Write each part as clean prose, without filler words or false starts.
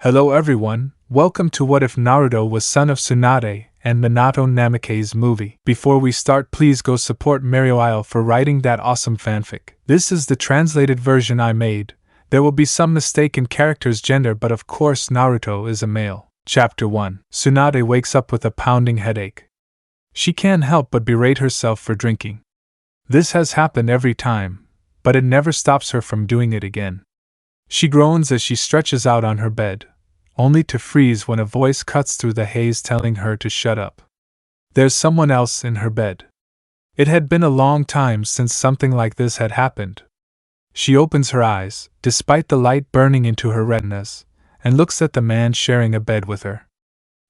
Hello everyone, welcome to What If Naruto Was Son of Tsunade and Minato Namikaze movie. Before we start, please go support marioiale for writing that awesome fanfic. This is the translated version I made. There will be some mistake in character's gender, but of course Naruto is a male. Chapter 1. Tsunade wakes up with a pounding headache. She can't help but berate herself for drinking. This has happened every time, but it never stops her from doing it again. She groans as she stretches out on her bed, only to freeze when a voice cuts through the haze telling her to shut up. There's someone else in her bed. It had been a long time since something like this had happened. She opens her eyes, despite the light burning into her retinas, and looks at the man sharing a bed with her.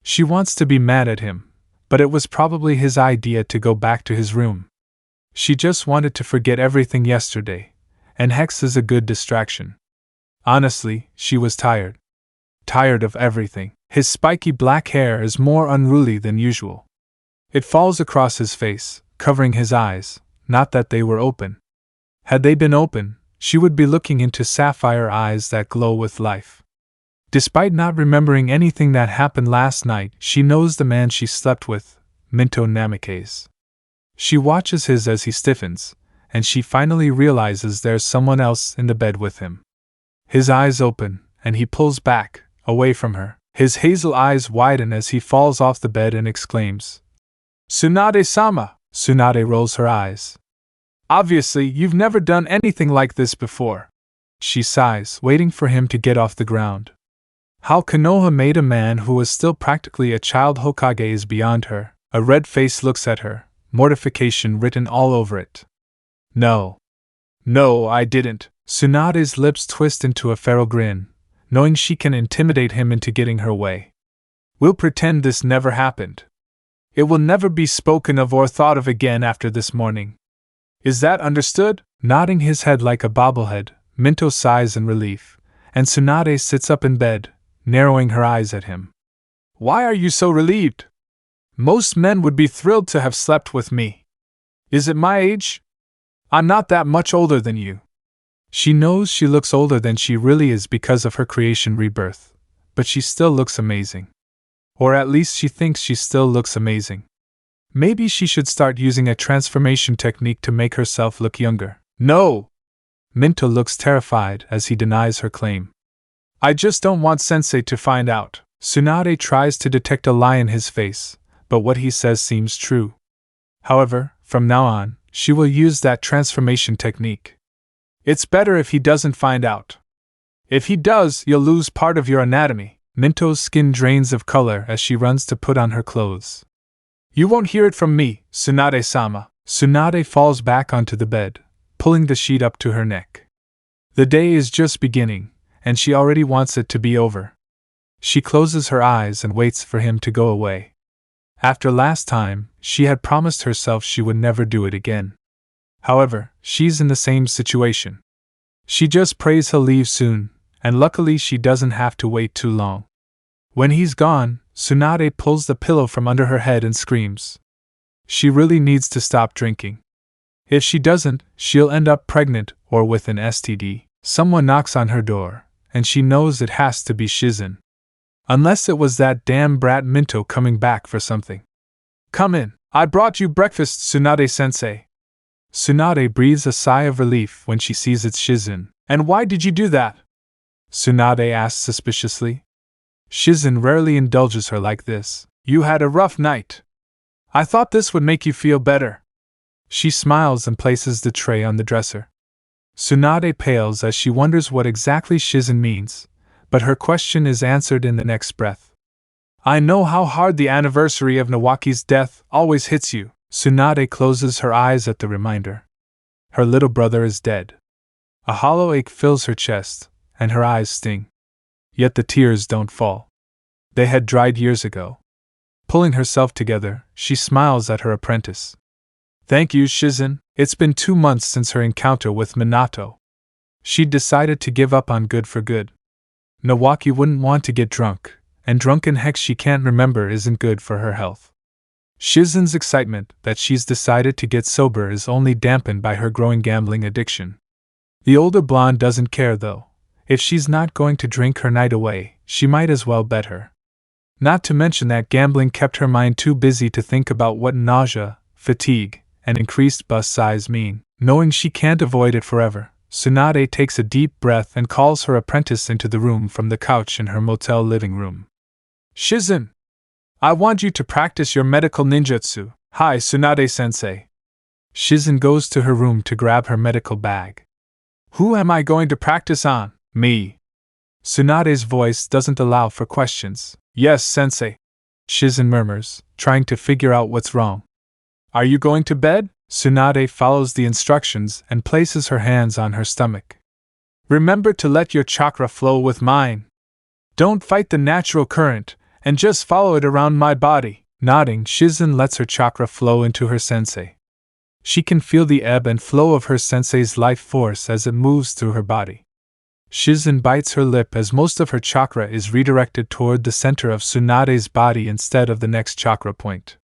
She wants to be mad at him, but it was probably his idea to go back to his room. She just wanted to forget everything yesterday, and Hex is a good distraction. Honestly, she was tired. Tired of everything. His spiky black hair is more unruly than usual. It falls across his face, covering his eyes, not that they were open. Had they been open, she would be looking into sapphire eyes that glow with life. Despite not remembering anything that happened last night, she knows the man she slept with, Minato Namikaze. She watches his as he stiffens, and she finally realizes there's someone else in the bed with him. His eyes open, and he pulls back, away from her. His hazel eyes widen as he falls off the bed and exclaims, "Tsunade-sama!" Tsunade rolls her eyes. "Obviously, you've never done anything like this before." She sighs, waiting for him to get off the ground. How Konoha made a man who was still practically a child Hokage is beyond her. A red face looks at her, mortification written all over it. No, I didn't." Tsunade's lips twist into a feral grin, knowing she can intimidate him into getting her way. "We'll pretend this never happened. It will never be spoken of or thought of again after this morning. Is that understood?" Nodding his head like a bobblehead, Minato sighs in relief, and Tsunade sits up in bed, narrowing her eyes at him. "Why are you so relieved? Most men would be thrilled to have slept with me. Is it my age? I'm not that much older than you." She knows she looks older than she really is because of her creation rebirth, but she still looks amazing. Or at least she thinks she still looks amazing. Maybe she should start using a transformation technique to make herself look younger. "No!" Minato looks terrified as he denies her claim. "I just don't want Sensei to find out." Tsunade tries to detect a lie in his face, but what he says seems true. However, from now on, she will use that transformation technique. "It's better if he doesn't find out. If he does, you'll lose part of your anatomy." Minto's skin drains of color as she runs to put on her clothes. "You won't hear it from me, Tsunade-sama." Tsunade falls back onto the bed, pulling the sheet up to her neck. The day is just beginning, and she already wants it to be over. She closes her eyes and waits for him to go away. After last time, she had promised herself she would never do it again. However, she's in the same situation. She just prays he'll leave soon, and luckily she doesn't have to wait too long. When he's gone, Tsunade pulls the pillow from under her head and screams. She really needs to stop drinking. If she doesn't, she'll end up pregnant or with an STD. Someone knocks on her door, and she knows it has to be Shizen. Unless it was that damn brat Minato coming back for something. "Come in. I brought you breakfast, Tsunade-sensei." Tsunade breathes a sigh of relief when she sees it's Shizen. "And why did you do that?" Tsunade asks suspiciously. Shizen rarely indulges her like this. "You had a rough night. I thought this would make you feel better." She smiles and places the tray on the dresser. Tsunade pales as she wonders what exactly Shizen means, but her question is answered in the next breath. "I know how hard the anniversary of Nawaki's death always hits you." Tsunade closes her eyes at the reminder. Her little brother is dead. A hollow ache fills her chest, and her eyes sting. Yet the tears don't fall. They had dried years ago. Pulling herself together, she smiles at her apprentice. "Thank you, Shizen. It's been 2 months since her encounter with Minato. She'd decided to give up on good for good. Nawaki wouldn't want to get drunk, and drunken hex she can't remember isn't good for her health. Shizen's excitement that she's decided to get sober is only dampened by her growing gambling addiction. The older blonde doesn't care though. If she's not going to drink her night away, she might as well bet her. Not to mention that gambling kept her mind too busy to think about what nausea, fatigue, and increased bust size mean. Knowing she can't avoid it forever, Tsunade takes a deep breath and calls her apprentice into the room from the couch in her motel living room. Shizen! I want you to practice your medical ninjutsu. Hi, Tsunade-sensei. Shizen goes to her room to grab her medical bag. Who am I going to practice on? Me. Tsunade's voice doesn't allow for questions. Yes, sensei. Shizen murmurs, trying to figure out what's wrong. Are you going to bed? Tsunade follows the instructions and places her hands on her stomach. Remember to let your chakra flow with mine. Don't fight the natural current, and just follow it around my body. Nodding, Shizen lets her chakra flow into her sensei. She can feel the ebb and flow of her sensei's life force as it moves through her body. Shizen bites her lip as most of her chakra is redirected toward the center of Tsunade's body instead of the next chakra point.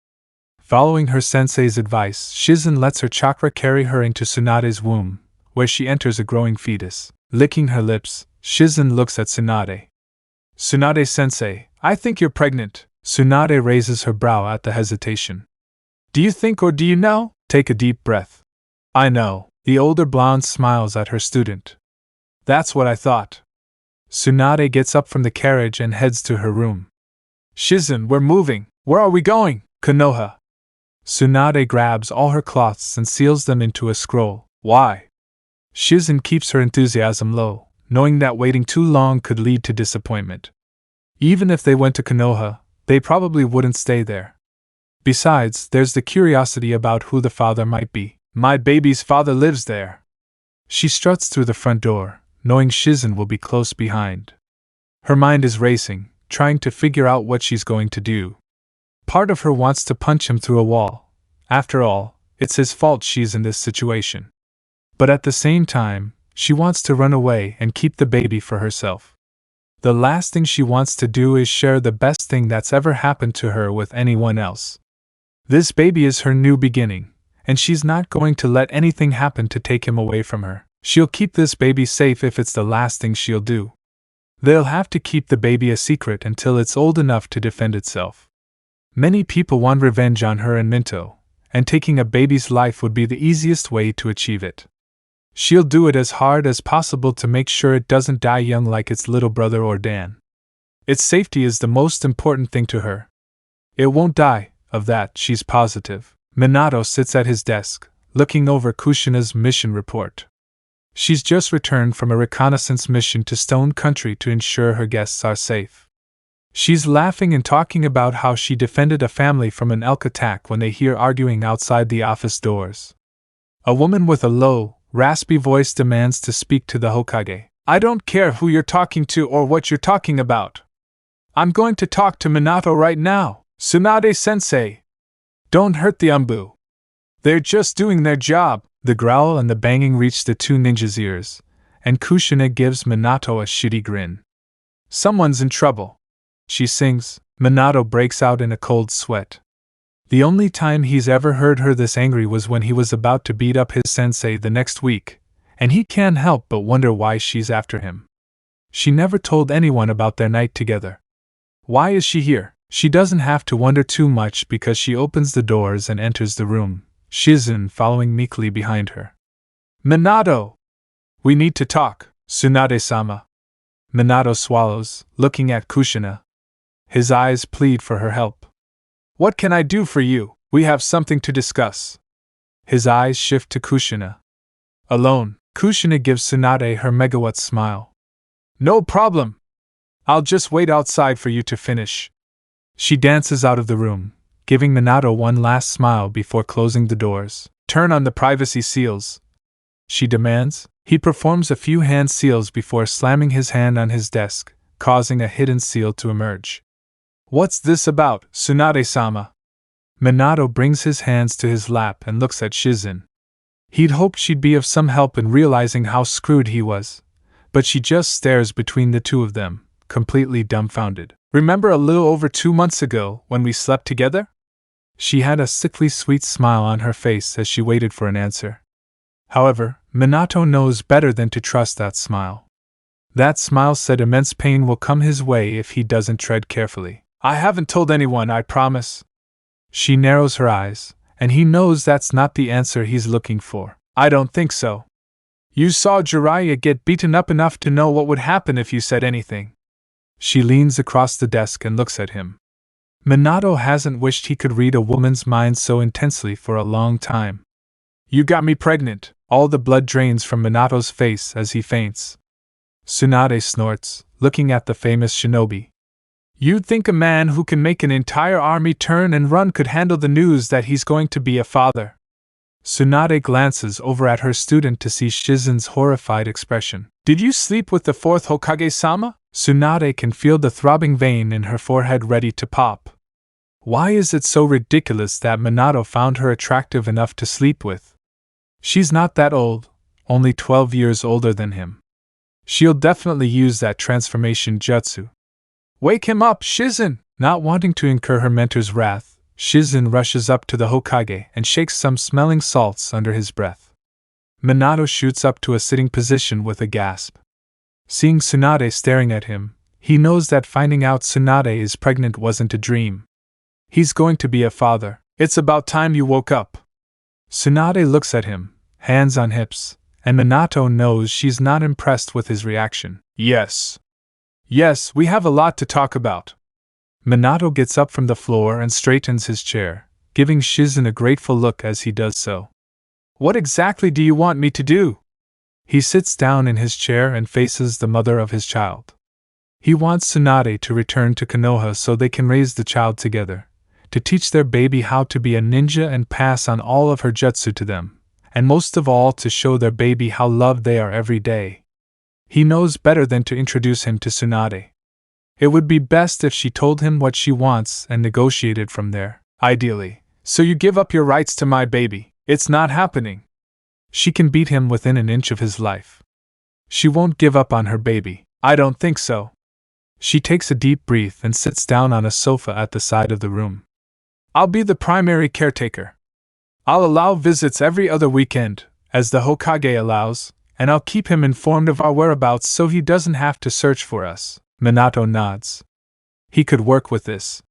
Following her sensei's advice, Shizen lets her chakra carry her into Tsunade's womb, where she enters a growing fetus. Licking her lips, Shizen looks at Tsunade. Tsunade-sensei, I think you're pregnant. Tsunade raises her brow at the hesitation. Do you think or do you know? Take a deep breath. I know. The older blonde smiles at her student. That's what I thought. Tsunade gets up from the carriage and heads to her room. Shizen, we're moving. Where are we going? Konoha. Tsunade grabs all her cloths and seals them into a scroll. Why? Shizen keeps her enthusiasm low, knowing that waiting too long could lead to disappointment. Even if they went to Konoha, they probably wouldn't stay there. Besides, there's the curiosity about who the father might be. My baby's father lives there. She struts through the front door, knowing Shizen will be close behind. Her mind is racing, trying to figure out what she's going to do. Part of her wants to punch him through a wall. After all, it's his fault she's in this situation. But at the same time, she wants to run away and keep the baby for herself. The last thing she wants to do is share the best thing that's ever happened to her with anyone else. This baby is her new beginning, and she's not going to let anything happen to take him away from her. She'll keep this baby safe if it's the last thing she'll do. They'll have to keep the baby a secret until it's old enough to defend itself. Many people want revenge on her and Minto, and taking a baby's life would be the easiest way to achieve it. She'll do it as hard as possible to make sure it doesn't die young like its little brother or Dan. Its safety is the most important thing to her. It won't die, of that she's positive. Minato sits at his desk, looking over Kushina's mission report. She's just returned from a reconnaissance mission to Stone Country to ensure her guests are safe. She's laughing and talking about how she defended a family from an elk attack when they hear arguing outside the office doors. A woman with a low, raspy voice demands to speak to the Hokage. I don't care who you're talking to or what you're talking about. I'm going to talk to Minato right now. Tsunade-sensei. Don't hurt the Anbu. They're just doing their job. The growl and the banging reach the two ninjas' ears, and Kushina gives Minato a shitty grin. Someone's in trouble. She sings. Minato breaks out in a cold sweat. The only time he's ever heard her this angry was when he was about to beat up his sensei the next week, and he can't help but wonder why she's after him. She never told anyone about their night together. Why is she here? She doesn't have to wonder too much because she opens the doors and enters the room, Shizen following meekly behind her. Minato! We need to talk, Tsunade-sama. Minato swallows, looking at Kushina. His eyes plead for her help. What can I do for you? We have something to discuss. His eyes shift to Kushina. Alone, Kushina gives Tsunade her megawatt smile. No problem. I'll just wait outside for you to finish. She dances out of the room, giving Minato one last smile before closing the doors. Turn on the privacy seals, she demands. He performs a few hand seals before slamming his hand on his desk, causing a hidden seal to emerge. What's this about, Tsunade-sama? Minato brings his hands to his lap and looks at Shizen. He'd hoped she'd be of some help in realizing how screwed he was, but she just stares between the two of them, completely dumbfounded. Remember a little over 2 months ago when we slept together? She had a sickly sweet smile on her face as she waited for an answer. However, Minato knows better than to trust that smile. That smile said immense pain will come his way if he doesn't tread carefully. I haven't told anyone, I promise. She narrows her eyes, and he knows that's not the answer he's looking for. I don't think so. You saw Jiraiya get beaten up enough to know what would happen if you said anything. She leans across the desk and looks at him. Minato hasn't wished he could read a woman's mind so intensely for a long time. You got me pregnant. All the blood drains from Minato's face as he faints. Tsunade snorts, looking at the famous shinobi. You'd think a man who can make an entire army turn and run could handle the news that he's going to be a father. Tsunade glances over at her student to see Shizen's horrified expression. Did you sleep with the fourth Hokage-sama? Tsunade can feel the throbbing vein in her forehead ready to pop. Why is it so ridiculous that Minato found her attractive enough to sleep with? She's not that old, only 12 years older than him. She'll definitely use that transformation jutsu. Wake him up, Shizen! Not wanting to incur her mentor's wrath, Shizen rushes up to the Hokage and shakes some smelling salts under his breath. Minato shoots up to a sitting position with a gasp. Seeing Tsunade staring at him, he knows that finding out Tsunade is pregnant wasn't a dream. He's going to be a father. It's about time you woke up. Tsunade looks at him, hands on hips, and Minato knows she's not impressed with his reaction. Yes. Yes, we have a lot to talk about. Minato gets up from the floor and straightens his chair, giving Shizen a grateful look as he does so. What exactly do you want me to do? He sits down in his chair and faces the mother of his child. He wants Tsunade to return to Konoha so they can raise the child together, to teach their baby how to be a ninja and pass on all of her jutsu to them, and most of all to show their baby how loved they are every day. He knows better than to introduce him to Tsunade. It would be best if she told him what she wants and negotiated from there, ideally. So you give up your rights to my baby. It's not happening. She can beat him within an inch of his life. She won't give up on her baby. I don't think so. She takes a deep breath and sits down on a sofa at the side of the room. I'll be the primary caretaker. I'll allow visits every other weekend, as the Hokage allows, and I'll keep him informed of our whereabouts so he doesn't have to search for us. Minato nods. He could work with this.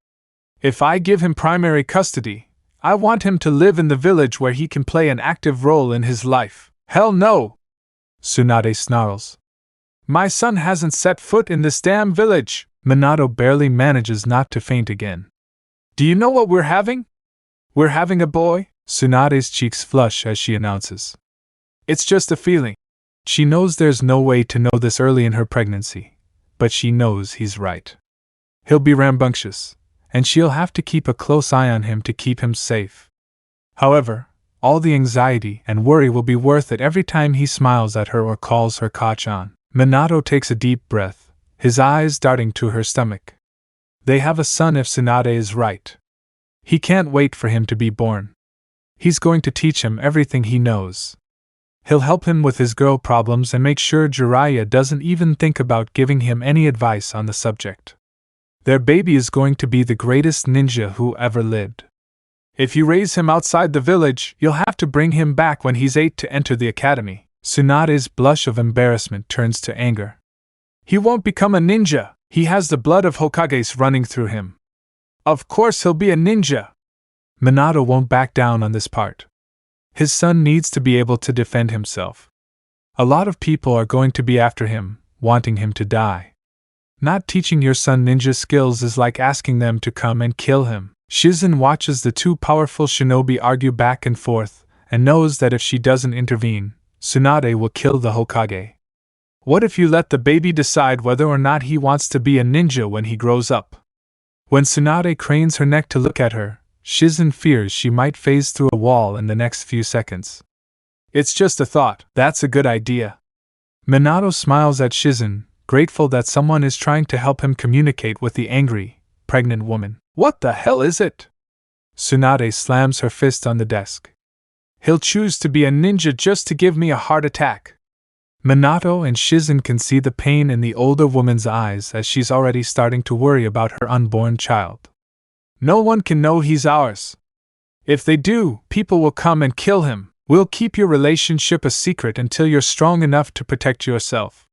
If I give him primary custody, I want him to live in the village where he can play an active role in his life. Hell no! Tsunade snarls. My son hasn't set foot in this damn village. Minato barely manages not to faint again. Do you know what we're having? We're having a boy? Tsunade's cheeks flush as she announces. It's just a feeling. She knows there's no way to know this early in her pregnancy, but she knows he's right. He'll be rambunctious, and she'll have to keep a close eye on him to keep him safe. However, all the anxiety and worry will be worth it every time he smiles at her or calls her Kachan. Minato takes a deep breath, his eyes darting to her stomach. They have a son if Tsunade is right. He can't wait for him to be born. He's going to teach him everything he knows. He'll help him with his girl problems and make sure Jiraiya doesn't even think about giving him any advice on the subject. Their baby is going to be the greatest ninja who ever lived. If you raise him outside the village, you'll have to bring him back when he's 8 to enter the academy. Tsunade's blush of embarrassment turns to anger. He won't become a ninja. He has the blood of Hokages running through him. Of course he'll be a ninja. Minato won't back down on this part. His son needs to be able to defend himself. A lot of people are going to be after him, wanting him to die. Not teaching your son ninja skills is like asking them to come and kill him. Shizen watches the two powerful shinobi argue back and forth, and knows that if she doesn't intervene, Tsunade will kill the Hokage. What if you let the baby decide whether or not he wants to be a ninja when he grows up? When Tsunade cranes her neck to look at her, Shizen fears she might phase through a wall in the next few seconds. It's just a thought. That's a good idea. Minato smiles at Shizen, grateful that someone is trying to help him communicate with the angry, pregnant woman. What the hell is it? Tsunade slams her fist on the desk. He'll choose to be a ninja just to give me a heart attack. Minato and Shizen can see the pain in the older woman's eyes as she's already starting to worry about her unborn child. No one can know he's ours. If they do, people will come and kill him. We'll keep your relationship a secret until you're strong enough to protect yourself.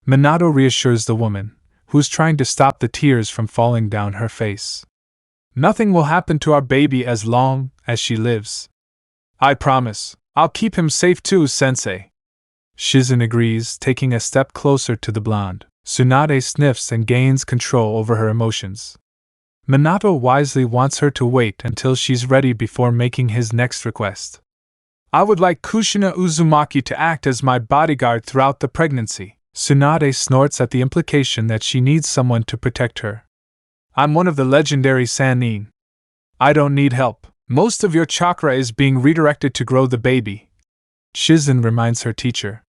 Minato reassures the woman, who's trying to stop the tears from falling down her face. Nothing will happen to our baby as long as she lives. I promise. I'll keep him safe too, sensei. Shizen agrees, taking a step closer to the blonde. Tsunade sniffs and gains control over her emotions. Minato wisely wants her to wait until she's ready before making his next request. I would like Kushina Uzumaki to act as my bodyguard throughout the pregnancy. Tsunade snorts at the implication that she needs someone to protect her. I'm one of the legendary Sannin. I don't need help. Most of your chakra is being redirected to grow the baby. Shizen reminds her teacher.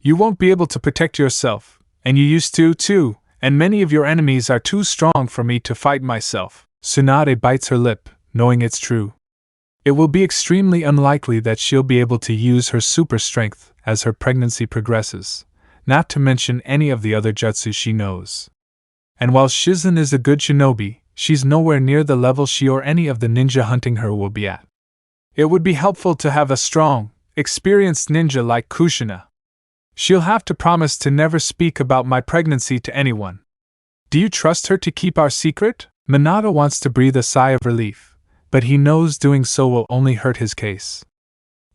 You won't be able to protect yourself, and you used to too, and many of your enemies are too strong for me to fight myself. Tsunade bites her lip, knowing it's true. It will be extremely unlikely that she'll be able to use her super strength as her pregnancy progresses, not to mention any of the other jutsu she knows. And while Shizen is a good shinobi, she's nowhere near the level she or any of the ninja hunting her will be at. It would be helpful to have a strong, experienced ninja like Kushina. She'll have to promise to never speak about my pregnancy to anyone. Do you trust her to keep our secret? Minato wants to breathe a sigh of relief, but he knows doing so will only hurt his case.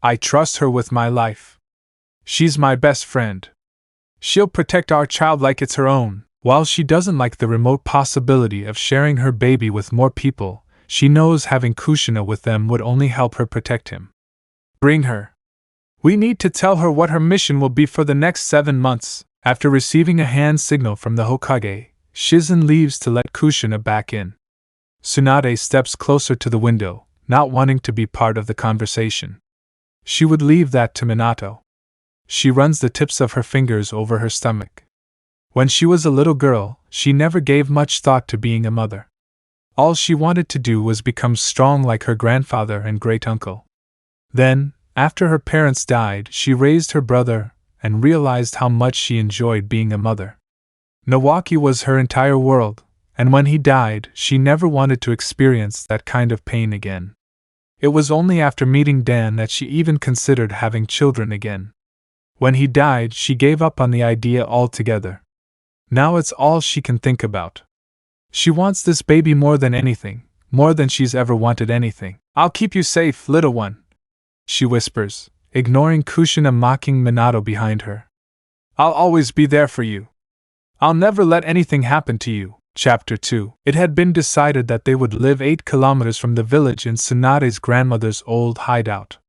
I trust her with my life. She's my best friend. She'll protect our child like it's her own. While she doesn't like the remote possibility of sharing her baby with more people, she knows having Kushina with them would only help her protect him. Bring her. We need to tell her what her mission will be for the next 7 months. After receiving a hand signal from the Hokage, Shizen leaves to let Kushina back in. Tsunade steps closer to the window, not wanting to be part of the conversation. She would leave that to Minato. She runs the tips of her fingers over her stomach. When she was a little girl, she never gave much thought to being a mother. All she wanted to do was become strong like her grandfather and great-uncle. Then, after her parents died, she raised her brother and realized how much she enjoyed being a mother. Nawaki was her entire world, and when he died, she never wanted to experience that kind of pain again. It was only after meeting Dan that she even considered having children again. When he died, she gave up on the idea altogether. Now it's all she can think about. She wants this baby more than anything, more than she's ever wanted anything. I'll keep you safe, little one, she whispers, ignoring Kushina mocking Minato behind her. I'll always be there for you. I'll never let anything happen to you. Chapter 2. It had been decided that they would live 8 kilometers from the village in Tsunade's grandmother's old hideout.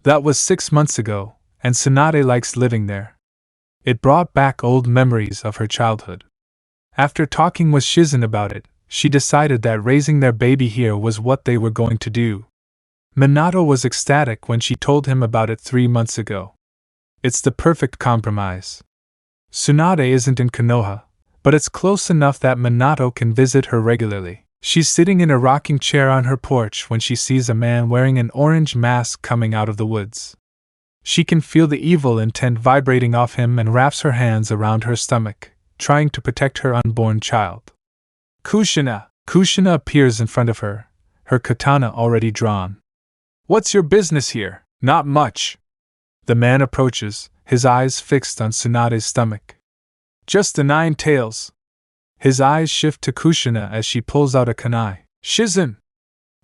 That was 6 months ago, and Tsunade likes living there. It brought back old memories of her childhood. After talking with Shizen about it, she decided that raising their baby here was what they were going to do. Minato was ecstatic when she told him about it 3 months ago. It's the perfect compromise. Tsunade isn't in Konoha, but it's close enough that Minato can visit her regularly. She's sitting in a rocking chair on her porch when she sees a man wearing an orange mask coming out of the woods. She can feel the evil intent vibrating off him and wraps her hands around her stomach, trying to protect her unborn child. Kushina! Kushina appears in front of her, her katana already drawn. What's your business here? Not much. The man approaches, his eyes fixed on Tsunade's stomach. Just the 9 tails. His eyes shift to Kushina as she pulls out a kunai. Shizen!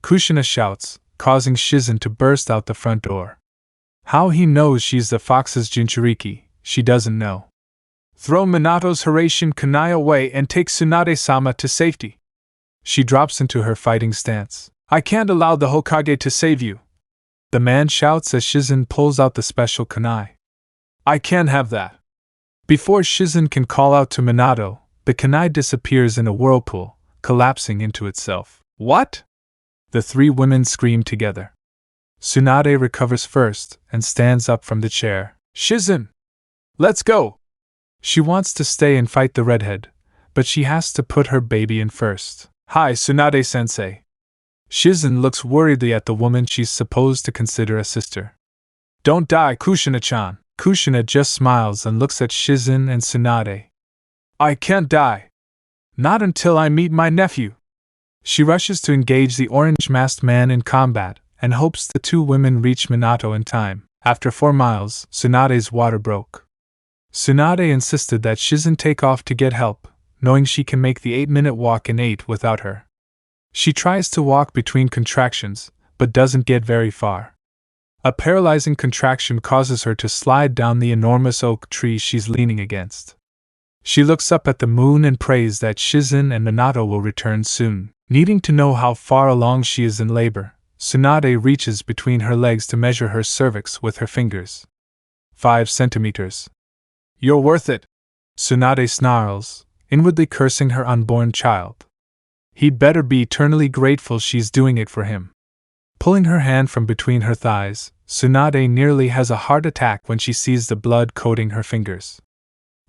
Kushina shouts, causing Shizen to burst out the front door. How he knows she's the fox's Jinchuriki, she doesn't know. Throw Minato's Horatian kunai away and take Tsunade-sama to safety. She drops into her fighting stance. I can't allow the Hokage to save you. The man shouts as Shizen pulls out the special kunai. I can't have that. Before Shizen can call out to Minato, the kunai disappears in a whirlpool, collapsing into itself. What? The 3 women scream together. Tsunade recovers first and stands up from the chair. Shizen! Let's go! She wants to stay and fight the redhead, but she has to put her baby in first. Hi, Tsunade-sensei. Shizen looks worriedly at the woman she's supposed to consider a sister. Don't die, Kushina-chan. Kushina just smiles and looks at Shizen and Tsunade. I can't die. Not until I meet my nephew. She rushes to engage the orange-masked man in combat, and hopes the 2 women reach Minato in time. After 4 miles, Tsunade's water broke. Tsunade insisted that Shizen take off to get help, knowing she can make the 8-minute walk in 8 without her. She tries to walk between contractions, but doesn't get very far. A paralyzing contraction causes her to slide down the enormous oak tree she's leaning against. She looks up at the moon and prays that Shizen and Minato will return soon. Needing to know how far along she is in labor, Tsunade reaches between her legs to measure her cervix with her fingers. 5 centimeters. You're worth it! Tsunade snarls, inwardly cursing her unborn child. He'd better be eternally grateful she's doing it for him. Pulling her hand from between her thighs, Tsunade nearly has a heart attack when she sees the blood coating her fingers.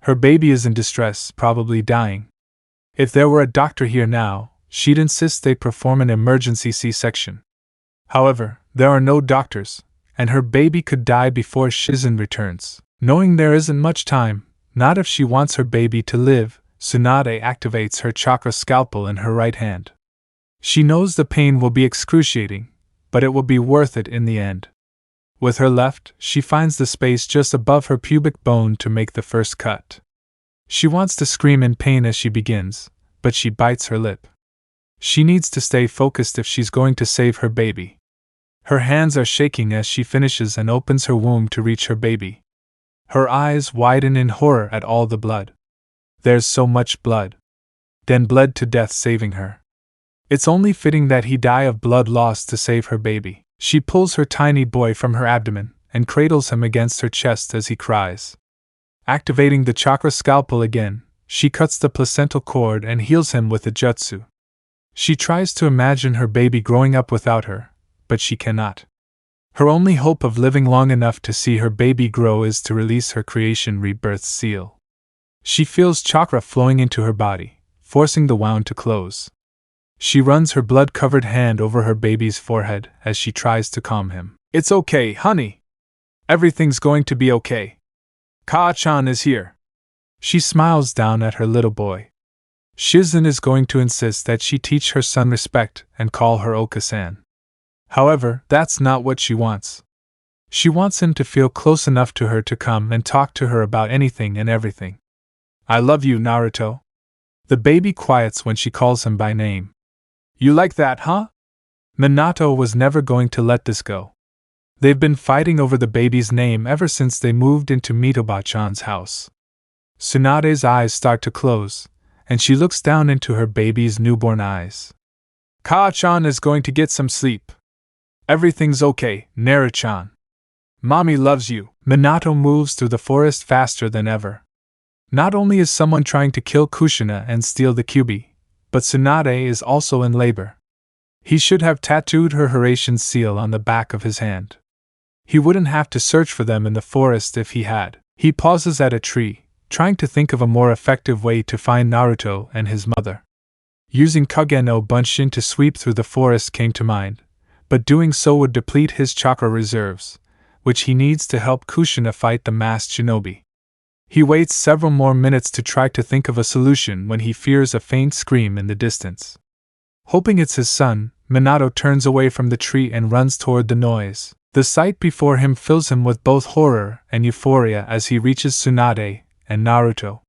Her baby is in distress, probably dying. If there were a doctor here now, she'd insist they perform an emergency C-section. However, there are no doctors, and her baby could die before Shizen returns. Knowing there isn't much time, not if she wants her baby to live, Tsunade activates her chakra scalpel in her right hand. She knows the pain will be excruciating, but it will be worth it in the end. With her left, she finds the space just above her pubic bone to make the first cut. She wants to scream in pain as she begins, but she bites her lip. She needs to stay focused if she's going to save her baby. Her hands are shaking as she finishes and opens her womb to reach her baby. Her eyes widen in horror at all the blood. There's so much blood. Then bled to death saving her. It's only fitting that he die of blood loss to save her baby. She pulls her tiny boy from her abdomen and cradles him against her chest as he cries. Activating the chakra scalpel again, she cuts the placental cord and heals him with the jutsu. She tries to imagine her baby growing up without her, but she cannot. Her only hope of living long enough to see her baby grow is to release her creation rebirth seal. She feels chakra flowing into her body, forcing the wound to close. She runs her blood-covered hand over her baby's forehead as she tries to calm him. It's okay, honey. Everything's going to be okay. Kaa-chan is here. She smiles down at her little boy. Shizen is going to insist that she teach her son respect and call her Oka-san. However, that's not what she wants. She wants him to feel close enough to her to come and talk to her about anything and everything. I love you, Naruto. The baby quiets when she calls him by name. You like that, huh? Minato was never going to let this go. They've been fighting over the baby's name ever since they moved into Mitoba-chan's house. Tsunade's eyes start to close, and she looks down into her baby's newborn eyes. Kaa-chan is going to get some sleep. Everything's okay, Naru-chan. Mommy loves you. Minato moves through the forest faster than ever. Not only is someone trying to kill Kushina and steal the Kyuubi, but Tsunade is also in labor. He should have tattooed her Horatian seal on the back of his hand. He wouldn't have to search for them in the forest if he had. He pauses at a tree, trying to think of a more effective way to find Naruto and his mother. Using Kage no Bunshin to sweep through the forest came to mind, but doing so would deplete his chakra reserves, which he needs to help Kushina fight the masked shinobi. He waits several more minutes to try to think of a solution when he fears a faint scream in the distance. Hoping it's his son, Minato turns away from the tree and runs toward the noise. The sight before him fills him with both horror and euphoria as he reaches Tsunade and Naruto.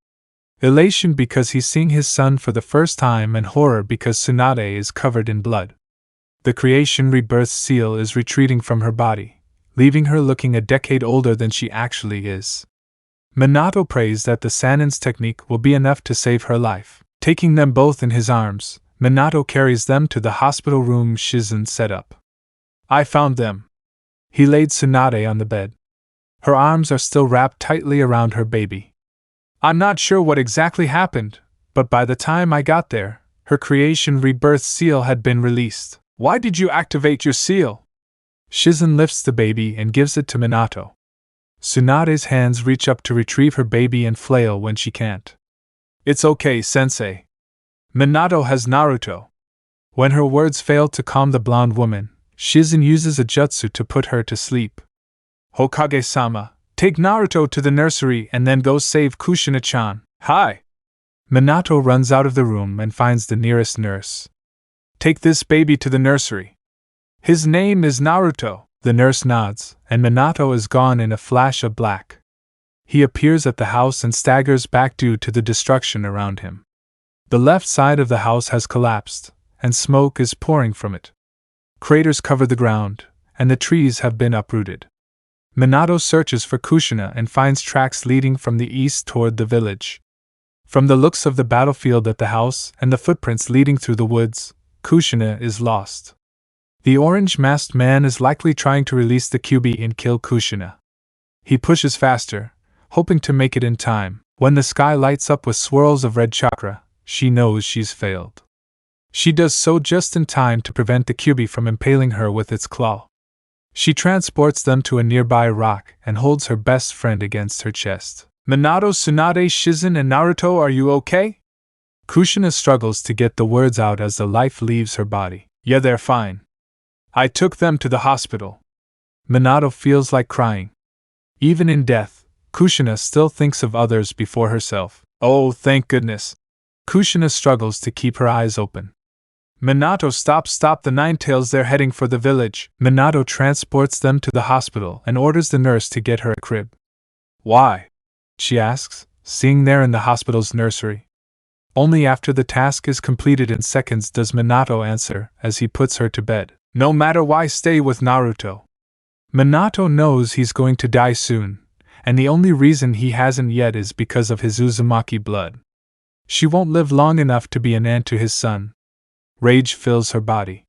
Elation because he's seeing his son for the first time and horror because Tsunade is covered in blood. The creation rebirth seal is retreating from her body, leaving her looking a decade older than she actually is. Minato prays that the Sanin's technique will be enough to save her life. Taking them both in his arms, Minato carries them to the hospital room Shizen set up. I found them. He laid Tsunade on the bed. Her arms are still wrapped tightly around her baby. I'm not sure what exactly happened, but by the time I got there, her creation rebirth seal had been released. Why did you activate your seal? Shizen lifts the baby and gives it to Minato. Tsunade's hands reach up to retrieve her baby and flail when she can't. It's okay, sensei. Minato has Naruto. When her words fail to calm the blonde woman, Shizen uses a jutsu to put her to sleep. Hokage-sama, take Naruto to the nursery and then go save Kushina-chan. Hi! Minato runs out of the room and finds the nearest nurse. Take this baby to the nursery. His name is Naruto. The nurse nods, and Minato is gone in a flash of black. He appears at the house and staggers back due to the destruction around him. The left side of the house has collapsed, and smoke is pouring from it. Craters cover the ground, and the trees have been uprooted. Minato searches for Kushina and finds tracks leading from the east toward the village. From the looks of the battlefield at the house and the footprints leading through the woods, Kushina is lost. The orange-masked man is likely trying to release the Kyuubi and kill Kushina. He pushes faster, hoping to make it in time. When the sky lights up with swirls of red chakra, she knows she's failed. She does so just in time to prevent the Kyuubi from impaling her with its claw. She transports them to a nearby rock and holds her best friend against her chest. Minato, Tsunade, Shizen, and Naruto, are you okay? Kushina struggles to get the words out as the life leaves her body. Yeah, they're fine. I took them to the hospital. Minato feels like crying. Even in death, Kushina still thinks of others before herself. Oh, thank goodness. Kushina struggles to keep her eyes open. Minato, stop the Ninetales, they're heading for the village. Minato transports them to the hospital and orders the nurse to get her a crib. Why? She asks, seeing there in the hospital's nursery. Only after the task is completed in seconds does Minato answer as he puts her to bed. No matter why, stay with Naruto. Minato knows he's going to die soon, and the only reason he hasn't yet is because of his Uzumaki blood. She won't live long enough to be an aunt to his son. Rage fills her body.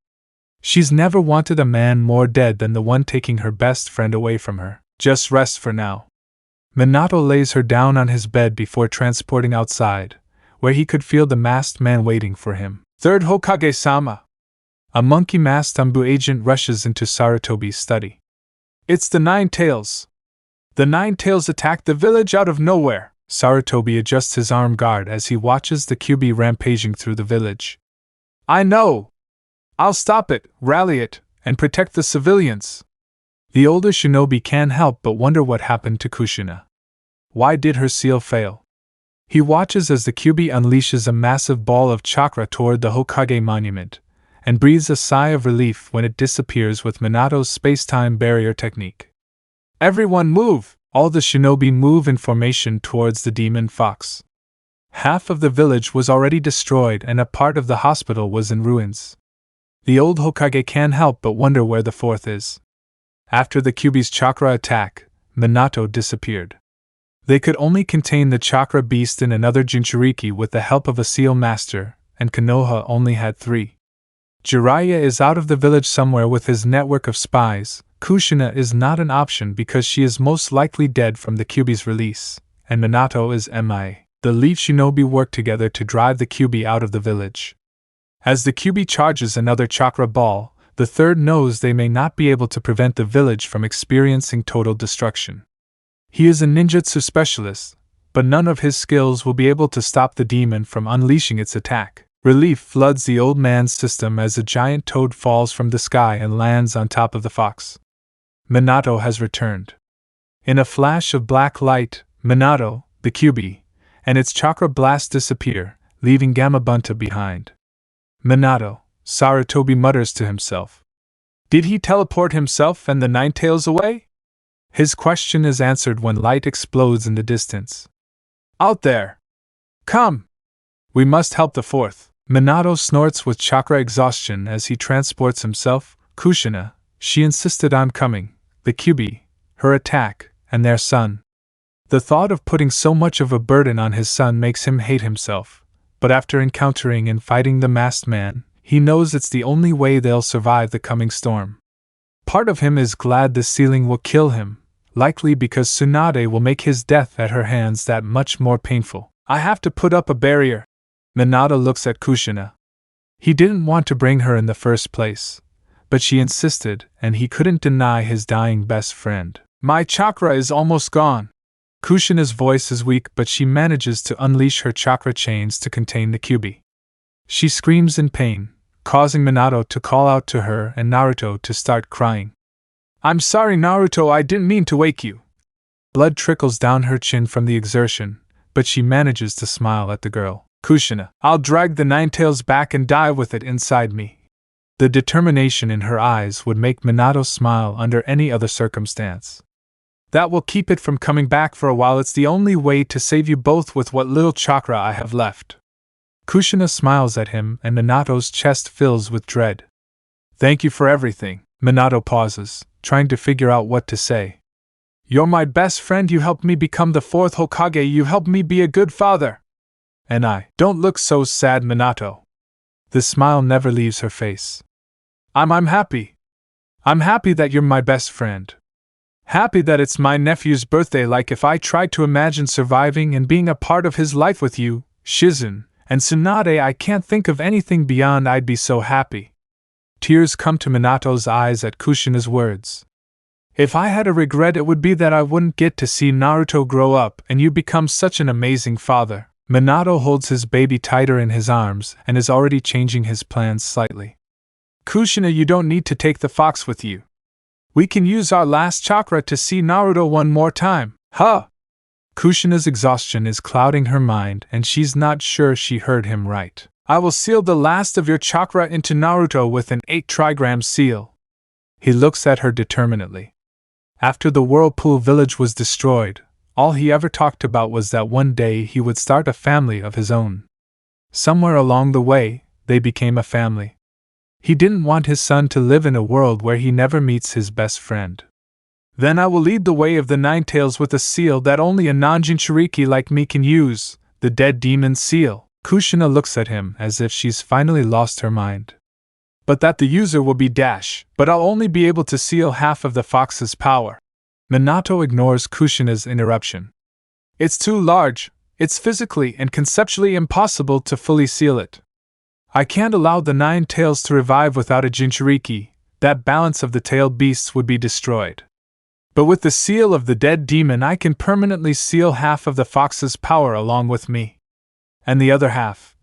She's never wanted a man more dead than the one taking her best friend away from her. Just rest for now. Minato lays her down on his bed before transporting outside, where he could feel the masked man waiting for him. Third Hokage-sama! A monkey-masked Anbu agent rushes into Sarutobi's study. It's the Ninetales! The Ninetales attacked the village out of nowhere! Sarutobi adjusts his arm guard as he watches the Kyuubi rampaging through the village. I know! I'll stop it, rally it, and protect the civilians! The older shinobi can't help but wonder what happened to Kushina. Why did her seal fail? He watches as the Kyuubi unleashes a massive ball of chakra toward the Hokage monument, and breathes a sigh of relief when it disappears with Minato's space-time barrier technique. Everyone move! All the shinobi move in formation towards the demon fox. Half of the village was already destroyed and a part of the hospital was in ruins. The old Hokage can't help but wonder where the fourth is. After the Kyuubi's chakra attack, Minato disappeared. They could only contain the chakra beast in another Jinchuriki with the help of a seal master, and Konoha only had 3. Jiraiya is out of the village somewhere with his network of spies. Kushina is not an option because she is most likely dead from the Kyuubi's release, and Minato is MIA. The Leaf Shinobi work together to drive the Kyuubi out of the village. As the Kyuubi charges another chakra ball, the third knows they may not be able to prevent the village from experiencing total destruction. He is a ninjutsu specialist, but none of his skills will be able to stop the demon from unleashing its attack. Relief floods the old man's system as a giant toad falls from the sky and lands on top of the fox. Minato has returned. In a flash of black light, Minato, the Kyuubi, and its chakra blast disappear, leaving Gamabunta behind. Minato, Sarutobi mutters to himself. Did he teleport himself and the Ninetales away? His question is answered when light explodes in the distance. Out there! Come! We must help the fourth. Minato snorts with chakra exhaustion as he transports himself. Kushina, she insisted on coming. The Kyuubi, her attack, and their son. The thought of putting so much of a burden on his son makes him hate himself, but after encountering and fighting the masked man, he knows it's the only way they'll survive the coming storm. Part of him is glad the ceiling will kill him, likely because Tsunade will make his death at her hands that much more painful. I have to put up a barrier. Minato looks at Kushina. He didn't want to bring her in the first place, but she insisted, and he couldn't deny his dying best friend. My chakra is almost gone. Kushina's voice is weak, but she manages to unleash her chakra chains to contain the Kyuubi. She screams in pain, causing Minato to call out to her and Naruto to start crying. I'm sorry, Naruto, I didn't mean to wake you. Blood trickles down her chin from the exertion, but she manages to smile at the girl. Kushina, I'll drag the Ninetales back and die with it inside me. The determination in her eyes would make Minato smile under any other circumstance. That will keep it from coming back for a while. It's the only way to save you both with what little chakra I have left. Kushina smiles at him and Minato's chest fills with dread. Thank you for everything. Minato pauses, trying to figure out what to say. You're my best friend, you helped me become the 4th Hokage, you helped me be a good father. And I. Don't look so sad, Minato. The smile never leaves her face. I'm happy. I'm happy that you're my best friend. Happy that it's my nephew's birthday. Like if I tried to imagine surviving and being a part of his life with you, Shizen, and Tsunade, I can't think of anything beyond I'd be so happy. Tears come to Minato's eyes at Kushina's words. If I had a regret, it would be that I wouldn't get to see Naruto grow up and you become such an amazing father. Minato holds his baby tighter in his arms and is already changing his plans slightly. Kushina, you don't need to take the fox with you. We can use our last chakra to see Naruto one more time. Huh? Kushina's exhaustion is clouding her mind and she's not sure she heard him right. I will seal the last of your chakra into Naruto with an 8 trigram seal. He looks at her determinedly. After the Whirlpool village was destroyed, all he ever talked about was that one day he would start a family of his own. Somewhere along the way, they became a family. He didn't want his son to live in a world where he never meets his best friend. Then I will lead the way of the 9 tails with a seal that only a non-Jinchuriki like me can use, the dead demon seal. Kushina looks at him as if she's finally lost her mind. But that the user will be Dash, but I'll only be able to seal half of the fox's power. Minato ignores Kushina's interruption. It's too large, it's physically and conceptually impossible to fully seal it. I can't allow the 9 tails to revive without a Jinchuriki, that balance of the tailed beasts would be destroyed. But with the seal of the dead demon I can permanently seal half of the fox's power along with me. And the other half.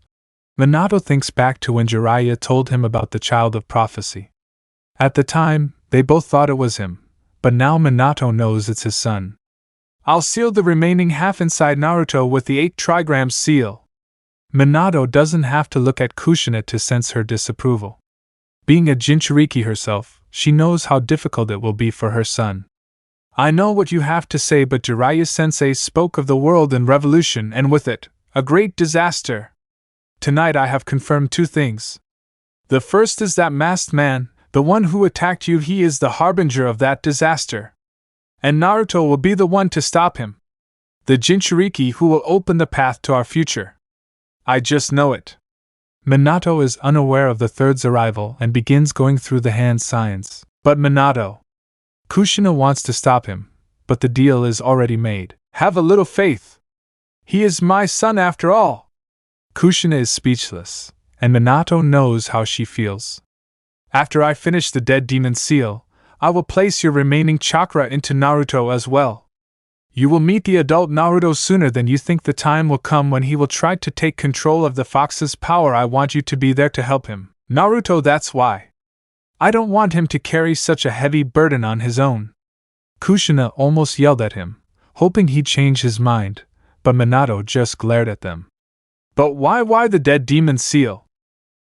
Minato thinks back to when Jiraiya told him about the child of prophecy. At the time, they both thought it was him, but now Minato knows it's his son. I'll seal the remaining half inside Naruto with the 8 trigram seal. Minato doesn't have to look at Kushina to sense her disapproval. Being a Jinchuriki herself, she knows how difficult it will be for her son. I know what you have to say, but Jiraiya-sensei spoke of the world in revolution and with it, a great disaster. Tonight I have confirmed 2 things. The first is that masked man, the one who attacked you, he is the harbinger of that disaster. And Naruto will be the one to stop him. The Jinchuriki who will open the path to our future. I just know it. Minato is unaware of the third's arrival and begins going through the hand signs. But Minato. Kushina wants to stop him, but the deal is already made. Have a little faith. He is my son after all. Kushina is speechless, and Minato knows how she feels. After I finish the dead demon seal, I will place your remaining chakra into Naruto as well. You will meet the adult Naruto sooner than you think. The time will come when he will try to take control of the fox's power. I want you to be there to help him, Naruto, that's why. I don't want him to carry such a heavy burden on his own. Kushina almost yelled at him, hoping he'd change his mind, but Minato just glared at them. But why the dead demon seal?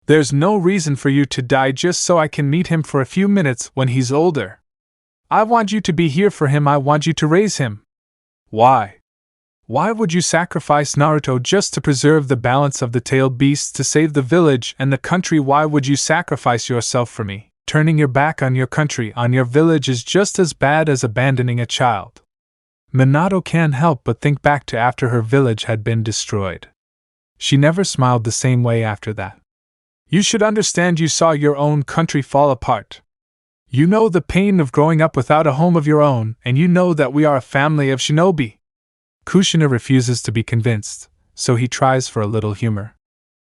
There's no reason for you to die just so I can meet him for a few minutes when he's older. I want you to be here for him. I want you to raise him. Why? Why would you sacrifice Naruto just to preserve the balance of the tailed beasts to save the village and the country? Why would you sacrifice yourself for me? Turning your back on your country, on your village is just as bad as abandoning a child. Minato can't help but think back to after her village had been destroyed. She never smiled the same way after that. You should understand, you saw your own country fall apart. You know the pain of growing up without a home of your own, and you know that we are a family of shinobi. Kushina refuses to be convinced, so he tries for a little humor.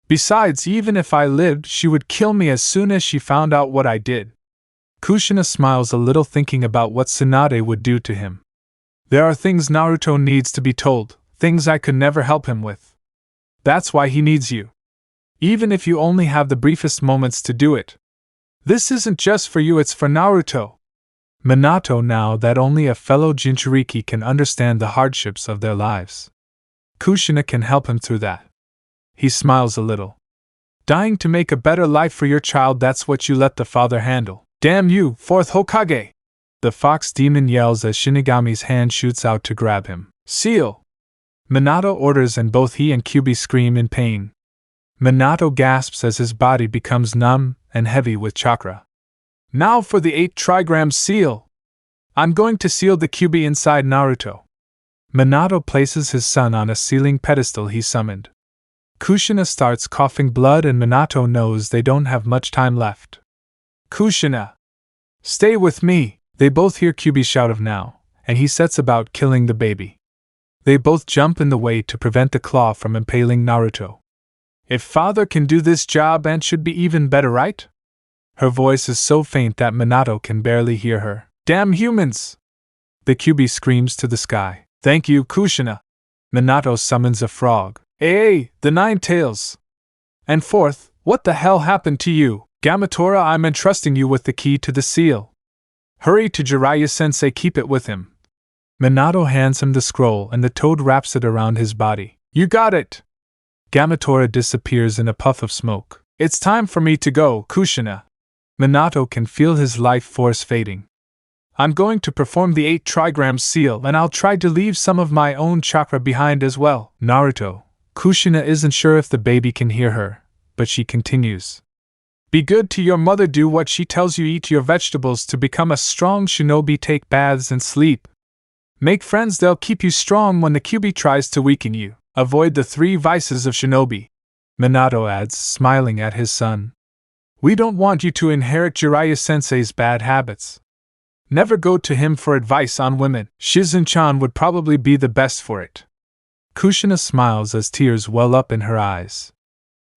Besides, even if I lived, she would kill me as soon as she found out what I did. Kushina smiles a little, thinking about what Tsunade would do to him. There are things Naruto needs to be told, things I could never help him with. That's why he needs you. Even if you only have the briefest moments to do it. This isn't just for you, it's for Naruto. Minato, now that only a fellow Jinchuriki can understand the hardships of their lives. Kushina can help him through that. He smiles a little. Dying to make a better life for your child, that's what you let the father handle. Damn you, 4th Hokage! The fox demon yells as Shinigami's hand shoots out to grab him. Seal! Minato orders and both he and Kyuubi scream in pain. Minato gasps as his body becomes numb and heavy with chakra. Now for the 8 trigram seal! I'm going to seal the Kyuubi inside Naruto. Minato places his son on a ceiling pedestal he summoned. Kushina starts coughing blood and Minato knows they don't have much time left. Kushina! Stay with me! They both hear Kyuubi shout of now, and he sets about killing the baby. They both jump in the way to prevent the claw from impaling Naruto. If father can do this job, and should be even better, right? Her voice is so faint that Minato can barely hear her. Damn humans! The Kyuubi screams to the sky. Thank you, Kushina. Minato summons a frog. Hey, the 9 tails! And fourth, what the hell happened to you? Gamatora, I'm entrusting you with the key to the seal. Hurry to Jiraiya-sensei, keep it with him. Minato hands him the scroll and the toad wraps it around his body. You got it! Gamatora disappears in a puff of smoke. It's time for me to go, Kushina. Minato can feel his life force fading. I'm going to perform the 8 trigram seal and I'll try to leave some of my own chakra behind as well. Naruto. Kushina isn't sure if the baby can hear her, but she continues. Be good to your mother, do what she tells you, eat your vegetables to become a strong shinobi, take baths and sleep. Make friends, they'll keep you strong when the Kyuubi tries to weaken you. Avoid the 3 vices of shinobi. Minato adds, smiling at his son. We don't want you to inherit Jiraiya-sensei's bad habits. Never go to him for advice on women. Shizun-chan would probably be the best for it. Kushina smiles as tears well up in her eyes.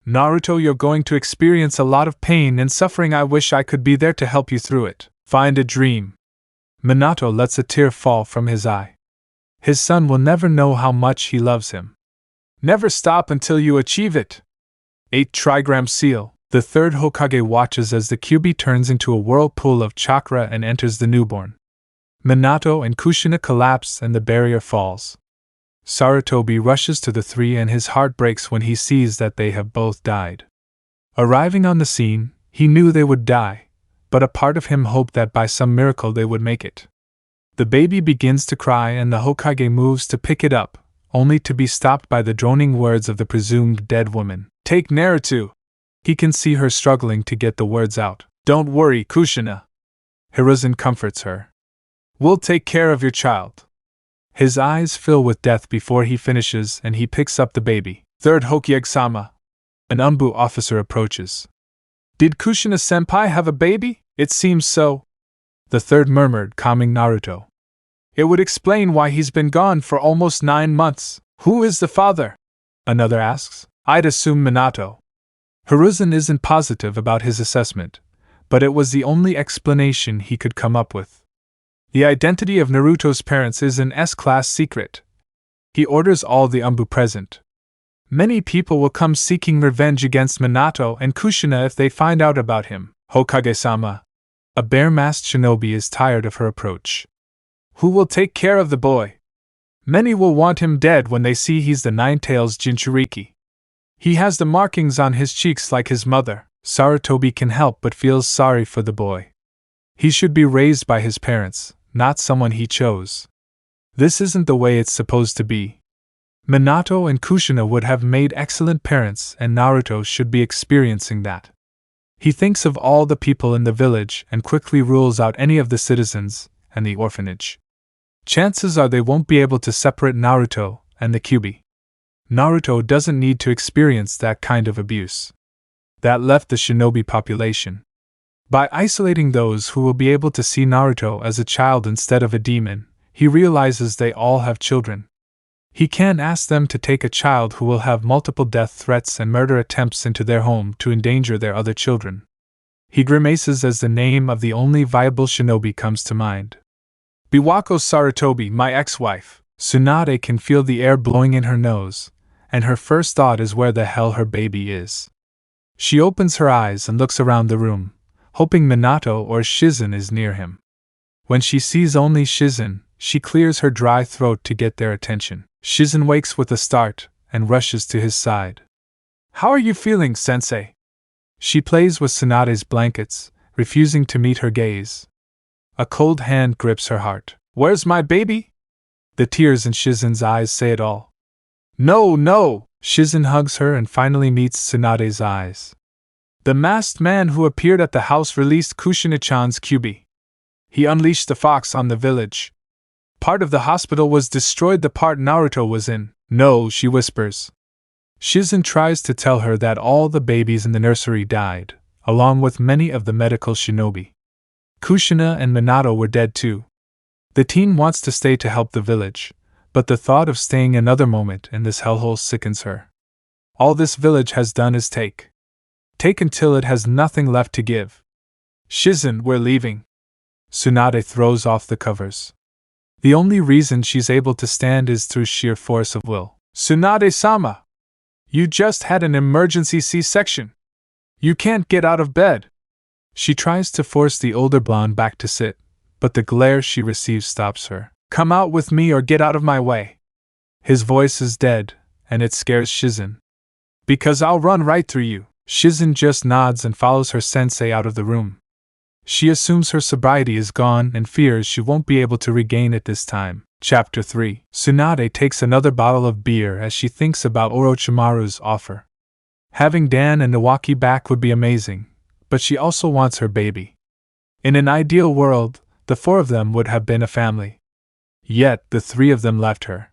Naruto, you're going to experience a lot of pain and suffering. I wish I could be there to help you through it. Find a dream. Minato lets a tear fall from his eye. His son will never know how much he loves him. Never stop until you achieve it. 8 trigram seal. The third Hokage watches as the Kyuubi turns into a whirlpool of chakra and enters the newborn. Minato and Kushina collapse and the barrier falls. Sarutobi rushes to the 3 and his heart breaks when he sees that they have both died. Arriving on the scene, he knew they would die, but a part of him hoped that by some miracle they would make it. The baby begins to cry and the Hokage moves to pick it up, only to be stopped by the droning words of the presumed dead woman. Take Naruto! He can see her struggling to get the words out. Don't worry, Kushina. Hiruzen comforts her. We'll take care of your child. His eyes fill with death before he finishes and he picks up the baby. Third Hokage-sama. An Anbu officer approaches. Did Kushina-senpai have a baby? It seems so. The third murmured, calming Naruto. It would explain why he's been gone for almost 9 months. Who is the father? Another asks. I'd assume Minato. Hiruzen isn't positive about his assessment, but it was the only explanation he could come up with. The identity of Naruto's parents is an S-class secret. He orders all the Anbu present. Many people will come seeking revenge against Minato and Kushina if they find out about him. Hokage-sama. A bare-masked shinobi is tired of her approach. Who will take care of the boy? Many will want him dead when they see he's the 9 tails Jinchuriki. He has the markings on his cheeks like his mother. Sarutobi can help but feels sorry for the boy. He should be raised by his parents, not someone he chose. This isn't the way it's supposed to be. Minato and Kushina would have made excellent parents and Naruto should be experiencing that. He thinks of all the people in the village and quickly rules out any of the citizens and the orphanage. Chances are they won't be able to separate Naruto and the Kyuubi. Naruto doesn't need to experience that kind of abuse. That left the shinobi population. By isolating those who will be able to see Naruto as a child instead of a demon, he realizes they all have children. He can't ask them to take a child who will have multiple death threats and murder attempts into their home to endanger their other children. He grimaces as the name of the only viable shinobi comes to mind. Biwako Sarutobi, my ex-wife. Tsunade can feel the air blowing in her nose, and her first thought is where the hell her baby is. She opens her eyes and looks around the room, hoping Minato or Shizun is near him. When she sees only Shizun, she clears her dry throat to get their attention. Shizun wakes with a start and rushes to his side. How are you feeling, sensei? She plays with Tsunade's blankets, refusing to meet her gaze. A cold hand grips her heart. Where's my baby? The tears in Shizen's eyes say it all. No, no! Shizen hugs her and finally meets Tsunade's eyes. The masked man who appeared at the house released Kushina-chan's Kyuubi. He unleashed the fox on the village. Part of the hospital was destroyed, the part Naruto was in. No, she whispers. Shizen tries to tell her that all the babies in the nursery died, along with many of the medical shinobi. Kushina and Minato were dead too. The teen wants to stay to help the village, but the thought of staying another moment in this hellhole sickens her. All this village has done is take. Take until it has nothing left to give. Shizen, we're leaving. Tsunade throws off the covers. The only reason she's able to stand is through sheer force of will. Tsunade-sama! You just had an emergency C-section. You can't get out of bed. She tries to force the older blonde back to sit, but the glare she receives stops her. Come out with me or get out of my way. His voice is dead, and it scares Shizen. Because I'll run right through you. Shizen just nods and follows her sensei out of the room. She assumes her sobriety is gone and fears she won't be able to regain it this time. Chapter 3. Tsunade takes another bottle of beer as she thinks about Orochimaru's offer. Having Dan and Iwaki back would be amazing, but she also wants her baby. In an ideal world, the four of them would have been a family. Yet, the three of them left her.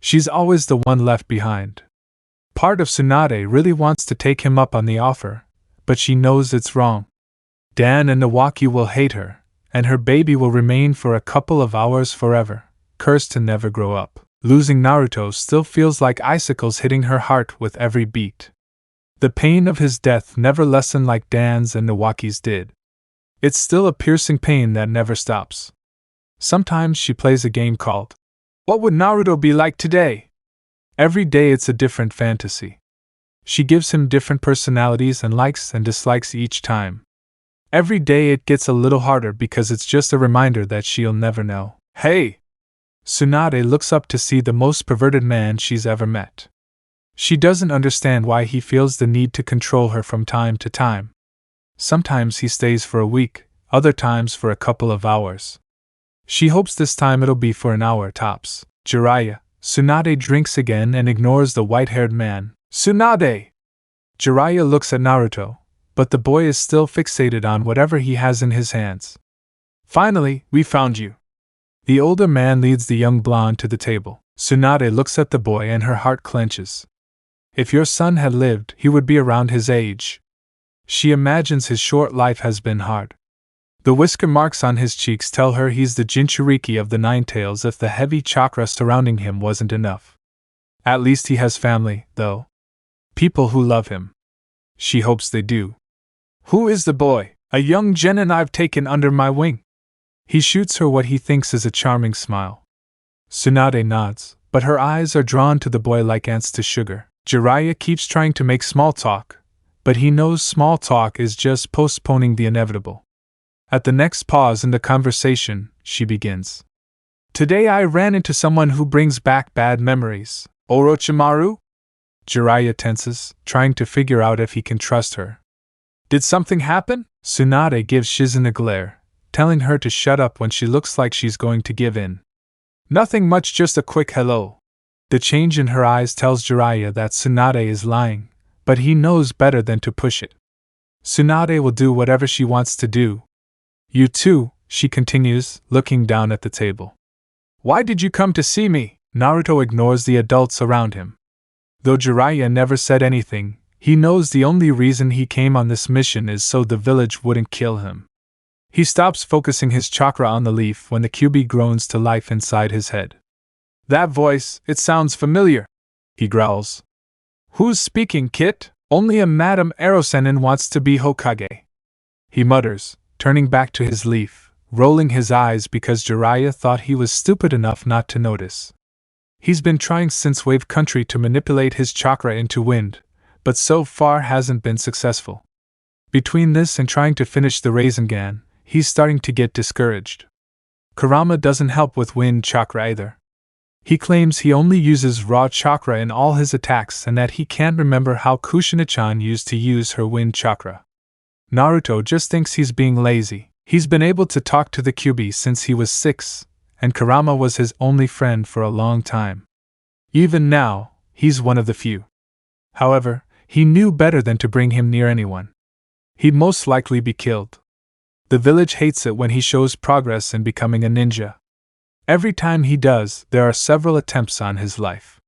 She's always the one left behind. Part of Tsunade really wants to take him up on the offer, but she knows it's wrong. Dan and Iwaki will hate her, and her baby will remain for a couple of hours forever, cursed to never grow up. Losing Naruto still feels like icicles hitting her heart with every beat. The pain of his death never lessened like Dan's and Iwaki's did. It's still a piercing pain that never stops. Sometimes she plays a game called, What Would Naruto Be Like Today? Every day it's a different fantasy. She gives him different personalities and likes and dislikes each time. Every day it gets a little harder because it's just a reminder that she'll never know. Hey! Tsunade looks up to see the most perverted man she's ever met. She doesn't understand why he feels the need to control her from time to time. Sometimes he stays for a week, other times for a couple of hours. She hopes this time it'll be for an hour tops. Jiraiya. Tsunade drinks again and ignores the white-haired man. Tsunade! Jiraiya looks at Naruto, but the boy is still fixated on whatever he has in his hands. Finally, we found you. The older man leads the young blonde to the table. Tsunade looks at the boy and her heart clenches. If your son had lived, he would be around his age. She imagines his short life has been hard. The whisker marks on his cheeks tell her he's the Jinchuriki of the Nine Tails if the heavy chakra surrounding him wasn't enough. At least he has family, though. People who love him. She hopes they do. Who is the boy? A young genin I've taken under my wing. He shoots her what he thinks is a charming smile. Tsunade nods, but her eyes are drawn to the boy like ants to sugar. Jiraiya keeps trying to make small talk, but he knows small talk is just postponing the inevitable. At the next pause in the conversation, she begins. Today I ran into someone who brings back bad memories. Orochimaru? Jiraiya tenses, trying to figure out if he can trust her. Did something happen? Tsunade gives Shizen a glare, telling her to shut up when she looks like she's going to give in. Nothing much, just a quick hello. The change in her eyes tells Jiraiya that Tsunade is lying, but he knows better than to push it. Tsunade will do whatever she wants to do. You too, she continues, looking down at the table. Why did you come to see me? Naruto ignores the adults around him. Though Jiraiya never said anything, he knows the only reason he came on this mission is so the village wouldn't kill him. He stops focusing his chakra on the leaf when the Kyuubi groans to life inside his head. That voice, it sounds familiar, he growls. Who's speaking, Kit? Only a Madame Erosenin wants to be Hokage. He mutters, turning back to his leaf, rolling his eyes because Jiraiya thought he was stupid enough not to notice. He's been trying since Wave Country to manipulate his chakra into wind, but so far hasn't been successful. Between this and trying to finish the Rasengan, he's starting to get discouraged. Kurama doesn't help with wind chakra either. He claims he only uses raw chakra in all his attacks and that he can't remember how Kushina-chan used to use her wind chakra. Naruto just thinks he's being lazy. He's been able to talk to the Kyuubi since he was 6, and Kurama was his only friend for a long time. Even now, he's one of the few. However, he knew better than to bring him near anyone. He'd most likely be killed. The village hates it when he shows progress in becoming a ninja. Every time he does, there are several attempts on his life.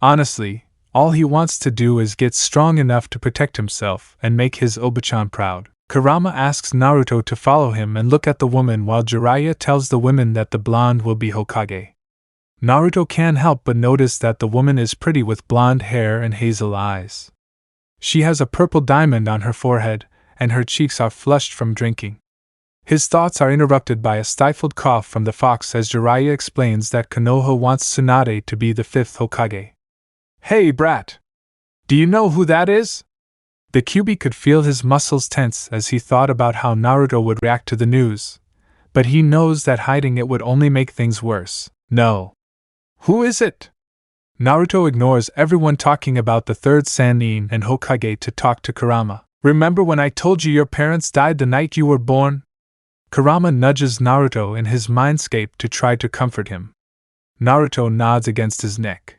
Honestly, all he wants to do is get strong enough to protect himself and make his Obachan proud. Kurama asks Naruto to follow him and look at the woman while Jiraiya tells the women that the blonde will be Hokage. Naruto can't help but notice that the woman is pretty with blonde hair and hazel eyes. She has a purple diamond on her forehead, and her cheeks are flushed from drinking. His thoughts are interrupted by a stifled cough from the fox as Jiraiya explains that Konoha wants Tsunade to be the 5th Hokage. "Hey, brat! Do you know who that is?" The Kyuubi could feel his muscles tense as he thought about how Naruto would react to the news, but he knows that hiding it would only make things worse. "No." "Who is it?" Naruto ignores everyone talking about the 3rd Sannin and Hokage to talk to Kurama. "Remember when I told you your parents died the night you were born?" Kurama nudges Naruto in his mindscape to try to comfort him. Naruto nods against his neck.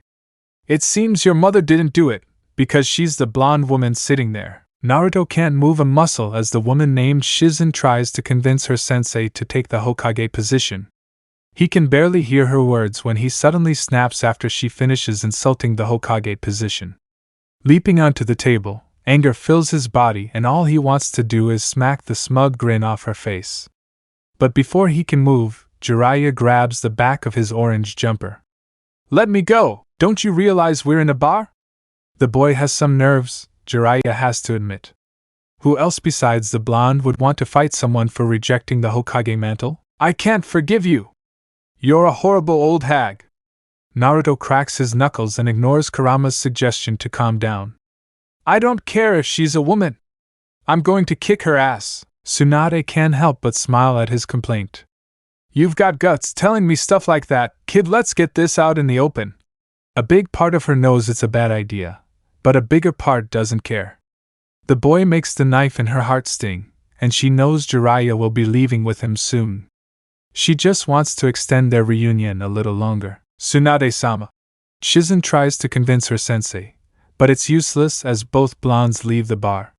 "It seems your mother didn't do it, because she's the blonde woman sitting there." Naruto can't move a muscle as the woman named Shizen tries to convince her sensei to take the Hokage position. He can barely hear her words when he suddenly snaps after she finishes insulting the Hokage position. Leaping onto the table, anger fills his body and all he wants to do is smack the smug grin off her face. But before he can move, Jiraiya grabs the back of his orange jumper. "Let me go! Don't you realize we're in a bar?" The boy has some nerves, Jiraiya has to admit. Who else besides the blonde would want to fight someone for rejecting the Hokage mantle? "I can't forgive you! You're a horrible old hag!" Naruto cracks his knuckles and ignores Kurama's suggestion to calm down. "I don't care if she's a woman. I'm going to kick her ass." Tsunade can't help but smile at his complaint. "You've got guts telling me stuff like that, kid. Let's get this out in the open." A big part of her knows it's a bad idea, but a bigger part doesn't care. The boy makes the knife in her heart sting, and she knows Jiraiya will be leaving with him soon. She just wants to extend their reunion a little longer. "Tsunade-sama." Shizen tries to convince her sensei, but it's useless as both blondes leave the bar.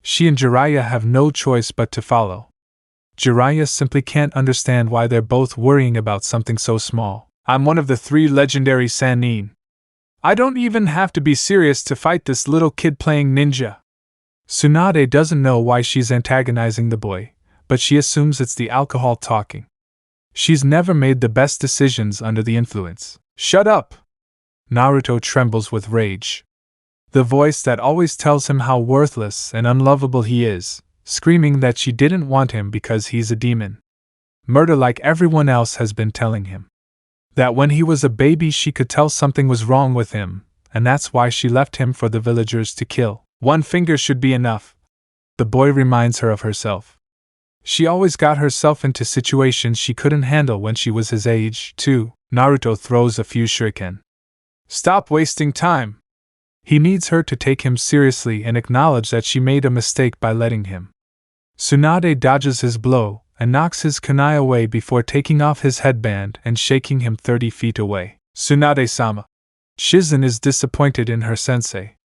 She and Jiraiya have no choice but to follow. Jiraiya simply can't understand why they're both worrying about something so small. "I'm one of the 3 legendary Sannin. I don't even have to be serious to fight this little kid playing ninja." Tsunade doesn't know why she's antagonizing the boy, but she assumes it's the alcohol talking. She's never made the best decisions under the influence. "Shut up!" Naruto trembles with rage. The voice that always tells him how worthless and unlovable he is, screaming that she didn't want him because he's a demon. Murder like everyone else has been telling him. That when he was a baby she could tell something was wrong with him, and that's why she left him for the villagers to kill. "One finger should be enough," the boy reminds her of herself. She always got herself into situations she couldn't handle when she was his age, too. Naruto throws a few shuriken. "Stop wasting time." He needs her to take him seriously and acknowledge that she made a mistake by letting him. Tsunade dodges his blow and knocks his kunai away before taking off his headband and shaking him 30 feet away. "Tsunade-sama." Shizen is disappointed in her sensei.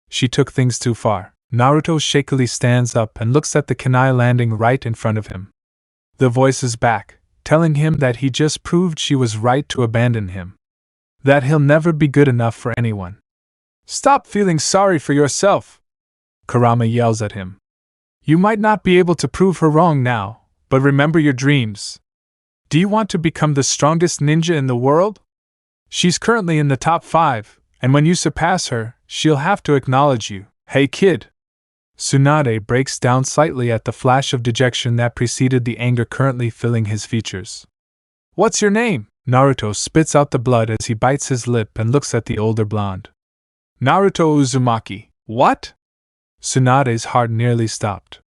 She took things too far. Naruto shakily stands up and looks at the kunai landing right in front of him. The voice is back, telling him that he just proved she was right to abandon him. That he'll never be good enough for anyone. "Stop feeling sorry for yourself," Kurama yells at him. "You might not be able to prove her wrong now, but remember your dreams. Do you want to become the strongest ninja in the world? She's currently in the top 5, and when you surpass her, she'll have to acknowledge you." "Hey kid!" Tsunade breaks down slightly at the flash of dejection that preceded the anger currently filling his features. "What's your name?" Naruto spits out the blood as he bites his lip and looks at the older blonde. "Naruto Uzumaki." "What?" Tsunade's heart nearly stopped.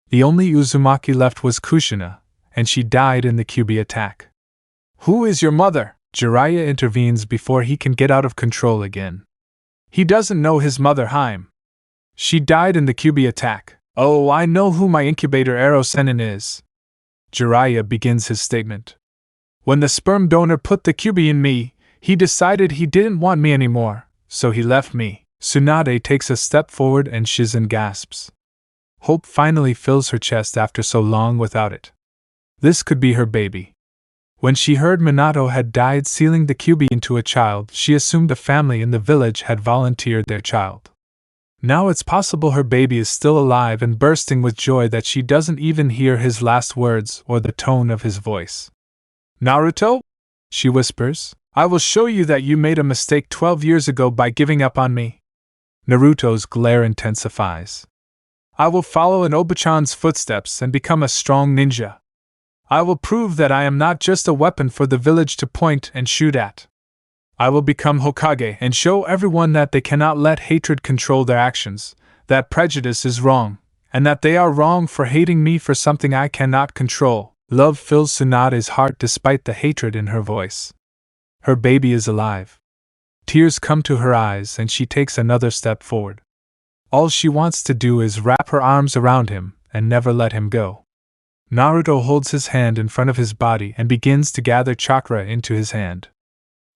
The only Uzumaki left was Kushina, and she died in the Kyuubi attack. "Who is your mother?" Jiraiya intervenes before he can get out of control again. He doesn't know his mother Harem. She died in the Kyuubi attack. "Oh, I know who my incubator arrow Sennin is." Jiraiya begins his statement. When the sperm donor put the QB in me, he decided he didn't want me anymore, so he left me. Tsunade takes a step forward and Shizen gasps. Hope finally fills her chest after so long without it. This could be her baby. When she heard Minato had died sealing the QB into a child, she assumed a family in the village had volunteered their child. Now it's possible her baby is still alive and bursting with joy that she doesn't even hear his last words or the tone of his voice. Naruto? She whispers. I will show you that you made a mistake 12 years ago by giving up on me. Naruto's glare intensifies. I will follow in Obachan's footsteps and become a strong ninja. I will prove that I am not just a weapon for the village to point and shoot at. I will become Hokage and show everyone that they cannot let hatred control their actions, that prejudice is wrong, and that they are wrong for hating me for something I cannot control. Love fills Tsunade's heart despite the hatred in her voice. Her baby is alive. Tears come to her eyes and she takes another step forward. All she wants to do is wrap her arms around him and never let him go. Naruto holds his hand in front of his body and begins to gather chakra into his hand.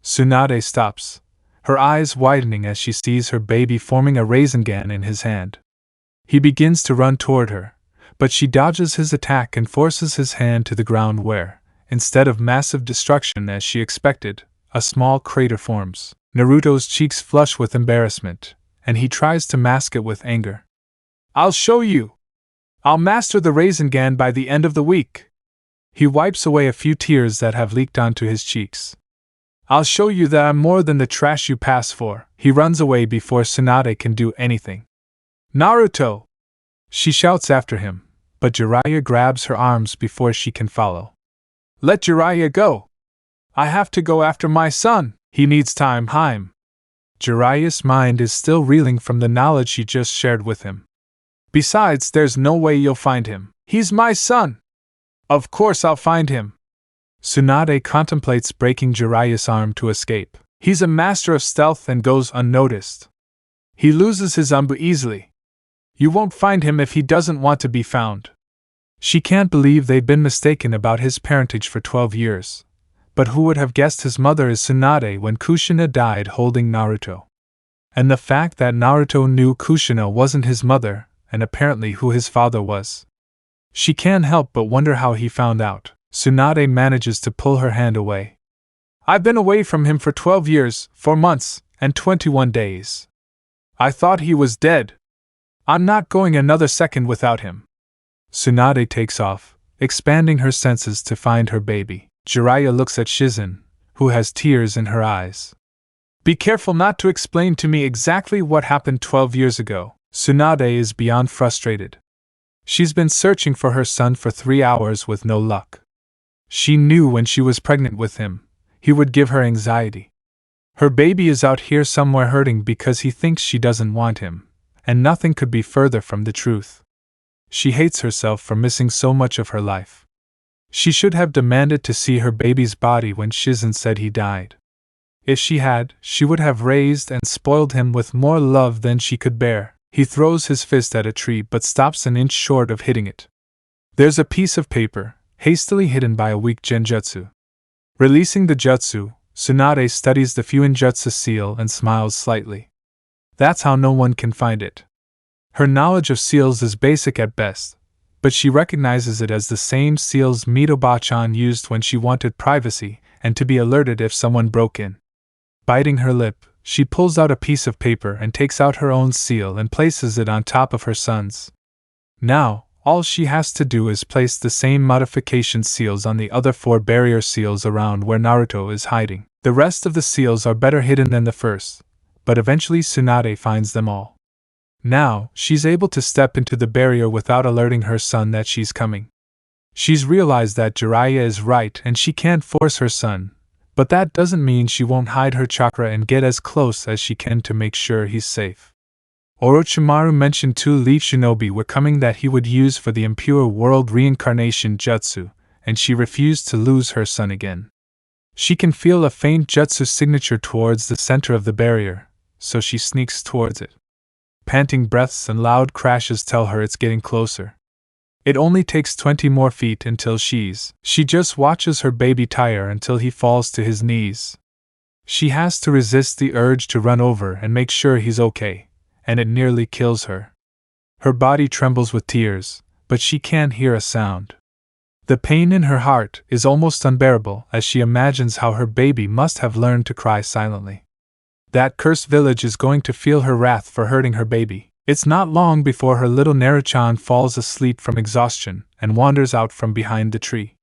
Tsunade stops, her eyes widening as she sees her baby forming a Rasengan in his hand. He begins to run toward her, but she dodges his attack and forces his hand to the ground where, instead of massive destruction as she expected, a small crater forms. Naruto's cheeks flush with embarrassment, and he tries to mask it with anger. I'll show you! I'll master the Rasengan by the end of the week! He wipes away a few tears that have leaked onto his cheeks. I'll show you that I'm more than the trash you pass for. He runs away before Tsunade can do anything. Naruto! She shouts after him, but Jiraiya grabs her arms before she can follow. Let Jiraiya go! I have to go after my son! He needs time. Jiraiya's mind is still reeling from the knowledge she just shared with him. Besides, there's no way you'll find him. He's my son! Of course I'll find him! Tsunade contemplates breaking Jiraiya's arm to escape. He's a master of stealth and goes unnoticed. He loses his Anbu easily. You won't find him if he doesn't want to be found. She can't believe they'd been mistaken about his parentage for 12 years. But who would have guessed his mother is Tsunade when Kushina died holding Naruto? And the fact that Naruto knew Kushina wasn't his mother, and apparently who his father was. She can't help but wonder how he found out. Tsunade manages to pull her hand away. I've been away from him for 12 years, 4 months, and 21 days. I thought he was dead. I'm not going another second without him. Tsunade takes off, expanding her senses to find her baby. Jiraiya looks at Shizen, who has tears in her eyes. Be careful not to explain to me exactly what happened 12 years ago. Tsunade is beyond frustrated. She's been searching for her son for 3 hours with no luck. She knew when she was pregnant with him, he would give her anxiety. Her baby is out here somewhere hurting because he thinks she doesn't want him, and nothing could be further from the truth. She hates herself for missing so much of her life. She should have demanded to see her baby's body when Shizen said he died. If she had, she would have raised and spoiled him with more love than she could bear. He throws his fist at a tree but stops an inch short of hitting it. There's a piece of paper, hastily hidden by a weak genjutsu. Releasing the jutsu, Tsunade studies the Fuinjutsu seal and smiles slightly. That's how no one can find it. Her knowledge of seals is basic at best, but she recognizes it as the same seals Mito-bachan used when she wanted privacy and to be alerted if someone broke in. Biting her lip, she pulls out a piece of paper and takes out her own seal and places it on top of her son's. Now, all she has to do is place the same modification seals on the other 4 barrier seals around where Naruto is hiding. The rest of the seals are better hidden than the first, but eventually Tsunade finds them all. Now, she's able to step into the barrier without alerting her son that she's coming. She's realized that Jiraiya is right and she can't force her son, but that doesn't mean she won't hide her chakra and get as close as she can to make sure he's safe. Orochimaru mentioned 2 leaf shinobi were coming that he would use for the impure world reincarnation jutsu, and she refused to lose her son again. She can feel a faint jutsu signature towards the center of the barrier, so she sneaks towards it. Panting breaths and loud crashes tell her it's getting closer. It only takes 20 more feet until she just watches her baby tire until he falls to his knees. She has to resist the urge to run over and make sure he's okay, and it nearly kills her. Her body trembles with tears, but she can't hear a sound. The pain in her heart is almost unbearable as she imagines how her baby must have learned to cry silently. That cursed village is going to feel her wrath for hurting her baby. It's not long before her little Naruchan falls asleep from exhaustion and wanders out from behind the tree.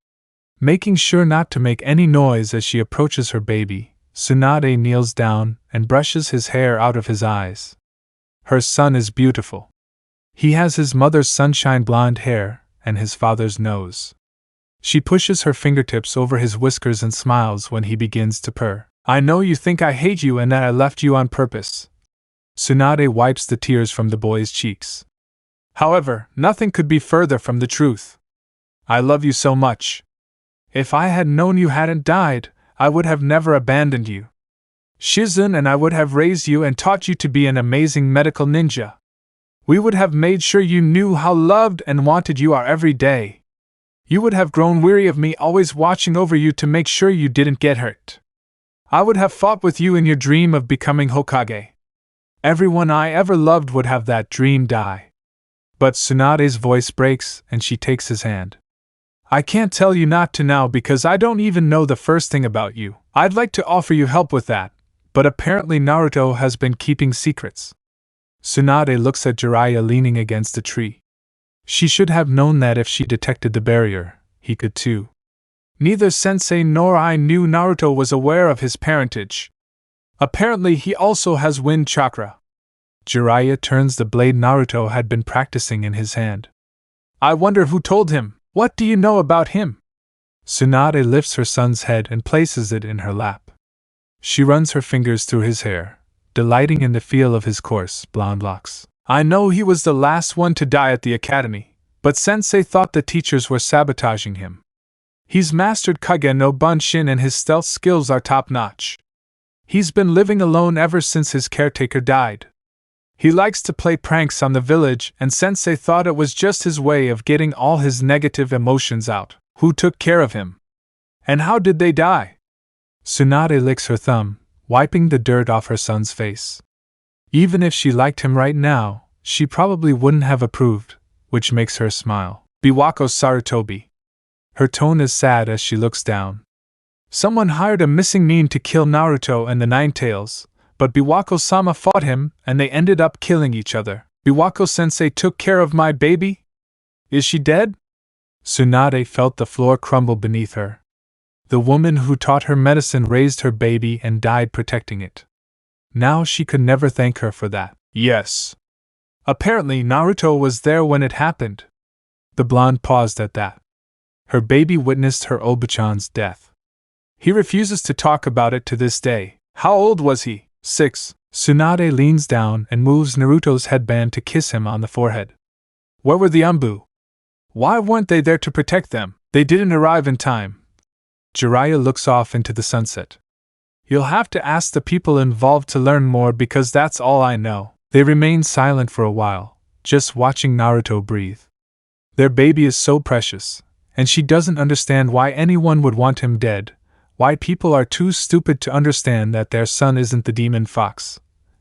Making sure not to make any noise as she approaches her baby, Tsunade kneels down and brushes his hair out of his eyes. Her son is beautiful. He has his mother's sunshine blonde hair and his father's nose. She pushes her fingertips over his whiskers and smiles when he begins to purr. I know you think I hate you and that I left you on purpose. Tsunade wipes the tears from the boy's cheeks. However, nothing could be further from the truth. I love you so much. If I had known you hadn't died, I would have never abandoned you. Shizun and I would have raised you and taught you to be an amazing medical ninja. We would have made sure you knew how loved and wanted you are every day. You would have grown weary of me always watching over you to make sure you didn't get hurt. I would have fought with you in your dream of becoming Hokage. Everyone I ever loved would have that dream die. But Tsunade's voice breaks and she takes his hand. I can't tell you not to now because I don't even know the first thing about you. I'd like to offer you help with that, but apparently Naruto has been keeping secrets. Tsunade looks at Jiraiya leaning against a tree. She should have known that if she detected the barrier, he could too. Neither Sensei nor I knew Naruto was aware of his parentage. Apparently he also has wind chakra. Jiraiya turns the blade Naruto had been practicing in his hand. I wonder who told him. What do you know about him? Tsunade lifts her son's head and places it in her lap. She runs her fingers through his hair, delighting in the feel of his coarse, blonde locks. I know he was the last one to die at the academy, but Sensei thought the teachers were sabotaging him. He's mastered Kage no Bunshin and his stealth skills are top-notch. He's been living alone ever since his caretaker died. He likes to play pranks on the village and Sensei thought it was just his way of getting all his negative emotions out. Who took care of him? And how did they die? Tsunade licks her thumb, wiping the dirt off her son's face. Even if she liked him right now, she probably wouldn't have approved, which makes her smile. Biwako Sarutobi. Her tone is sad as she looks down. Someone hired a missing nin to kill Naruto and the Nine Tails, but Biwako-sama fought him and they ended up killing each other. Biwako-sensei took care of my baby? Is she dead? Tsunade felt the floor crumble beneath her. The woman who taught her medicine raised her baby and died protecting it. Now she could never thank her for that. Yes. Apparently Naruto was there when it happened. The blonde paused at that. Her baby witnessed her Obachan's death. He refuses to talk about it to this day. How old was he? 6. Tsunade leans down and moves Naruto's headband to kiss him on the forehead. Where were the Anbu? Why weren't they there to protect them? They didn't arrive in time. Jiraiya looks off into the sunset. You'll have to ask the people involved to learn more because that's all I know. They remain silent for a while, just watching Naruto breathe. Their baby is so precious, and she doesn't understand why anyone would want him dead. Why people are too stupid to understand that their son isn't the demon fox,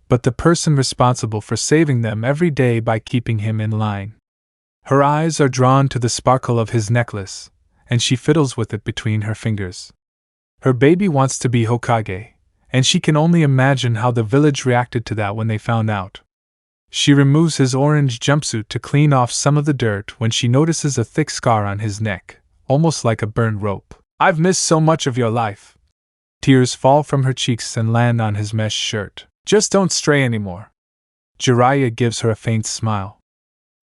but the person responsible for saving them every day by keeping him in line. Her eyes are drawn to the sparkle of his necklace, and she fiddles with it between her fingers. Her baby wants to be Hokage, and she can only imagine how the village reacted to that when they found out. She removes his orange jumpsuit to clean off some of the dirt when she notices a thick scar on his neck, almost like a burned rope. I've missed so much of your life. Tears fall from her cheeks and land on his mesh shirt. Just don't stray anymore. Jiraiya gives her a faint smile.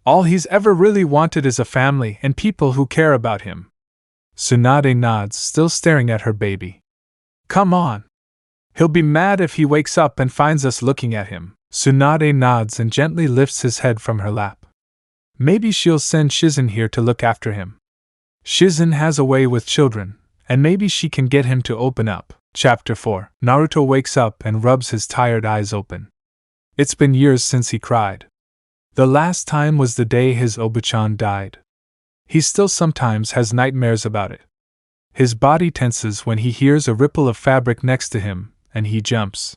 All he's ever really wanted is a family and people who care about him. Tsunade nods, still staring at her baby. Come on. He'll be mad if he wakes up and finds us looking at him. Tsunade nods and gently lifts his head from her lap. Maybe she'll send Shizun here to look after him. Shizun has a way with children, and maybe she can get him to open up. Chapter 4. Naruto wakes up and rubs his tired eyes open. It's been years since he cried. The last time was the day his Obachan died. He still sometimes has nightmares about it. His body tenses when he hears a ripple of fabric next to him, and he jumps.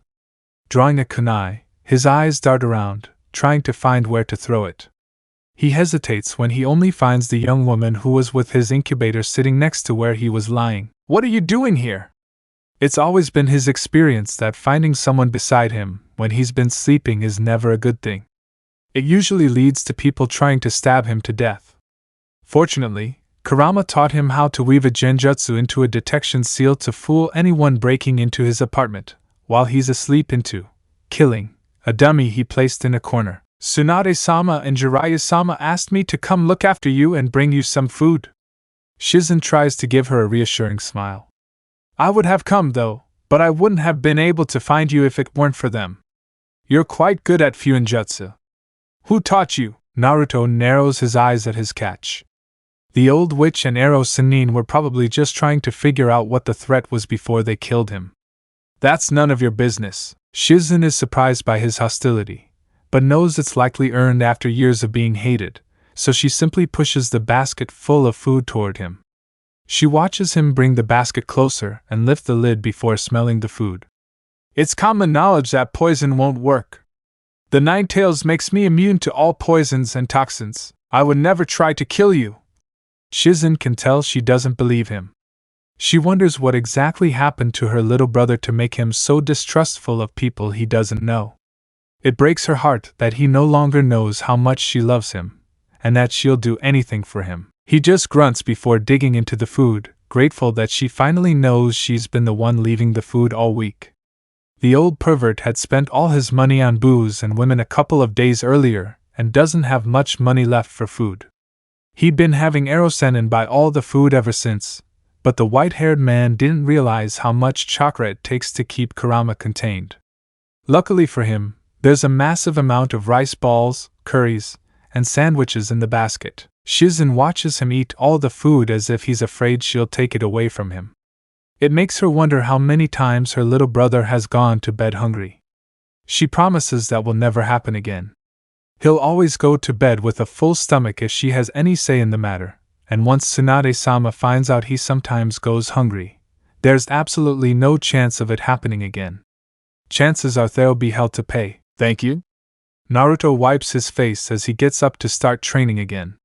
Drawing a kunai, his eyes dart around, trying to find where to throw it. He hesitates when he only finds the young woman who was with his incubator sitting next to where he was lying. "What are you doing here?" It's always been his experience that finding someone beside him when he's been sleeping is never a good thing. It usually leads to people trying to stab him to death. Fortunately, Kurama taught him how to weave a genjutsu into a detection seal to fool anyone breaking into his apartment, while he's asleep into killing a dummy he placed in a corner. "Tsunade-sama and Jiraiya-sama asked me to come look after you and bring you some food." Shizen tries to give her a reassuring smile. "I would have come though, but I wouldn't have been able to find you if it weren't for them. You're quite good at fuinjutsu." "Who taught you?" Naruto narrows his eyes at his catch. The old witch and arrow Sannin were probably just trying to figure out what the threat was before they killed him. "That's none of your business." Shizen is surprised by his hostility, but knows it's likely earned after years of being hated, so she simply pushes the basket full of food toward him. She watches him bring the basket closer and lift the lid before smelling the food. "It's common knowledge that poison won't work. The Nine Tails makes me immune to all poisons and toxins. I would never try to kill you." Shizen can tell she doesn't believe him. She wonders what exactly happened to her little brother to make him so distrustful of people he doesn't know. It breaks her heart that he no longer knows how much she loves him, and that she'll do anything for him. He just grunts before digging into the food, grateful that she finally knows she's been the one leaving the food all week. The old pervert had spent all his money on booze and women a couple of days earlier, and doesn't have much money left for food. He'd been having Erosenin buy all the food ever since, but the white-haired man didn't realize how much chakra it takes to keep Kurama contained. Luckily for him, there's a massive amount of rice balls, curries, and sandwiches in the basket. Shizen watches him eat all the food as if he's afraid she'll take it away from him. It makes her wonder how many times her little brother has gone to bed hungry. She promises that will never happen again. He'll always go to bed with a full stomach if she has any say in the matter, and once Tsunade-sama finds out he sometimes goes hungry, there's absolutely no chance of it happening again. Chances are they'll be held to pay. "Thank you?" Naruto wipes his face as he gets up to start training again.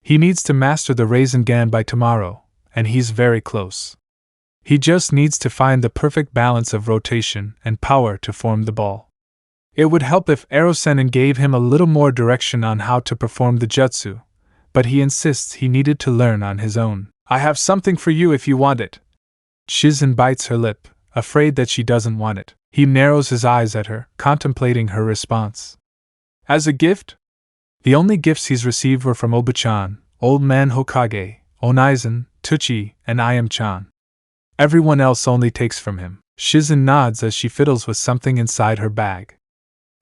He needs to master the Rasengan by tomorrow, and he's very close. He just needs to find the perfect balance of rotation and power to form the ball. It would help if Erosenin gave him a little more direction on how to perform the jutsu, but he insists he needed to learn on his own. "I have something for you if you want it." Shizen bites her lip, afraid that she doesn't want it. He narrows his eyes at her, contemplating her response. "As a gift?" The only gifts he's received were from Oba-chan, Old Man Hokage, Onaizen, Tuchi, and Ayam-chan. Everyone else only takes from him. Shizen nods as she fiddles with something inside her bag.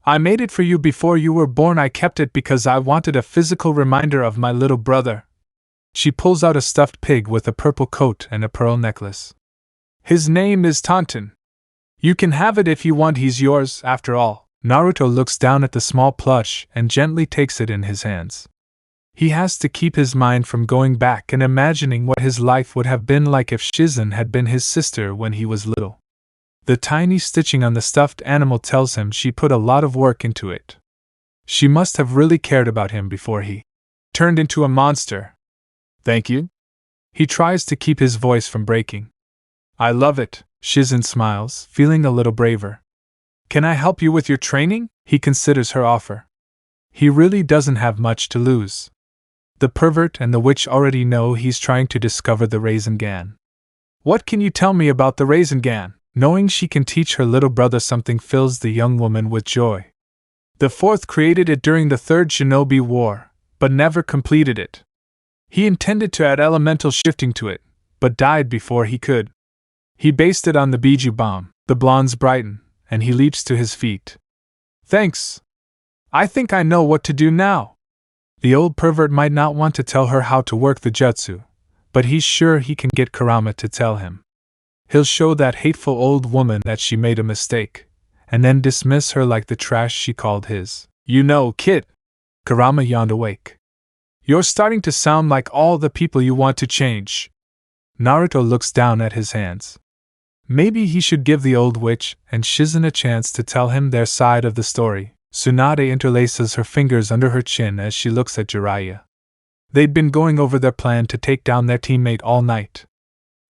"I made it for you before you were born. I kept it because I wanted a physical reminder of my little brother." She pulls out a stuffed pig with a purple coat and a pearl necklace. "His name is Tonton. You can have it if you want. He's yours, after all." Naruto looks down at the small plush and gently takes it in his hands. He has to keep his mind from going back and imagining what his life would have been like if Shizen had been his sister when he was little. The tiny stitching on the stuffed animal tells him she put a lot of work into it. She must have really cared about him before he turned into a monster. "Thank you?" He tries to keep his voice from breaking. "I love it," Shizen smiles, feeling a little braver. "Can I help you with your training?" He considers her offer. He really doesn't have much to lose. The pervert and the witch already know he's trying to discover the Rasengan. "What can you tell me about the Rasengan?" Knowing she can teach her little brother something fills the young woman with joy. "The fourth created it during the Third Shinobi War, but never completed it. He intended to add elemental shifting to it, but died before he could. He based it on the Biju bomb." The blondes brighten, and he leaps to his feet. "Thanks. I think I know what to do now." The old pervert might not want to tell her how to work the jutsu, but he's sure he can get Kurama to tell him. He'll show that hateful old woman that she made a mistake, and then dismiss her like the trash she called his. "You know, kid." Kurama yawned awake. You're starting to sound like all the people you want to change. Naruto looks down at his hands. Maybe he should give the old witch and Shizen a chance to tell him their side of the story. Tsunade interlaces her fingers under her chin as she looks at Jiraiya. They'd been going over their plan to take down their teammate all night.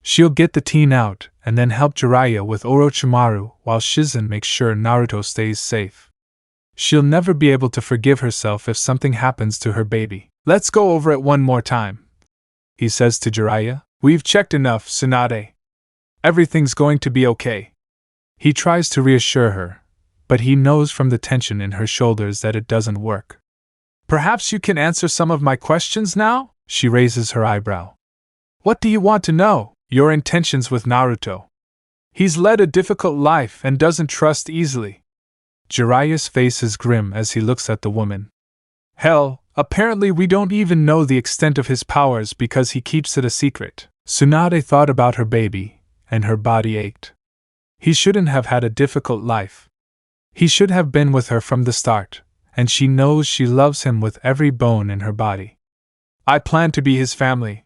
She'll get the teen out and then help Jiraiya with Orochimaru while Shizen makes sure Naruto stays safe. She'll never be able to forgive herself if something happens to her baby. Let's go over it one more time, he says to Jiraiya. We've checked enough, Tsunade. Everything's going to be okay. He tries to reassure her, but he knows from the tension in her shoulders that it doesn't work. Perhaps you can answer some of my questions now? She raises her eyebrow. What do you want to know? Your intentions with Naruto. He's led a difficult life and doesn't trust easily. Jiraiya's face is grim as he looks at the woman. Hell, apparently we don't even know the extent of his powers because he keeps it a secret. Tsunade thought about her baby, and her body ached. He shouldn't have had a difficult life. He should have been with her from the start, and she knows she loves him with every bone in her body. I plan to be his family.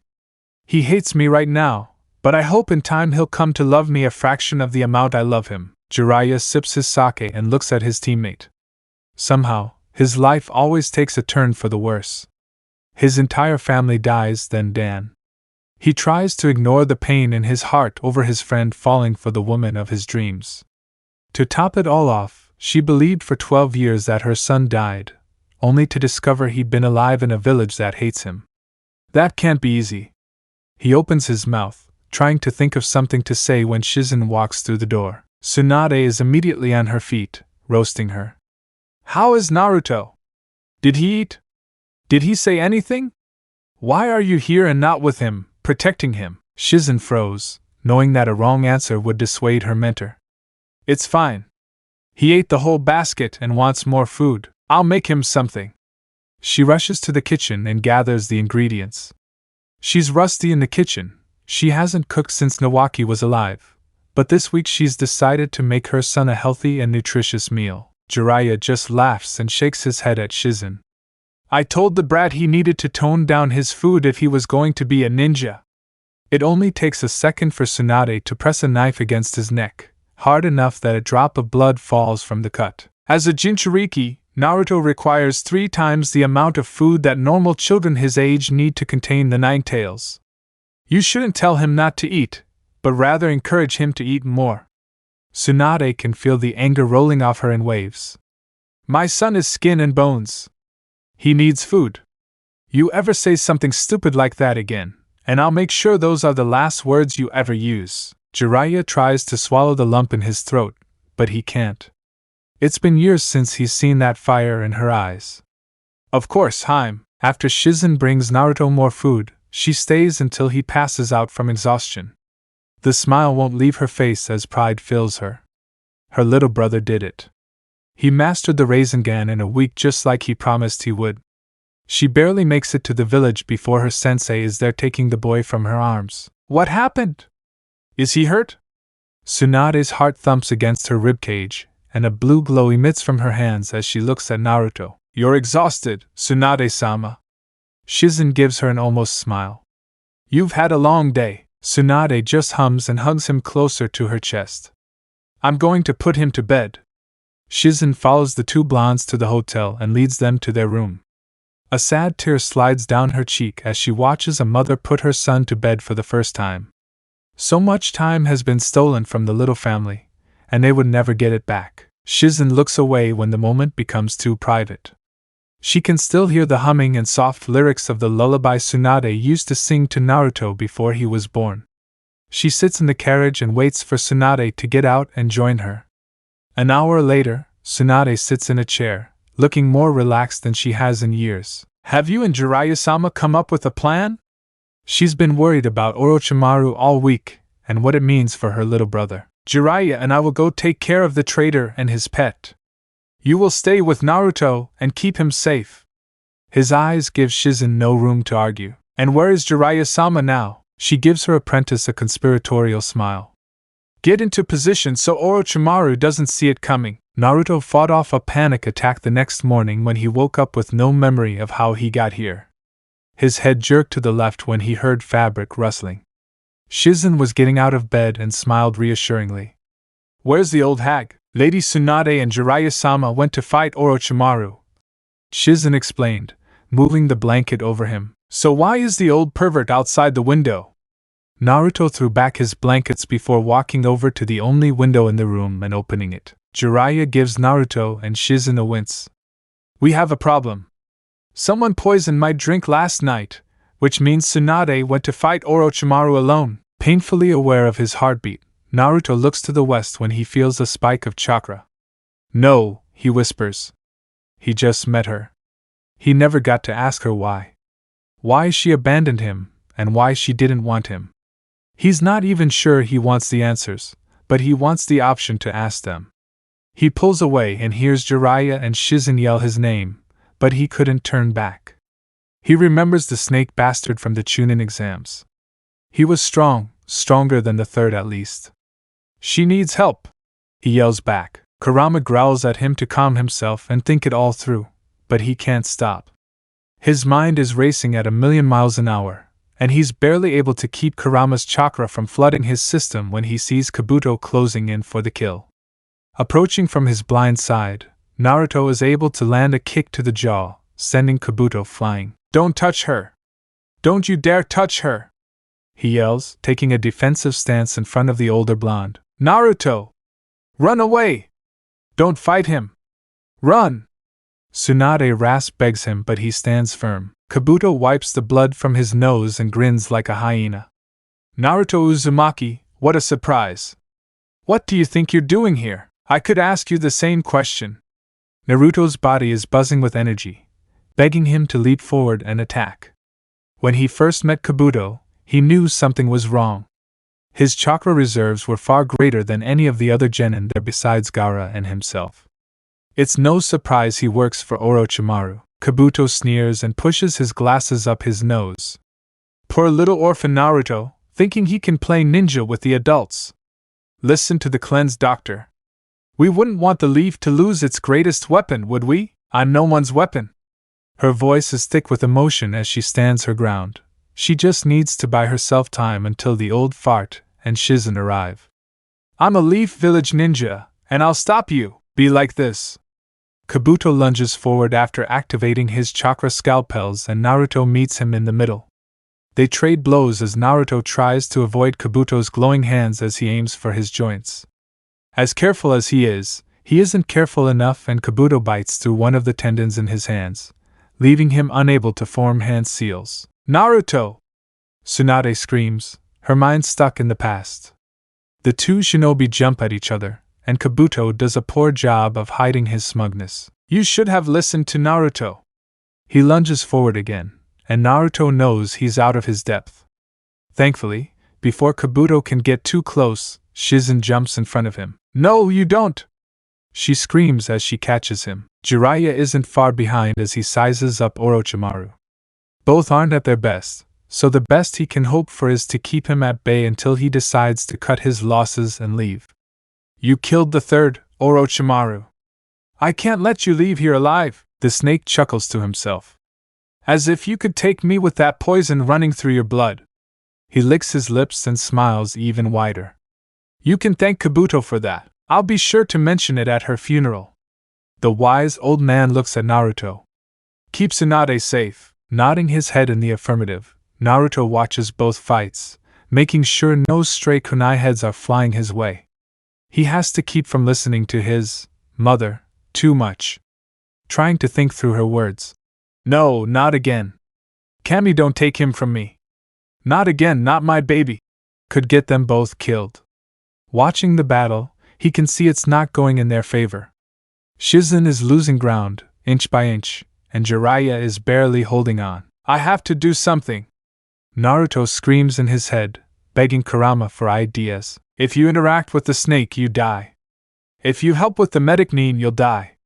He hates me right now, but I hope in time he'll come to love me a fraction of the amount I love him. Jiraiya sips his sake and looks at his teammate. Somehow, his life always takes a turn for the worse. His entire family dies, then Dan. He tries to ignore the pain in his heart over his friend falling for the woman of his dreams. To top it all off, she believed for 12 years that her son died, only to discover he'd been alive in a village that hates him. That can't be easy. He opens his mouth, trying to think of something to say when Shizen walks through the door. Tsunade is immediately on her feet, roasting her. How is Naruto? Did he eat? Did he say anything? Why are you here and not with him, protecting him? Shizen froze, knowing that a wrong answer would dissuade her mentor. It's fine. He ate the whole basket and wants more food. I'll make him something. She rushes to the kitchen and gathers the ingredients. She's rusty in the kitchen. She hasn't cooked since Nawaki was alive, but this week she's decided to make her son a healthy and nutritious meal. Jiraiya just laughs and shakes his head at Shizen. I told the brat he needed to tone down his food if he was going to be a ninja. It only takes a second for Tsunade to press a knife against his neck, hard enough that a drop of blood falls from the cut. As a Jinchuriki, Naruto requires 3 times the amount of food that normal children his age need to contain the 9 tails. You shouldn't tell him not to eat, but rather encourage him to eat more. Tsunade can feel the anger rolling off her in waves. My son is skin and bones. He needs food. You ever say something stupid like that again, and I'll make sure those are the last words you ever use. Jiraiya tries to swallow the lump in his throat, but he can't. It's been years since he's seen that fire in her eyes. Of course, Haim. After Shizen brings Naruto more food, she stays until he passes out from exhaustion. The smile won't leave her face as pride fills her. Her little brother did it. He mastered the Rasengan in a week just like he promised he would. She barely makes it to the village before her sensei is there taking the boy from her arms. What happened? Is he hurt? Tsunade's heart thumps against her ribcage, and a blue glow emits from her hands as she looks at Naruto. You're exhausted, Tsunade-sama. Shizen gives her an almost smile. You've had a long day. Tsunade just hums and hugs him closer to her chest. I'm going to put him to bed. Shizen follows the 2 blondes to the hotel and leads them to their room. A sad tear slides down her cheek as she watches a mother put her son to bed for the first time. So much time has been stolen from the little family, and they would never get it back. Shizen looks away when the moment becomes too private. She can still hear the humming and soft lyrics of the lullaby Tsunade used to sing to Naruto before he was born. She sits in the carriage and waits for Tsunade to get out and join her. An hour later, Tsunade sits in a chair, looking more relaxed than she has in years. Have you and Jiraiya-sama come up with a plan? She's been worried about Orochimaru all week, and what it means for her little brother. Jiraiya and I will go take care of the trader and his pet. You will stay with Naruto and keep him safe. His eyes give Shizen no room to argue. And where is Jiraiya-sama now? She gives her apprentice a conspiratorial smile. Get into position so Orochimaru doesn't see it coming. Naruto fought off a panic attack the next morning when he woke up with no memory of how he got here. His head jerked to the left when he heard fabric rustling. Shizen was getting out of bed and smiled reassuringly. "Where's the old hag?" "Lady Tsunade and Jiraiya-sama went to fight Orochimaru," Shizen explained, moving the blanket over him. "So why is the old pervert outside the window?" Naruto threw back his blankets before walking over to the only window in the room and opening it. Jiraiya gives Naruto and Shizen a wince. "We have a problem. Someone poisoned my drink last night, which means Tsunade went to fight Orochimaru alone." Painfully aware of his heartbeat, Naruto looks to the west when he feels a spike of chakra. "No," he whispers. He just met her. He never got to ask her why. Why she abandoned him, and why she didn't want him. He's not even sure he wants the answers, but he wants the option to ask them. He pulls away and hears Jiraiya and Shizen yell his name, but he couldn't turn back. He remembers the snake bastard from the Chunin exams. He was strong, stronger than the third at least. "She needs help," he yells back. Kurama growls at him to calm himself and think it all through, but he can't stop. His mind is racing at 1,000,000 miles an hour, and he's barely able to keep Kurama's chakra from flooding his system when he sees Kabuto closing in for the kill. Approaching from his blind side, Naruto is able to land a kick to the jaw, sending Kabuto flying. "Don't touch her! Don't you dare touch her!" he yells, taking a defensive stance in front of the older blonde. "Naruto! Run away! Don't fight him! Run!" Tsunade Rasp begs him, but he stands firm. Kabuto wipes the blood from his nose and grins like a hyena. "Naruto Uzumaki, what a surprise! What do you think you're doing here? I could ask you the same question." Naruto's body is buzzing with energy, begging him to leap forward and attack. When he first met Kabuto, he knew something was wrong. His chakra reserves were far greater than any of the other genin there besides Gaara and himself. It's no surprise he works for Orochimaru. Kabuto sneers and pushes his glasses up his nose. "Poor little orphan Naruto, thinking he can play ninja with the adults. Listen to the cleansed doctor. We wouldn't want the leaf to lose its greatest weapon, would we? I'm no one's weapon." Her voice is thick with emotion as she stands her ground. She just needs to buy herself time until the old fart and Shizen arrive. "I'm a Leaf Village ninja, and I'll stop you. Be like this." Kabuto lunges forward after activating his chakra scalpels, and Naruto meets him in the middle. They trade blows as Naruto tries to avoid Kabuto's glowing hands as he aims for his joints. As careful as he isn't careful enough, and Kabuto bites through one of the tendons in his hands, leaving him unable to form hand seals. "Naruto!" Tsunade screams, her mind stuck in the past. The two shinobi jump at each other, and Kabuto does a poor job of hiding his smugness. "You should have listened to Naruto." He lunges forward again, and Naruto knows he's out of his depth. Thankfully, before Kabuto can get too close, Shizen jumps in front of him. "No, you don't!" she screams as she catches him. Jiraiya isn't far behind as he sizes up Orochimaru. Both aren't at their best, so the best he can hope for is to keep him at bay until he decides to cut his losses and leave. "You killed the third, Orochimaru. I can't let you leave here alive," the snake chuckles to himself. "As if you could take me with that poison running through your blood." He licks his lips and smiles even wider. "You can thank Kabuto for that. I'll be sure to mention it at her funeral." The wise old man looks at Naruto. "Keep Tsunade safe." Nodding his head in the affirmative, Naruto watches both fights, making sure no stray kunai heads are flying his way. He has to keep from listening to his mother too much. Trying to think through her words. "No, not again. Kami, don't take him from me. Not again, not my baby." Could get them both killed. Watching the battle, he can see it's not going in their favor. Shizen is losing ground, inch by inch, and Jiraiya is barely holding on. "I have to do something." Naruto screams in his head, begging Kurama for ideas. "If you interact with the snake, you die. If you help with the medicine, you'll die."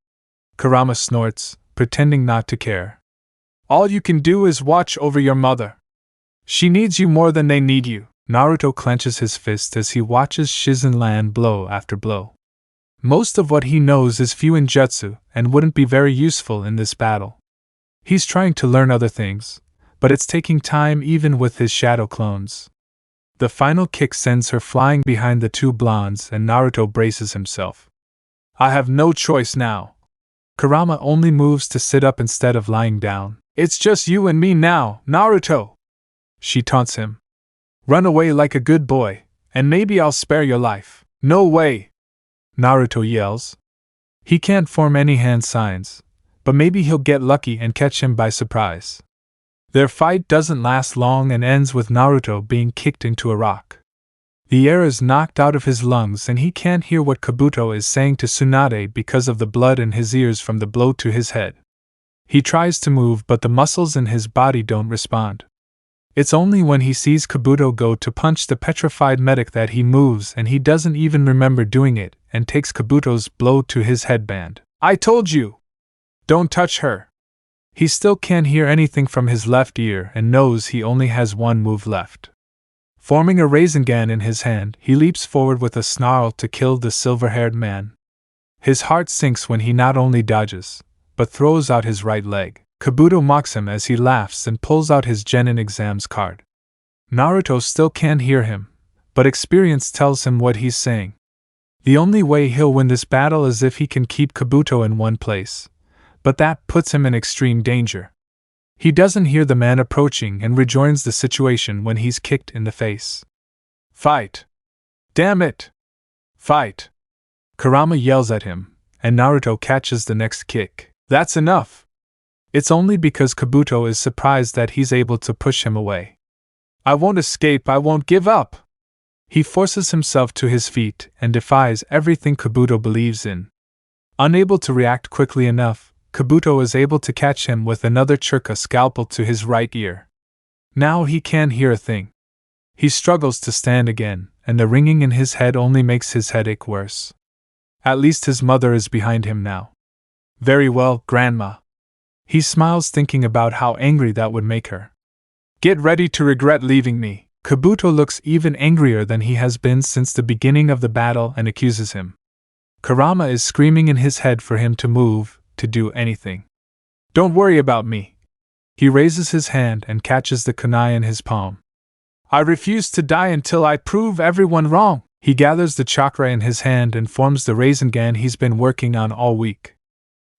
Kurama snorts, pretending not to care. "All you can do is watch over your mother. She needs you more than they need you." Naruto clenches his fist as he watches Shizen land blow after blow. Most of what he knows is Fuinjutsu and wouldn't be very useful in this battle. He's trying to learn other things, but it's taking time even with his shadow clones. The final kick sends her flying behind the two blondes, and Naruto braces himself. I have no choice now. Kurama only moves to sit up instead of lying down. It's just you and me now, Naruto! She taunts him. Run away like a good boy, and maybe I'll spare your life. No way! Naruto yells. He can't form any hand signs, but maybe he'll get lucky and catch him by surprise. Their fight doesn't last long and ends with Naruto being kicked into a rock. The air is knocked out of his lungs and he can't hear what Kabuto is saying to Tsunade because of the blood in his ears from the blow to his head. He tries to move, but the muscles in his body don't respond. It's only when he sees Kabuto go to punch the petrified medic that he moves, and he doesn't even remember doing it and takes Kabuto's blow to his headband. I told you! Don't touch her! He still can't hear anything from his left ear and knows he only has one move left. Forming a Rasengan in his hand, he leaps forward with a snarl to kill the silver-haired man. His heart sinks when he not only dodges, but throws out his right leg. Kabuto mocks him as he laughs and pulls out his Genin exams card. Naruto still can't hear him, but experience tells him what he's saying. The only way he'll win this battle is if he can keep Kabuto in one place, but that puts him in extreme danger. He doesn't hear the man approaching and rejoins the situation when he's kicked in the face. Fight! Damn it! Fight! Kurama yells at him, and Naruto catches the next kick. That's enough! It's only because Kabuto is surprised that he's able to push him away. I won't escape, I won't give up! He forces himself to his feet and defies everything Kabuto believes in. Unable to react quickly enough, Kabuto is able to catch him with another Churka scalpel to his right ear. Now he can't hear a thing. He struggles to stand again, and the ringing in his head only makes his headache worse. At least his mother is behind him now. Very well, Grandma. He smiles thinking about how angry that would make her. Get ready to regret leaving me. Kabuto looks even angrier than he has been since the beginning of the battle and accuses him. Kurama is screaming in his head for him to move, to do anything. Don't worry about me. He raises his hand and catches the kunai in his palm. I refuse to die until I prove everyone wrong. He gathers the chakra in his hand and forms the Rasengan he's been working on all week.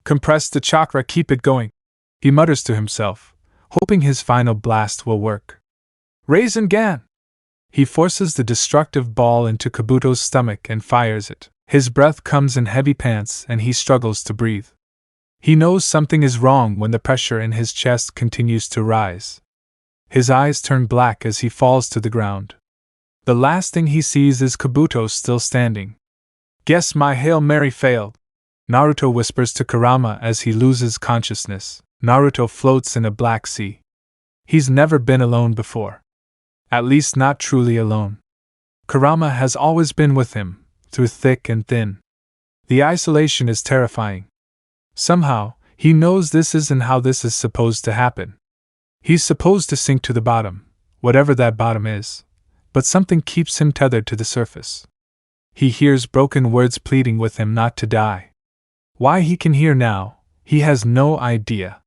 Compress the chakra, keep it going, he mutters to himself, hoping his final blast will work. Rasengan! He forces the destructive ball into Kabuto's stomach and fires it. His breath comes in heavy pants and he struggles to breathe. He knows something is wrong when the pressure in his chest continues to rise. His eyes turn black as he falls to the ground. The last thing he sees is Kabuto still standing. Guess my Hail Mary failed, Naruto whispers to Kurama as he loses consciousness. Naruto floats in a black sea. He's never been alone before. At least not truly alone. Kurama has always been with him, through thick and thin. The isolation is terrifying. Somehow, he knows this isn't how this is supposed to happen. He's supposed to sink to the bottom, whatever that bottom is, but something keeps him tethered to the surface. He hears broken words pleading with him not to die. Why he can hear now, he has no idea.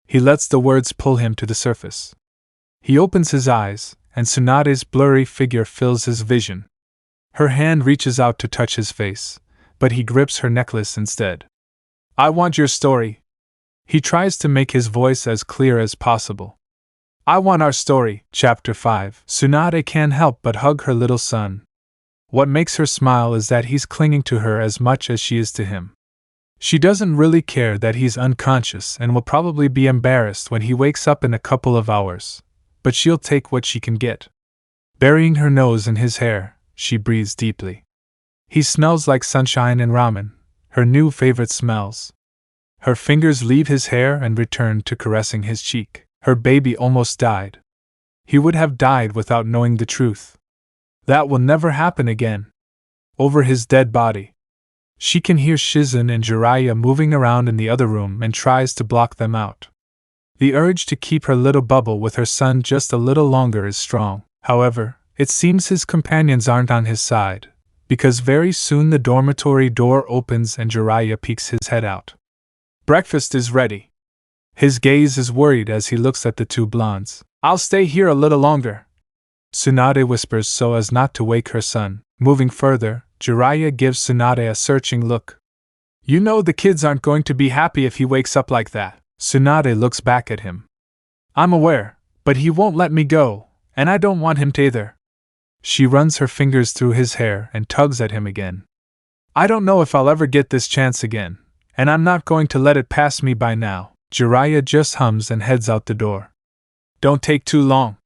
He lets the words pull him to the surface. He opens his eyes, and Tsunade's blurry figure fills his vision. Her hand reaches out to touch his face, but he grips her necklace instead. I want your story. He tries to make his voice as clear as possible. I want our story. Chapter 5. Tsunade can't help but hug her little son. What makes her smile is that he's clinging to her as much as she is to him. She doesn't really care that he's unconscious and will probably be embarrassed when he wakes up in a couple of hours, but she'll take what she can get. Burying her nose in his hair, she breathes deeply. He smells like sunshine and ramen, her new favorite smells. Her fingers leave his hair and return to caressing his cheek. Her baby almost died. He would have died without knowing the truth. That will never happen again. Over his dead body. She can hear Shizen and Jiraiya moving around in the other room and tries to block them out. The urge to keep her little bubble with her son just a little longer is strong. However, it seems his companions aren't on his side, because very soon the dormitory door opens and Jiraiya peeks his head out. Breakfast is ready. His gaze is worried as he looks at the two blondes. I'll stay here a little longer, Tsunade whispers so as not to wake her son. Moving further, Jiraiya gives Tsunade a searching look. You know the kids aren't going to be happy if he wakes up like that. Tsunade looks back at him. I'm aware, but he won't let me go, and I don't want him to either. She runs her fingers through his hair and tugs at him again. I don't know if I'll ever get this chance again, and I'm not going to let it pass me by now. Jiraiya just hums and heads out the door. Don't take too long.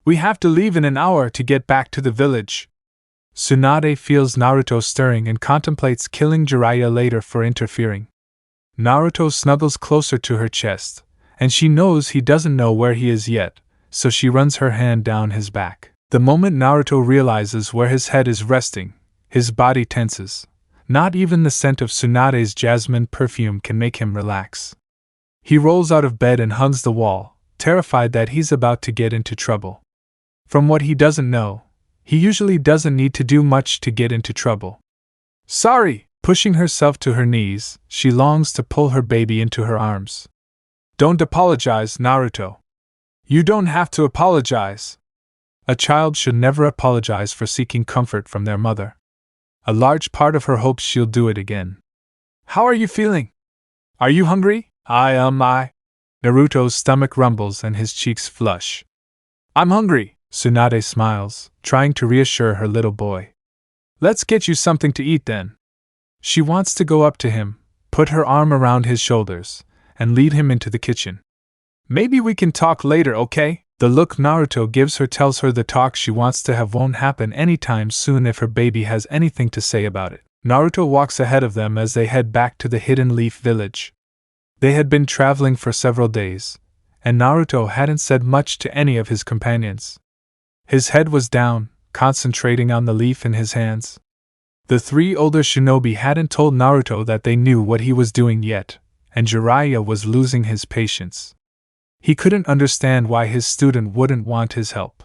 We have to leave in an hour to get back to the village. Tsunade feels Naruto stirring and contemplates killing Jiraiya later for interfering. Naruto snuggles closer to her chest, and she knows he doesn't know where he is yet, so she runs her hand down his back. The moment Naruto realizes where his head is resting, his body tenses. Not even the scent of Tsunade's jasmine perfume can make him relax. He rolls out of bed and hugs the wall, terrified that he's about to get into trouble. From what he doesn't know, he usually doesn't need to do much to get into trouble. Sorry! Pushing herself to her knees, she longs to pull her baby into her arms. Don't apologize, Naruto. You don't have to apologize. A child should never apologize for seeking comfort from their mother. A large part of her hopes she'll do it again. How are you feeling? Are you hungry? I. Naruto's stomach rumbles and his cheeks flush. I'm hungry, Tsunade smiles, trying to reassure her little boy. Let's get you something to eat then. She wants to go up to him, put her arm around his shoulders, and lead him into the kitchen. Maybe we can talk later, okay? The look Naruto gives her tells her the talk she wants to have won't happen anytime soon if her baby has anything to say about it. Naruto walks ahead of them as they head back to the Hidden Leaf Village. They had been traveling for several days, and Naruto hadn't said much to any of his companions. His head was down, concentrating on the leaf in his hands. The three older shinobi hadn't told Naruto that they knew what he was doing yet, and Jiraiya was losing his patience. He couldn't understand why his student wouldn't want his help.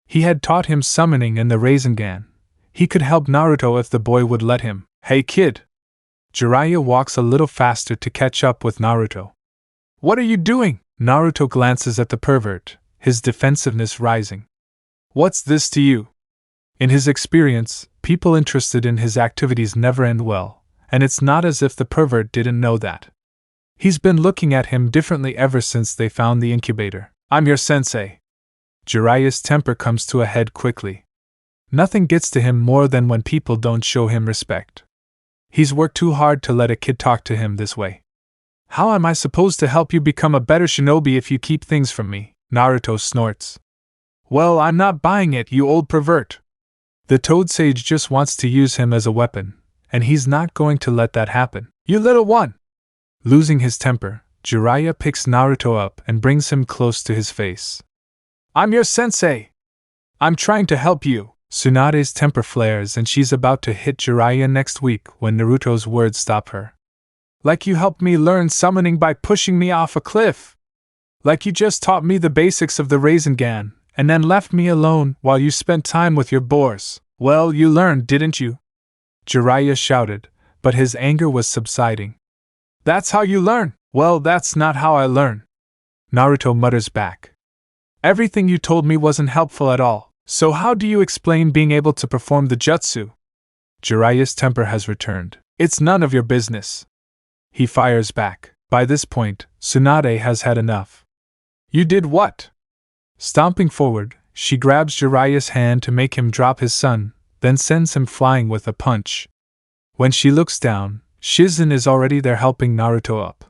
He had taught him summoning in the Rasengan. He could help Naruto if the boy would let him. Hey kid! Jiraiya walks a little faster to catch up with Naruto. What are you doing? Naruto glances at the pervert, his defensiveness rising. What's this to you? In his experience, people interested in his activities never end well, and it's not as if the pervert didn't know that. He's been looking at him differently ever since they found the incubator. I'm your sensei. Jiraiya's temper comes to a head quickly. Nothing gets to him more than when people don't show him respect. He's worked too hard to let a kid talk to him this way. How am I supposed to help you become a better shinobi if you keep things from me? Naruto snorts. Well, I'm not buying it, you old pervert. The Toad Sage just wants to use him as a weapon, and he's not going to let that happen. You little one! Losing his temper, Jiraiya picks Naruto up and brings him close to his face. I'm your sensei! I'm trying to help you! Tsunade's temper flares and she's about to hit Jiraiya next week when Naruto's words stop her. Like you helped me learn summoning by pushing me off a cliff. Like you just taught me the basics of the Rasengan, and then left me alone while you spent time with your boars. Well, you learned, didn't you? Jiraiya shouted, but his anger was subsiding. That's how you learn? Well, that's not how I learn. Naruto mutters back. Everything you told me wasn't helpful at all, so how do you explain being able to perform the jutsu? Jiraiya's temper has returned. It's none of your business. He fires back. By this point, Tsunade has had enough. You did what? Stomping forward, she grabs Jiraiya's hand to make him drop his son, then sends him flying with a punch. When she looks down, Shizen is already there helping Naruto up.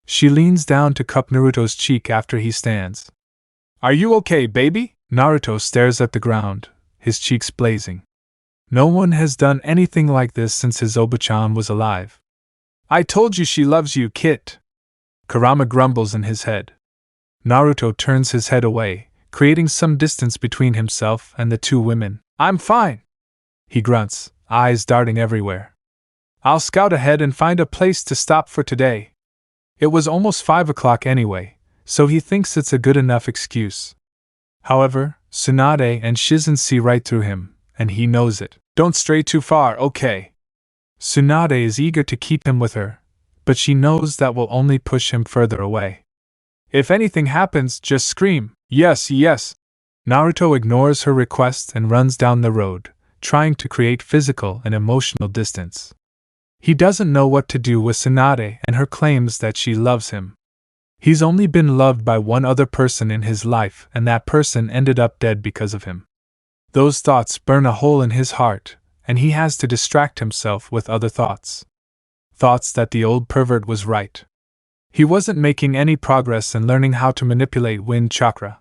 She leans down to cup Naruto's cheek after he stands. Are you okay, baby? Naruto stares at the ground, his cheeks blazing. No one has done anything like this since his Oba-chan was alive. I told you she loves you, Kit. Kurama grumbles in his head. Naruto turns his head away, creating some distance between himself and the two women. I'm fine. He grunts, eyes darting everywhere. I'll scout ahead and find a place to stop for today. It was almost 5 o'clock anyway, so he thinks it's a good enough excuse. However, Tsunade and Shizen see right through him, and he knows it. Don't stray too far, okay? Tsunade is eager to keep him with her, but she knows that will only push him further away. If anything happens, just scream, yes, yes. Naruto ignores her request and runs down the road, trying to create physical and emotional distance. He doesn't know what to do with Tsunade and her claims that she loves him. He's only been loved by one other person in his life, and that person ended up dead because of him. Those thoughts burn a hole in his heart, and he has to distract himself with other thoughts. Thoughts that the old pervert was right. He wasn't making any progress in learning how to manipulate wind chakra.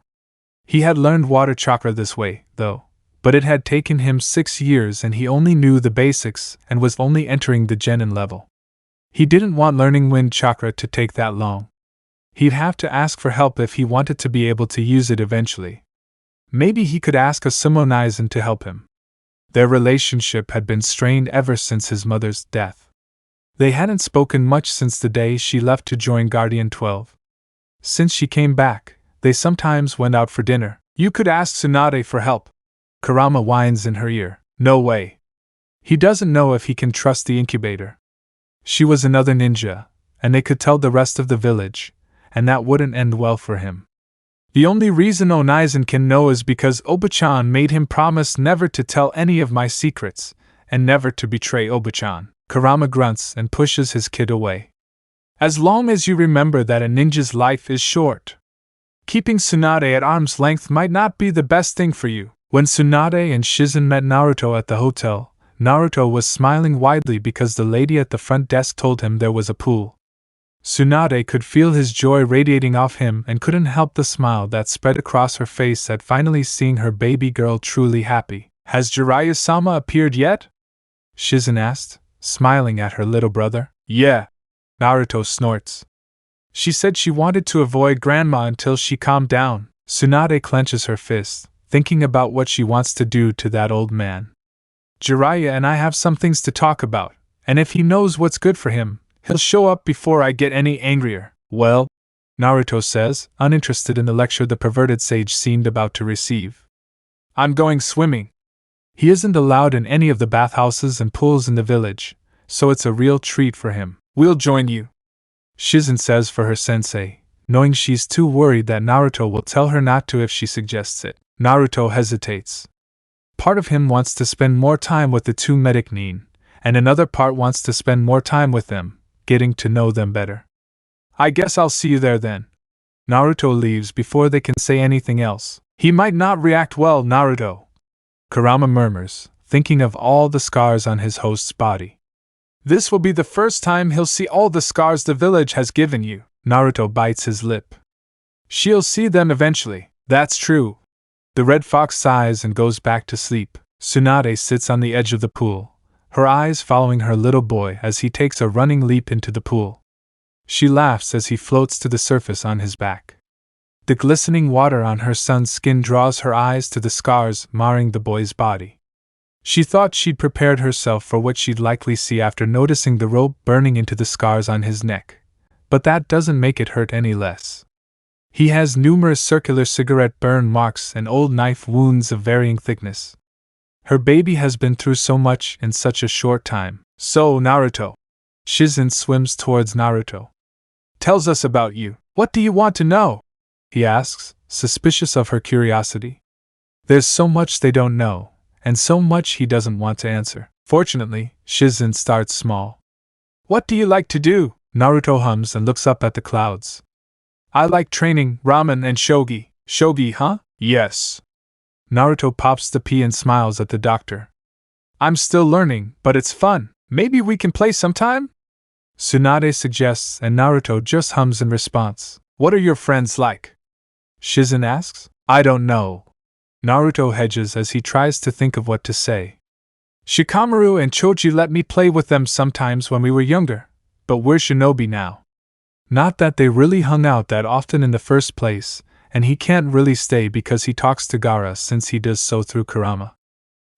He had learned water chakra this way, though, but it had taken him 6 years and he only knew the basics and was only entering the genin level. He didn't want learning wind chakra to take that long. He'd have to ask for help if he wanted to be able to use it eventually. Maybe he could ask a Sumonaizen to help him. Their relationship had been strained ever since his mother's death. They hadn't spoken much since the day she left to join Guardian 12. Since she came back, they sometimes went out for dinner. You could ask Tsunade for help. Kurama whines in her ear. No way. He doesn't know if he can trust the incubator. She was another ninja, and they could tell the rest of the village, and that wouldn't end well for him. The only reason Onaizen can know is because Oba-chan made him promise never to tell any of my secrets, and never to betray Oba-chan. Kurama grunts and pushes his kid away. As long as you remember that a ninja's life is short. Keeping Tsunade at arm's length might not be the best thing for you. When Tsunade and Shizen met Naruto at the hotel, Naruto was smiling widely because the lady at the front desk told him there was a pool. Tsunade could feel his joy radiating off him and couldn't help the smile that spread across her face at finally seeing her baby girl truly happy. Has Jiraiya-sama appeared yet? Shizen asked, smiling at her little brother. Yeah. Naruto snorts. She said she wanted to avoid grandma until she calmed down. Tsunade clenches her fist, thinking about what she wants to do to that old man. Jiraiya and I have some things to talk about, and if he knows what's good for him, he'll show up before I get any angrier. Well, Naruto says, uninterested in the lecture the perverted sage seemed about to receive. I'm going swimming. He isn't allowed in any of the bathhouses and pools in the village, so it's a real treat for him. We'll join you, Shizen says for her sensei, knowing she's too worried that Naruto will tell her not to if she suggests it. Naruto hesitates. Part of him wants to spend more time with the two medic nin, and another part wants to spend more time with them, getting to know them better. I guess I'll see you there then. Naruto leaves before they can say anything else. He might not react well, Naruto, Kurama murmurs, thinking of all the scars on his host's body. This will be the first time he'll see all the scars the village has given you. Naruto bites his lip. She'll see them eventually. That's true. The red fox sighs and goes back to sleep. Tsunade sits on the edge of the pool, her eyes following her little boy as he takes a running leap into the pool. She laughs as he floats to the surface on his back. The glistening water on her son's skin draws her eyes to the scars marring the boy's body. She thought she'd prepared herself for what she'd likely see after noticing the rope burning into the scars on his neck, but that doesn't make it hurt any less. He has numerous circular cigarette burn marks and old knife wounds of varying thickness. Her baby has been through so much in such a short time. So, Naruto. Shizen swims towards Naruto. Tells us about you. What do you want to know? He asks, suspicious of her curiosity. There's so much they don't know, and so much he doesn't want to answer. Fortunately, Shizen starts small. What do you like to do? Naruto hums and looks up at the clouds. I like training, ramen and shogi. Shogi, huh? Yes. Naruto pops the pea and smiles at the doctor. I'm still learning, but it's fun. Maybe we can play sometime? Tsunade suggests and Naruto just hums in response. What are your friends like? Shizen asks. I don't know. Naruto hedges as he tries to think of what to say. Shikamaru and Choji let me play with them sometimes when we were younger, but we're shinobi now. Not that they really hung out that often in the first place, and he can't really stay because he talks to Gaara since he does so through Kurama.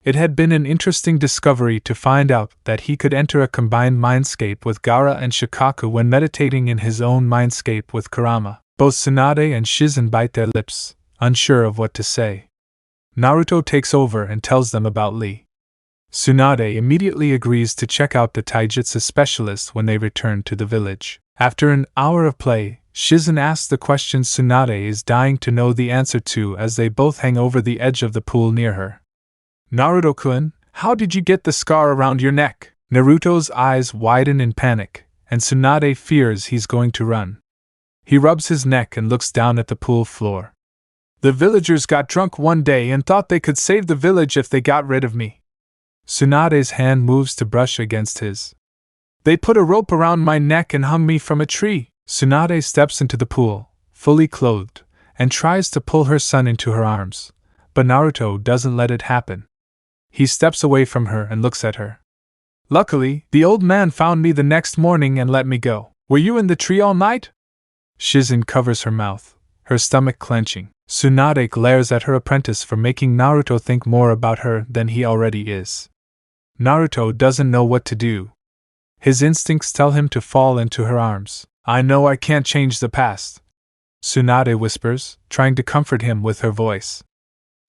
It had been an interesting discovery to find out that he could enter a combined mindscape with Gaara and Shikaku when meditating in his own mindscape with Kurama. Both Tsunade and Shizen bite their lips, unsure of what to say. Naruto takes over and tells them about Lee. Tsunade immediately agrees to check out the taijutsu specialist when they return to the village. After an hour of play, Shizen asks the question Tsunade is dying to know the answer to as they both hang over the edge of the pool near her. Naruto-kun, how did you get the scar around your neck? Naruto's eyes widen in panic, and Tsunade fears he's going to run. He rubs his neck and looks down at the pool floor. The villagers got drunk one day and thought they could save the village if they got rid of me. Tsunade's hand moves to brush against his. They put a rope around my neck and hung me from a tree. Tsunade steps into the pool, fully clothed, and tries to pull her son into her arms, but Naruto doesn't let it happen. He steps away from her and looks at her. Luckily, the old man found me the next morning and let me go. Were you in the tree all night? Shizen covers her mouth, her stomach clenching. Tsunade glares at her apprentice for making Naruto think more about her than he already is. Naruto doesn't know what to do. His instincts tell him to fall into her arms. I know I can't change the past, Tsunade whispers, trying to comfort him with her voice.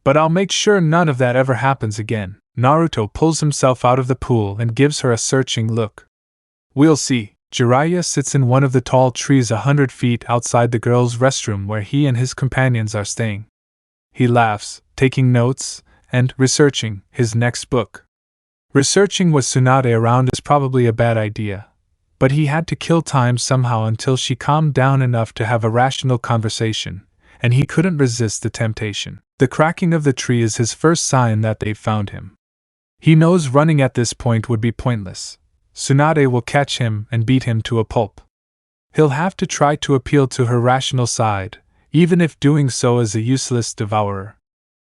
But I'll make sure none of that ever happens again. Naruto pulls himself out of the pool and gives her a searching look. We'll see. Jiraiya sits in one of the tall trees 100 feet outside the girls' restroom where he and his companions are staying. He laughs, taking notes, and researching his next book. Researching with Tsunade around is probably a bad idea, but he had to kill time somehow until she calmed down enough to have a rational conversation, and he couldn't resist the temptation. The cracking of the tree is his first sign that they've found him. He knows running at this point would be pointless. Tsunade will catch him and beat him to a pulp. He'll have to try to appeal to her rational side, even if doing so is a useless devourer.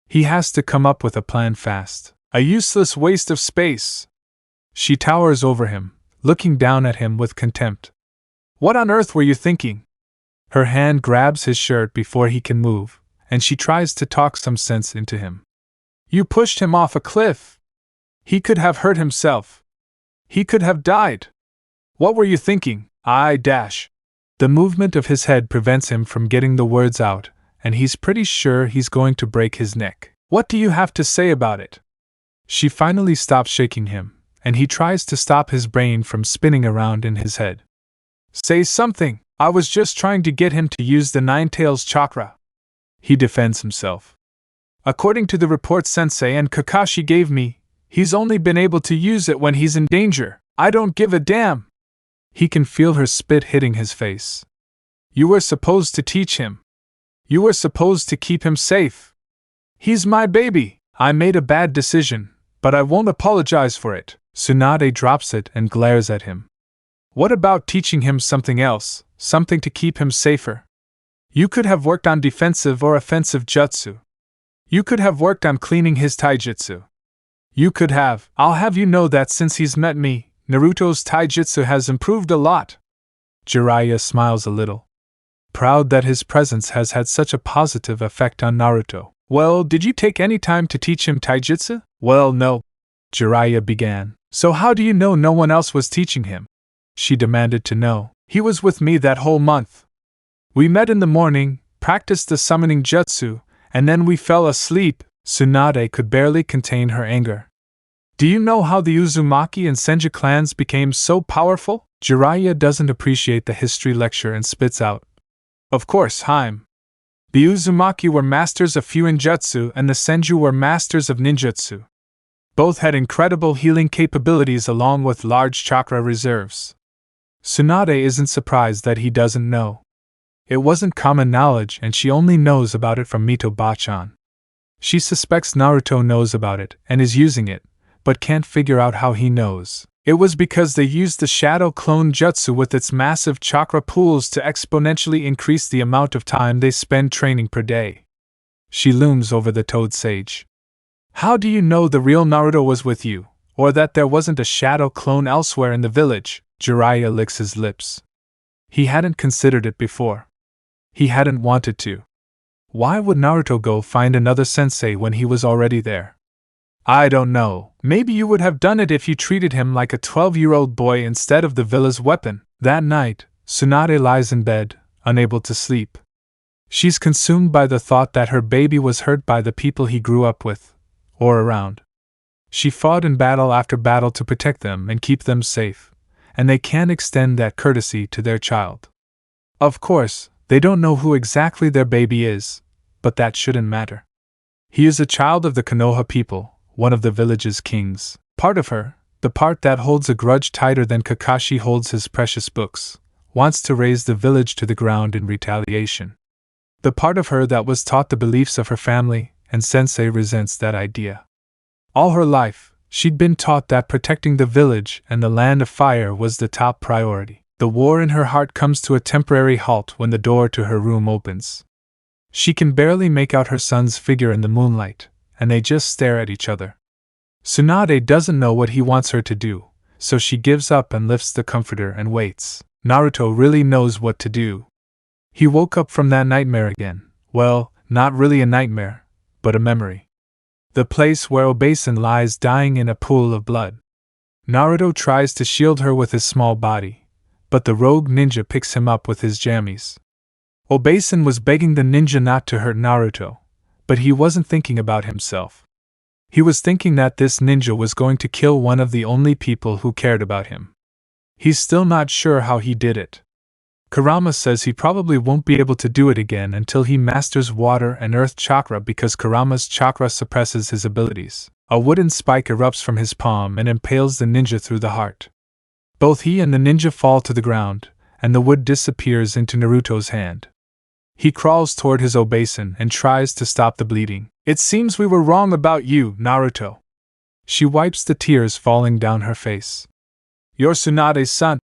He has to come up with a plan fast. A useless waste of space. She towers over him, looking down at him with contempt. What on earth were you thinking? Her hand grabs his shirt before he can move, and she tries to talk some sense into him. You pushed him off a cliff. He could have hurt himself. He could have died. What were you thinking? The movement of his head prevents him from getting the words out, and he's pretty sure he's going to break his neck. What do you have to say about it? She finally stops shaking him, and he tries to stop his brain from spinning around in his head. Say something. I was just trying to get him to use the Nine-Tails chakra. He defends himself. According to the report Sensei and Kakashi gave me, he's only been able to use it when he's in danger. I don't give a damn. He can feel her spit hitting his face. You were supposed to teach him. You were supposed to keep him safe. He's my baby. I made a bad decision, but I won't apologize for it. Tsunade drops it and glares at him. What about teaching him something else, something to keep him safer? You could have worked on defensive or offensive jutsu. You could have worked on cleaning his taijutsu. You could have. I'll have you know that since he's met me, Naruto's taijutsu has improved a lot. Jiraiya smiles a little, proud that his presence has had such a positive effect on Naruto. Well, did you take any time to teach him taijutsu? Well, no, Jiraiya began. So how do you know no one else was teaching him? She demanded to know. He was with me that whole month. We met in the morning, practiced the summoning jutsu, and then we fell asleep. Tsunade could barely contain her anger. Do you know how the Uzumaki and Senju clans became so powerful? Jiraiya doesn't appreciate the history lecture and spits out. Of course, Harem. The Uzumaki were masters of Fuinjutsu and the Senju were masters of ninjutsu. Both had incredible healing capabilities along with large chakra reserves. Tsunade isn't surprised that he doesn't know. It wasn't common knowledge and she only knows about it from Mito Bachan. She suspects Naruto knows about it and is using it, but can't figure out how he knows. It was because they used the Shadow Clone Jutsu with its massive chakra pools to exponentially increase the amount of time they spend training per day. She looms over the Toad Sage. How do you know the real Naruto was with you, or that there wasn't a shadow clone elsewhere in the village? Jiraiya licks his lips. He hadn't considered it before. He hadn't wanted to. Why would Naruto go find another sensei when he was already there? I don't know. Maybe you would have done it if you treated him like a 12-year-old boy instead of the villain's weapon. That night, Tsunade lies in bed, unable to sleep. She's consumed by the thought that her baby was hurt by the people he grew up with, or around. She fought in battle after battle to protect them and keep them safe, and they can't extend that courtesy to their child. Of course, they don't know who exactly their baby is, but that shouldn't matter. He is a child of the Konoha people, one of the village's kings. Part of her, the part that holds a grudge tighter than Kakashi holds his precious books, wants to raze the village to the ground in retaliation. The part of her that was taught the beliefs of her family, and Sensei resents that idea. All her life, she'd been taught that protecting the village and the land of fire was the top priority. The war in her heart comes to a temporary halt when the door to her room opens. She can barely make out her son's figure in the moonlight, and they just stare at each other. Tsunade doesn't know what he wants her to do, so she gives up and lifts the comforter and waits. Naruto really knows what to do. He woke up from that nightmare again. Well, not really a nightmare, but a memory. The place where Obasan lies dying in a pool of blood. Naruto tries to shield her with his small body, but the rogue ninja picks him up with his jammies. Obasan was begging the ninja not to hurt Naruto, but he wasn't thinking about himself. He was thinking that this ninja was going to kill one of the only people who cared about him. He's still not sure how he did it. Kurama says he probably won't be able to do it again until he masters water and earth chakra because Kurama's chakra suppresses his abilities. A wooden spike erupts from his palm and impales the ninja through the heart. Both he and the ninja fall to the ground, and the wood disappears into Naruto's hand. He crawls toward his Obasan and tries to stop the bleeding. It seems we were wrong about you, Naruto. She wipes the tears falling down her face. You're Tsunade's son.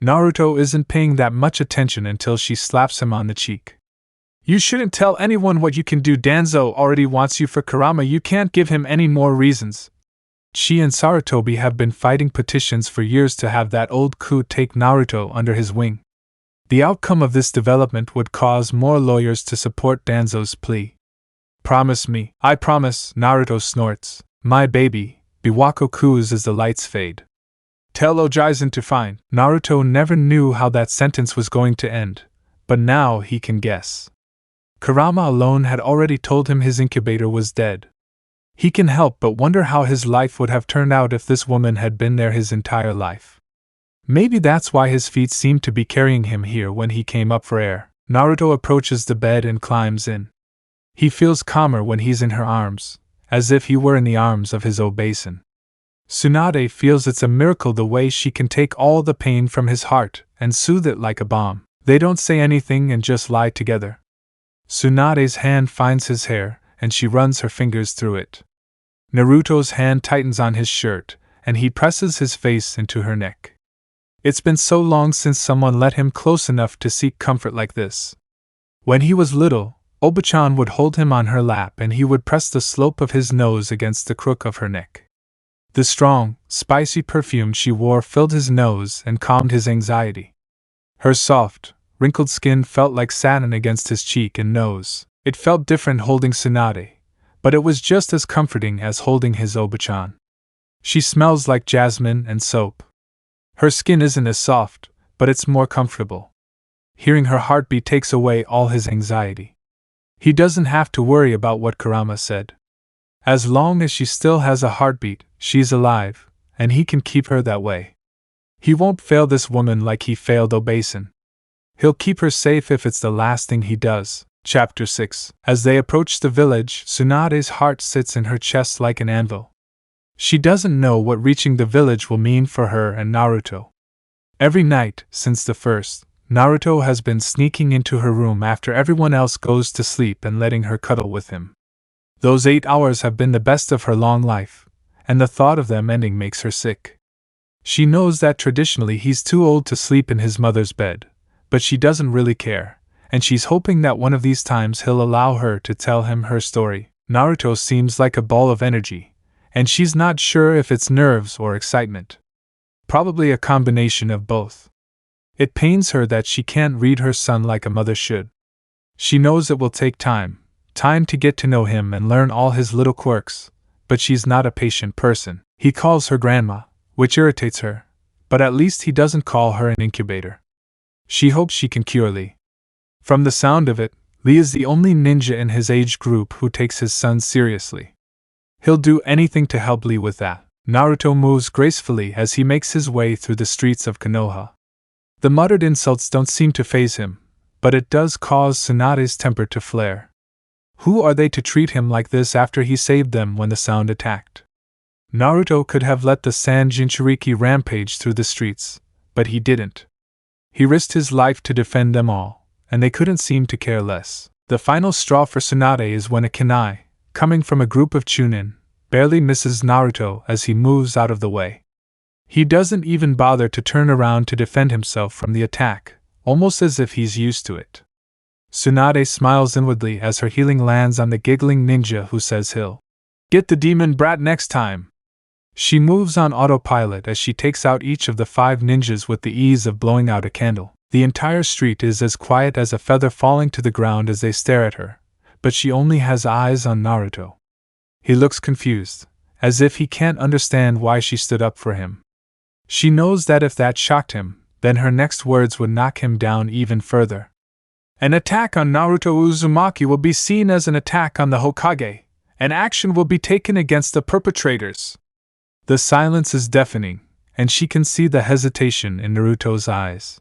Naruto isn't paying that much attention until she slaps him on the cheek. You shouldn't tell anyone what you can do. Danzo already wants you for Kurama. You can't give him any more reasons. She and Sarutobi have been fighting petitions for years to have that old coup take Naruto under his wing. The outcome of this development would cause more lawyers to support Danzo's plea. Promise me. I promise, Naruto snorts. My baby, Biwako coos as the lights fade. Tell Ojaizen to find. Naruto never knew how that sentence was going to end, but now he can guess. Kurama alone had already told him his incubator was dead. He can help but wonder how his life would have turned out if this woman had been there his entire life. Maybe that's why his feet seemed to be carrying him here when he came up for air. Naruto approaches the bed and climbs in. He feels calmer when he's in her arms, as if he were in the arms of his Obasan. Tsunade feels it's a miracle the way she can take all the pain from his heart and soothe it like a balm. They don't say anything and just lie together. Tsunade's hand finds his hair, and she runs her fingers through it. Naruto's hand tightens on his shirt, and he presses his face into her neck. It's been so long since someone let him close enough to seek comfort like this. When he was little, Obachan would hold him on her lap and he would press the slope of his nose against the crook of her neck. The strong, spicy perfume she wore filled his nose and calmed his anxiety. Her soft, wrinkled skin felt like satin against his cheek and nose. It felt different holding Tsunade, but it was just as comforting as holding his Obachan. She smells like jasmine and soap. Her skin isn't as soft, but it's more comfortable. Hearing her heartbeat takes away all his anxiety. He doesn't have to worry about what Kurama said. As long as she still has a heartbeat, she's alive, and he can keep her that way. He won't fail this woman like he failed Obasan. He'll keep her safe if it's the last thing he does. Chapter 6. As they approach the village, Tsunade's heart sits in her chest like an anvil. She doesn't know what reaching the village will mean for her and Naruto. Every night, since the first, Naruto has been sneaking into her room after everyone else goes to sleep and letting her cuddle with him. Those 8 hours have been the best of her long life, and the thought of them ending makes her sick. She knows that traditionally he's too old to sleep in his mother's bed, but she doesn't really care, and she's hoping that one of these times he'll allow her to tell him her story. Naruto seems like a ball of energy, and she's not sure if it's nerves or excitement. Probably a combination of both. It pains her that she can't read her son like a mother should. She knows it will take time to get to know him and learn all his little quirks, but she's not a patient person. He calls her grandma, which irritates her, but at least he doesn't call her an incubator. She hopes she can cure Lee. From the sound of it, Lee is the only ninja in his age group who takes his son seriously. He'll do anything to help Lee with that. Naruto moves gracefully as he makes his way through the streets of Konoha. The muttered insults don't seem to faze him, but it does cause Tsunade's temper to flare. Who are they to treat him like this after he saved them when the sound attacked? Naruto could have let the Sand Jinchuriki rampage through the streets, but he didn't. He risked his life to defend them all, and they couldn't seem to care less. The final straw for Tsunade is when a kunai, coming from a group of Chunin, barely misses Naruto as he moves out of the way. He doesn't even bother to turn around to defend himself from the attack, almost as if he's used to it. Tsunade smiles inwardly as her healing lands on the giggling ninja who says he'll get the demon brat next time. She moves on autopilot as she takes out each of the 5 ninjas with the ease of blowing out a candle. The entire street is as quiet as a feather falling to the ground as they stare at her, but she only has eyes on Naruto. He looks confused, as if he can't understand why she stood up for him. She knows that if that shocked him, then her next words would knock him down even further. An attack on Naruto Uzumaki will be seen as an attack on the Hokage, and action will be taken against the perpetrators. The silence is deafening, and she can see the hesitation in Naruto's eyes.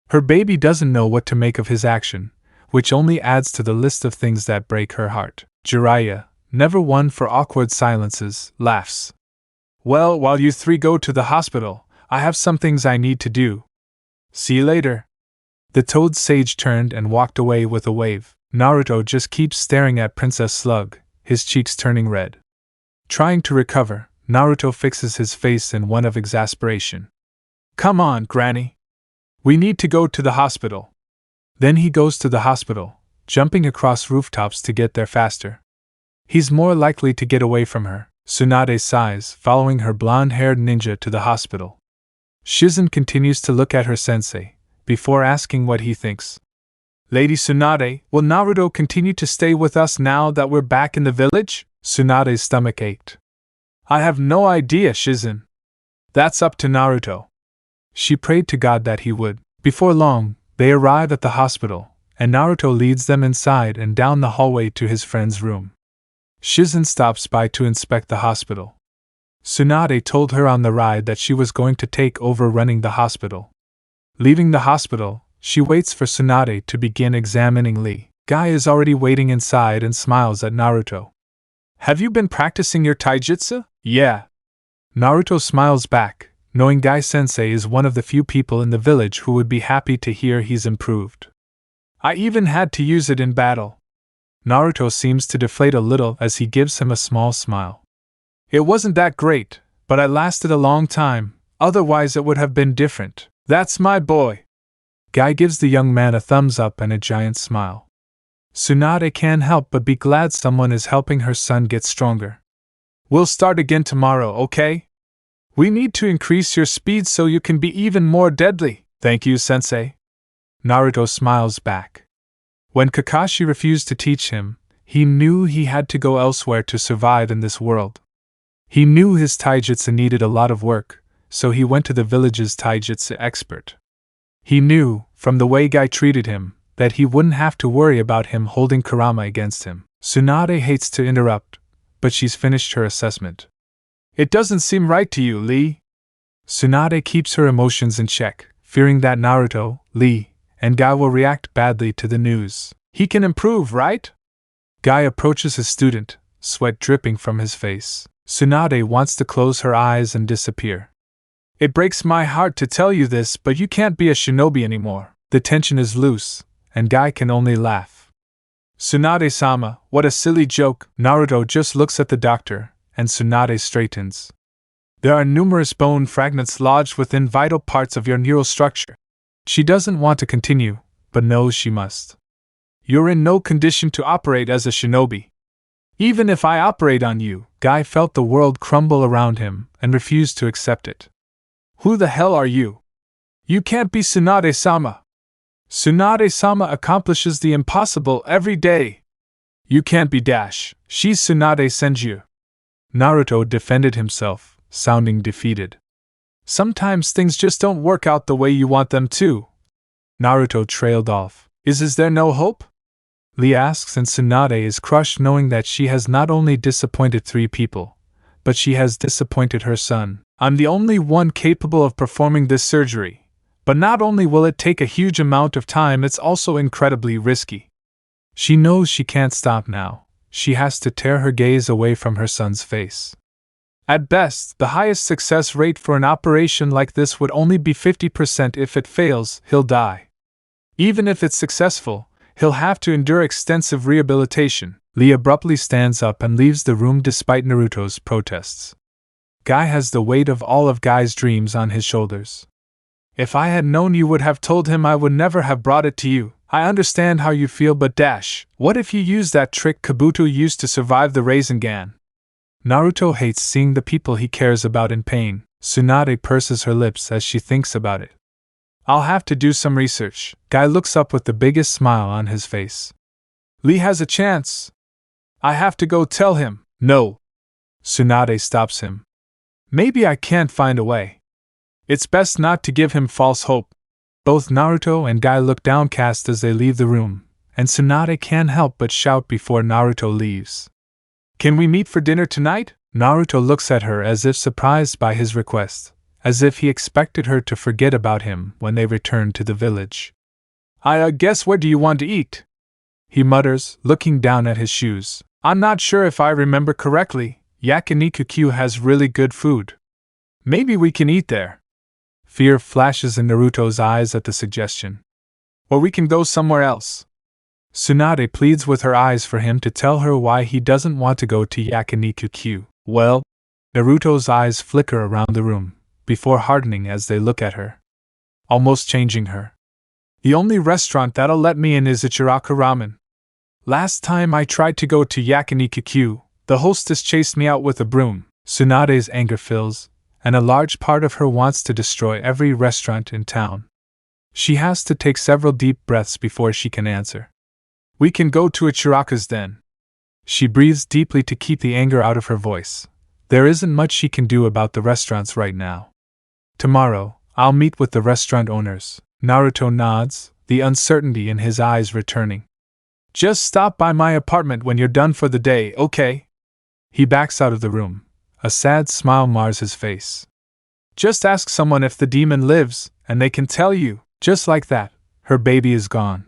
Her baby doesn't know what to make of his action, which only adds to the list of things that break her heart. Jiraiya, never one for awkward silences, laughs. Well, while you 3 go to the hospital, I have some things I need to do. See you later. The Toad Sage turned and walked away with a wave. Naruto just keeps staring at Princess Slug, his cheeks turning red. Trying to recover, Naruto fixes his face in one of exasperation. Come on, Granny. We need to go to the hospital. Then he goes to the hospital, jumping across rooftops to get there faster. He's more likely to get away from her. Tsunade sighs, following her blonde-haired ninja to the hospital. Shizen continues to look at her sensei, before asking what he thinks. Lady Tsunade, will Naruto continue to stay with us now that we're back in the village? Tsunade's stomach ached. I have no idea, Shizen. That's up to Naruto. She prayed to God that he would. Before long, they arrive at the hospital, and Naruto leads them inside and down the hallway to his friend's room. Shizen stops by to inspect the hospital. Tsunade told her on the ride that she was going to take over running the hospital. Leaving the hospital, she waits for Tsunade to begin examining Lee. Guy is already waiting inside and smiles at Naruto. Have you been practicing your taijutsu? Yeah. Naruto smiles back, knowing Guy-sensei is one of the few people in the village who would be happy to hear he's improved. I even had to use it in battle. Naruto seems to deflate a little as he gives him a small smile. It wasn't that great, but I lasted a long time, otherwise it would have been different. That's my boy. Guy gives the young man a thumbs up and a giant smile. Tsunade can't help but be glad someone is helping her son get stronger. We'll start again tomorrow, okay? We need to increase your speed so you can be even more deadly. Thank you, sensei. Naruto smiles back. When Kakashi refused to teach him, he knew he had to go elsewhere to survive in this world. He knew his taijutsu needed a lot of work, so he went to the village's taijutsu expert. He knew, from the way Guy treated him, that he wouldn't have to worry about him holding Kurama against him. Tsunade hates to interrupt, but she's finished her assessment. It doesn't seem right to you, Lee. Tsunade keeps her emotions in check, fearing that Naruto, Lee, and Guy will react badly to the news. He can improve, right? Guy approaches his student, sweat dripping from his face. Tsunade wants to close her eyes and disappear. It breaks my heart to tell you this, but you can't be a shinobi anymore. The tension is loose, and Guy can only laugh. Tsunade-sama, what a silly joke. Naruto just looks at the doctor, and Tsunade straightens. There are numerous bone fragments lodged within vital parts of your neural structure. She doesn't want to continue, but knows she must. You're in no condition to operate as a shinobi. Even if I operate on you, Guy felt the world crumble around him and refused to accept it. Who the hell are you? You can't be Tsunade-sama. Tsunade-sama accomplishes the impossible every day. You can't be Dash. She's Tsunade Senju. Naruto defended himself, sounding defeated. Sometimes things just don't work out the way you want them to. Naruto trailed off. Is there no hope? Lee asks, and Tsunade is crushed knowing that she has not only disappointed 3 people, but she has disappointed her son. I'm the only one capable of performing this surgery, But not only will it take a huge amount of time, it's also incredibly risky. She knows she can't stop now. She has to tear her gaze away from her son's face. At best, the highest success rate for an operation like this would only be 50%. If it fails, he'll die. Even if it's successful, he'll have to endure extensive rehabilitation. Lee abruptly stands up and leaves the room despite Naruto's protests. Guy has the weight of all of Guy's dreams on his shoulders. If I had known you would have told him, I would never have brought it to you. I understand how you feel, but what if you use that trick Kabuto used to survive the Rasengan? Naruto hates seeing the people he cares about in pain. Tsunade purses her lips as she thinks about it. I'll have to do some research. Guy looks up with the biggest smile on his face. Lee has a chance. I have to go tell him. No. Tsunade stops him. Maybe I can't find a way. It's best not to give him false hope. Both Naruto and Guy look downcast as they leave the room, and Tsunade can't help but shout before Naruto leaves. Can we meet for dinner tonight? Naruto looks at her as if surprised by his request, as if he expected her to forget about him when they return to the village. I guess where do you want to eat? He mutters, looking down at his shoes. I'm not sure if I remember correctly. Yakiniku has really good food. Maybe we can eat there. Fear flashes in Naruto's eyes at the suggestion. Or we can go somewhere else. Tsunade pleads with her eyes for him to tell her why he doesn't want to go to Yakiniku. Well, Naruto's eyes flicker around the room, before hardening as they look at her, almost changing her. The only restaurant that'll let me in is Ichiraka Ramen. Last time I tried to go to Yakiniku, the hostess chased me out with a broom. Tsunade's anger fills, and a large part of her wants to destroy every restaurant in town. She has to take several deep breaths before she can answer. We can go to Ichiraka's then. She breathes deeply to keep the anger out of her voice. There isn't much she can do about the restaurants right now. Tomorrow, I'll meet with the restaurant owners. Naruto nods, the uncertainty in his eyes returning. Just stop by my apartment when you're done for the day, okay? He backs out of the room. A sad smile mars his face. Just ask someone if the demon lives, and they can tell you. Just like that, her baby is gone.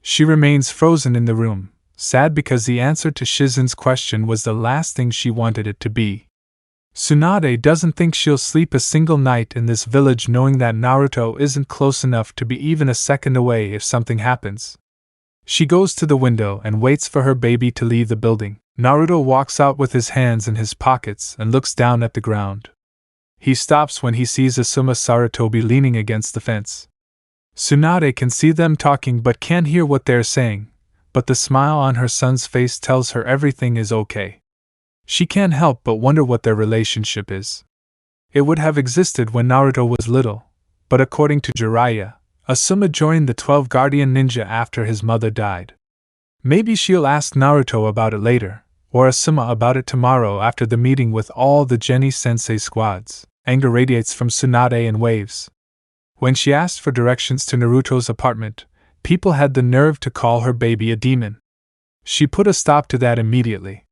She remains frozen in the room, sad because the answer to Shizen's question was the last thing she wanted it to be. Tsunade doesn't think she'll sleep a single night in this village knowing that Naruto isn't close enough to be even a second away if something happens. She goes to the window and waits for her baby to leave the building. Naruto walks out with his hands in his pockets and looks down at the ground. He stops when he sees Asuma Sarutobi leaning against the fence. Tsunade can see them talking but can't hear what they're saying, but the smile on her son's face tells her everything is okay. She can't help but wonder what their relationship is. It would have existed when Naruto was little, but according to Jiraiya, Asuma joined the 12 Guardian Ninja after his mother died. Maybe she'll ask Naruto about it later, or Asuma about it tomorrow after the meeting with all the Geni-sensei squads. Anger radiates from Tsunade in waves. When she asked for directions to Naruto's apartment, people had the nerve to call her baby a demon. She put a stop to that immediately.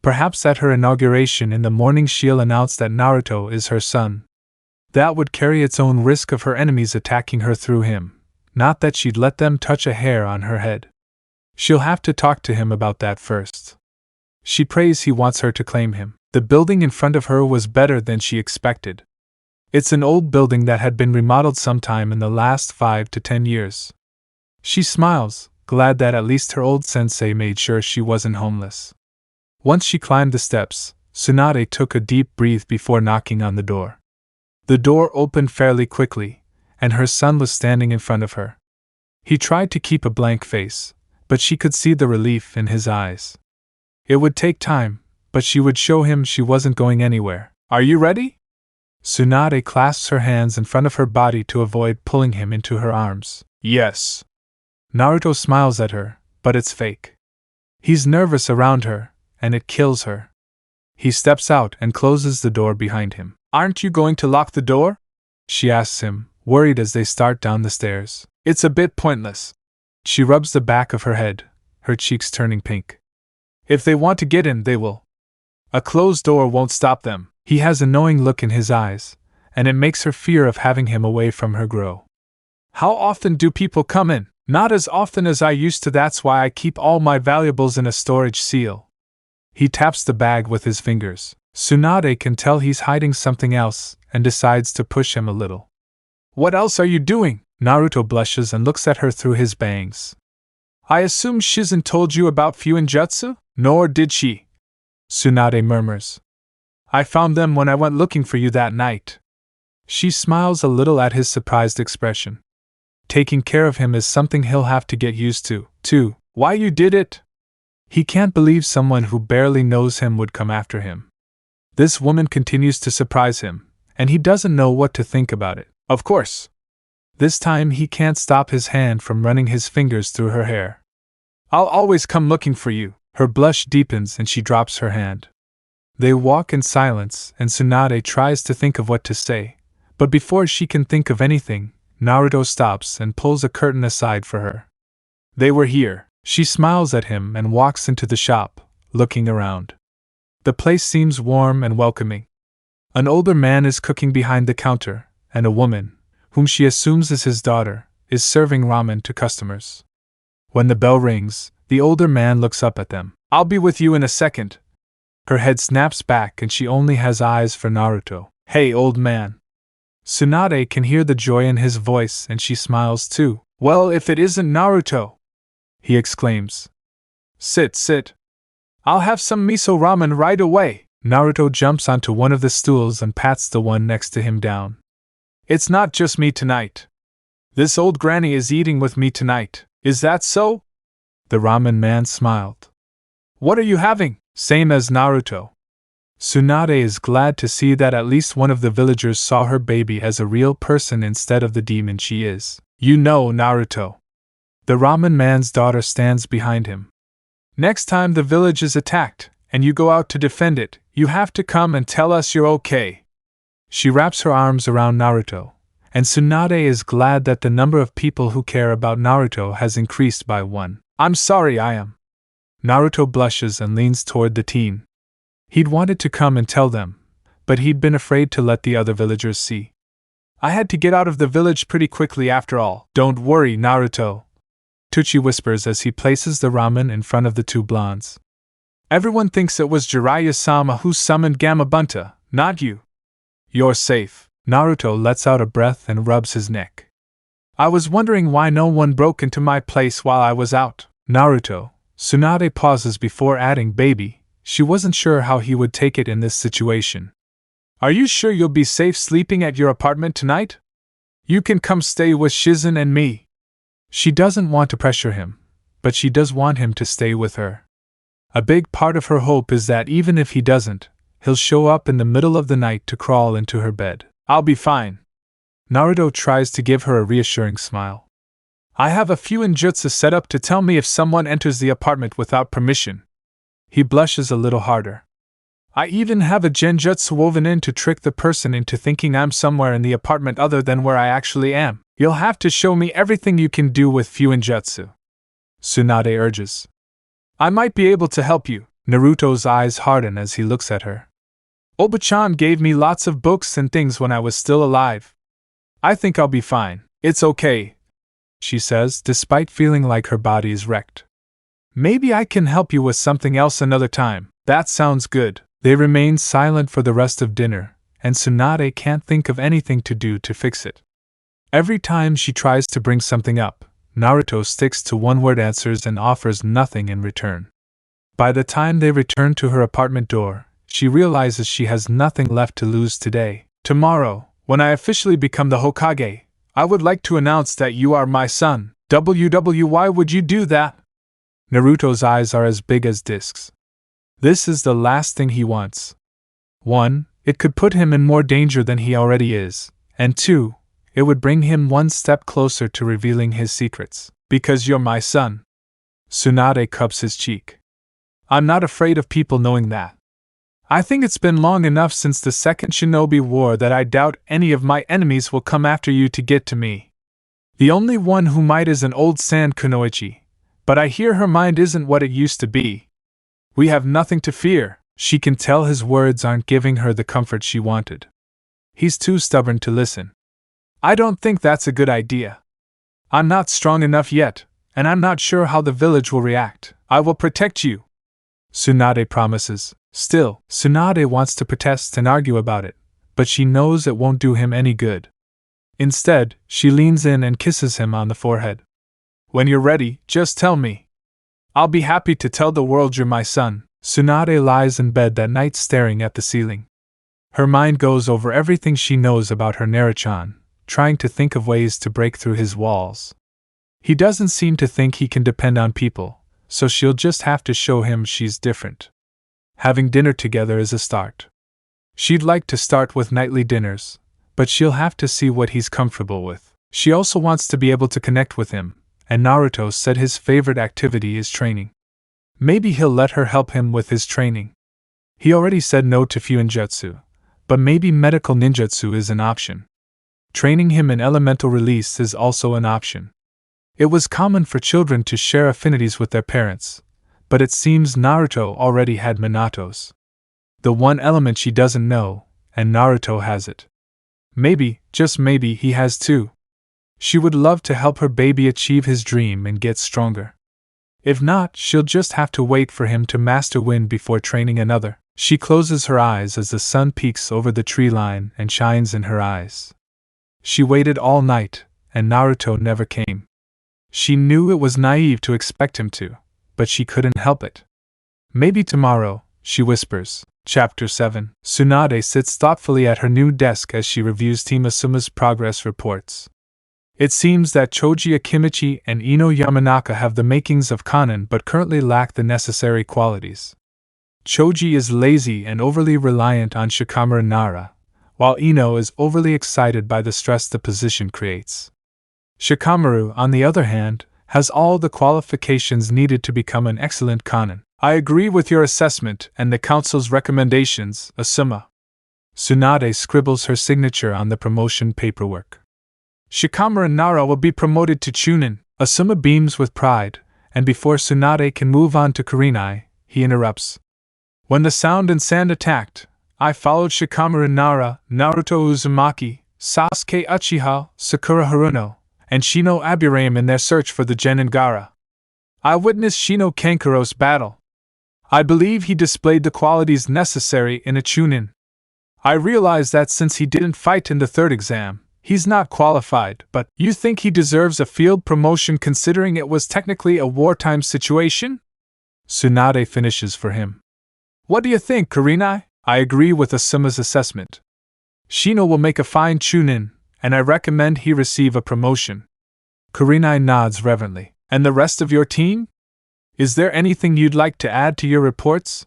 Perhaps at her inauguration in the morning she'll announce that Naruto is her son. That would carry its own risk of her enemies attacking her through him, not that she'd let them touch a hair on her head. She'll have to talk to him about that first. She prays he wants her to claim him. The building in front of her was better than she expected. It's an old building that had been remodeled sometime in the last 5 to 10 years. She smiles, glad that at least her old sensei made sure she wasn't homeless. Once she climbed the steps, Tsunade took a deep breath before knocking on the door. The door opened fairly quickly, and her son was standing in front of her. He tried to keep a blank face, but she could see the relief in his eyes. It would take time, but she would show him she wasn't going anywhere. Are you ready? Tsunade clasps her hands in front of her body to avoid pulling him into her arms. Yes. Naruto smiles at her, but it's fake. He's nervous around her, and it kills her. He steps out and closes the door behind him. Aren't you going to lock the door? She asks him, worried as they start down the stairs. It's a bit pointless. She rubs the back of her head, her cheeks turning pink. If they want to get in, they will. A closed door won't stop them. He has an knowing look in his eyes, and it makes her fear of having him away from her grow. How often do people come in? Not as often as I used to, that's why I keep all my valuables in a storage seal. He taps the bag with his fingers. Tsunade can tell he's hiding something else, and decides to push him a little. What else are you doing? Naruto blushes and looks at her through his bangs. I assume Shizen told you about Fuinjutsu? Nor did she. Tsunade murmurs. I found them when I went looking for you that night. She smiles a little at his surprised expression. Taking care of him is something he'll have to get used to, too. Why you did it? He can't believe someone who barely knows him would come after him. This woman continues to surprise him, and he doesn't know what to think about it. Of course. This time he can't stop his hand from running his fingers through her hair. I'll always come looking for you. Her blush deepens and she drops her hand. They walk in silence, and Tsunade tries to think of what to say, but before she can think of anything, Naruto stops and pulls a curtain aside for her. They were here. She smiles at him and walks into the shop, looking around. The place seems warm and welcoming. An older man is cooking behind the counter, and a woman, whom she assumes is his daughter, is serving ramen to customers. When the bell rings, the older man looks up at them. I'll be with you in a second. Her head snaps back and she only has eyes for Naruto. Hey, old man. Tsunade can hear the joy in his voice and she smiles too. Well, if it isn't Naruto! He exclaims. Sit. I'll have some miso ramen right away. Naruto jumps onto one of the stools and pats the one next to him down. It's not just me tonight. This old granny is eating with me tonight. Is that so? The ramen man smiled. What are you having? Same as Naruto. Tsunade is glad to see that at least one of the villagers saw her baby as a real person instead of the demon she is. You know, Naruto. The ramen man's daughter stands behind him. Next time the village is attacked, and you go out to defend it, you have to come and tell us you're okay. She wraps her arms around Naruto, and Tsunade is glad that the number of people who care about Naruto has increased by 1. I'm sorry I am. Naruto blushes and leans toward the teen. He'd wanted to come and tell them, but he'd been afraid to let the other villagers see. I had to get out of the village pretty quickly after all. Don't worry, Naruto. Tucci whispers as he places the ramen in front of the two blondes. Everyone thinks it was Jiraiya-sama who summoned Gamabunta, not you. You're safe. Naruto lets out a breath and rubs his neck. I was wondering why no one broke into my place while I was out. Naruto. Tsunade pauses before adding baby. She wasn't sure how he would take it in this situation. Are you sure you'll be safe sleeping at your apartment tonight? You can come stay with Shizen and me. She doesn't want to pressure him, but she does want him to stay with her. A big part of her hope is that even if he doesn't, he'll show up in the middle of the night to crawl into her bed. I'll be fine. Naruto tries to give her a reassuring smile. I have a few ninjutsu set up to tell me if someone enters the apartment without permission. He blushes a little harder. I even have a genjutsu woven in to trick the person into thinking I'm somewhere in the apartment other than where I actually am. You'll have to show me everything you can do with Fuinjutsu. Tsunade urges. I might be able to help you. Naruto's eyes harden as he looks at her. Oba-chan gave me lots of books and things when I was still alive. I think I'll be fine. It's okay, she says, despite feeling like her body is wrecked. Maybe I can help you with something else another time. That sounds good. They remain silent for the rest of dinner, and Tsunade can't think of anything to do to fix it. Every time she tries to bring something up, Naruto sticks to one-word answers and offers nothing in return. By the time they return to her apartment door, she realizes she has nothing left to lose today. Tomorrow, when I officially become the Hokage, I would like to announce that you are my son. Why would you do that? Naruto's eyes are as big as discs. This is the last thing he wants. 1. It could put him in more danger than he already is, and 2. It would bring him one step closer to revealing his secrets. Because you're my son. Tsunade cups his cheek. I'm not afraid of people knowing that. I think it's been long enough since the Second Shinobi War that I doubt any of my enemies will come after you to get to me. The only one who might is an old sand kunoichi, but I hear her mind isn't what it used to be. We have nothing to fear. She can tell his words aren't giving her the comfort she wanted. He's too stubborn to listen. I don't think that's a good idea. I'm not strong enough yet, and I'm not sure how the village will react. I will protect you, Tsunade promises. Still, Tsunade wants to protest and argue about it, but she knows it won't do him any good. Instead, she leans in and kisses him on the forehead. When you're ready, just tell me. I'll be happy to tell the world you're my son. Tsunade lies in bed that night staring at the ceiling. Her mind goes over everything she knows about her Naruto, trying to think of ways to break through his walls. He doesn't seem to think he can depend on people, so she'll just have to show him she's different. Having dinner together is a start. She'd like to start with nightly dinners, but she'll have to see what he's comfortable with. She also wants to be able to connect with him, and Naruto said his favorite activity is training. Maybe he'll let her help him with his training. He already said no to Fuinjutsu, but maybe medical ninjutsu is an option. Training him in elemental release is also an option. It was common for children to share affinities with their parents, but it seems Naruto already had Minato's. The one element she doesn't know, and Naruto has it. Maybe, just maybe, he has too. She would love to help her baby achieve his dream and get stronger. If not, she'll just have to wait for him to master wind before training another. She closes her eyes as the sun peeks over the tree line and shines in her eyes. She waited all night, and Naruto never came. She knew it was naive to expect him to, but she couldn't help it. Maybe tomorrow, she whispers. Chapter 7. Tsunade sits thoughtfully at her new desk as she reviews Team Asuma's progress reports. It seems that Choji Akimichi and Ino Yamanaka have the makings of Kanin but currently lack the necessary qualities. Choji is lazy and overly reliant on Shikamaru Nara, while Ino is overly excited by the stress the position creates. Shikamaru, on the other hand, has all the qualifications needed to become an excellent Kanin. I agree with your assessment and the council's recommendations, Asuma. Tsunade scribbles her signature on the promotion paperwork. Shikamaru Nara will be promoted to Chunin. Asuma beams with pride, and before Tsunade can move on to Kurenai, he interrupts. When the sound and sand attacked, I followed Shikamaru Nara, Naruto Uzumaki, Sasuke Uchiha, Sakura Haruno, and Shino Aburame in their search for the Genin Gara. I witnessed Shino Kankuro's battle. I believe he displayed the qualities necessary in a Chunin. I realize that since he didn't fight in the third exam, he's not qualified, but you think he deserves a field promotion considering it was technically a wartime situation? Tsunade finishes for him. What do you think, Kurenai? I agree with Asuma's assessment. Shino will make a fine Chunin, and I recommend he receive a promotion. Kurenai nods reverently. And the rest of your team? Is there anything you'd like to add to your reports?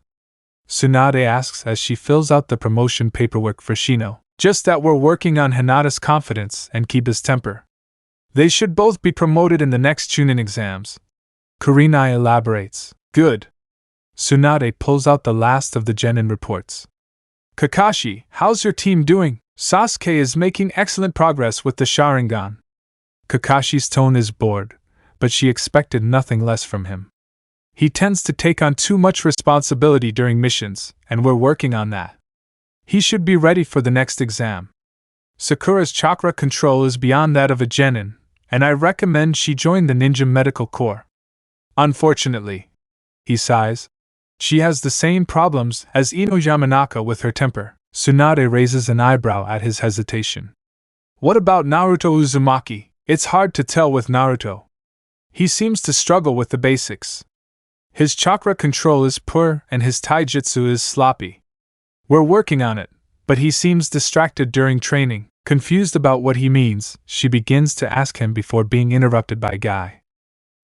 Tsunade asks as she fills out the promotion paperwork for Shino. Just that we're working on Hinata's confidence and Kiba's temper. They should both be promoted in the next Chunin exams. Kurenai elaborates. Good. Tsunade pulls out the last of the Genin reports. Kakashi, how's your team doing? Sasuke is making excellent progress with the Sharingan. Kakashi's tone is bored, but she expected nothing less from him. He tends to take on too much responsibility during missions, and we're working on that. He should be ready for the next exam. Sakura's chakra control is beyond that of a genin, and I recommend she join the ninja medical corps. Unfortunately, he sighs, she has the same problems as Ino Yamanaka with her temper. Tsunade raises an eyebrow at his hesitation. What about Naruto Uzumaki? It's hard to tell with Naruto. He seems to struggle with the basics. His chakra control is poor and his taijutsu is sloppy. We're working on it, but he seems distracted during training. Confused about what he means, she begins to ask him before being interrupted by Guy.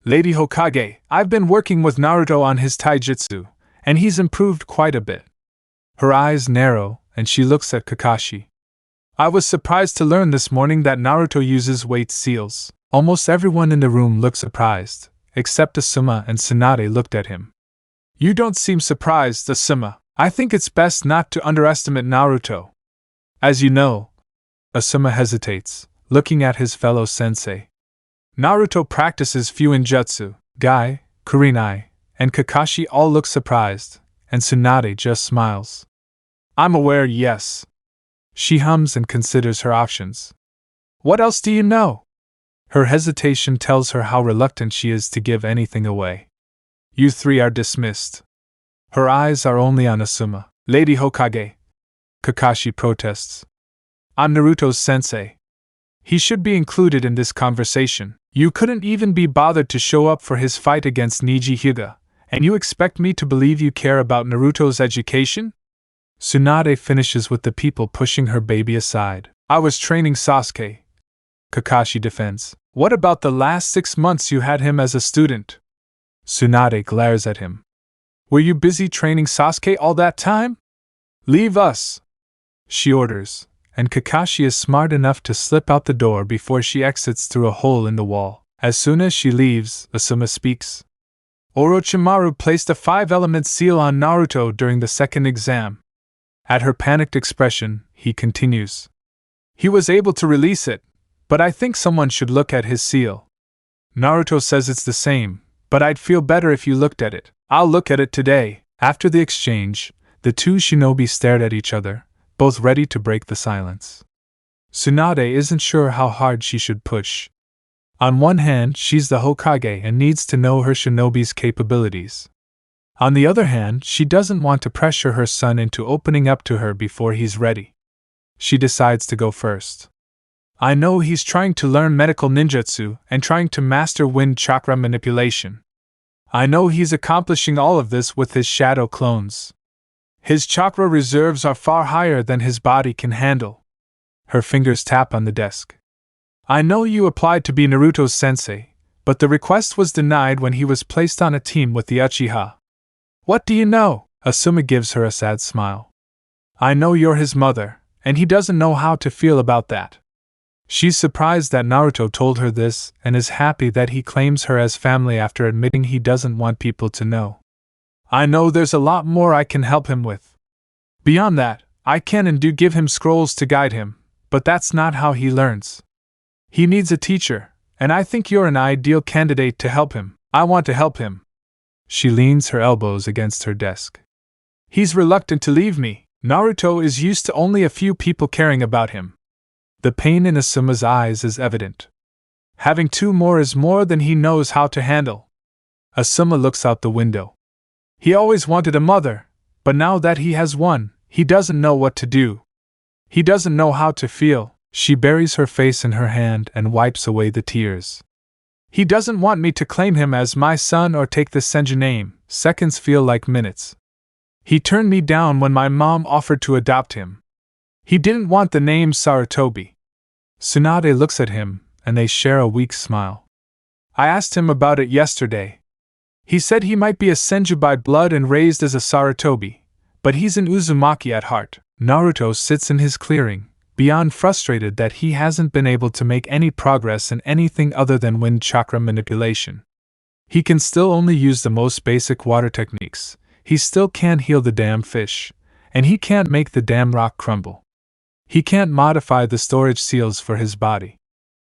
Lady Hokage, I've been working with Naruto on his taijutsu, and he's improved quite a bit. Her eyes narrow, and she looks at Kakashi. I was surprised to learn this morning that Naruto uses weight seals. Almost everyone in the room looked surprised, except Asuma, and Tsunade looked at him. You don't seem surprised, Asuma. I think it's best not to underestimate Naruto. As you know, Asuma hesitates, looking at his fellow sensei. Naruto practices Fuinjutsu. Guy, Kurenai, and Kakashi all look surprised, and Tsunade just smiles. I'm aware, yes. She hums and considers her options. What else do you know? Her hesitation tells her how reluctant she is to give anything away. You three are dismissed. Her eyes are only on Asuma. Lady Hokage. Kakashi protests. I'm Naruto's sensei. He should be included in this conversation. You couldn't even be bothered to show up for his fight against Niji Hyuga, and you expect me to believe you care about Naruto's education? Tsunade finishes with the people pushing her baby aside. I was training Sasuke. Kakashi defends. What about the last 6 months you had him as a student? Tsunade glares at him. Were you busy training Sasuke all that time? Leave us, she orders, and Kakashi is smart enough to slip out the door before she exits through a hole in the wall. As soon as she leaves, Asuma speaks. Orochimaru placed a 5-element seal on Naruto during the second exam. At her panicked expression, he continues. He was able to release it, but I think someone should look at his seal. Naruto says it's the same, but I'd feel better if you looked at it. I'll look at it today. After the exchange, the two shinobi stared at each other, both ready to break the silence. Tsunade isn't sure how hard she should push. On one hand, she's the Hokage and needs to know her shinobi's capabilities. On the other hand, she doesn't want to pressure her son into opening up to her before he's ready. She decides to go first. I know he's trying to learn medical ninjutsu and trying to master wind chakra manipulation. I know he's accomplishing all of this with his shadow clones. His chakra reserves are far higher than his body can handle. Her fingers tap on the desk. I know you applied to be Naruto's sensei, but the request was denied when he was placed on a team with the Uchiha. What do you know? Asuma gives her a sad smile. I know you're his mother, and he doesn't know how to feel about that. She's surprised that Naruto told her this and is happy that he claims her as family after admitting he doesn't want people to know. I know there's a lot more I can help him with. Beyond that, I can and do give him scrolls to guide him, but that's not how he learns. He needs a teacher, and I think you're an ideal candidate to help him. I want to help him. She leans her elbows against her desk. He's reluctant to leave me. Naruto is used to only a few people caring about him. The pain in Asuma's eyes is evident. Having 2 more is more than he knows how to handle. Asuma looks out the window. He always wanted a mother, but now that he has one, he doesn't know what to do. He doesn't know how to feel. She buries her face in her hand and wipes away the tears. He doesn't want me to claim him as my son or take the Senju name. Seconds feel like minutes. He turned me down when my mom offered to adopt him. He didn't want the name Sarutobi. Tsunade looks at him, and they share a weak smile. I asked him about it yesterday. He said he might be a Senju by blood and raised as a Sarutobi, but he's an Uzumaki at heart. Naruto sits in his clearing, beyond frustrated that he hasn't been able to make any progress in anything other than wind chakra manipulation. He can still only use the most basic water techniques, he still can't heal the damn fish, and he can't make the damn rock crumble. He can't modify the storage seals for his body.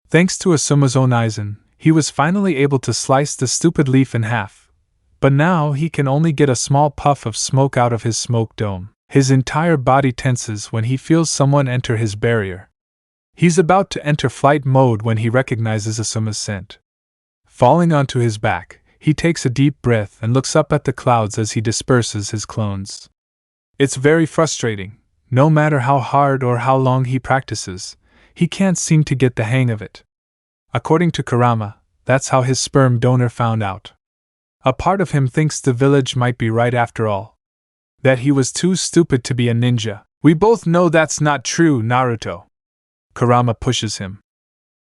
Thanks to Asuma's own Aizen, he was finally able to slice the stupid leaf in half, but now he can only get a small puff of smoke out of his smoke dome. His entire body tenses when he feels someone enter his barrier. He's about to enter flight mode when he recognizes Asuma's scent. Falling onto his back, he takes a deep breath and looks up at the clouds as he disperses his clones. It's very frustrating. No matter how hard or how long he practices, he can't seem to get the hang of it. According to Kurama, that's how his sperm donor found out. A part of him thinks the village might be right after all. That he was too stupid to be a ninja. We both know that's not true, Naruto. Kurama pushes him.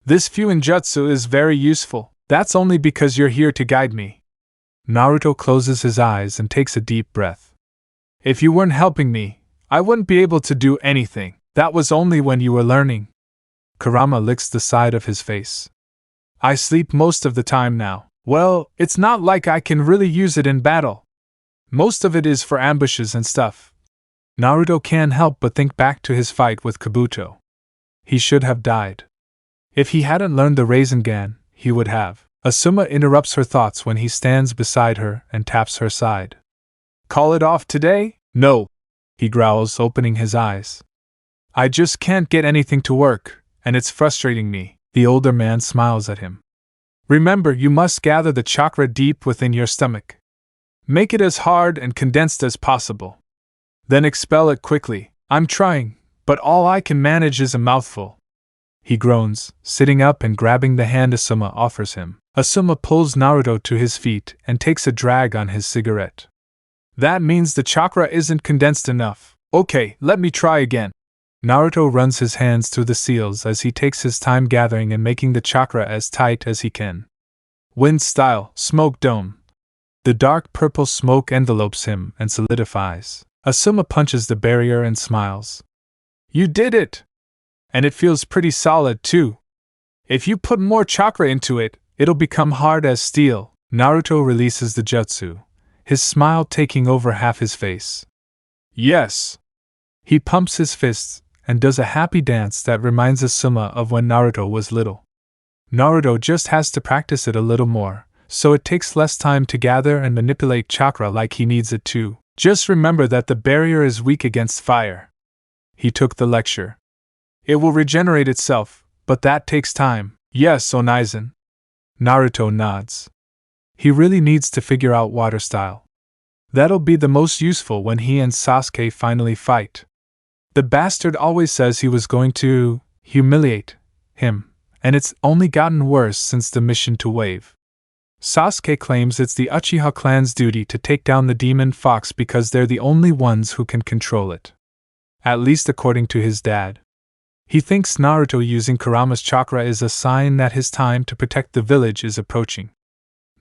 This Fuinjutsu is very useful. That's only because you're here to guide me. Naruto closes his eyes and takes a deep breath. If you weren't helping me, I wouldn't be able to do anything. That was only when you were learning. Kurama licks the side of his face. I sleep most of the time now. Well, it's not like I can really use it in battle. Most of it is for ambushes and stuff. Naruto can't help but think back to his fight with Kabuto. He should have died. If he hadn't learned the Rasengan, he would have. Asuma interrupts her thoughts when he stands beside her and taps her side. Call it off today? No, he growls, opening his eyes. I just can't get anything to work, and it's frustrating me. The older man smiles at him. Remember, you must gather the chakra deep within your stomach. Make it as hard and condensed as possible. Then expel it quickly. I'm trying, but all I can manage is a mouthful. He groans, sitting up and grabbing the hand Asuma offers him. Asuma pulls Naruto to his feet and takes a drag on his cigarette. That means the chakra isn't condensed enough. Okay, let me try again. Naruto runs his hands through the seals as he takes his time gathering and making the chakra as tight as he can. Wind style, smoke dome. The dark purple smoke envelopes him and solidifies. Asuma punches the barrier and smiles. You did it! And it feels pretty solid too. If you put more chakra into it, it'll become hard as steel. Naruto releases the jutsu, his smile taking over half his face. Yes! He pumps his fists and does a happy dance that reminds Asuma of when Naruto was little. Naruto just has to practice it a little more, so it takes less time to gather and manipulate chakra like he needs it to. Just remember that the barrier is weak against fire. He took the lecture. It will regenerate itself, but that takes time. Yes, Onaizen. Naruto nods. He really needs to figure out water style. That'll be the most useful when he and Sasuke finally fight. The bastard always says he was going to humiliate him, and it's only gotten worse since the mission to Wave. Sasuke claims it's the Uchiha clan's duty to take down the demon fox because they're the only ones who can control it. At least according to his dad. He thinks Naruto using Kurama's chakra is a sign that his time to protect the village is approaching.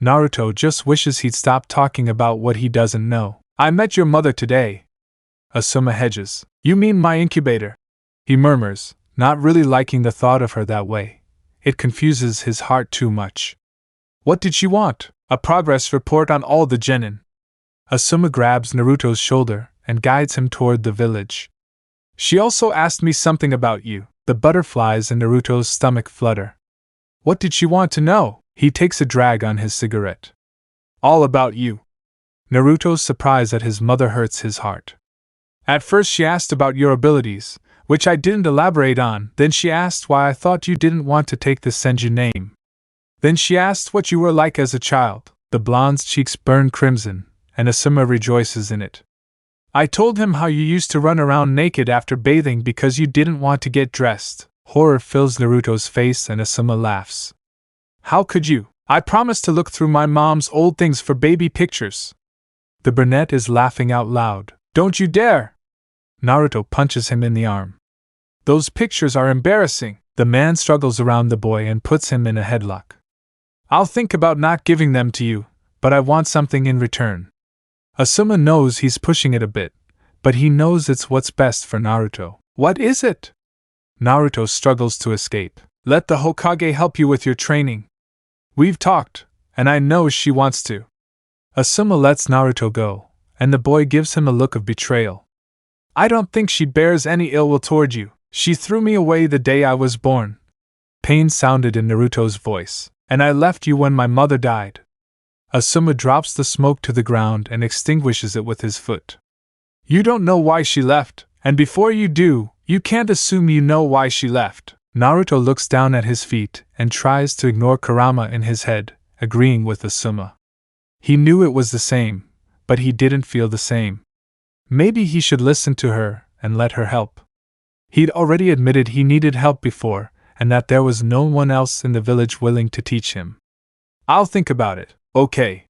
Naruto just wishes he'd stop talking about what he doesn't know. I met your mother today. Asuma hedges. You mean my incubator? He murmurs, not really liking the thought of her that way. It confuses his heart too much. What did she want? A progress report on all the genin. Asuma grabs Naruto's shoulder and guides him toward the village. She also asked me something about you. The butterflies in Naruto's stomach flutter. What did she want to know? He takes a drag on his cigarette. All about you. Naruto's surprise at his mother hurts his heart. At first she asked about your abilities, which I didn't elaborate on. Then she asked why I thought you didn't want to take the Senju name. Then she asked what you were like as a child. The blonde's cheeks burn crimson, and Asuma rejoices in it. I told him how you used to run around naked after bathing because you didn't want to get dressed. Horror fills Naruto's face and Asuma laughs. How could you? I promised to look through my mom's old things for baby pictures. The brunette is laughing out loud. Don't you dare! Naruto punches him in the arm. Those pictures are embarrassing. The man struggles around the boy and puts him in a headlock. I'll think about not giving them to you, but I want something in return. Asuma knows he's pushing it a bit, but he knows it's what's best for Naruto. What is it? Naruto struggles to escape. Let the Hokage help you with your training. We've talked, and I know she wants to. Asuma lets Naruto go, and the boy gives him a look of betrayal. I don't think she bears any ill will toward you. She threw me away the day I was born. Pain sounded in Naruto's voice. And I left you when my mother died. Asuma drops the smoke to the ground and extinguishes it with his foot. You don't know why she left, and before you do, you can't assume you know why she left. Naruto looks down at his feet and tries to ignore Kurama in his head, agreeing with Asuma. He knew it was the same, but he didn't feel the same. Maybe he should listen to her and let her help. He'd already admitted he needed help before, and that there was no one else in the village willing to teach him. I'll think about it, okay.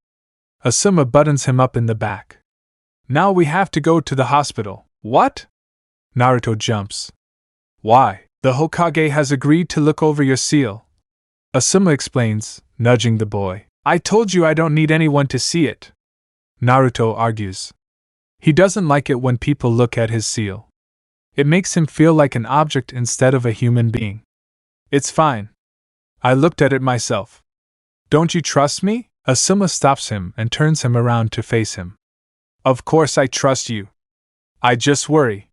Asuma buttons him up in the back. Now we have to go to the hospital. What? Naruto jumps. Why? The Hokage has agreed to look over your seal. Asuma explains, nudging the boy. I told you I don't need anyone to see it. Naruto argues. He doesn't like it when people look at his seal. It makes him feel like an object instead of a human being. It's fine. I looked at it myself. Don't you trust me? Asuma stops him and turns him around to face him. Of course I trust you. I just worry.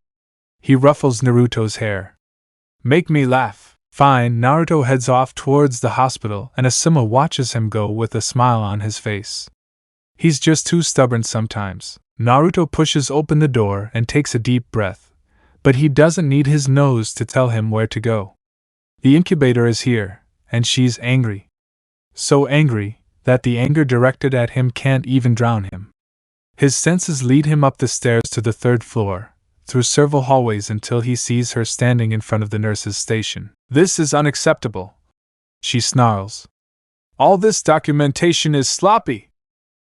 He ruffles Naruto's hair. Make me laugh. Fine. Naruto heads off towards the hospital and Asuma watches him go with a smile on his face. He's just too stubborn sometimes. Naruto pushes open the door and takes a deep breath, but he doesn't need his nose to tell him where to go. The incubator is here, and she's angry. So angry that the anger directed at him can't even drown him. His senses lead him up the stairs to the third floor, through several hallways until he sees her standing in front of the nurse's station. "This is unacceptable," she snarls. "All this documentation is sloppy.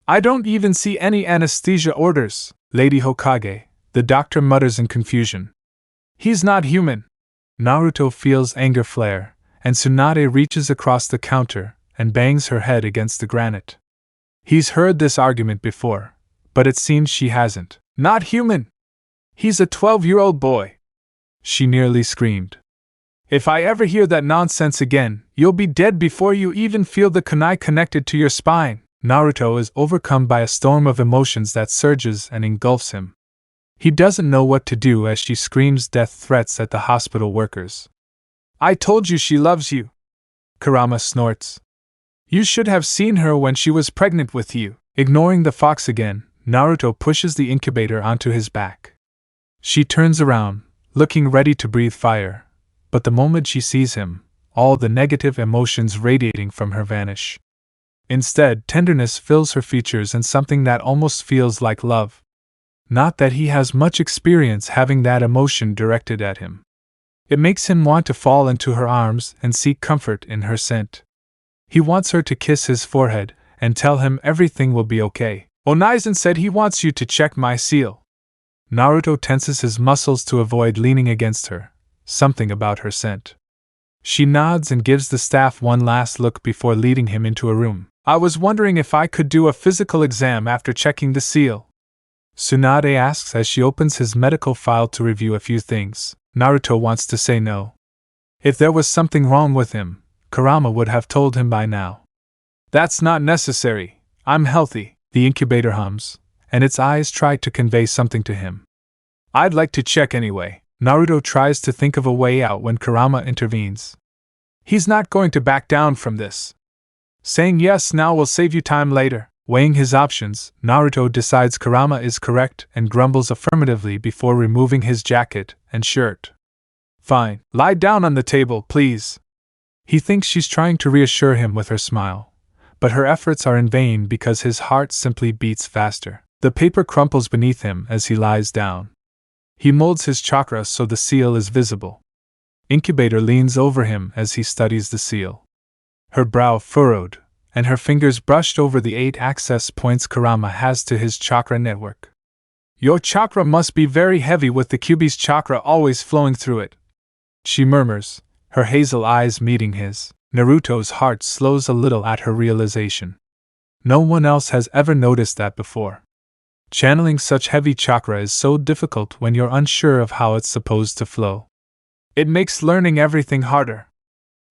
I don't even see any anesthesia orders." "Lady Hokage," the doctor mutters in confusion. "He's not human." Naruto feels anger flare, and Tsunade reaches across the counter and bangs her head against the granite. He's heard this argument before, but it seems she hasn't. "Not human! He's a 12-year-old boy!" she nearly screamed. "If I ever hear that nonsense again, you'll be dead before you even feel the kunai connected to your spine." Naruto is overcome by a storm of emotions that surges and engulfs him. He doesn't know what to do as she screams death threats at the hospital workers. "I told you she loves you!" Kurama snorts. "You should have seen her when she was pregnant with you." Ignoring the fox again, Naruto pushes the incubator onto his back. She turns around, looking ready to breathe fire, but the moment she sees him, all the negative emotions radiating from her vanish. Instead, tenderness fills her features and something that almost feels like love. Not that he has much experience having that emotion directed at him. It makes him want to fall into her arms and seek comfort in her scent. He wants her to kiss his forehead and tell him everything will be okay. "Onaizen said he wants you to check my seal." Naruto tenses his muscles to avoid leaning against her, something about her scent. She nods and gives the staff one last look before leading him into a room. "I was wondering if I could do a physical exam after checking the seal," Tsunade asks as she opens his medical file to review a few things. Naruto wants to say no. If there was something wrong with him, Kurama would have told him by now. "That's not necessary. I'm healthy," the incubator hums, and its eyes try to convey something to him. "I'd like to check anyway." Naruto tries to think of a way out when Kurama intervenes. "He's not going to back down from this. Saying yes now will save you time later." Weighing his options, Naruto decides Kurama is correct and grumbles affirmatively before removing his jacket and shirt. "Fine, lie down on the table, please." He thinks she's trying to reassure him with her smile, but her efforts are in vain because his heart simply beats faster. The paper crumples beneath him as he lies down. He molds his chakra so the seal is visible. Incubator leans over him as he studies the seal. Her brow furrowed, and her fingers brushed over the 8 access points Kurama has to his chakra network. "Your chakra must be very heavy with the Kyuubi's chakra always flowing through it," she murmurs, her hazel eyes meeting his. Naruto's heart slows a little at her realization. No one else has ever noticed that before. Channeling such heavy chakra is so difficult when you're unsure of how it's supposed to flow. It makes learning everything harder.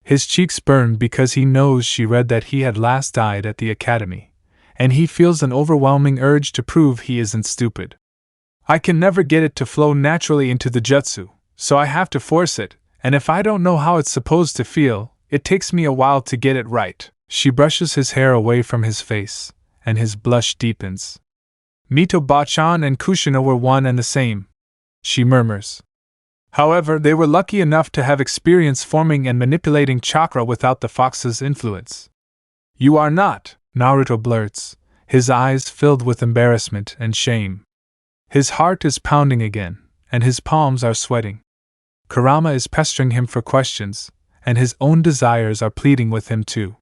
His cheeks burn because he knows she read that he had last died at the academy, and he feels an overwhelming urge to prove he isn't stupid. "I can never get it to flow naturally into the jutsu, so I have to force it, and if I don't know how it's supposed to feel, it takes me a while to get it right." She brushes his hair away from his face, and his blush deepens. "Mito Bachan and Kushina were one and the same," she murmurs. "However, they were lucky enough to have experience forming and manipulating chakra without the fox's influence." "You are not," Naruto blurts, his eyes filled with embarrassment and shame. His heart is pounding again, and his palms are sweating. Kurama is pestering him for questions, and his own desires are pleading with him too.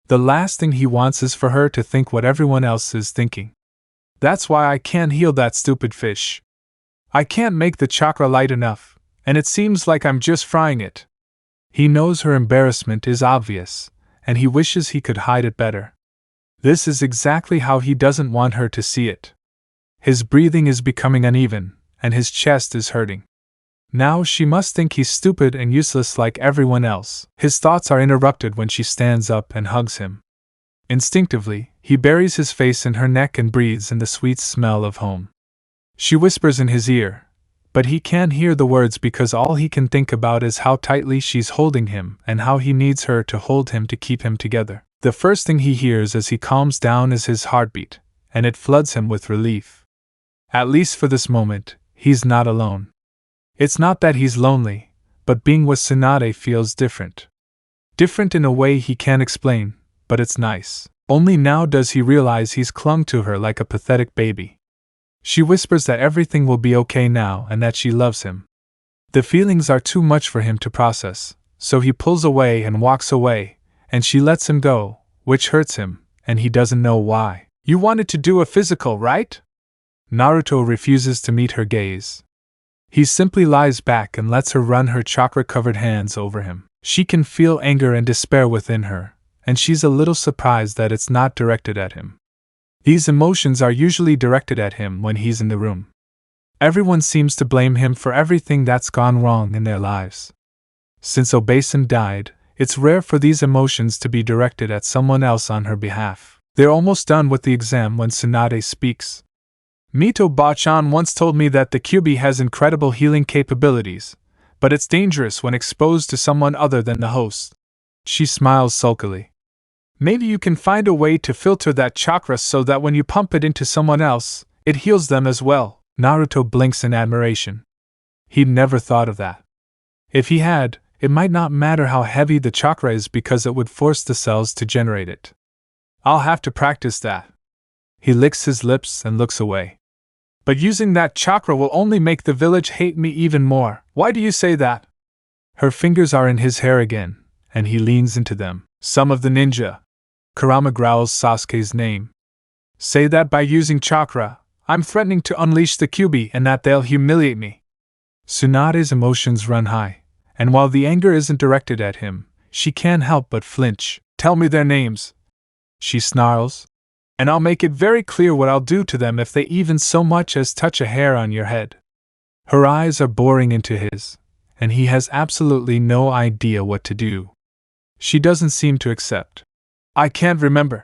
The last thing he wants is for her to think what everyone else is thinking. "That's why I can't heal that stupid fish. I can't make the chakra light enough, and it seems like I'm just frying it." He knows her embarrassment is obvious, and he wishes he could hide it better. This is exactly how he doesn't want her to see it. His breathing is becoming uneven, and his chest is hurting. Now she must think he's stupid and useless like everyone else. His thoughts are interrupted when she stands up and hugs him. Instinctively, he buries his face in her neck and breathes in the sweet smell of home. She whispers in his ear, but he can't hear the words because all he can think about is how tightly she's holding him and how he needs her to hold him to keep him together. The first thing he hears as he calms down is his heartbeat, and it floods him with relief. At least for this moment, he's not alone. It's not that he's lonely, but being with Tsunade feels different. Different in a way he can't explain, but it's nice. Only now does he realize he's clung to her like a pathetic baby. She whispers that everything will be okay now and that she loves him. The feelings are too much for him to process, so he pulls away and walks away, and she lets him go, which hurts him, and he doesn't know why. You wanted to do a physical, right? Naruto refuses to meet her gaze. He simply lies back and lets her run her chakra-covered hands over him. She can feel anger and despair within her, and she's a little surprised that it's not directed at him. These emotions are usually directed at him when he's in the room. Everyone seems to blame him for everything that's gone wrong in their lives. Since Obasan died, it's rare for these emotions to be directed at someone else on her behalf. They're almost done with the exam when Tsunade speaks. Mito Bachan once told me that the Kyuubi has incredible healing capabilities, but it's dangerous when exposed to someone other than the host. She smiles sulkily. Maybe you can find a way to filter that chakra so that when you pump it into someone else, it heals them as well. Naruto blinks in admiration. He'd never thought of that. If he had, it might not matter how heavy the chakra is because it would force the cells to generate it. I'll have to practice that. He licks his lips and looks away. But using that chakra will only make the village hate me even more. Why do you say that? Her fingers are in his hair again, and he leans into them. Some of the ninja. Kurama growls Sasuke's name. Say that by using chakra, I'm threatening to unleash the Kyuubi and that they'll humiliate me. Tsunade's emotions run high, and while the anger isn't directed at him, she can't help but flinch. Tell me their names, she snarls, and I'll make it very clear what I'll do to them if they even so much as touch a hair on your head. Her eyes are boring into his, and he has absolutely no idea what to do. She doesn't seem to accept. I can't remember,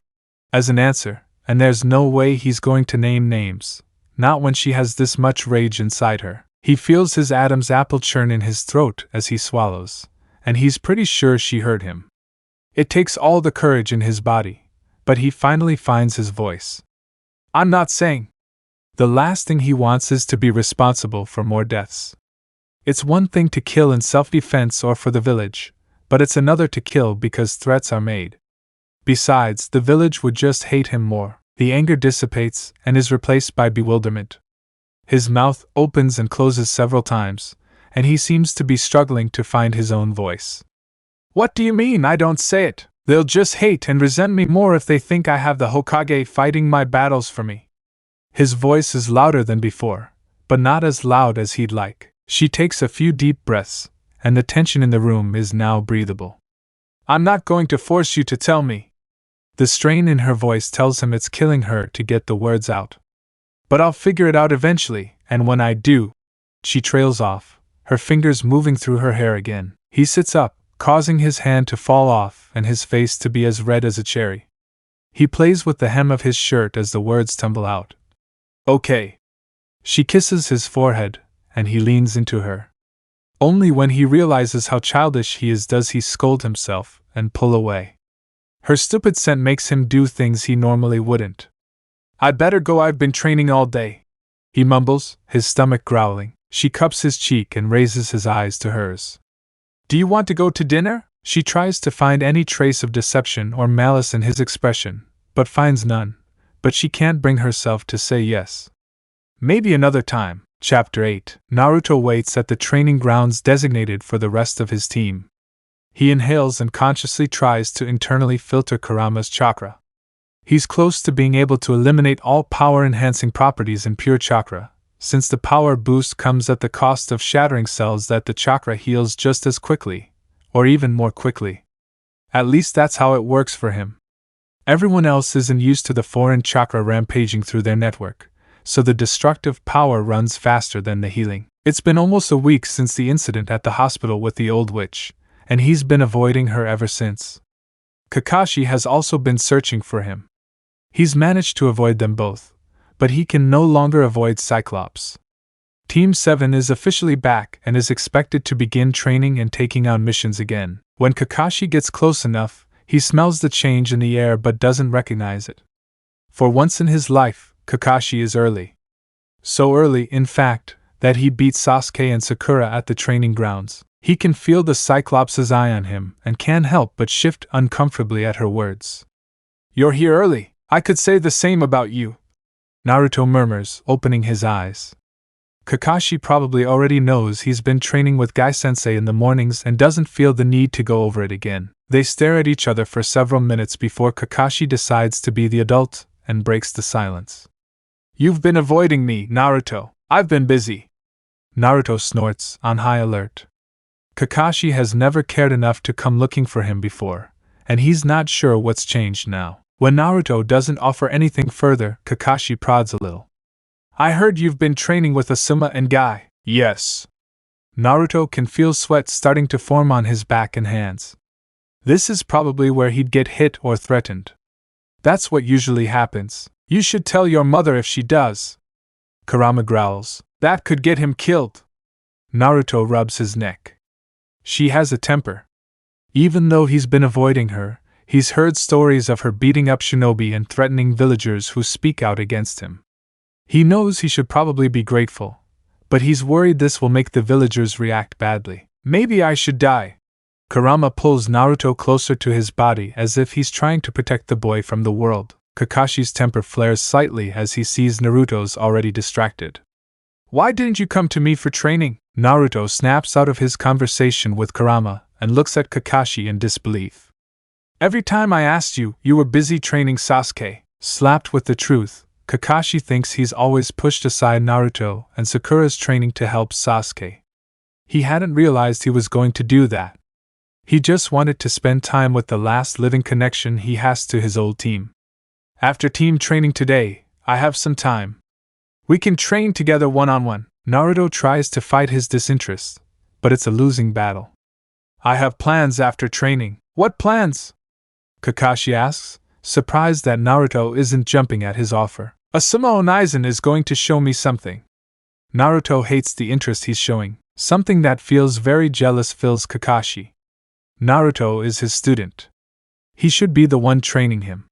as an answer, and there's no way he's going to name names, not when she has this much rage inside her. He feels his Adam's apple churn in his throat as he swallows, and he's pretty sure she heard him. It takes all the courage in his body, but he finally finds his voice. I'm not saying. The last thing he wants is to be responsible for more deaths. It's one thing to kill in self-defense or for the village, but it's another to kill because threats are made. Besides, the village would just hate him more. The anger dissipates and is replaced by bewilderment. His mouth opens and closes several times, and he seems to be struggling to find his own voice. What do you mean I don't say it? They'll just hate and resent me more if they think I have the Hokage fighting my battles for me. His voice is louder than before, but not as loud as he'd like. She takes a few deep breaths, and the tension in the room is now breathable. I'm not going to force you to tell me. The strain in her voice tells him it's killing her to get the words out. But I'll figure it out eventually, and when I do. She trails off, her fingers moving through her hair again. He sits up, causing his hand to fall off and his face to be as red as a cherry. He plays with the hem of his shirt as the words tumble out. Okay. She kisses his forehead, and he leans into her. Only when he realizes how childish he is does he scold himself and pull away. Her stupid scent makes him do things he normally wouldn't. I'd better go, I've been training all day, he mumbles, his stomach growling. She cups his cheek and raises his eyes to hers. Do you want to go to dinner? She tries to find any trace of deception or malice in his expression, but finds none. But she can't bring herself to say yes. Maybe another time. Chapter 8. Naruto waits at the training grounds designated for the rest of his team. He inhales and consciously tries to internally filter Kurama's chakra. He's close to being able to eliminate all power-enhancing properties in pure chakra, since the power boost comes at the cost of shattering cells that the chakra heals just as quickly, or even more quickly. At least that's how it works for him. Everyone else isn't used to the foreign chakra rampaging through their network, so the destructive power runs faster than the healing. It's been almost a week since the incident at the hospital with the old witch, and he's been avoiding her ever since. Kakashi has also been searching for him. He's managed to avoid them both, but he can no longer avoid Cyclops. Team 7 is officially back and is expected to begin training and taking on missions again. When Kakashi gets close enough, he smells the change in the air but doesn't recognize it. For once in his life, Kakashi is early. So early, in fact, that he beat Sasuke and Sakura at the training grounds. He can feel the Cyclops' eye on him and can't help but shift uncomfortably at her words. "You're here early. I could say the same about you," Naruto murmurs, opening his eyes. Kakashi probably already knows he's been training with Gai-sensei in the mornings and doesn't feel the need to go over it again. They stare at each other for several minutes before Kakashi decides to be the adult and breaks the silence. "You've been avoiding me, Naruto. I've been busy," Naruto snorts, on high alert. Kakashi has never cared enough to come looking for him before, and he's not sure what's changed now. When Naruto doesn't offer anything further, Kakashi prods a little. "I heard you've been training with Asuma and Guy." "Yes." Naruto can feel sweat starting to form on his back and hands. This is probably where he'd get hit or threatened. "That's what usually happens. You should tell your mother if she does." Kurama growls. "That could get him killed." Naruto rubs his neck. "She has a temper." Even though he's been avoiding her, he's heard stories of her beating up shinobi and threatening villagers who speak out against him. He knows he should probably be grateful, but he's worried this will make the villagers react badly. "Maybe I should die." Kurama pulls Naruto closer to his body as if he's trying to protect the boy from the world. Kakashi's temper flares slightly as he sees Naruto's already distracted. "Why didn't you come to me for training?" Naruto snaps out of his conversation with Kurama and looks at Kakashi in disbelief. "Every time I asked you, you were busy training Sasuke." Slapped with the truth, Kakashi thinks he's always pushed aside Naruto and Sakura's training to help Sasuke. He hadn't realized he was going to do that. He just wanted to spend time with the last living connection he has to his old team. "After team training today, I have some time. We can train together one-on-one." Naruto tries to fight his disinterest, but it's a losing battle. "I have plans after training." "What plans?" Kakashi asks, surprised that Naruto isn't jumping at his offer. "Asuma Onizen is going to show me something." Naruto hates the interest he's showing. Something that feels very jealous fills Kakashi. Naruto is his student. He should be the one training him.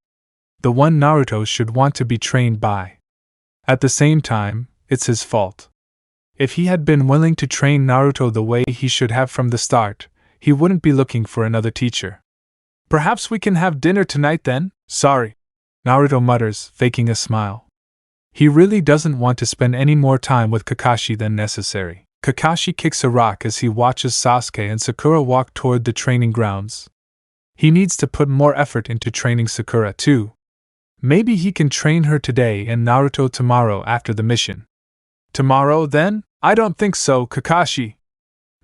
The one Naruto should want to be trained by. At the same time, it's his fault. If he had been willing to train Naruto the way he should have from the start, he wouldn't be looking for another teacher. "Perhaps we can have dinner tonight then?" "Sorry," Naruto mutters, faking a smile. He really doesn't want to spend any more time with Kakashi than necessary. Kakashi kicks a rock as he watches Sasuke and Sakura walk toward the training grounds. He needs to put more effort into training Sakura too. Maybe he can train her today and Naruto tomorrow after the mission. "Tomorrow, then?" "I don't think so, Kakashi."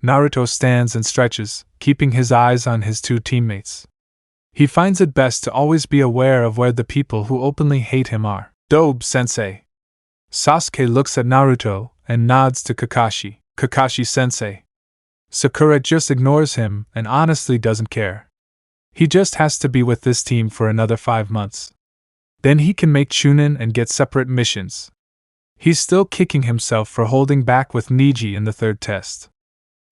Naruto stands and stretches, keeping his eyes on his two teammates. He finds it best to always be aware of where the people who openly hate him are. "Dobe-sensei." Sasuke looks at Naruto and nods to Kakashi. "Kakashi-sensei." Sakura just ignores him and honestly doesn't care. He just has to be with this team for another 5 months. Then he can make Chunin and get separate missions. He's still kicking himself for holding back with Niji in the third test.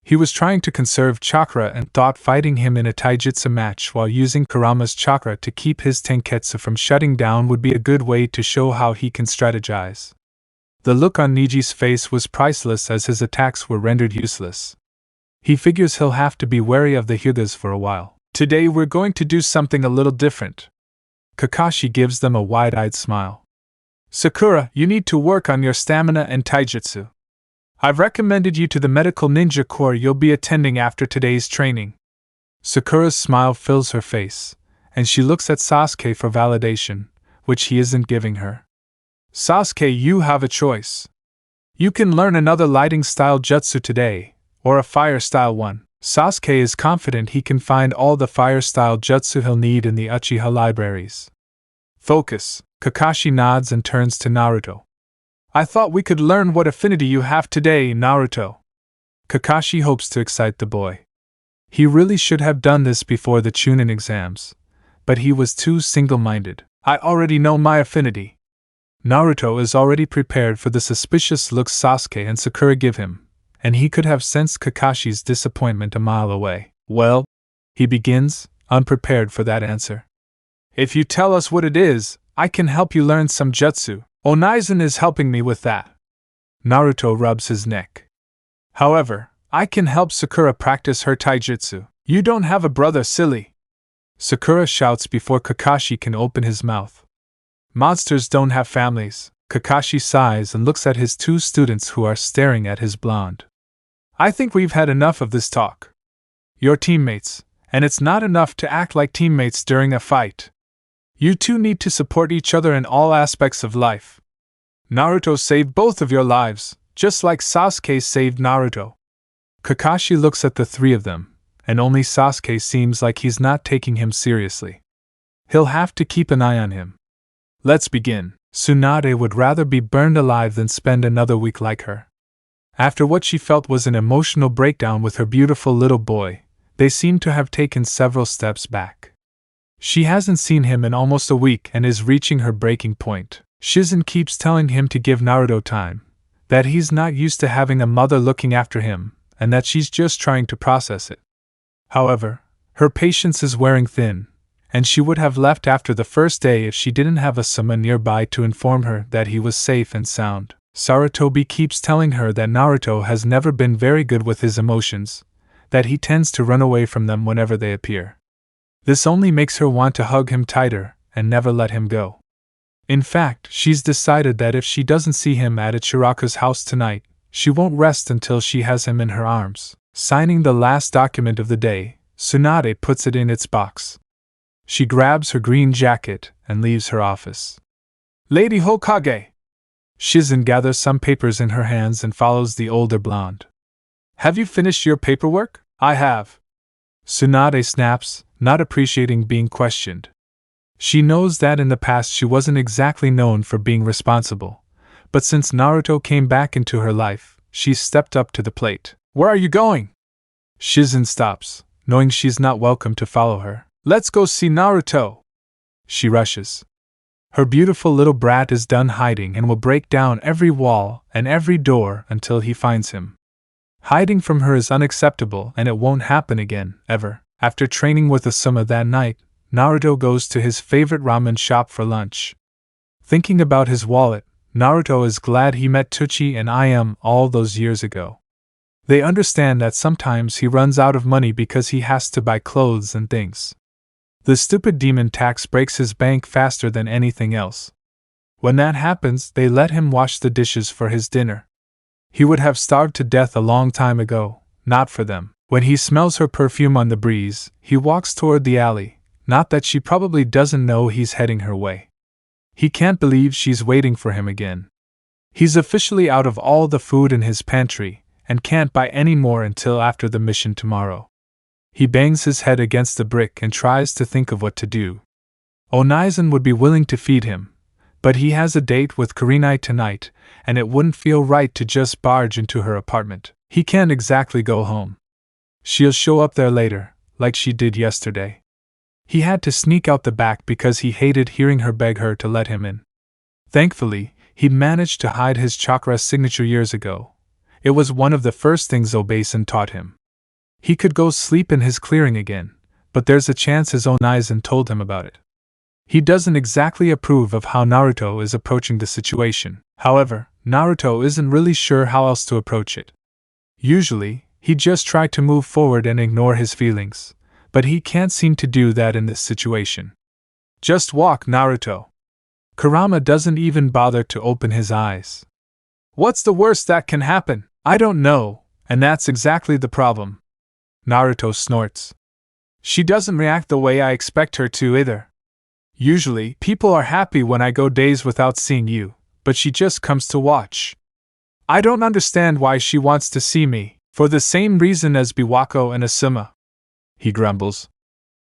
He was trying to conserve chakra and thought fighting him in a taijutsu match while using Kurama's chakra to keep his tenketsu from shutting down would be a good way to show how he can strategize. The look on Niji's face was priceless as his attacks were rendered useless. He figures he'll have to be wary of the Hyugas for a while. "Today we're going to do something a little different." Kakashi gives them a wide-eyed smile. "Sakura, you need to work on your stamina and taijutsu. I've recommended you to the medical ninja corps you'll be attending after today's training." Sakura's smile fills her face, and she looks at Sasuke for validation, which he isn't giving her. "Sasuke, you have a choice. You can learn another lighting-style jutsu today, or a fire-style one." Sasuke is confident he can find all the fire-style jutsu he'll need in the Uchiha libraries. "Focus." Kakashi nods and turns to Naruto. "I thought we could learn what affinity you have today, Naruto." Kakashi hopes to excite the boy. He really should have done this before the Chunin exams, but he was too single-minded. "I already know my affinity." Naruto is already prepared for the suspicious looks Sasuke and Sakura give him, and he could have sensed Kakashi's disappointment a mile away. "Well," he begins, unprepared for that answer. "If you tell us what it is, I can help you learn some jutsu. Onizen is helping me with that." Naruto rubs his neck. "However, I can help Sakura practice her taijutsu. You don't have a brother, silly! Sakura shouts before Kakashi can open his mouth. Monsters don't have families. Kakashi sighs and looks at his two students who are staring at his blonde. I think we've had enough of this talk. You're teammates, and it's not enough to act like teammates during a fight. You two need to support each other in all aspects of life. Naruto saved both of your lives, just like Sasuke saved Naruto. Kakashi looks at the three of them, and only Sasuke seems like he's not taking him seriously. He'll have to keep an eye on him. Let's begin. Tsunade would rather be burned alive than spend another week like her. After what she felt was an emotional breakdown with her beautiful little boy, they seem to have taken several steps back. She hasn't seen him in almost a week and is reaching her breaking point. Shizen keeps telling him to give Naruto time, that he's not used to having a mother looking after him, and that she's just trying to process it. However, her patience is wearing thin, and she would have left after the first day if she didn't have Asuma nearby to inform her that he was safe and sound. Sarutobi keeps telling her that Naruto has never been very good with his emotions, that he tends to run away from them whenever they appear. This only makes her want to hug him tighter and never let him go. In fact, she's decided that if she doesn't see him at Ichiraku's house tonight, she won't rest until she has him in her arms. Signing the last document of the day, Tsunade puts it in its box. She grabs her green jacket and leaves her office. Lady Hokage! Shizen gathers some papers in her hands and follows the older blonde. Have you finished your paperwork? I have. Tsunade snaps, not appreciating being questioned. She knows that in the past she wasn't exactly known for being responsible, but since Naruto came back into her life, she's stepped up to the plate. Where are you going? Shizen stops, knowing she's not welcome to follow her. Let's go see Naruto! She rushes. Her beautiful little brat is done hiding and will break down every wall and every door until he finds him. Hiding from her is unacceptable and it won't happen again, ever. After training with Asuma that night, Naruto goes to his favorite ramen shop for lunch. Thinking about his wallet, Naruto is glad he met Tsuchi and Ayame all those years ago. They understand that sometimes he runs out of money because he has to buy clothes and things. The stupid demon tax breaks his bank faster than anything else. When that happens, they let him wash the dishes for his dinner. He would have starved to death a long time ago, not for them. When he smells her perfume on the breeze, he walks toward the alley, not that she probably doesn't know he's heading her way. He can't believe she's waiting for him again. He's officially out of all the food in his pantry, and can't buy any more until after the mission tomorrow. He bangs his head against the brick and tries to think of what to do. Onizen would be willing to feed him, but he has a date with Kurenai tonight, and it wouldn't feel right to just barge into her apartment. He can't exactly go home. She'll show up there later, like she did yesterday. He had to sneak out the back because he hated hearing her beg her to let him in. Thankfully, he'd managed to hide his chakra signature years ago. It was one of the first things Obasan taught him. He could go sleep in his clearing again, but there's a chance his Onizen told him about it. He doesn't exactly approve of how Naruto is approaching the situation. However, Naruto isn't really sure how else to approach it. Usually, he'd just try to move forward and ignore his feelings, but he can't seem to do that in this situation. Just walk, Naruto. Kurama doesn't even bother to open his eyes. What's the worst that can happen? I don't know, and that's exactly the problem. Naruto snorts. She doesn't react the way I expect her to either. Usually, people are happy when I go days without seeing you, but she just comes to watch. I don't understand why she wants to see me, for the same reason as Biwako and Asuma. He grumbles.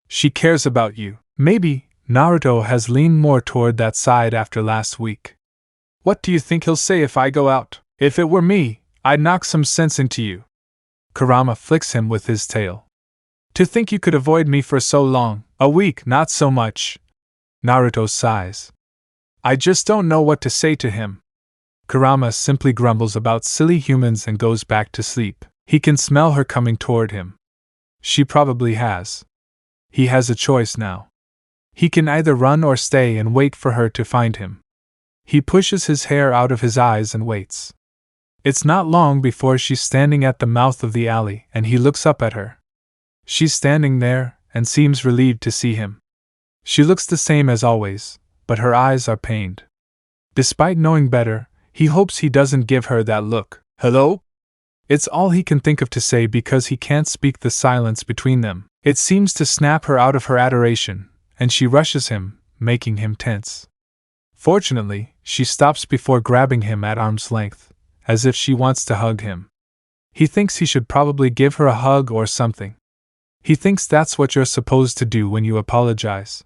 She cares about you. Maybe. Naruto has leaned more toward that side after last week. What do you think he'll say if I go out? If it were me, I'd knock some sense into you. Kurama flicks him with his tail. To think you could avoid me for so long, a week, not so much. Naruto sighs. I just don't know what to say to him. Kurama simply grumbles about silly humans and goes back to sleep. He can smell her coming toward him. She probably has. He has a choice now. He can either run or stay and wait for her to find him. He pushes his hair out of his eyes and waits. It's not long before she's standing at the mouth of the alley and he looks up at her. She's standing there and seems relieved to see him. She looks the same as always, but her eyes are pained. Despite knowing better, he hopes he doesn't give her that look. Hello? It's all he can think of to say because he can't speak the silence between them. It seems to snap her out of her adoration, and she rushes him, making him tense. Fortunately, she stops before grabbing him at arm's length, as if she wants to hug him. He thinks he should probably give her a hug or something. He thinks that's what you're supposed to do when you apologize.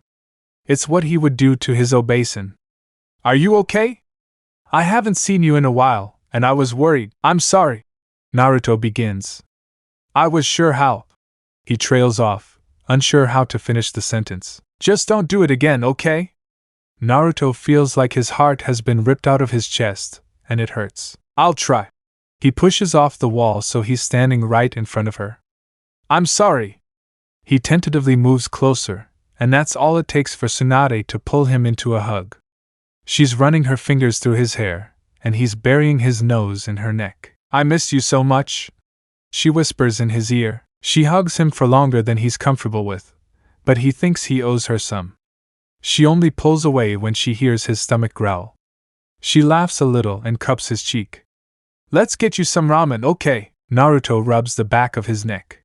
It's what he would do to his obeisance. Are you okay? I haven't seen you in a while, and I was worried. I'm sorry. Naruto begins. I was sure how. He trails off, unsure how to finish the sentence. Just don't do it again, okay? Naruto feels like his heart has been ripped out of his chest, and it hurts. I'll try. He pushes off the wall so he's standing right in front of her. I'm sorry. He tentatively moves closer, and that's all it takes for Tsunade to pull him into a hug. She's running her fingers through his hair, and he's burying his nose in her neck. I miss you so much, she whispers in his ear. She hugs him for longer than he's comfortable with, but he thinks he owes her some. She only pulls away when she hears his stomach growl. She laughs a little and cups his cheek. Let's get you some ramen, okay? Naruto rubs the back of his neck.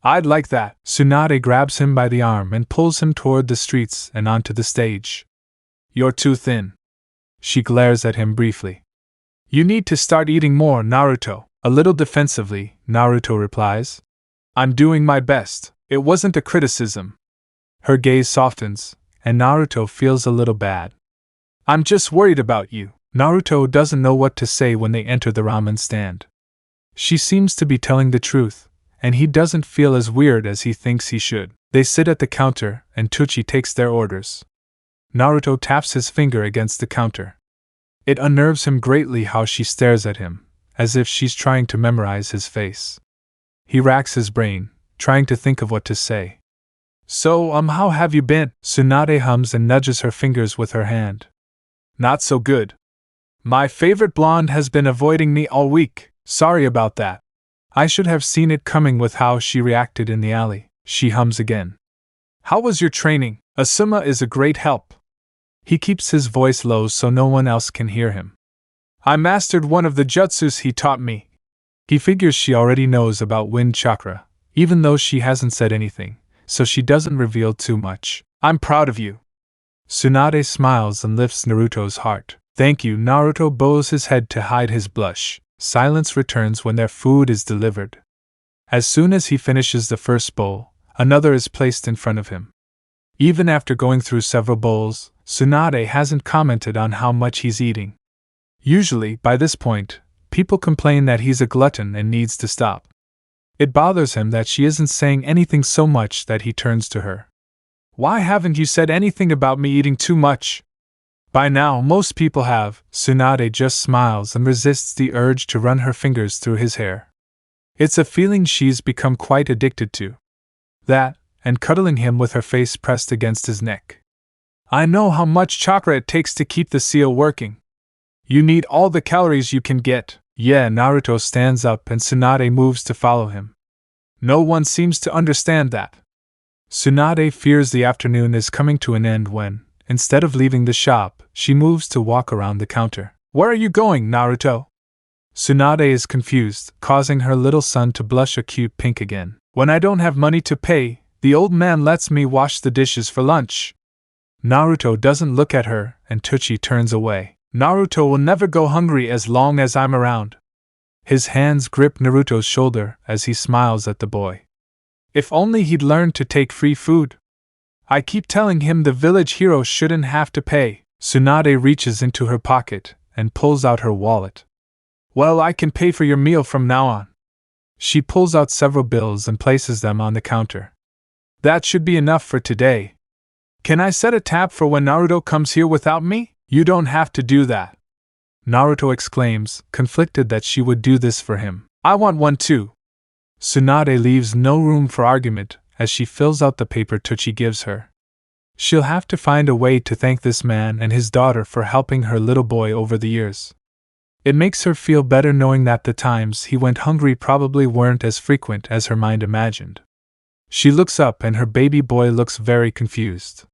I'd like that. Tsunade grabs him by the arm and pulls him toward the streets and onto the stage. You're too thin. She glares at him briefly. You need to start eating more, Naruto. A little defensively, Naruto replies. I'm doing my best. It wasn't a criticism. Her gaze softens, and Naruto feels a little bad. I'm just worried about you. Naruto doesn't know what to say when they enter the ramen stand. She seems to be telling the truth, and he doesn't feel as weird as he thinks he should. They sit at the counter, and Tsuchi takes their orders. Naruto taps his finger against the counter. It unnerves him greatly how she stares at him, as if she's trying to memorize his face. He racks his brain, trying to think of what to say. So, how have you been? Tsunade hums and nudges her fingers with her hand. Not so good. My favorite blonde has been avoiding me all week. Sorry about that. I should have seen it coming with how she reacted in the alley. She hums again. How was your training? Asuma is a great help. He keeps his voice low so no one else can hear him. I mastered one of the jutsus he taught me. He figures she already knows about wind chakra, even though she hasn't said anything, so she doesn't reveal too much. I'm proud of you. Tsunade smiles and lifts Naruto's heart. Thank you. Naruto bows his head to hide his blush. Silence returns when their food is delivered. As soon as he finishes the first bowl, another is placed in front of him. Even after going through several bowls, Tsunade hasn't commented on how much he's eating. Usually, by this point, people complain that he's a glutton and needs to stop. It bothers him that she isn't saying anything so much that he turns to her. Why haven't you said anything about me eating too much? By now, most people have. Tsunade just smiles and resists the urge to run her fingers through his hair. It's a feeling she's become quite addicted to. That, and cuddling him with her face pressed against his neck. I know how much chakra it takes to keep the seal working. You need all the calories you can get. Yeah, Naruto stands up and Tsunade moves to follow him. No one seems to understand that. Tsunade fears the afternoon is coming to an end when, instead of leaving the shop, she moves to walk around the counter. Where are you going, Naruto? Tsunade is confused, causing her little son to blush a cute pink again. When I don't have money to pay, the old man lets me wash the dishes for lunch. Naruto doesn't look at her, and Tsuchi turns away. Naruto will never go hungry as long as I'm around. His hands grip Naruto's shoulder as he smiles at the boy. If only he'd learned to take free food. I keep telling him the village hero shouldn't have to pay. Tsunade reaches into her pocket and pulls out her wallet. Well, I can pay for your meal from now on. She pulls out several bills and places them on the counter. That should be enough for today. Can I set a tab for when Naruto comes here without me? You don't have to do that. Naruto exclaims, conflicted that she would do this for him. I want one too. Tsunade leaves no room for argument as she fills out the paper Tsuchi gives her. She'll have to find a way to thank this man and his daughter for helping her little boy over the years. It makes her feel better knowing that the times he went hungry probably weren't as frequent as her mind imagined. She looks up and her baby boy looks very confused.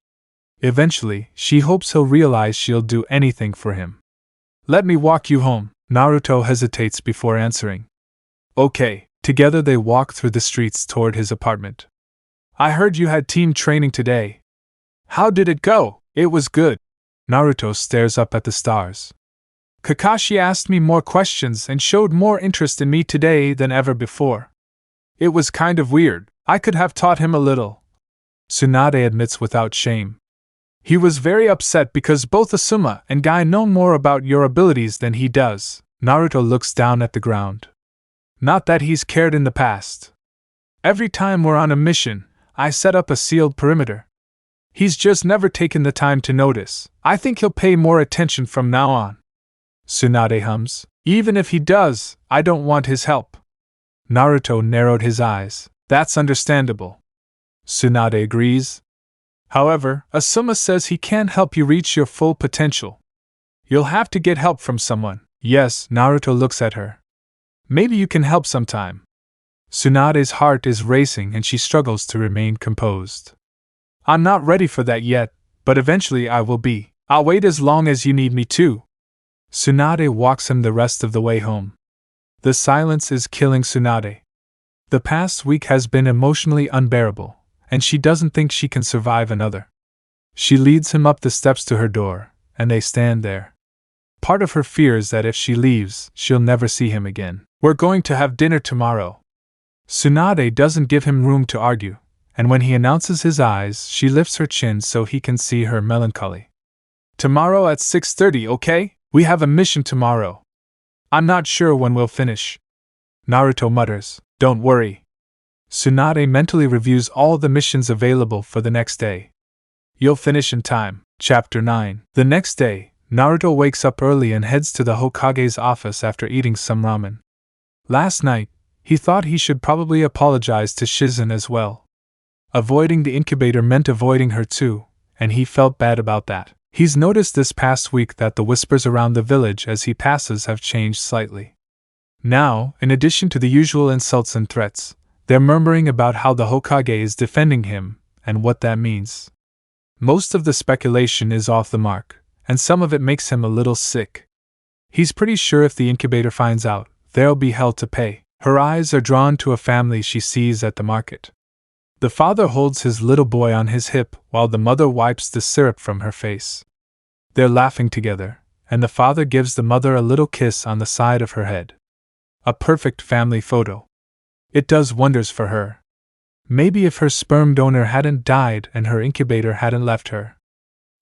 Eventually, she hopes he'll realize she'll do anything for him. Let me walk you home. Naruto hesitates before answering. Okay. Together they walk through the streets toward his apartment. I heard you had team training today. How did it go? It was good. Naruto stares up at the stars. Kakashi asked me more questions and showed more interest in me today than ever before. It was kind of weird. I could have taught him a little. Tsunade admits without shame. He was very upset because both Asuma and Guy know more about your abilities than he does. Naruto looks down at the ground. Not that he's cared in the past. Every time we're on a mission, I set up a sealed perimeter. He's just never taken the time to notice. I think he'll pay more attention from now on. Tsunade hums. Even if he does, I don't want his help. Naruto narrowed his eyes. That's understandable. Tsunade agrees. However, Asuma says he can't help you reach your full potential. You'll have to get help from someone. Yes, Naruto looks at her. Maybe you can help sometime. Tsunade's heart is racing and she struggles to remain composed. I'm not ready for that yet, but eventually I will be. I'll wait as long as you need me to. Tsunade walks him the rest of the way home. The silence is killing Tsunade. The past week has been emotionally unbearable, and she doesn't think she can survive another. She leads him up the steps to her door, and they stand there. Part of her fears that if she leaves, she'll never see him again. We're going to have dinner tomorrow. Tsunade doesn't give him room to argue, and when he announces his eyes, she lifts her chin so he can see her melancholy. Tomorrow at 6:30, okay? We have a mission tomorrow. I'm not sure when we'll finish. Naruto mutters, don't worry. Tsunade mentally reviews all the missions available for the next day. You'll finish in time. Chapter 9. The next day, Naruto wakes up early and heads to the Hokage's office after eating some ramen. Last night, he thought he should probably apologize to Shizen as well. Avoiding the incubator meant avoiding her too, and he felt bad about that. He's noticed this past week that the whispers around the village as he passes have changed slightly. Now, in addition to the usual insults and threats, they're murmuring about how the Hokage is defending him, and what that means. Most of the speculation is off the mark, and some of it makes him a little sick. He's pretty sure if the incubator finds out, there'll be hell to pay. Her eyes are drawn to a family she sees at the market. The father holds his little boy on his hip while the mother wipes the syrup from her face. They're laughing together, and the father gives the mother a little kiss on the side of her head. A perfect family photo. It does wonders for her. Maybe if her sperm donor hadn't died and her incubator hadn't left her.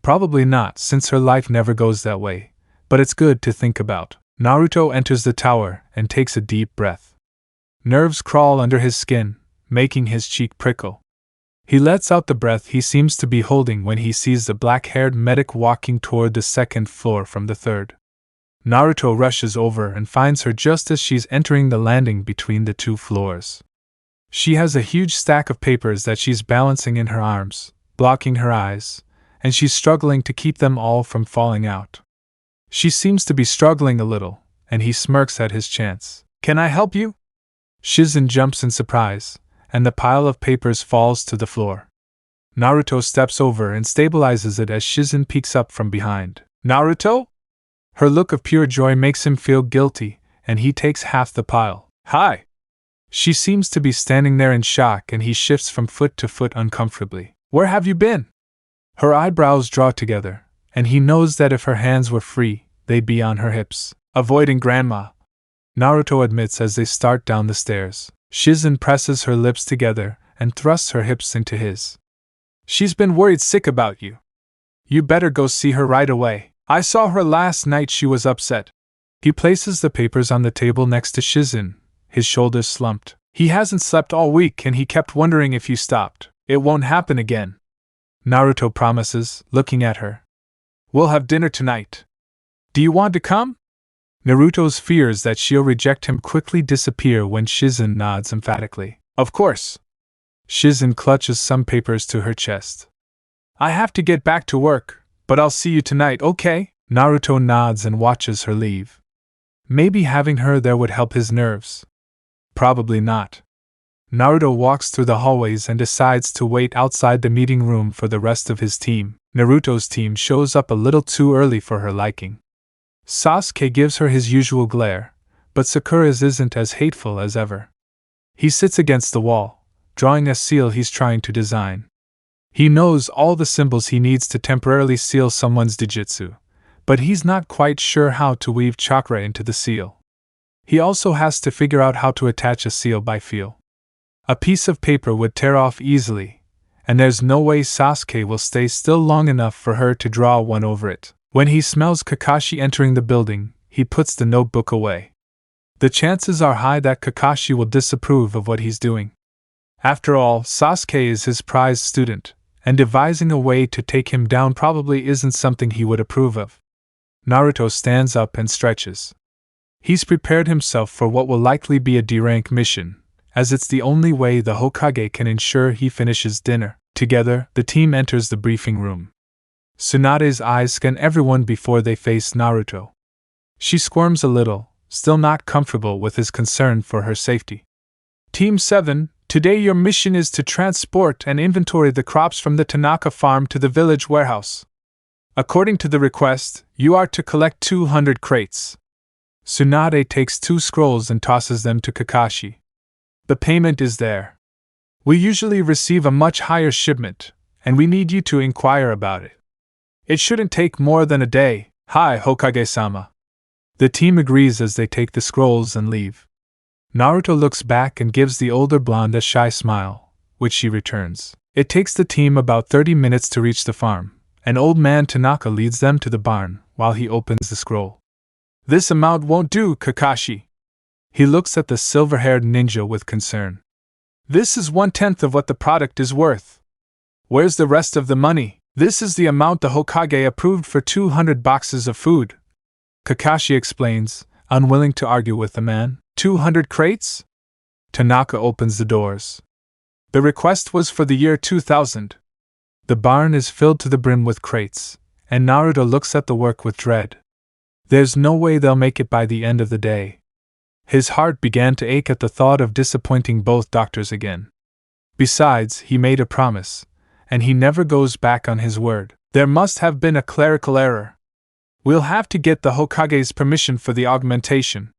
Probably not, since her life never goes that way, but it's good to think about. Naruto enters the tower and takes a deep breath. Nerves crawl under his skin, making his cheek prickle. He lets out the breath he seems to be holding when he sees the black-haired medic walking toward the second floor from the third. Naruto rushes over and finds her just as she's entering the landing between the two floors. She has a huge stack of papers that she's balancing in her arms, blocking her eyes, and she's struggling to keep them all from falling out. She seems to be struggling a little, and he smirks at his chance. Can I help you? Shizen jumps in surprise, and the pile of papers falls to the floor. Naruto steps over and stabilizes it as Shizen peeks up from behind. Naruto? Her look of pure joy makes him feel guilty, and he takes half the pile. Hi! She seems to be standing there in shock, and he shifts from foot to foot uncomfortably. Where have you been? Her eyebrows draw together, and he knows that if her hands were free, they'd be on her hips. Avoiding Grandma, Naruto admits as they start down the stairs. Shizen presses her lips together and thrusts her hips into his. She's been worried sick about you. You better go see her right away. I saw her last night, she was upset. He places the papers on the table next to Shizen, his shoulders slumped. He hasn't slept all week and he kept wondering if you stopped. It won't happen again. Naruto promises, looking at her. We'll have dinner tonight. Do you want to come? Naruto's fears that she'll reject him quickly disappear when Shizen nods emphatically. Of course. Shizen clutches some papers to her chest. I have to get back to work, but I'll see you tonight, okay? Naruto nods and watches her leave. Maybe having her there would help his nerves. Probably not. Naruto walks through the hallways and decides to wait outside the meeting room for the rest of his team. Naruto's team shows up a little too early for her liking. Sasuke gives her his usual glare, but Sakura's isn't as hateful as ever. He sits against the wall, drawing a seal he's trying to design. He knows all the symbols he needs to temporarily seal someone's Jujutsu, but he's not quite sure how to weave chakra into the seal. He also has to figure out how to attach a seal by feel. A piece of paper would tear off easily, and there's no way Sasuke will stay still long enough for her to draw one over it. When he smells Kakashi entering the building, he puts the notebook away. The chances are high that Kakashi will disapprove of what he's doing. After all, Sasuke is his prized student, and devising a way to take him down probably isn't something he would approve of. Naruto stands up and stretches. He's prepared himself for what will likely be a D-rank mission, as it's the only way the Hokage can ensure he finishes dinner. Together, the team enters the briefing room. Tsunade's eyes scan everyone before they face Naruto. She squirms a little, still not comfortable with his concern for her safety. Team 7, today your mission is to transport and inventory the crops from the Tanaka farm to the village warehouse. According to the request, you are to collect 200 crates. Tsunade takes 2 scrolls and tosses them to Kakashi. The payment is there. We usually receive a much higher shipment, and we need you to inquire about it. It shouldn't take more than a day. Hi, Hokage-sama. The team agrees as they take the scrolls and leave. Naruto looks back and gives the older blonde a shy smile, which she returns. It takes the team about 30 minutes to reach the farm, and old man Tanaka leads them to the barn while he opens the scroll. This amount won't do, Kakashi. He looks at the silver-haired ninja with concern. This is 1/10 of what the product is worth. Where's the rest of the money? This is the amount the Hokage approved for 200 boxes of food. Kakashi explains, unwilling to argue with the man. 200 crates? Tanaka opens the doors. The request was for the year 2000. The barn is filled to the brim with crates, and Naruto looks at the work with dread. There's no way they'll make it by the end of the day. His heart began to ache at the thought of disappointing both doctors again. Besides, he made a promise, and he never goes back on his word. There must have been a clerical error. We'll have to get the Hokage's permission for the augmentation.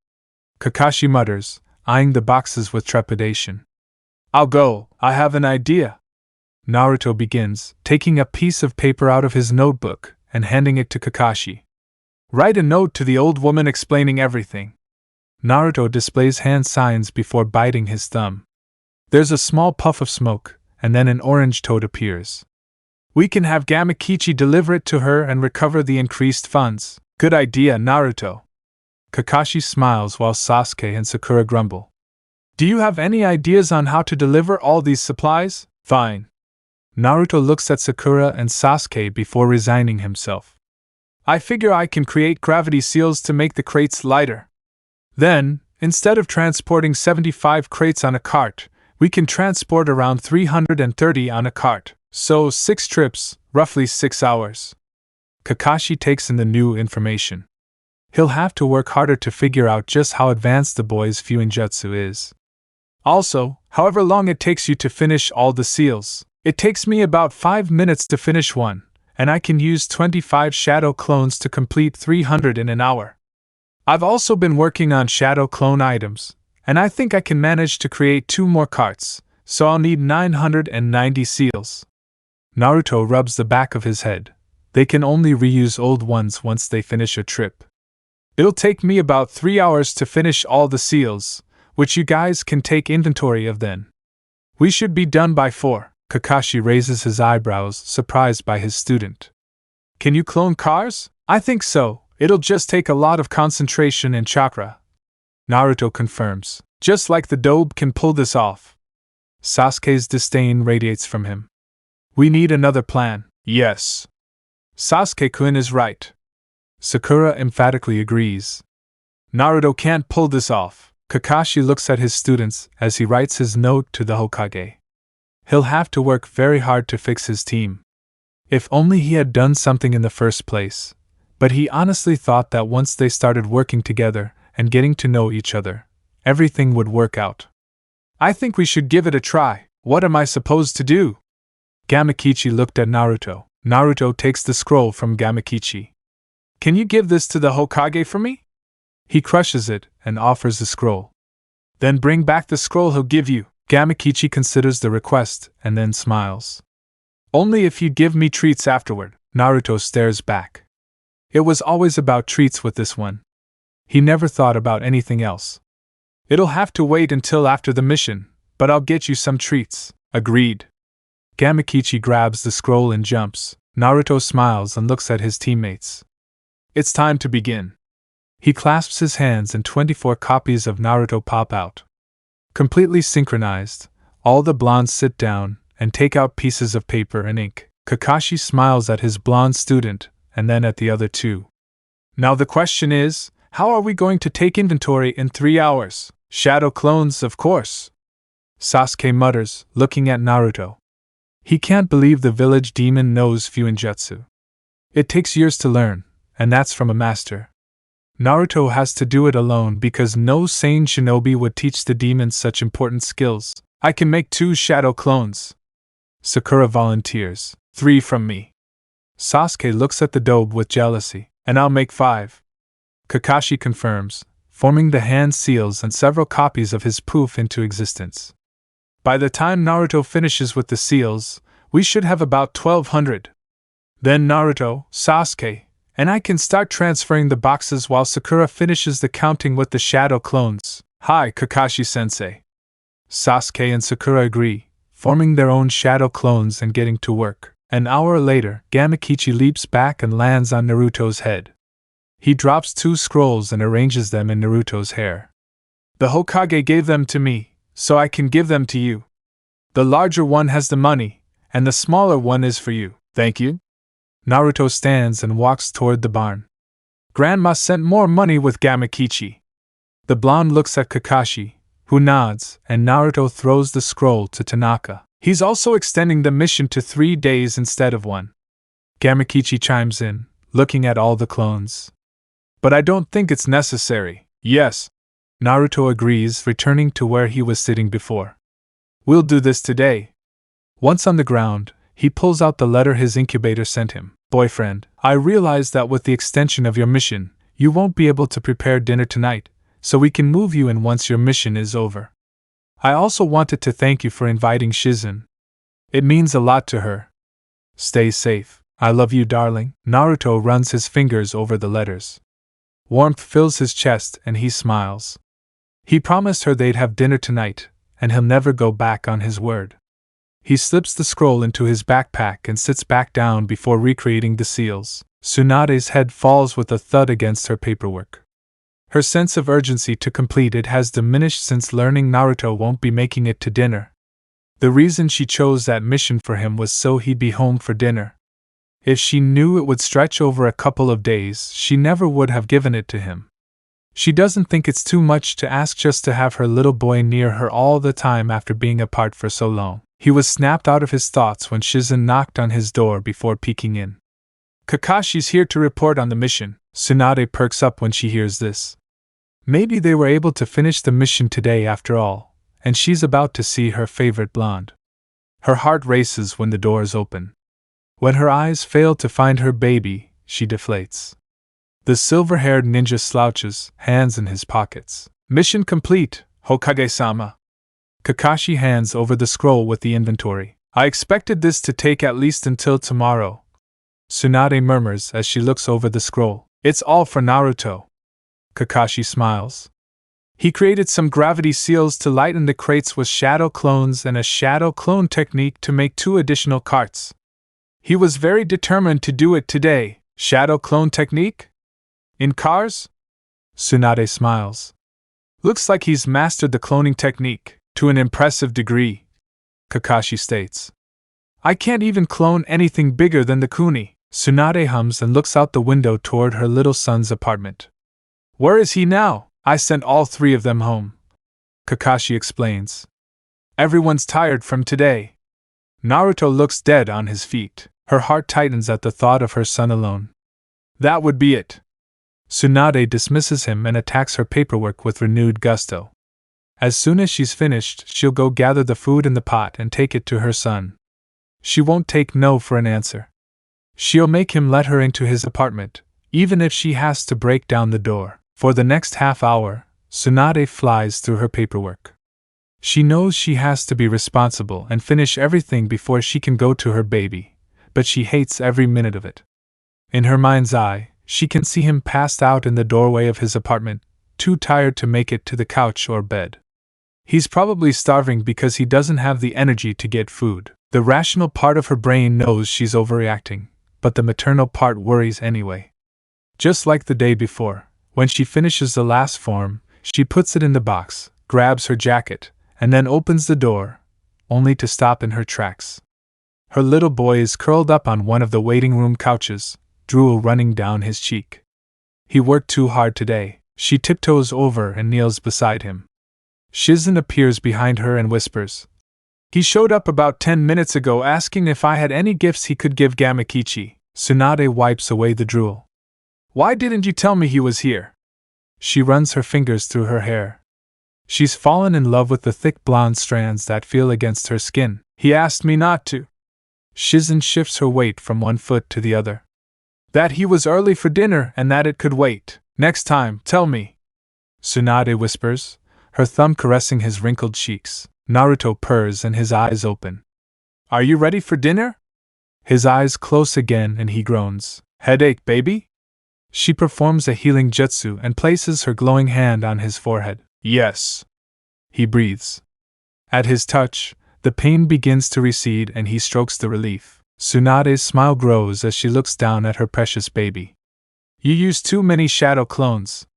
Kakashi mutters, eyeing the boxes with trepidation. I'll go, I have an idea. Naruto begins, taking a piece of paper out of his notebook and handing it to Kakashi. Write a note to the old woman explaining everything. Naruto displays hand signs before biting his thumb. There's a small puff of smoke, and then an orange toad appears. We can have Gamakichi deliver it to her and recover the increased funds. Good idea, Naruto. Kakashi smiles while Sasuke and Sakura grumble. Do you have any ideas on how to deliver all these supplies? Fine. Naruto looks at Sakura and Sasuke before resigning himself. I figure I can create gravity seals to make the crates lighter. Then, instead of transporting 75 crates on a cart, we can transport around 330 on a cart. So 6 trips, roughly 6 hours. Kakashi takes in the new information. He'll have to work harder to figure out just how advanced the boy's Fuinjutsu is. Also, however long it takes you to finish all the seals, it takes me about 5 minutes to finish one, and I can use 25 shadow clones to complete 300 in an hour. I've also been working on shadow clone items, and I think I can manage to create 2 more carts, so I'll need 990 seals. Naruto rubs the back of his head. They can only reuse old ones once they finish a trip. It'll take me about 3 hours to finish all the seals, which you guys can take inventory of then. We should be done by 4. Kakashi raises his eyebrows, surprised by his student. Can you clone cars? I think so. It'll just take a lot of concentration and chakra. Naruto confirms. Just like the Dobe can pull this off. Sasuke's disdain radiates from him. We need another plan. Yes. Sasuke-kun is right. Sakura emphatically agrees. Naruto can't pull this off. Kakashi looks at his students as he writes his note to the Hokage. He'll have to work very hard to fix his team. If only he had done something in the first place. But he honestly thought that once they started working together, and getting to know each other, everything would work out. I think we should give it a try. What am I supposed to do? Gamakichi looked at Naruto. Naruto takes the scroll from Gamakichi. Can you give this to the Hokage for me? He crushes it and offers the scroll. Then bring back the scroll he'll give you. Gamakichi considers the request and then smiles. Only if you give me treats afterward. Naruto stares back. It was always about treats with this one. He never thought about anything else. It'll have to wait until after the mission, but I'll get you some treats. Agreed. Gamakichi grabs the scroll and jumps. Naruto smiles and looks at his teammates. It's time to begin. He clasps his hands and 24 copies of Naruto pop out. Completely synchronized, all the blondes sit down and take out pieces of paper and ink. Kakashi smiles at his blonde student and then at the other two. Now the question is, how are we going to take inventory in 3 hours? Shadow clones, of course. Sasuke mutters, looking at Naruto. He can't believe the village demon knows Fuinjutsu. It takes years to learn, and that's from a master. Naruto has to do it alone because no sane shinobi would teach the demon such important skills. I can make 2 shadow clones. Sakura volunteers. 3 from me. Sasuke looks at the dobe with jealousy. And I'll make 5. Kakashi confirms, forming the hand seals and several copies of his poof into existence. By the time Naruto finishes with the seals, we should have about 1,200. Then Naruto, Sasuke, and I can start transferring the boxes while Sakura finishes the counting with the shadow clones. Hi, Kakashi-sensei. Sasuke and Sakura agree, forming their own shadow clones and getting to work. An hour later, Gamakichi leaps back and lands on Naruto's head. He drops 2 scrolls and arranges them in Naruto's hair. The Hokage gave them to me, so I can give them to you. The larger one has the money, and the smaller one is for you. Thank you. Naruto stands and walks toward the barn. Grandma sent more money with Gamakichi. The blonde looks at Kakashi, who nods, and Naruto throws the scroll to Tanaka. He's also extending the mission to 3 days instead of 1. Gamakichi chimes in, looking at all the clones. But I don't think it's necessary. Yes. Naruto agrees, returning to where he was sitting before. We'll do this today. Once on the ground, he pulls out the letter his incubator sent him. Boyfriend, I realize that with the extension of your mission, you won't be able to prepare dinner tonight, so we can move you in once your mission is over. I also wanted to thank you for inviting Shizen. It means a lot to her. Stay safe. I love you, darling. Naruto runs his fingers over the letters. Warmth fills his chest and he smiles. He promised her they'd have dinner tonight, and he'll never go back on his word. He slips the scroll into his backpack and sits back down before recreating the seals. Tsunade's head falls with a thud against her paperwork. Her sense of urgency to complete it has diminished since learning Naruto won't be making it to dinner. The reason she chose that mission for him was so he'd be home for dinner. If she knew it would stretch over a couple of days, she never would have given it to him. She doesn't think it's too much to ask just to have her little boy near her all the time after being apart for so long. He was snapped out of his thoughts when Shizen knocked on his door before peeking in. Kakashi's here to report on the mission. Tsunade perks up when she hears this. Maybe they were able to finish the mission today after all, and she's about to see her favorite blonde. Her heart races when the doors open. When her eyes fail to find her baby, she deflates. The silver-haired ninja slouches, hands in his pockets. Mission complete, Hokage-sama. Kakashi hands over the scroll with the inventory. I expected this to take at least until tomorrow. Tsunade murmurs as she looks over the scroll. It's all for Naruto. Kakashi smiles. He created some gravity seals to lighten the crates with shadow clones and a shadow clone technique to make 2 additional carts. He was very determined to do it today. Shadow clone technique? In cars? Tsunade smiles. Looks like he's mastered the cloning technique, to an impressive degree, Kakashi states. I can't even clone anything bigger than the Kuni. Tsunade hums and looks out the window toward her little son's apartment. Where is he now? I sent all 3 of them home. Kakashi explains. Everyone's tired from today. Naruto looks dead on his feet. Her heart tightens at the thought of her son alone. That would be it. Tsunade dismisses him and attacks her paperwork with renewed gusto. As soon as she's finished, she'll go gather the food in the pot and take it to her son. She won't take no for an answer. She'll make him let her into his apartment, even if she has to break down the door. For the next half hour, Tsunade flies through her paperwork. She knows she has to be responsible and finish everything before she can go to her baby, but she hates every minute of it. In her mind's eye, she can see him passed out in the doorway of his apartment, too tired to make it to the couch or bed. He's probably starving because he doesn't have the energy to get food. The rational part of her brain knows she's overreacting, but the maternal part worries anyway. Just like the day before, when she finishes the last form, she puts it in the box, grabs her jacket, and then opens the door, only to stop in her tracks. Her little boy is curled up on one of the waiting room couches, drool running down his cheek. He worked too hard today. She tiptoes over and kneels beside him. Shizen appears behind her and whispers, "He showed up about 10 minutes ago asking if I had any gifts he could give Gamakichi." Tsunade wipes away the drool. "Why didn't you tell me he was here?" She runs her fingers through her hair. She's fallen in love with the thick blonde strands that feel against her skin. "He asked me not to." Shizen shifts her weight from one foot to the other. "That he was early for dinner and that it could wait. Next time, tell me." Tsunade whispers, her thumb caressing his wrinkled cheeks. Naruto purrs and his eyes open. "Are you ready for dinner?" His eyes close again and he groans. "Headache, baby?" She performs a healing jutsu and places her glowing hand on his forehead. "Yes." He breathes. At his touch, the pain begins to recede and he strokes the relief. Tsunade's smile grows as she looks down at her precious baby. "You use too many shadow clones.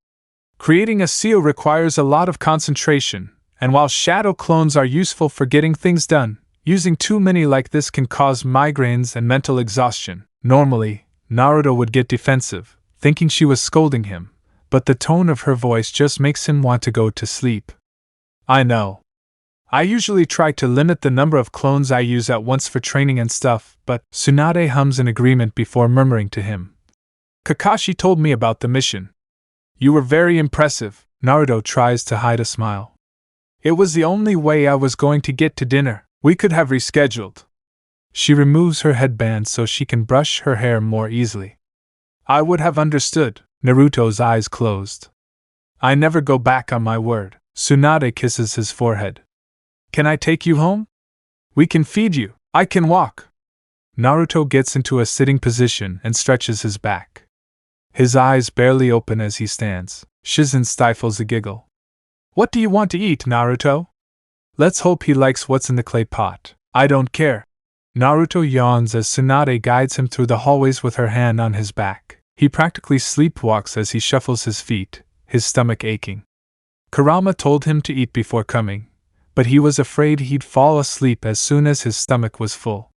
Creating a seal requires a lot of concentration, and while shadow clones are useful for getting things done, using too many like this can cause migraines and mental exhaustion." Normally, Naruto would get defensive, thinking she was scolding him, but the tone of her voice just makes him want to go to sleep. "I know. I usually try to limit the number of clones I use at once for training and stuff, but..." Tsunade hums in agreement before murmuring to him. "Kakashi told me about the mission. You were very impressive." Naruto tries to hide a smile. "It was the only way I was going to get to dinner. We could have rescheduled." She removes her headband so she can brush her hair more easily. "I would have understood." Naruto's eyes closed. "I never go back on my word." Tsunade kisses his forehead. "Can I take you home? We can feed you. I can walk." Naruto gets into a sitting position and stretches his back. His eyes barely open as he stands. Shizen stifles a giggle. "What do you want to eat, Naruto?" "Let's hope he likes what's in the clay pot." "I don't care." Naruto yawns as Tsunade guides him through the hallways with her hand on his back. He practically sleepwalks as he shuffles his feet, his stomach aching. Kurama told him to eat before coming, but he was afraid he'd fall asleep as soon as his stomach was full.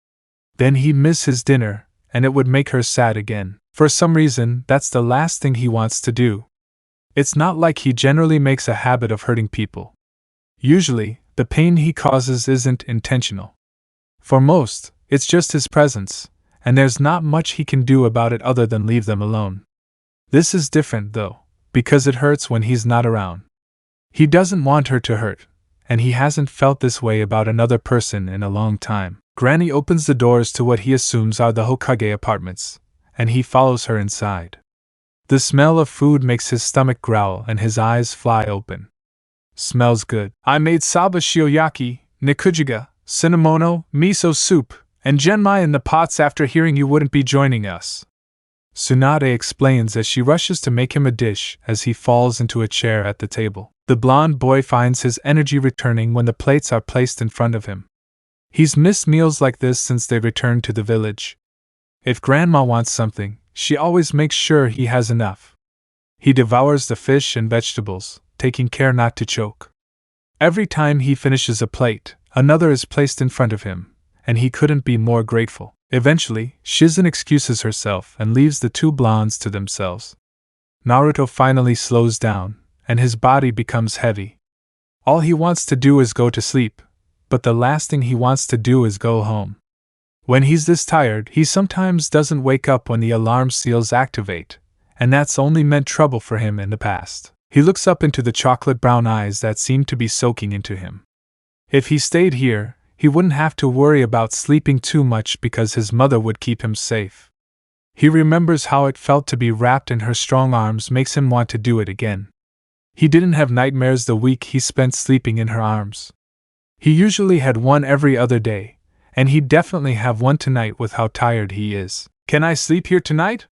Then he'd miss his dinner, and it would make her sad again. For some reason, that's the last thing he wants to do. It's not like he generally makes a habit of hurting people. Usually, the pain he causes isn't intentional. For most, it's just his presence, and there's not much he can do about it other than leave them alone. This is different, though, because it hurts when he's not around. He doesn't want her to hurt, and he hasn't felt this way about another person in a long time. Granny opens the doors to what he assumes are the Hokage apartments, and he follows her inside. The smell of food makes his stomach growl and his eyes fly open. "Smells good. I made saba shioyaki, nikujiga, cinnamono, miso soup, and genmai in the pots after hearing you wouldn't be joining us." Tsunade explains as she rushes to make him a dish as he falls into a chair at the table. The blonde boy finds his energy returning when the plates are placed in front of him. He's missed meals like this since they returned to the village. If Grandma wants something, she always makes sure he has enough. He devours the fish and vegetables, taking care not to choke. Every time he finishes a plate, another is placed in front of him, and he couldn't be more grateful. Eventually, Shizen excuses herself and leaves the two blondes to themselves. Naruto finally slows down, and his body becomes heavy. All he wants to do is go to sleep, but the last thing he wants to do is go home. When he's this tired, he sometimes doesn't wake up when the alarm seals activate, and that's only meant trouble for him in the past. He looks up into the chocolate brown eyes that seem to be soaking into him. If he stayed here, he wouldn't have to worry about sleeping too much because his mother would keep him safe. He remembers how it felt to be wrapped in her strong arms makes him want to do it again. He didn't have nightmares the week he spent sleeping in her arms. He usually had one every other day, and he'd definitely have one tonight with how tired he is. Can I sleep here tonight?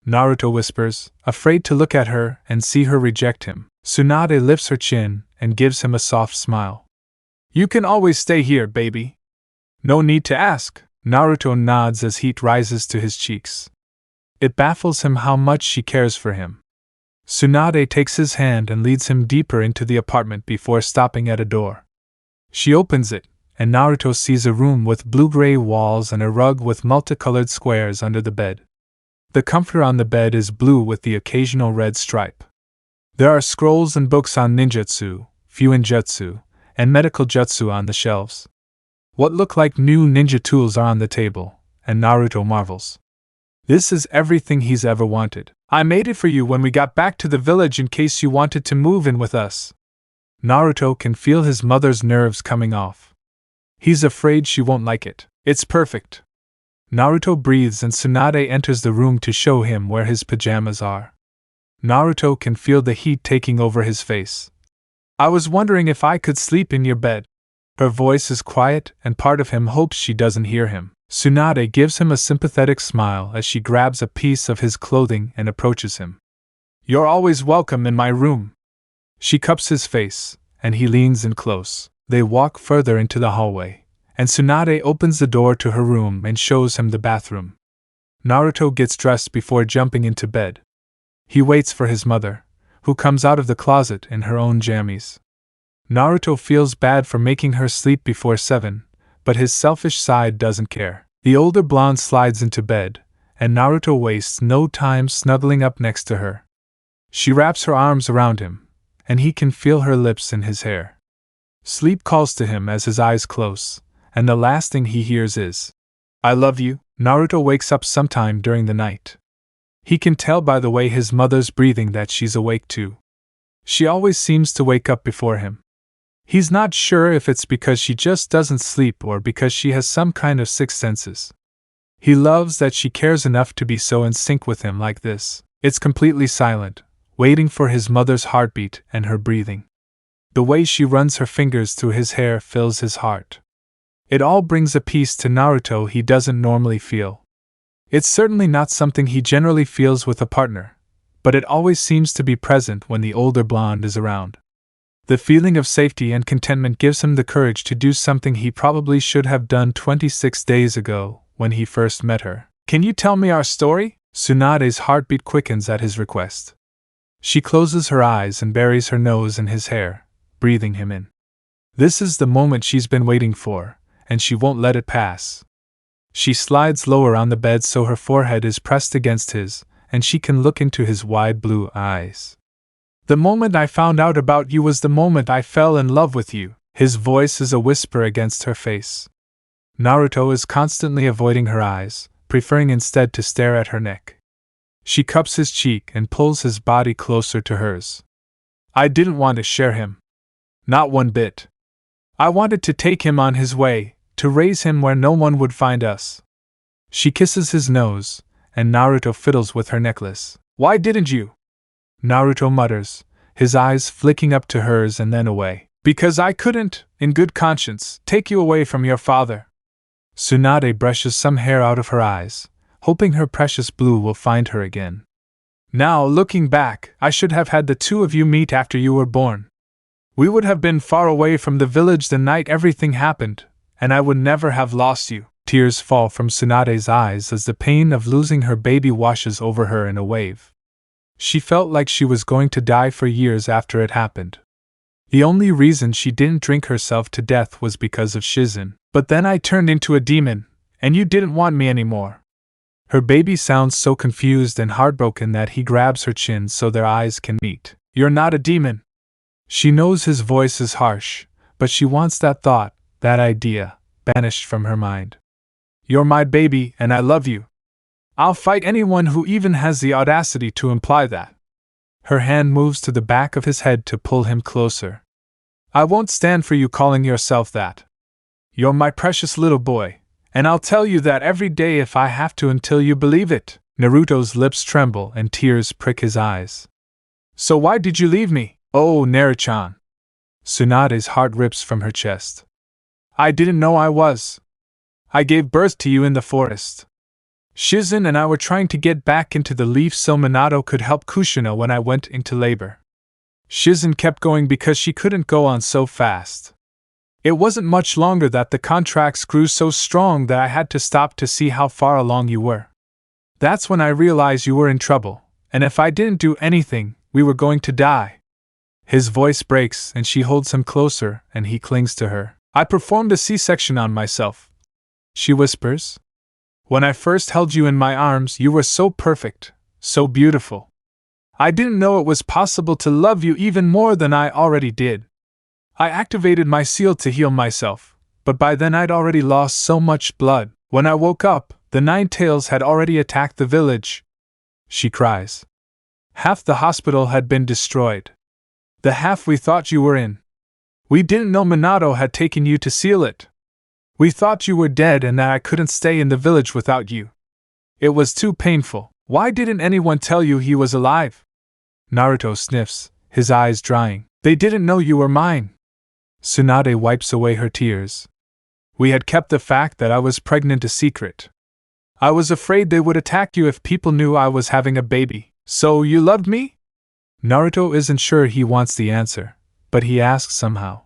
Naruto whispers, afraid to look at her and see her reject him. Tsunade lifts her chin and gives him a soft smile. You can always stay here, baby. No need to ask. Naruto nods as heat rises to his cheeks. It baffles him how much she cares for him. Tsunade takes his hand and leads him deeper into the apartment before stopping at a door. She opens it, and Naruto sees a room with blue-gray walls and a rug with multicolored squares under the bed. The comforter on the bed is blue with the occasional red stripe. There are scrolls and books on ninjutsu, fuinjutsu, and medical jutsu on the shelves. What look like new ninja tools are on the table, and Naruto marvels. This is everything he's ever wanted. I made it for you when we got back to the village in case you wanted to move in with us. Naruto can feel his mother's nerves coming off. He's afraid she won't like it. It's perfect. Naruto breathes and Tsunade enters the room to show him where his pajamas are. Naruto can feel the heat taking over his face. I was wondering if I could sleep in your bed. Her voice is quiet and part of him hopes she doesn't hear him. Tsunade gives him a sympathetic smile as she grabs a piece of his clothing and approaches him. You're always welcome in my room. She cups his face, and he leans in close. They walk further into the hallway, and Tsunade opens the door to her room and shows him the bathroom. Naruto gets dressed before jumping into bed. He waits for his mother, who comes out of the closet in her own jammies. Naruto feels bad for making her sleep before 7, but his selfish side doesn't care. The older blonde slides into bed, and Naruto wastes no time snuggling up next to her. She wraps her arms around him, and he can feel her lips in his hair. Sleep calls to him as his eyes close, and the last thing he hears is, I love you. Naruto wakes up sometime during the night. He can tell by the way his mother's breathing that she's awake too. She always seems to wake up before him. He's not sure if it's because she just doesn't sleep or because she has some kind of sixth senses. He loves that she cares enough to be so in sync with him like this. It's completely silent, waiting for his mother's heartbeat and her breathing. The way she runs her fingers through his hair fills his heart. It all brings a peace to Naruto he doesn't normally feel. It's certainly not something he generally feels with a partner, but it always seems to be present when the older blonde is around. The feeling of safety and contentment gives him the courage to do something he probably should have done 26 days ago when he first met her. Can you tell me our story? Tsunade's heartbeat quickens at his request. She closes her eyes and buries her nose in his hair, breathing him in. This is the moment she's been waiting for, and she won't let it pass. She slides lower on the bed so her forehead is pressed against his, and she can look into his wide blue eyes. The moment I found out about you was the moment I fell in love with you. His voice is a whisper against her face. Naruto is constantly avoiding her eyes, preferring instead to stare at her neck. She cups his cheek and pulls his body closer to hers. I didn't want to share him. Not one bit. I wanted to take him on his way, to raise him where no one would find us. She kisses his nose, and Naruto fiddles with her necklace. Why didn't you? Naruto mutters, his eyes flicking up to hers and then away. Because I couldn't, in good conscience, take you away from your father. Tsunade brushes some hair out of her eyes, hoping her precious blue will find her again. Now, looking back, I should have had the two of you meet after you were born. We would have been far away from the village the night everything happened, and I would never have lost you. Tears fall from Tsunade's eyes as the pain of losing her baby washes over her in a wave. She felt like she was going to die for years after it happened. The only reason she didn't drink herself to death was because of Shizen. But then I turned into a demon, and you didn't want me anymore. Her baby sounds so confused and heartbroken that he grabs her chin so their eyes can meet. You're not a demon. She knows his voice is harsh, but she wants that thought, that idea, banished from her mind. You're my baby, and I love you. I'll fight anyone who even has the audacity to imply that. Her hand moves to the back of his head to pull him closer. I won't stand for you calling yourself that. You're my precious little boy, and I'll tell you that every day if I have to until you believe it. Naruto's lips tremble and tears prick his eyes. So why did you leave me? Oh, Naru-chan. Tsunade's heart rips from her chest. I didn't know I was. I gave birth to you in the forest. Shizen and I were trying to get back into the leaf so Minato could help Kushina when I went into labor. Shizen kept going because she couldn't go on so fast. It wasn't much longer that the contracts grew so strong that I had to stop to see how far along you were. That's when I realized you were in trouble, and if I didn't do anything, we were going to die. His voice breaks and she holds him closer and he clings to her. I performed a C-section on myself, she whispers. When I first held you in my arms, you were so perfect, so beautiful. I didn't know it was possible to love you even more than I already did. I activated my seal to heal myself, but by then I'd already lost so much blood. When I woke up, the Nine Tails had already attacked the village. She cries. Half the hospital had been destroyed. The half we thought you were in. We didn't know Minato had taken you to seal it. We thought you were dead and that I couldn't stay in the village without you. It was too painful. Why didn't anyone tell you he was alive? Naruto sniffs, his eyes drying. They didn't know you were mine. Tsunade wipes away her tears. We had kept the fact that I was pregnant a secret. I was afraid they would attack you if people knew I was having a baby. So you loved me? Naruto isn't sure he wants the answer, but he asks somehow.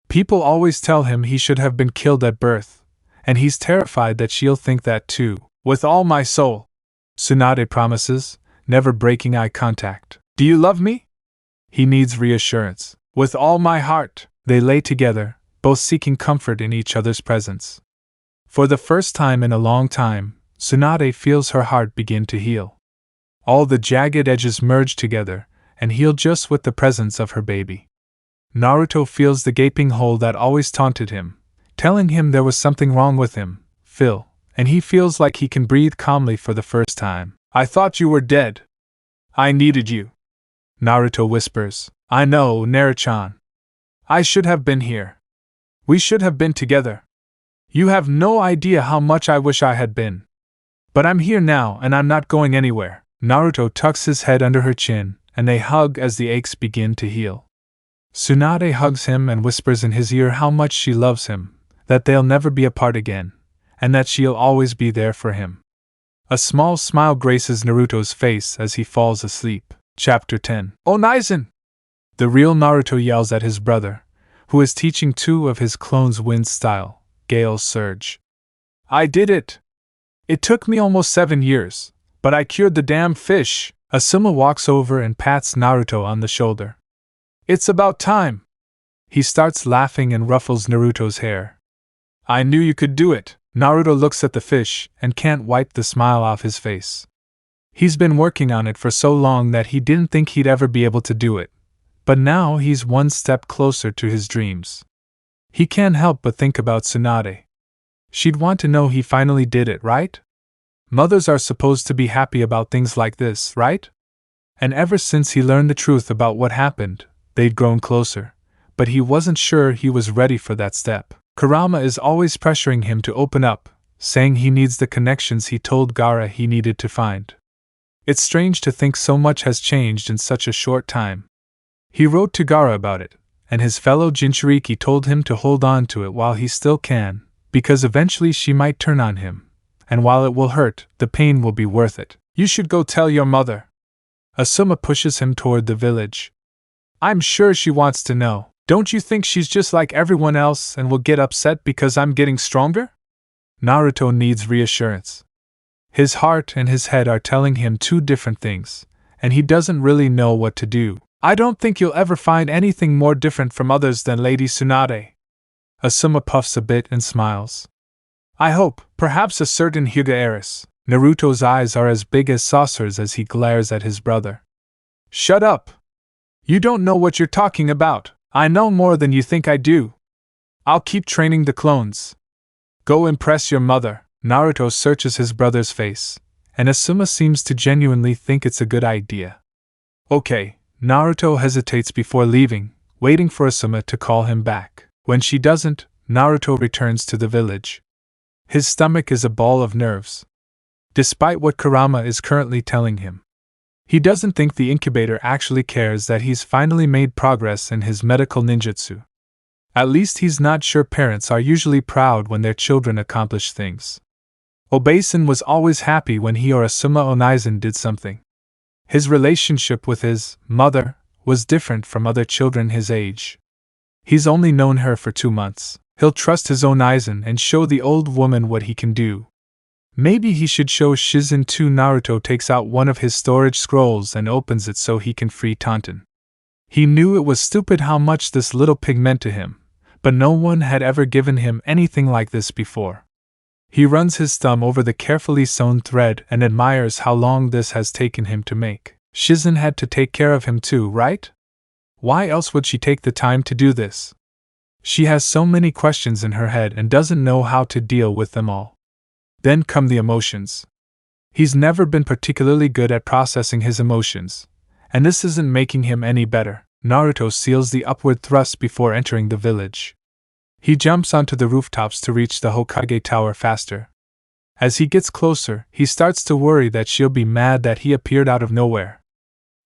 People always tell him he should have been killed at birth, and he's terrified that she'll think that too. With all my soul, Tsunade promises, never breaking eye contact. Do you love me? He needs reassurance. With all my heart. They lay together, both seeking comfort in each other's presence. For the first time in a long time, Tsunade feels her heart begin to heal. All the jagged edges merge together, and heal just with the presence of her baby. Naruto feels the gaping hole that always taunted him, telling him there was something wrong with him, fill, and he feels like he can breathe calmly for the first time. I thought you were dead. I needed you. Naruto whispers. I know, Naru-chan. I should have been here. We should have been together. You have no idea how much I wish I had been. But I'm here now and I'm not going anywhere. Naruto tucks his head under her chin, and they hug as the aches begin to heal. Tsunade hugs him and whispers in his ear how much she loves him, that they'll never be apart again, and that she'll always be there for him. A small smile graces Naruto's face as he falls asleep. Chapter 10. Onaizen! The real Naruto yells at his brother, who is teaching two of his clones wind style, Gale Surge. I did it! It took me almost 7 years, but I cured the damn fish! Asuma walks over and pats Naruto on the shoulder. It's about time! He starts laughing and ruffles Naruto's hair. I knew you could do it! Naruto looks at the fish and can't wipe the smile off his face. He's been working on it for so long that he didn't think he'd ever be able to do it. But now he's one step closer to his dreams. He can't help but think about Tsunade. She'd want to know he finally did it, right? Mothers are supposed to be happy about things like this, right? And ever since he learned the truth about what happened, they'd grown closer, but he wasn't sure he was ready for that step. Kurama is always pressuring him to open up, saying he needs the connections he told Gaara he needed to find. It's strange to think so much has changed in such a short time. He wrote to Gaara about it, and his fellow Jinchuriki told him to hold on to it while he still can, because eventually she might turn on him, and while it will hurt, the pain will be worth it. You should go tell your mother. Asuma pushes him toward the village. I'm sure she wants to know. Don't you think she's just like everyone else and will get upset because I'm getting stronger? Naruto needs reassurance. His heart and his head are telling him two different things, and he doesn't really know what to do. I don't think you'll ever find anything more different from others than Lady Tsunade. Asuma puffs a bit and smiles. I hope, perhaps a certain Hyuga heiress. Naruto's eyes are as big as saucers as he glares at his brother. Shut up! You don't know what you're talking about. I know more than you think I do. I'll keep training the clones. Go impress your mother. Naruto searches his brother's face, and Asuma seems to genuinely think it's a good idea. Okay, Naruto hesitates before leaving, waiting for Asuma to call him back. When she doesn't, Naruto returns to the village. His stomach is a ball of nerves. Despite what Kurama is currently telling him, he doesn't think the incubator actually cares that he's finally made progress in his medical ninjutsu. At least he's not sure parents are usually proud when their children accomplish things. Obasan was always happy when he or Asuma Onizen did something. His relationship with his mother was different from other children his age. He's only known her for 2 months. He'll trust his Onizen and show the old woman what he can do. Maybe he should show Shizen too. Naruto takes out one of his storage scrolls and opens it so he can free Taunton. He knew it was stupid how much this little pig meant to him, but no one had ever given him anything like this before. He runs his thumb over the carefully sewn thread and admires how long this has taken him to make. Shizen had to take care of him too, right? Why else would she take the time to do this? She has so many questions in her head and doesn't know how to deal with them all. Then come the emotions. He's never been particularly good at processing his emotions, and this isn't making him any better. Naruto seals the upward thrust before entering the village. He jumps onto the rooftops to reach the Hokage Tower faster. As he gets closer, he starts to worry that she'll be mad that he appeared out of nowhere.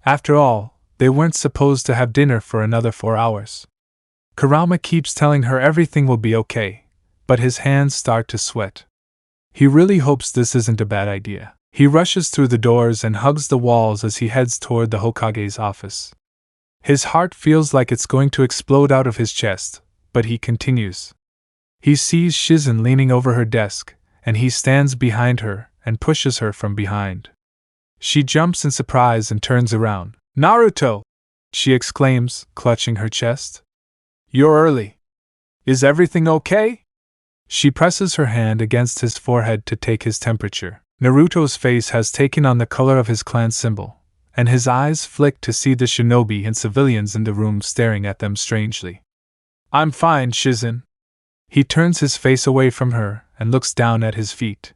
After all, they weren't supposed to have dinner for another 4 hours. Kurama keeps telling her everything will be okay, but his hands start to sweat. He really hopes this isn't a bad idea. He rushes through the doors and hugs the walls as he heads toward the Hokage's office. His heart feels like it's going to explode out of his chest, but he continues. He sees Shizen leaning over her desk, and he stands behind her and pushes her from behind. She jumps in surprise and turns around. "Naruto!" she exclaims, clutching her chest. "You're early. Is everything okay?" She presses her hand against his forehead to take his temperature. Naruto's face has taken on the color of his clan symbol, and his eyes flick to see the shinobi and civilians in the room staring at them strangely. "I'm fine, Shizen." He turns his face away from her and looks down at his feet.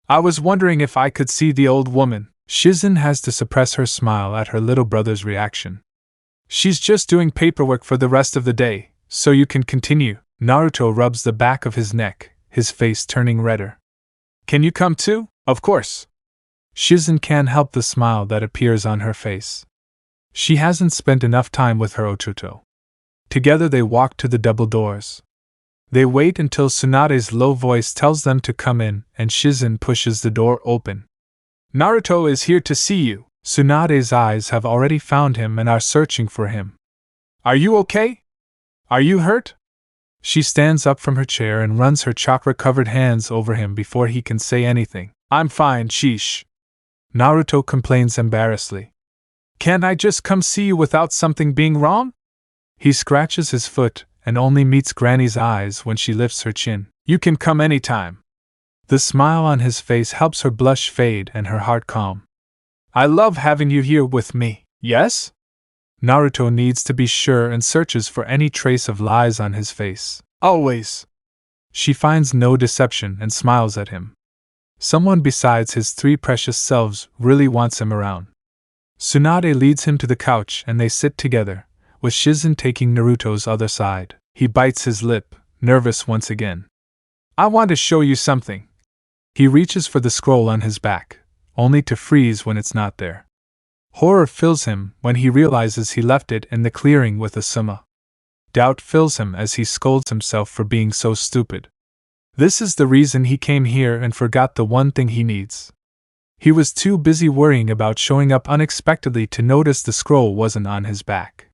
"I was wondering if I could see the old woman." Shizen has to suppress her smile at her little brother's reaction. "She's just doing paperwork for the rest of the day, so you can continue." Naruto rubs the back of his neck, his face turning redder. "Can you come too?" "Of course." Shizen can't help the smile that appears on her face. She hasn't spent enough time with her Otsutsuki. Together they walk to the double doors. They wait until Tsunade's low voice tells them to come in, and Shizen pushes the door open. "Naruto is here to see you." Tsunade's eyes have already found him and are searching for him. "Are you okay? Are you hurt?" She stands up from her chair and runs her chakra-covered hands over him before he can say anything. "I'm fine, sheesh." Naruto complains embarrassedly. "Can't I just come see you without something being wrong?" He scratches his foot and only meets Granny's eyes when she lifts her chin. "You can come anytime." The smile on his face helps her blush fade and her heart calm. "I love having you here with me, yes?" Naruto needs to be sure and searches for any trace of lies on his face. "Always." She finds no deception and smiles at him. Someone besides his 3 precious selves really wants him around. Tsunade leads him to the couch and they sit together, with Shizen taking Naruto's other side. He bites his lip, nervous once again. "I want to show you something." He reaches for the scroll on his back, only to freeze when it's not there. Horror fills him when he realizes he left it in the clearing with Asuma. Doubt fills him as he scolds himself for being so stupid. This is the reason he came here and forgot the one thing he needs. He was too busy worrying about showing up unexpectedly to notice the scroll wasn't on his back.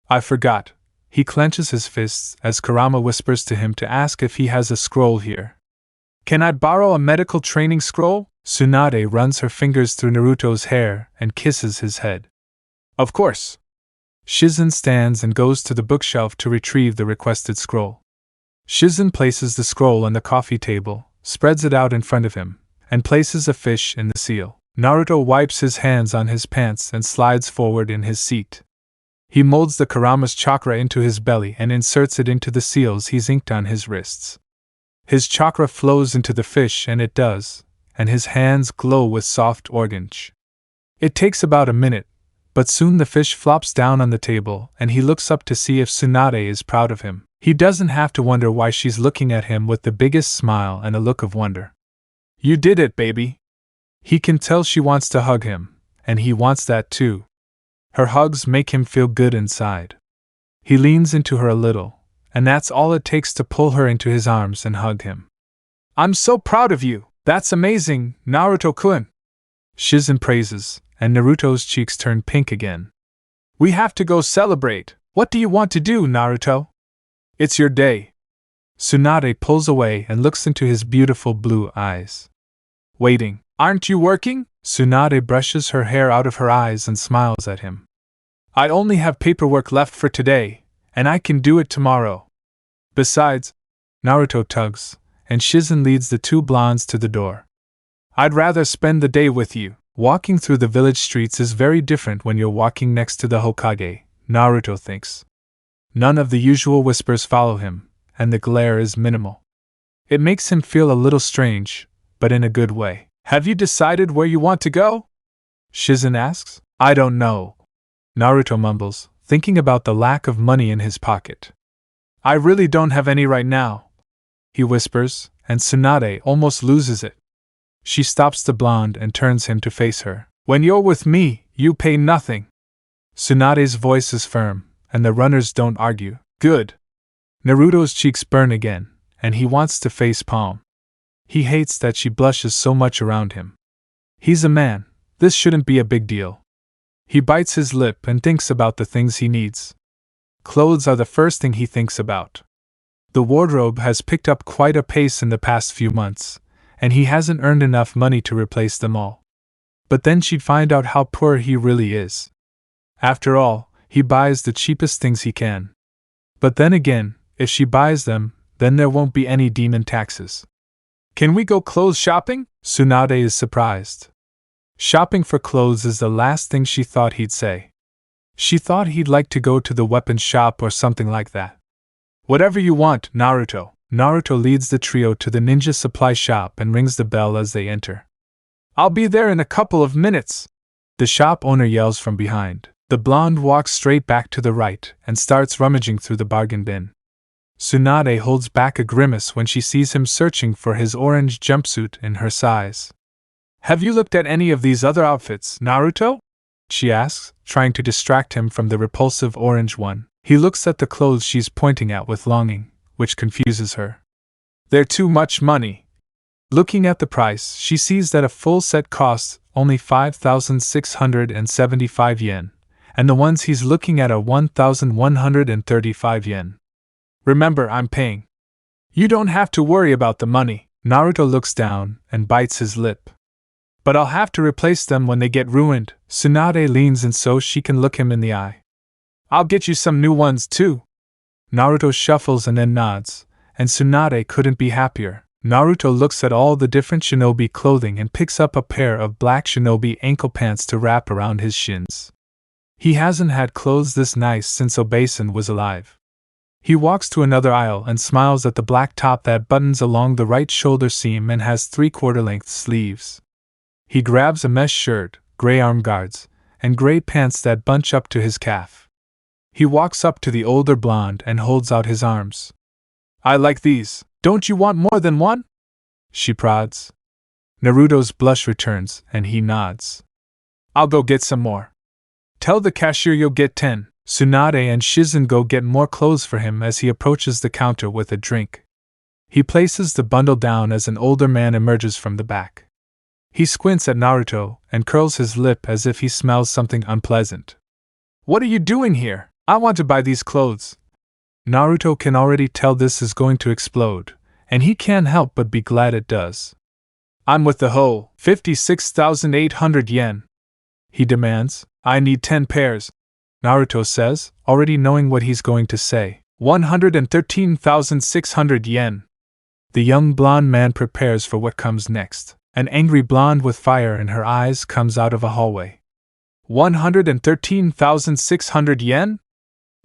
"I forgot." He clenches his fists as Kurama whispers to him to ask if he has a scroll here. "Can I borrow a medical training scroll?" Tsunade runs her fingers through Naruto's hair and kisses his head. "Of course." Shizen stands and goes to the bookshelf to retrieve the requested scroll. Shizen places the scroll on the coffee table, spreads it out in front of him, and places a fish in the seal. Naruto wipes his hands on his pants and slides forward in his seat. He molds the Kurama's chakra into his belly and inserts it into the seals he's inked on his wrists. His chakra flows into the fish and it does, and his hands glow with soft orange. It takes about a minute, but soon the fish flops down on the table and he looks up to see if Tsunade is proud of him. He doesn't have to wonder why she's looking at him with the biggest smile and a look of wonder. You did it, baby! He can tell she wants to hug him, and he wants that too. Her hugs make him feel good inside. He leans into her a little, and that's all it takes to pull her into his arms and hug him. I'm so proud of you! That's amazing, Naruto-kun! Shizen praises, and Naruto's cheeks turn pink again. We have to go celebrate. What do you want to do, Naruto? It's your day. Tsunade pulls away and looks into his beautiful blue eyes. Waiting. Aren't you working? Tsunade brushes her hair out of her eyes and smiles at him. I only have paperwork left for today, and I can do it tomorrow. Besides, Naruto tugs, and Shizen leads the two blondes to the door. I'd rather spend the day with you. Walking through the village streets is very different when you're walking next to the Hokage, Naruto thinks. None of the usual whispers follow him, and the glare is minimal. It makes him feel a little strange, but in a good way. Have you decided where you want to go? Shizen asks. I don't know. Naruto mumbles, thinking about the lack of money in his pocket. I really don't have any right now, he whispers, and Tsunade almost loses it. She stops the blonde and turns him to face her. When you're with me, you pay nothing. Tsunade's voice is firm, and the runners don't argue. Good. Naruto's cheeks burn again, and he wants to face palm. He hates that she blushes so much around him. He's a man, this shouldn't be a big deal. He bites his lip and thinks about the things he needs. Clothes are the first thing he thinks about. The wardrobe has picked up quite a pace in the past few months, and he hasn't earned enough money to replace them all. But then she'd find out how poor he really is. After all, he buys the cheapest things he can. But then again, if she buys them, then there won't be any demon taxes. Can we go clothes shopping? Tsunade is surprised. Shopping for clothes is the last thing she thought he'd say. She thought he'd like to go to the weapons shop or something like that. Whatever you want, Naruto. Naruto leads the trio to the ninja supply shop and rings the bell as they enter. I'll be there in a couple of minutes, the shop owner yells from behind. The blonde walks straight back to the right and starts rummaging through the bargain bin. Tsunade holds back a grimace when she sees him searching for his orange jumpsuit in her size. Have you looked at any of these other outfits, Naruto? She asks, trying to distract him from the repulsive orange one. He looks at the clothes she's pointing at with longing, which confuses her. They're too much money. Looking at the price, she sees that a full set costs only 5,675 yen, and the ones he's looking at are 1,135 yen. Remember, I'm paying. You don't have to worry about the money. Naruto looks down and bites his lip. But I'll have to replace them when they get ruined. Tsunade leans in so she can look him in the eye. I'll get you some new ones too. Naruto shuffles and then nods, and Tsunade couldn't be happier. Naruto looks at all the different shinobi clothing and picks up a pair of black shinobi ankle pants to wrap around his shins. He hasn't had clothes this nice since Obasan was alive. He walks to another aisle and smiles at the black top that buttons along the right shoulder seam and has 3/4-length sleeves. He grabs a mesh shirt, gray arm guards, and gray pants that bunch up to his calf. He walks up to the older blonde and holds out his arms. I like these. Don't you want more than one? She prods. Naruto's blush returns and he nods. I'll go get some more. Tell the cashier you'll get 10. Tsunade and Shizen go get more clothes for him as he approaches the counter with a drink. He places the bundle down as an older man emerges from the back. He squints at Naruto and curls his lip as if he smells something unpleasant. What are you doing here? I want to buy these clothes. Naruto can already tell this is going to explode, and he can't help but be glad it does. I'm with the whole 56,800 yen. He demands. I need 10 pairs. Naruto says, already knowing what he's going to say. 113,600 yen. The young blonde man prepares for what comes next. An angry blonde with fire in her eyes comes out of a hallway. 113,600 yen?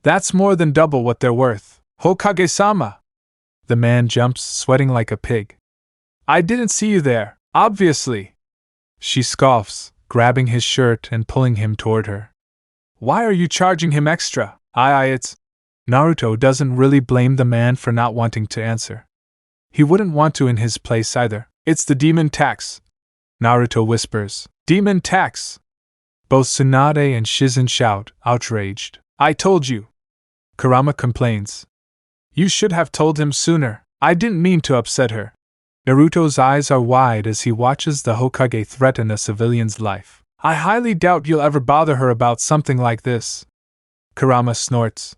That's more than double what they're worth. Hokage-sama! The man jumps, sweating like a pig. I didn't see you there. Obviously. She scoffs, grabbing his shirt and pulling him toward her. Why are you charging him extra? It's. Naruto doesn't really blame the man for not wanting to answer. He wouldn't want to in his place either. It's the demon tax. Naruto whispers. Demon tax! Both Tsunade and Shizen shout, outraged. I told you! Kurama complains. You should have told him sooner. I didn't mean to upset her. Naruto's eyes are wide as he watches the Hokage threaten a civilian's life. I highly doubt you'll ever bother her about something like this. Kurama snorts.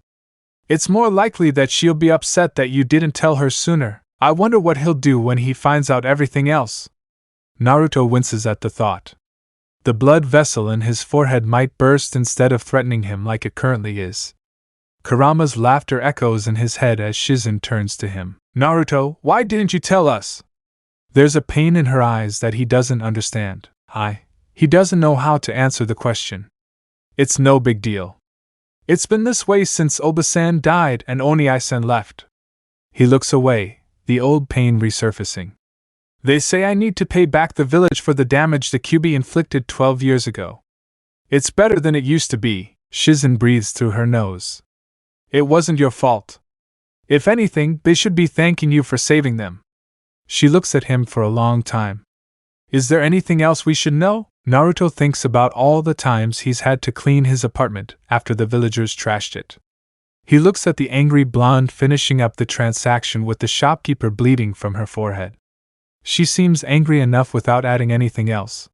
It's more likely that she'll be upset that you didn't tell her sooner. I wonder what he'll do when he finds out everything else. Naruto winces at the thought. The blood vessel in his forehead might burst instead of threatening him like it currently is. Kurama's laughter echoes in his head as Shizen turns to him. Naruto, why didn't you tell us? There's a pain in her eyes that he doesn't understand. He doesn't know how to answer the question. It's no big deal. It's been this way since Obasan died and Oni-san left. He looks away, the old pain resurfacing. They say I need to pay back the village for the damage the Kyuubi inflicted 12 years ago. It's better than it used to be, Shizen breathes through her nose. It wasn't your fault. If anything, they should be thanking you for saving them. She looks at him for a long time. Is there anything else we should know? Naruto thinks about all the times he's had to clean his apartment after the villagers trashed it. He looks at the angry blonde finishing up the transaction with the shopkeeper bleeding from her forehead. She seems angry enough without adding anything else.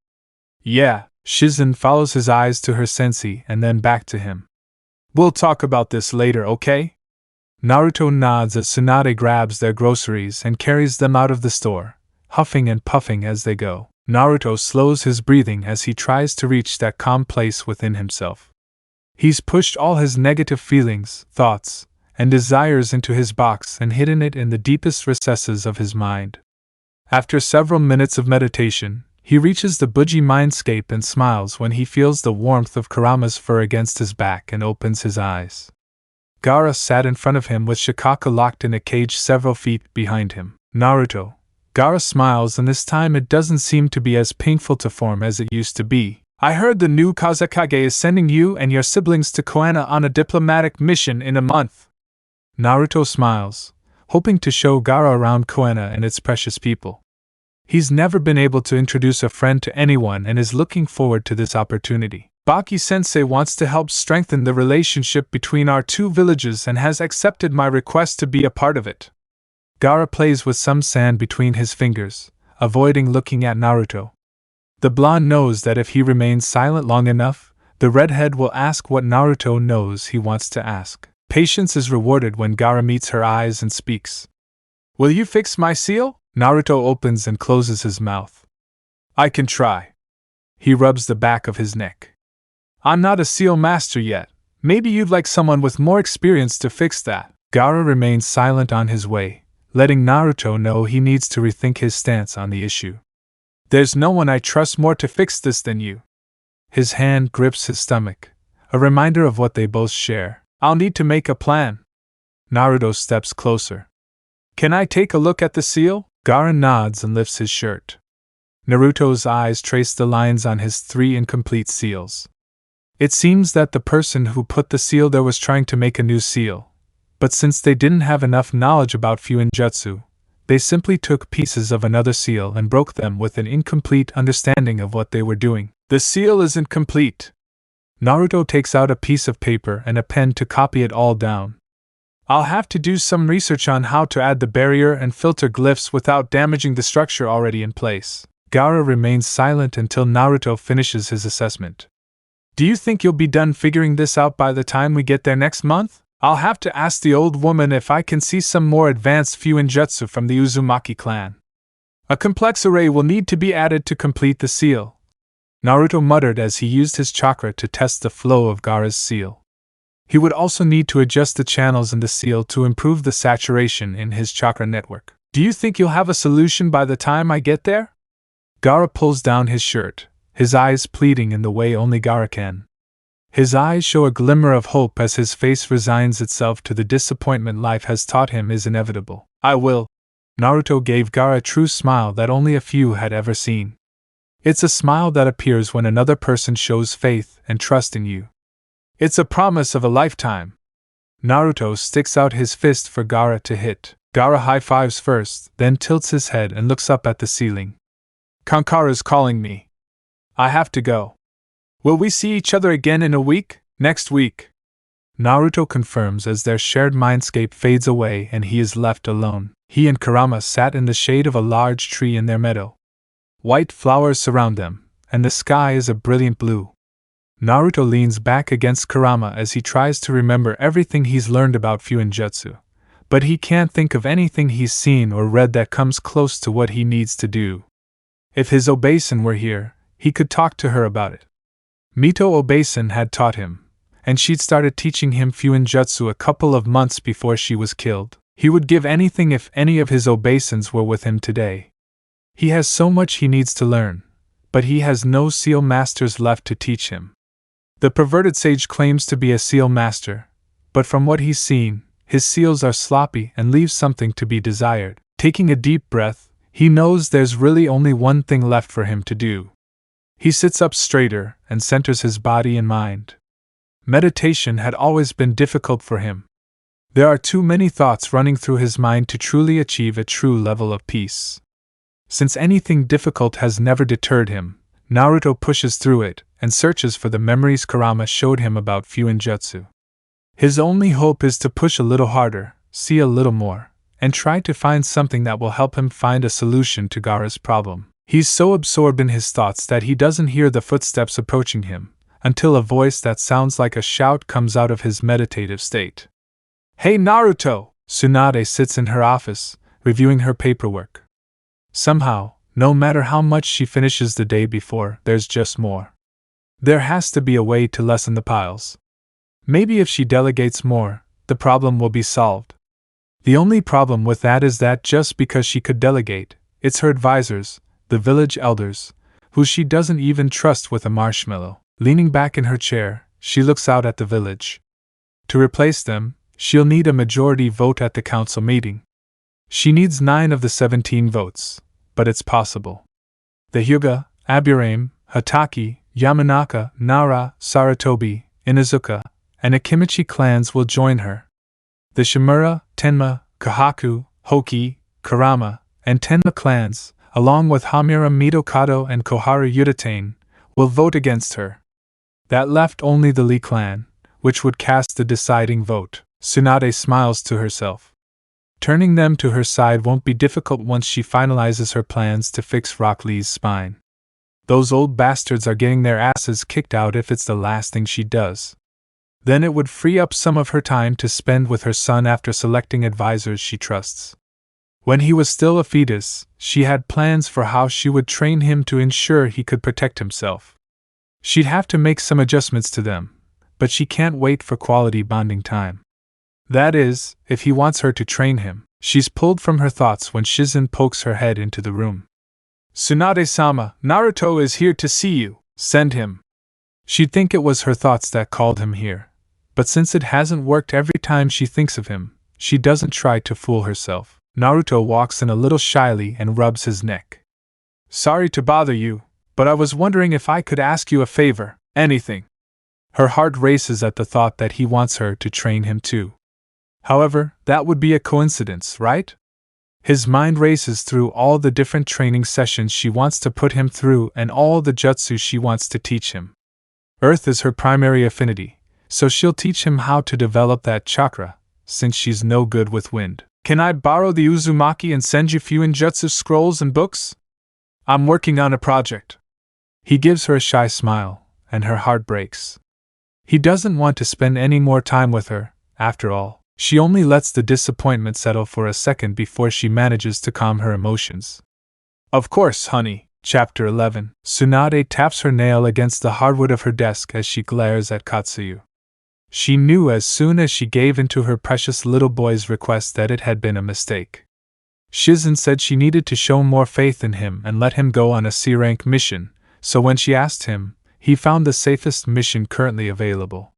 Yeah, Shizen follows his eyes to her sensei and then back to him. We'll talk about this later, okay? Naruto nods as Tsunade grabs their groceries and carries them out of the store, huffing and puffing as they go. Naruto slows his breathing as he tries to reach that calm place within himself. He's pushed all his negative feelings, thoughts, and desires into his box and hidden it in the deepest recesses of his mind. After several minutes of meditation, he reaches the Buji mindscape and smiles when he feels the warmth of Kurama's fur against his back and opens his eyes. Gaara sat in front of him with Shikaka locked in a cage several feet behind him. Naruto. Gaara smiles, and this time it doesn't seem to be as painful to form as it used to be. I heard the new Kazekage is sending you and your siblings to Konoha on a diplomatic mission in a month. Naruto smiles, hoping to show Gaara around Konoha and its precious people. He's never been able to introduce a friend to anyone and is looking forward to this opportunity. Baki-sensei wants to help strengthen the relationship between our two villages and has accepted my request to be a part of it. Gaara plays with some sand between his fingers, avoiding looking at Naruto. The blonde knows that if he remains silent long enough, the redhead will ask what Naruto knows he wants to ask. Patience is rewarded when Gaara meets her eyes and speaks. Will you fix my seal? Naruto opens and closes his mouth. I can try. He rubs the back of his neck. I'm not a seal master yet. Maybe you'd like someone with more experience to fix that. Gaara remains silent on his way, letting Naruto know he needs to rethink his stance on the issue. There's no one I trust more to fix this than you. His hand grips his stomach, a reminder of what they both share. I'll need to make a plan. Naruto steps closer. Can I take a look at the seal? Gaara nods and lifts his shirt. Naruto's eyes trace the lines on his 3 incomplete seals. It seems that the person who put the seal there was trying to make a new seal, but since they didn't have enough knowledge about Fuinjutsu, they simply took pieces of another seal and broke them with an incomplete understanding of what they were doing. The seal isn't complete. Naruto takes out a piece of paper and a pen to copy it all down. I'll have to do some research on how to add the barrier and filter glyphs without damaging the structure already in place. Gaara remains silent until Naruto finishes his assessment. Do you think you'll be done figuring this out by the time we get there next month? I'll have to ask the old woman if I can see some more advanced Fuinjutsu from the Uzumaki clan. A complex array will need to be added to complete the seal. Naruto muttered as he used his chakra to test the flow of Gaara's seal. He would also need to adjust the channels in the seal to improve the saturation in his chakra network. Do you think you'll have a solution by the time I get there? Gaara pulls down his shirt, his eyes pleading in the way only Gaara can. His eyes show a glimmer of hope as his face resigns itself to the disappointment life has taught him is inevitable. I will. Naruto gave Gaara a true smile that only a few had ever seen. It's a smile that appears when another person shows faith and trust in you. It's a promise of a lifetime. Naruto sticks out his fist for Gaara to hit. Gaara high-fives first, then tilts his head and looks up at the ceiling. Kankara's calling me. I have to go. Will we see each other again in a week? Next week. Naruto confirms as their shared mindscape fades away and he is left alone. He and Kurama sat in the shade of a large tree in their meadow. White flowers surround them, and the sky is a brilliant blue. Naruto leans back against Kurama as he tries to remember everything he's learned about Fuinjutsu, but he can't think of anything he's seen or read that comes close to what he needs to do. If his Obasan were here, he could talk to her about it. Mito Obasan had taught him, and she'd started teaching him Fuinjutsu a couple of months before she was killed. He would give anything if any of his Obasans were with him today. He has so much he needs to learn, but he has no seal masters left to teach him. The perverted sage claims to be a seal master, but from what he's seen, his seals are sloppy and leave something to be desired. Taking a deep breath, he knows there's really only one thing left for him to do. He sits up straighter and centers his body and mind. Meditation had always been difficult for him. There are too many thoughts running through his mind to truly achieve a true level of peace. Since anything difficult has never deterred him, Naruto pushes through it and searches for the memories Kurama showed him about Fuinjutsu. His only hope is to push a little harder, see a little more, and try to find something that will help him find a solution to Gaara's problem. He's so absorbed in his thoughts that he doesn't hear the footsteps approaching him, until a voice that sounds like a shout comes out of his meditative state. Hey Naruto! Tsunade sits in her office, reviewing her paperwork. Somehow, no matter how much she finishes the day before, there's just more. There has to be a way to lessen the piles. Maybe if she delegates more, the problem will be solved. The only problem with that is that just because she could delegate, it's her advisors, the village elders, who she doesn't even trust with a marshmallow. Leaning back in her chair, she looks out at the village. To replace them, she'll need a majority vote at the council meeting. She needs 9 of the 17 votes, but it's possible. The Hyuga, Aburame, Hatake, Yamanaka, Nara, Saratobi, Inazuka, and Akimichi clans will join her. The Shimura, Tenma, Kahaku, Hoki, Kurama, and Tenma clans, along with Hamura Mitokado and Koharu Yudatane, will vote against her. That left only the Lee clan, which would cast the deciding vote. Tsunade smiles to herself. Turning them to her side won't be difficult once she finalizes her plans to fix Rock Lee's spine. Those old bastards are getting their asses kicked out if it's the last thing she does. Then it would free up some of her time to spend with her son after selecting advisors she trusts. When he was still a fetus, she had plans for how she would train him to ensure he could protect himself. She'd have to make some adjustments to them, but she can't wait for quality bonding time. That is, if he wants her to train him. She's pulled from her thoughts when Shizen pokes her head into the room. Tsunade-sama, Naruto is here to see you. Send him. She'd think it was her thoughts that called him here, but since it hasn't worked every time she thinks of him, she doesn't try to fool herself. Naruto walks in a little shyly and rubs his neck. Sorry to bother you, but I was wondering if I could ask you a favor, anything. Her heart races at the thought that he wants her to train him too. However, that would be a coincidence, right? His mind races through all the different training sessions she wants to put him through and all the jutsu she wants to teach him. Earth is her primary affinity, so she'll teach him how to develop that chakra, since she's no good with wind. Can I borrow the Uzumaki and send you Fuinjutsu scrolls and books? I'm working on a project. He gives her a shy smile, and her heart breaks. He doesn't want to spend any more time with her, after all. She only lets the disappointment settle for a second before she manages to calm her emotions. Of course, honey. Chapter 11. Tsunade taps her nail against the hardwood of her desk as she glares at Katsuyu. She knew as soon as she gave in to her precious little boy's request that it had been a mistake. Shizen said she needed to show more faith in him and let him go on a C-rank mission, so when she asked him, he found the safest mission currently available.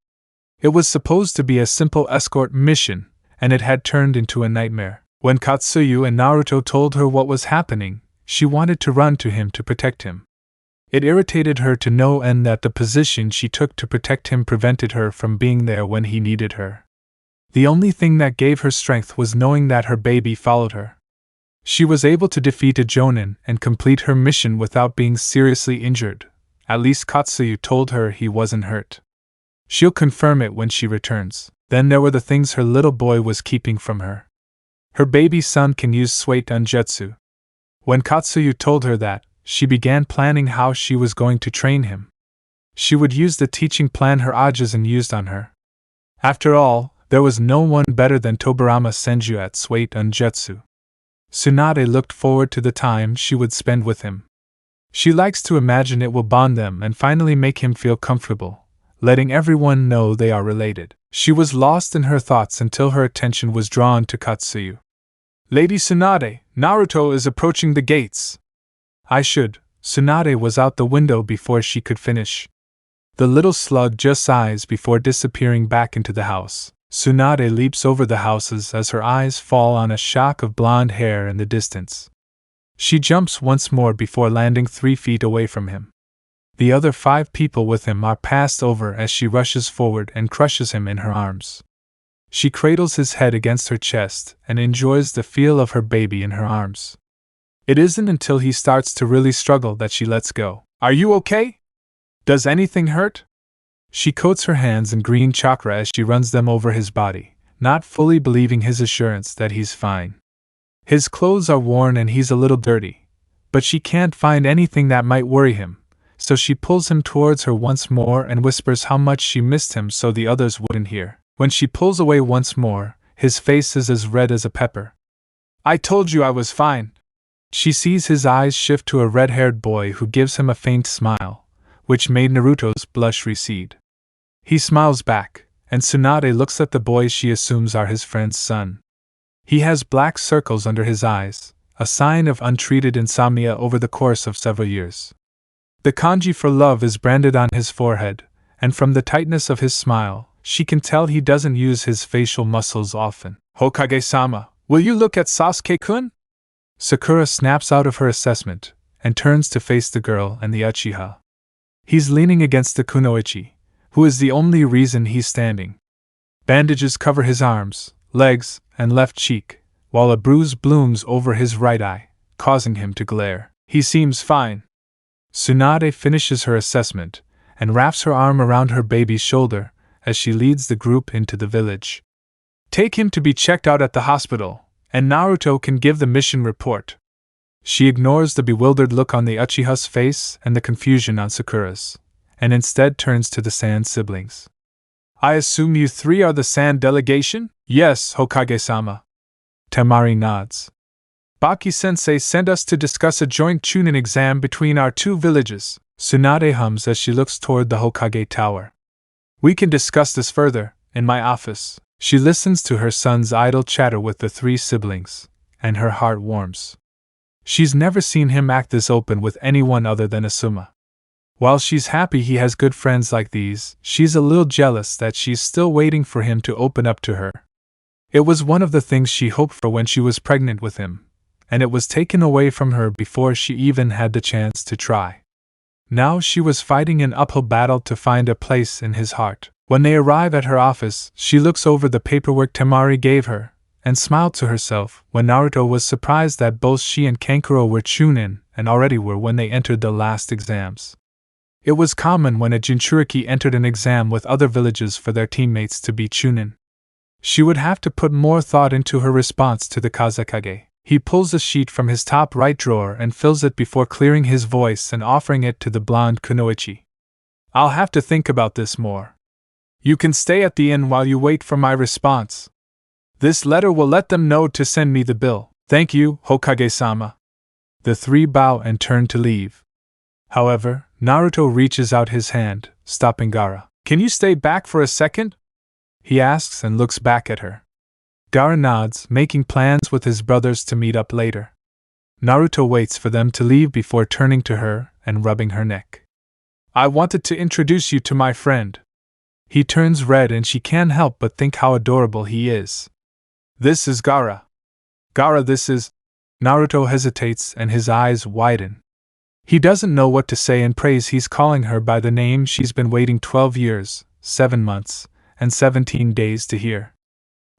It was supposed to be a simple escort mission, and it had turned into a nightmare. When Katsuyu and Naruto told her what was happening, she wanted to run to him to protect him. It irritated her to no end that the position she took to protect him prevented her from being there when he needed her. The only thing that gave her strength was knowing that her baby followed her. She was able to defeat a Jonin and complete her mission without being seriously injured. At least Katsuyu told her he wasn't hurt. She'll confirm it when she returns. Then there were the things her little boy was keeping from her. Her baby son can use Swate Unjutsu. When Katsuyu told her that, she began planning how she was going to train him. She would use the teaching plan her Ajisen used on her. After all, there was no one better than Tobirama Senju at Swate Unjutsu. Tsunade looked forward to the time she would spend with him. She likes to imagine it will bond them and finally make him feel comfortable, letting everyone know they are related. She was lost in her thoughts until her attention was drawn to Katsuyu. Lady Tsunade, Naruto is approaching the gates. Tsunade was out the window before she could finish. The little slug just sighs before disappearing back into the house. Tsunade leaps over the houses as her eyes fall on a shock of blonde hair in the distance. She jumps once more before landing 3 feet away from him. The other 5 people with him are passed over as she rushes forward and crushes him in her arms. She cradles his head against her chest and enjoys the feel of her baby in her arms. It isn't until he starts to really struggle that she lets go. Are you okay? Does anything hurt? She coats her hands in green chakra as she runs them over his body, not fully believing his assurance that he's fine. His clothes are worn and he's a little dirty, but she can't find anything that might worry him, so she pulls him towards her once more and whispers how much she missed him so the others wouldn't hear. When she pulls away once more, his face is as red as a pepper. I told you I was fine. She sees his eyes shift to a red-haired boy who gives him a faint smile, which made Naruto's blush recede. He smiles back, and Tsunade looks at the boys she assumes are his friend's son. He has black circles under his eyes, a sign of untreated insomnia over the course of several years. The kanji for love is branded on his forehead, and from the tightness of his smile, she can tell he doesn't use his facial muscles often. Hokage-sama, will you look at Sasuke-kun? Sakura snaps out of her assessment, and turns to face the girl and the Uchiha. He's leaning against the kunoichi, who is the only reason he's standing. Bandages cover his arms, legs, and left cheek, while a bruise blooms over his right eye, causing him to glare. He seems fine. Tsunade finishes her assessment, and wraps her arm around her baby's shoulder as she leads the group into the village. Take him to be checked out at the hospital, and Naruto can give the mission report. She ignores the bewildered look on the Uchiha's face and the confusion on Sakura's, and instead turns to the Sand siblings. I assume you 3 are the Sand delegation? Yes, Hokage-sama. Temari nods. Baki-sensei sent us to discuss a joint Chunin exam between our 2 villages, Tsunade hums as she looks toward the Hokage Tower. We can discuss this further, in my office. She listens to her son's idle chatter with the 3 siblings, and her heart warms. She's never seen him act this open with anyone other than Asuma. While she's happy he has good friends like these, she's a little jealous that she's still waiting for him to open up to her. It was one of the things she hoped for when she was pregnant with him, and it was taken away from her before she even had the chance to try. Now she was fighting an uphill battle to find a place in his heart. When they arrive at her office, she looks over the paperwork Temari gave her, and smiled to herself when Naruto was surprised that both she and Kankuro were Chunin and already were when they entered the last exams. It was common when a Jinchuriki entered an exam with other villages for their teammates to be Chunin. She would have to put more thought into her response to the Kazekage. He pulls a sheet from his top right drawer and fills it before clearing his voice and offering it to the blonde kunoichi. I'll have to think about this more. You can stay at the inn while you wait for my response. This letter will let them know to send me the bill. Thank you, Hokage-sama. The 3 bow and turn to leave. However, Naruto reaches out his hand, stopping Gaara. Can you stay back for a second? He asks and looks back at her. Gaara nods, making plans with his brothers to meet up later. Naruto waits for them to leave before turning to her and rubbing her neck. I wanted to introduce you to my friend. He turns red and she can't help but think how adorable he is. This is Gaara. Gaara, this is. Naruto hesitates and his eyes widen. He doesn't know what to say in praise. He's calling her by the name she's been waiting 12 years, 7 months, and 17 days to hear.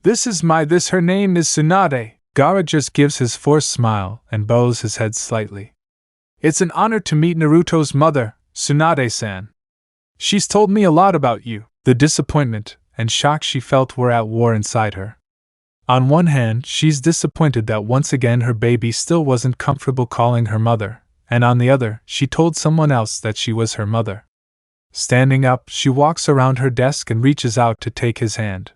Her name is Tsunade. Gaara just gives his forced smile and bows his head slightly. It's an honor to meet Naruto's mother, Tsunade-san. She's told me a lot about you. The disappointment and shock she felt were at war inside her. On one hand, she's disappointed that once again her baby still wasn't comfortable calling her mother, and on the other, she told someone else that she was her mother. Standing up, she walks around her desk and reaches out to take his hand.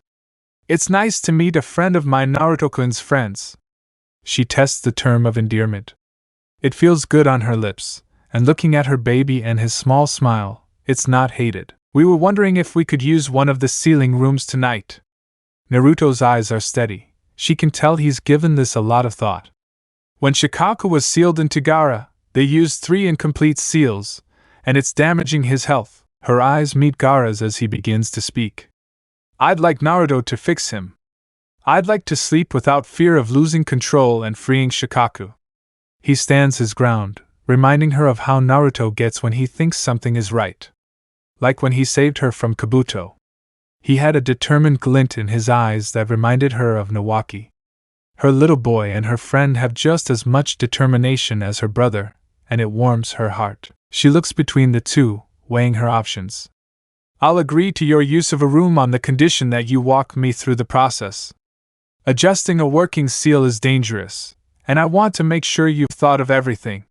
It's nice to meet a friend of mine, Naruto-kun's friends. She tests the term of endearment. It feels good on her lips, and looking at her baby and his small smile, it's not hated. We were wondering if we could use one of the ceiling rooms tonight. Naruto's eyes are steady. She can tell he's given this a lot of thought. When Shikaku was sealed into Gaara, they used 3 incomplete seals, and it's damaging his health. Her eyes meet Gaara's as he begins to speak. I'd like Naruto to fix him. I'd like to sleep without fear of losing control and freeing Shikaku. He stands his ground, reminding her of how Naruto gets when he thinks something is right. Like when he saved her from Kabuto. He had a determined glint in his eyes that reminded her of Nawaki. Her little boy and her friend have just as much determination as her brother, and it warms her heart. She looks between the two, weighing her options. I'll agree to your use of a room on the condition that you walk me through the process. Adjusting a working seal is dangerous, and I want to make sure you've thought of everything.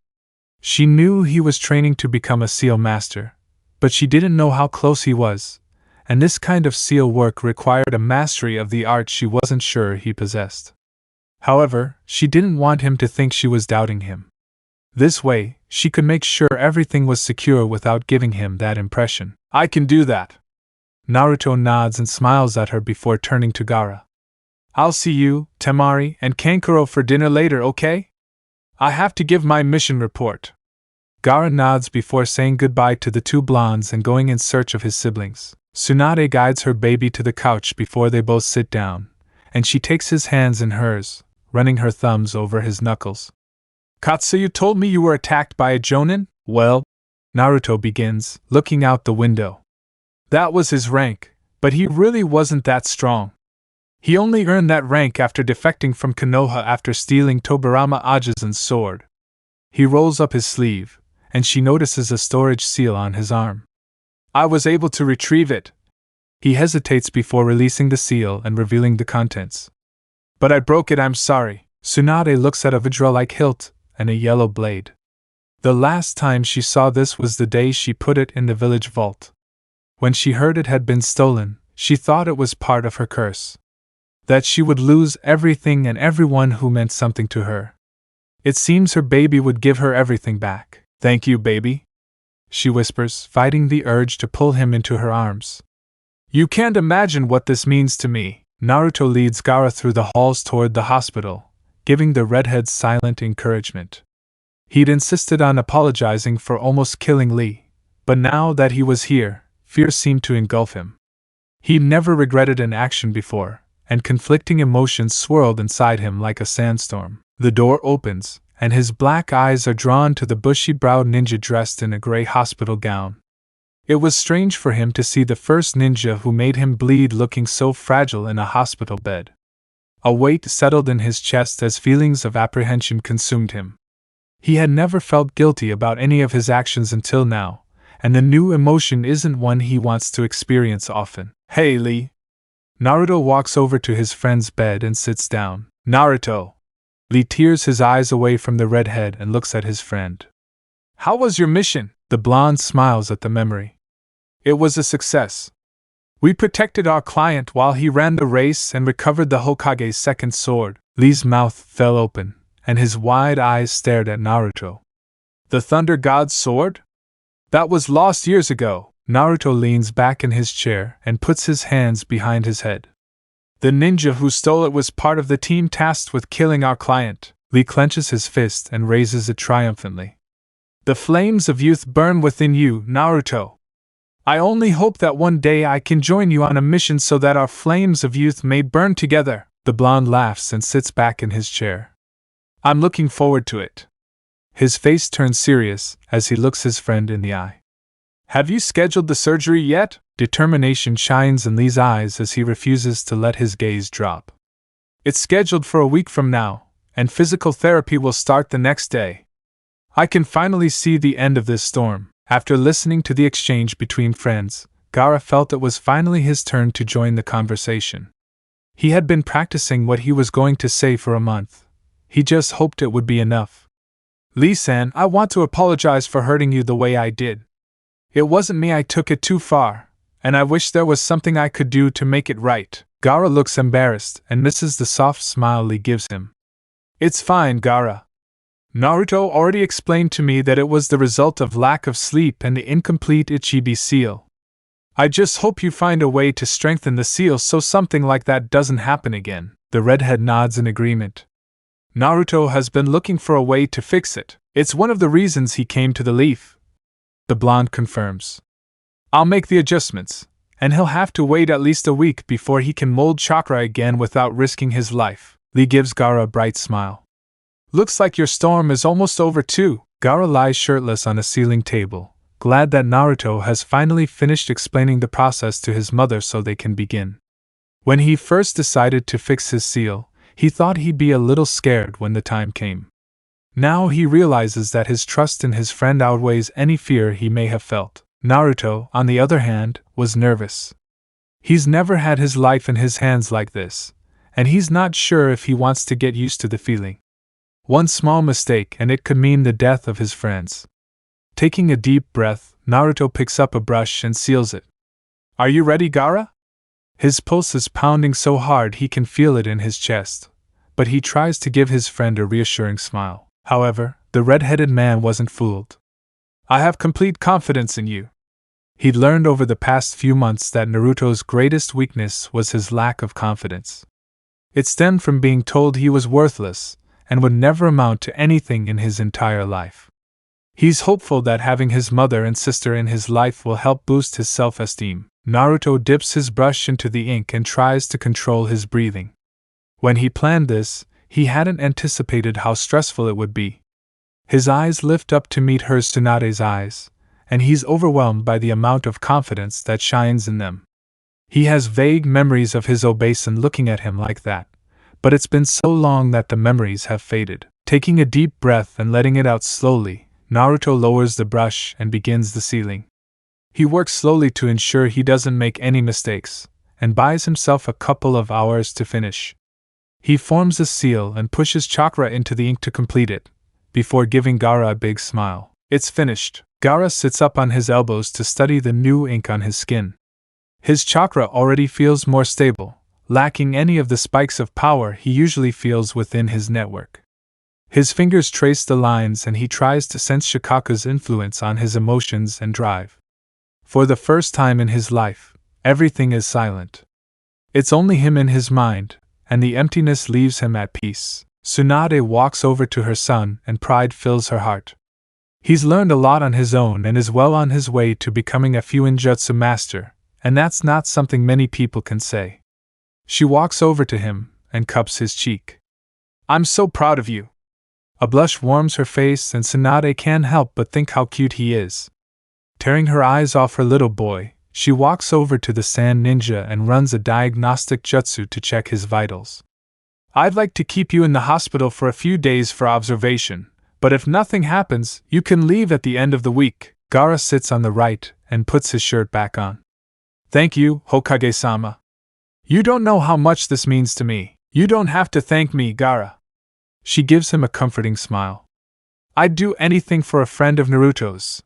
She knew he was training to become a seal master, but she didn't know how close he was, and this kind of seal work required a mastery of the art she wasn't sure he possessed. However, she didn't want him to think she was doubting him. This way, she could make sure everything was secure without giving him that impression. I can do that. Naruto nods and smiles at her before turning to Gaara. I'll see you, Temari, and Kankuro for dinner later, okay? I have to give my mission report. Gaara nods before saying goodbye to the 2 blondes and going in search of his siblings. Tsunade guides her baby to the couch before they both sit down, and she takes his hands in hers, running her thumbs over his knuckles. Katsu, you told me you were attacked by a Jonin? Well, Naruto begins, looking out the window. That was his rank, but he really wasn't that strong. He only earned that rank after defecting from Konoha after stealing Tobirama Ajizan's sword. He rolls up his sleeve, and she notices a storage seal on his arm. I was able to retrieve it. He hesitates before releasing the seal and revealing the contents. But I broke it, I'm sorry. Tsunade looks at a Vidra-like hilt and a yellow blade. The last time she saw this was the day she put it in the village vault. When she heard it had been stolen, she thought it was part of her curse. That she would lose everything and everyone who meant something to her. It seems her baby would give her everything back. Thank you, baby, she whispers, fighting the urge to pull him into her arms. You can't imagine what this means to me. Naruto leads Gaara through the halls toward the hospital, giving the redhead silent encouragement. He'd insisted on apologizing for almost killing Lee, but now that he was here, fear seemed to engulf him. He'd never regretted an action before, and conflicting emotions swirled inside him like a sandstorm. The door opens, and his black eyes are drawn to the bushy-browed ninja dressed in a gray hospital gown. It was strange for him to see the first ninja who made him bleed looking so fragile in a hospital bed. A weight settled in his chest as feelings of apprehension consumed him. He had never felt guilty about any of his actions until now, and the new emotion isn't one he wants to experience often. Hey, Lee. Naruto walks over to his friend's bed and sits down. Naruto. Lee tears his eyes away from the redhead and looks at his friend. How was your mission? The blonde smiles at the memory. It was a success. We protected our client while he ran the race and recovered the Hokage's second sword. Lee's mouth fell open, and his wide eyes stared at Naruto. The Thunder God's sword? That was lost years ago. Naruto leans back in his chair and puts his hands behind his head. The ninja who stole it was part of the team tasked with killing our client. Lee clenches his fist and raises it triumphantly. The flames of youth burn within you, Naruto. I only hope that one day I can join you on a mission so that our flames of youth may burn together. The blonde laughs and sits back in his chair. I'm looking forward to it. His face turns serious as he looks his friend in the eye. Have you scheduled the surgery yet? Determination shines in Lee's eyes as he refuses to let his gaze drop. It's scheduled for a week from now, and physical therapy will start the next day. I can finally see the end of this storm. After listening to the exchange between friends, Gaara felt it was finally his turn to join the conversation. He had been practicing what he was going to say for a month. He just hoped it would be enough. Lee-san, I want to apologize for hurting you the way I did. It wasn't me, I took it too far, and I wish there was something I could do to make it right. Gaara looks embarrassed and misses the soft smile Lee gives him. It's fine, Gaara. Naruto already explained to me that it was the result of lack of sleep and the incomplete Ichibi seal. I just hope you find a way to strengthen the seal so something like that doesn't happen again. The redhead nods in agreement. Naruto has been looking for a way to fix it. It's one of the reasons he came to the leaf. The blonde confirms. I'll make the adjustments, and he'll have to wait at least a week before he can mold chakra again without risking his life. Lee gives Gaara a bright smile. Looks like your storm is almost over too. Gaara lies shirtless on a ceiling table, glad that Naruto has finally finished explaining the process to his mother so they can begin. When he first decided to fix his seal, he thought he'd be a little scared when the time came. Now he realizes that his trust in his friend outweighs any fear he may have felt. Naruto, on the other hand, was nervous. He's never had his life in his hands like this, and he's not sure if he wants to get used to the feeling. One small mistake and it could mean the death of his friends. Taking a deep breath, Naruto picks up a brush and seals it. Are you ready, Gaara? His pulse is pounding so hard he can feel it in his chest, but he tries to give his friend a reassuring smile. However, the red-headed man wasn't fooled. I have complete confidence in you. He'd learned over the past few months that Naruto's greatest weakness was his lack of confidence. It stemmed from being told he was worthless and would never amount to anything in his entire life. He's hopeful that having his mother and sister in his life will help boost his self-esteem. Naruto dips his brush into the ink and tries to control his breathing. When he planned this, he hadn't anticipated how stressful it would be. His eyes lift up to meet her Tsunade's eyes, and he's overwhelmed by the amount of confidence that shines in them. He has vague memories of his obesan looking at him like that, but it's been so long that the memories have faded. Taking a deep breath and letting it out slowly, Naruto lowers the brush and begins the sealing. He works slowly to ensure he doesn't make any mistakes, and buys himself a couple of hours to finish. He forms a seal and pushes chakra into the ink to complete it, before giving Gaara a big smile. It's finished. Gaara sits up on his elbows to study the new ink on his skin. His chakra already feels more stable, lacking any of the spikes of power he usually feels within his network. His fingers trace the lines and he tries to sense Shikaku's influence on his emotions and drive. For the first time in his life, everything is silent. It's only him in his mind, and the emptiness leaves him at peace. Tsunade walks over to her son and pride fills her heart. He's learned a lot on his own and is well on his way to becoming a Fuinjutsu master, and that's not something many people can say. She walks over to him and cups his cheek. I'm so proud of you. A blush warms her face and Tsunade can't help but think how cute he is. Tearing her eyes off her little boy, she walks over to the sand ninja and runs a diagnostic jutsu to check his vitals. I'd like to keep you in the hospital for a few days for observation, but if nothing happens, you can leave at the end of the week. Gaara sits on the right and puts his shirt back on. Thank you, Hokage-sama. You don't know how much this means to me. You don't have to thank me, Gaara. She gives him a comforting smile. I'd do anything for a friend of Naruto's.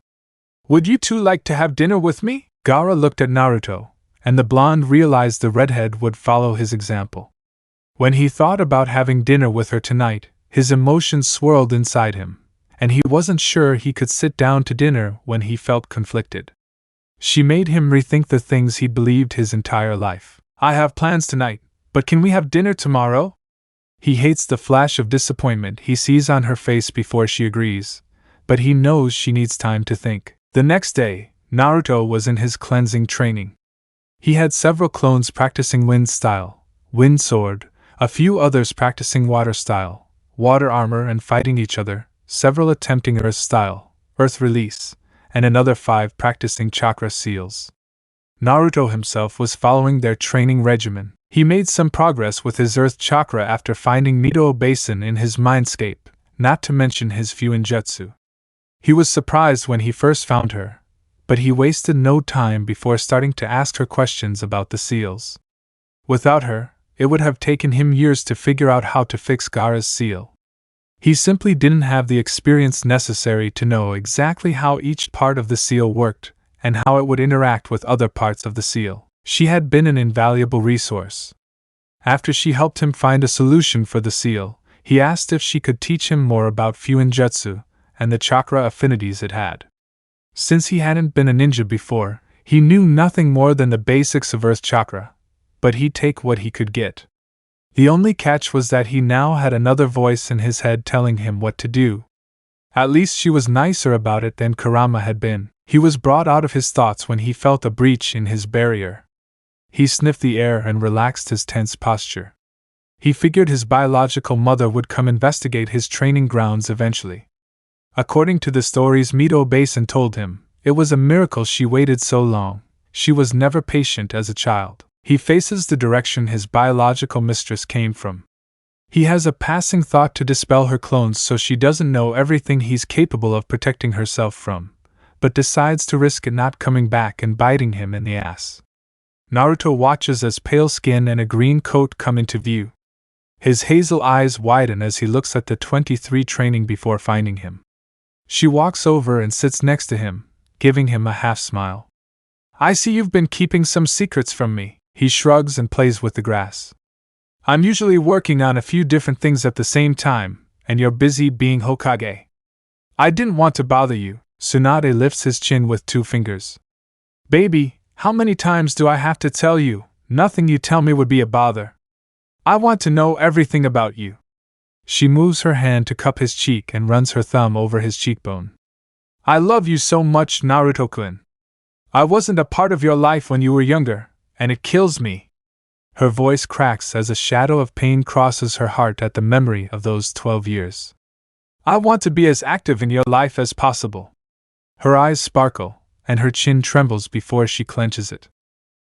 Would you two like to have dinner with me? Gaara looked at Naruto, and the blonde realized the redhead would follow his example. When he thought about having dinner with her tonight, his emotions swirled inside him, and he wasn't sure he could sit down to dinner when he felt conflicted. She made him rethink the things he'd believed his entire life. I have plans tonight, but can we have dinner tomorrow? He hates the flash of disappointment he sees on her face before she agrees, but he knows she needs time to think. The next day, Naruto was in his cleansing training. He had several clones practicing wind style, wind sword, A few others practicing water style, water armor and fighting each other, several attempting earth style, earth release, and another 5 practicing chakra seals. Naruto himself was following their training regimen. He made some progress with his earth chakra after finding Mito Basin in his mindscape, not to mention his Fuinjutsu. He was surprised when he first found her, but he wasted no time before starting to ask her questions about the seals. Without her, it would have taken him years to figure out how to fix Gaara's seal. He simply didn't have the experience necessary to know exactly how each part of the seal worked and how it would interact with other parts of the seal. She had been an invaluable resource. After she helped him find a solution for the seal, he asked if she could teach him more about Fuinjutsu and the chakra affinities it had. Since he hadn't been a ninja before, he knew nothing more than the basics of Earth chakra, but he'd take what he could get. The only catch was that he now had another voice in his head telling him what to do. At least she was nicer about it than Kurama had been. He was brought out of his thoughts when he felt a breach in his barrier. He sniffed the air and relaxed his tense posture. He figured his biological mother would come investigate his training grounds eventually. According to the stories Mito Basin told him, it was a miracle she waited so long. She was never patient as a child. He faces the direction his biological mistress came from. He has a passing thought to dispel her clones so she doesn't know everything he's capable of protecting herself from, but decides to risk it not coming back and biting him in the ass. Naruto watches as pale skin and a green coat come into view. His hazel eyes widen as he looks at the 23 training before finding him. She walks over and sits next to him, giving him a half smile. I see you've been keeping some secrets from me. He shrugs and plays with the grass. I'm usually working on a few different things at the same time, and you're busy being Hokage. I didn't want to bother you. Tsunade lifts his chin with 2 fingers. Baby, how many times do I have to tell you? Nothing you tell me would be a bother. I want to know everything about you. She moves her hand to cup his cheek and runs her thumb over his cheekbone. I love you so much, Naruto-kun. I wasn't a part of your life when you were younger, and it kills me. Her voice cracks as a shadow of pain crosses her heart at the memory of those 12 years. I want to be as active in your life as possible. Her eyes sparkle, and her chin trembles before she clenches it.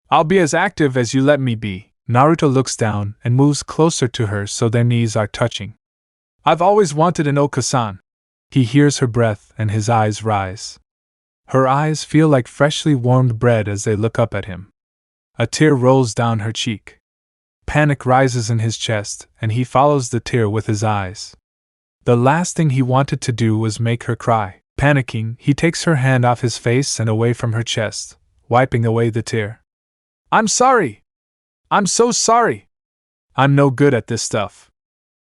I'll be as active as you let me be. Naruto looks down and moves closer to her so their knees are touching. I've always wanted an Okasan. He hears her breath and his eyes rise. Her eyes feel like freshly warmed bread as they look up at him. A tear rolls down her cheek. Panic rises in his chest, and he follows the tear with his eyes. The last thing he wanted to do was make her cry. Panicking, he takes her hand off his face and away from her chest, wiping away the tear. I'm sorry! I'm so sorry! I'm no good at this stuff.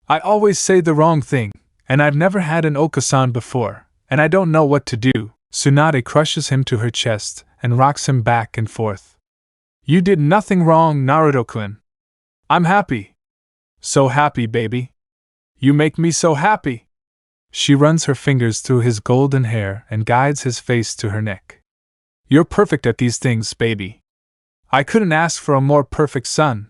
I always say the wrong thing, and I've never had an Okasan before, and I don't know what to do. Tsunade crushes him to her chest and rocks him back and forth. You did nothing wrong, Naruto-kun. I'm happy. So happy, baby. You make me so happy. She runs her fingers through his golden hair and guides his face to her neck. You're perfect at these things, baby. I couldn't ask for a more perfect son.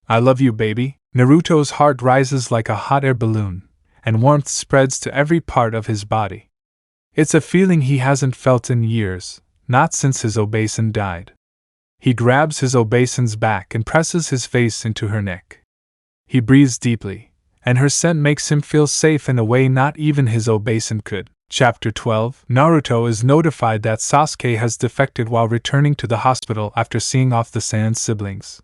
I love you, baby. Naruto's heart rises like a hot air balloon, and warmth spreads to every part of his body. It's a feeling he hasn't felt in years, not since his obesan died. He grabs his obesan's back and presses his face into her neck. He breathes deeply, and her scent makes him feel safe in a way not even his obesan could. Chapter 12. Naruto is notified that Sasuke has defected while returning to the hospital after seeing off the Sand siblings.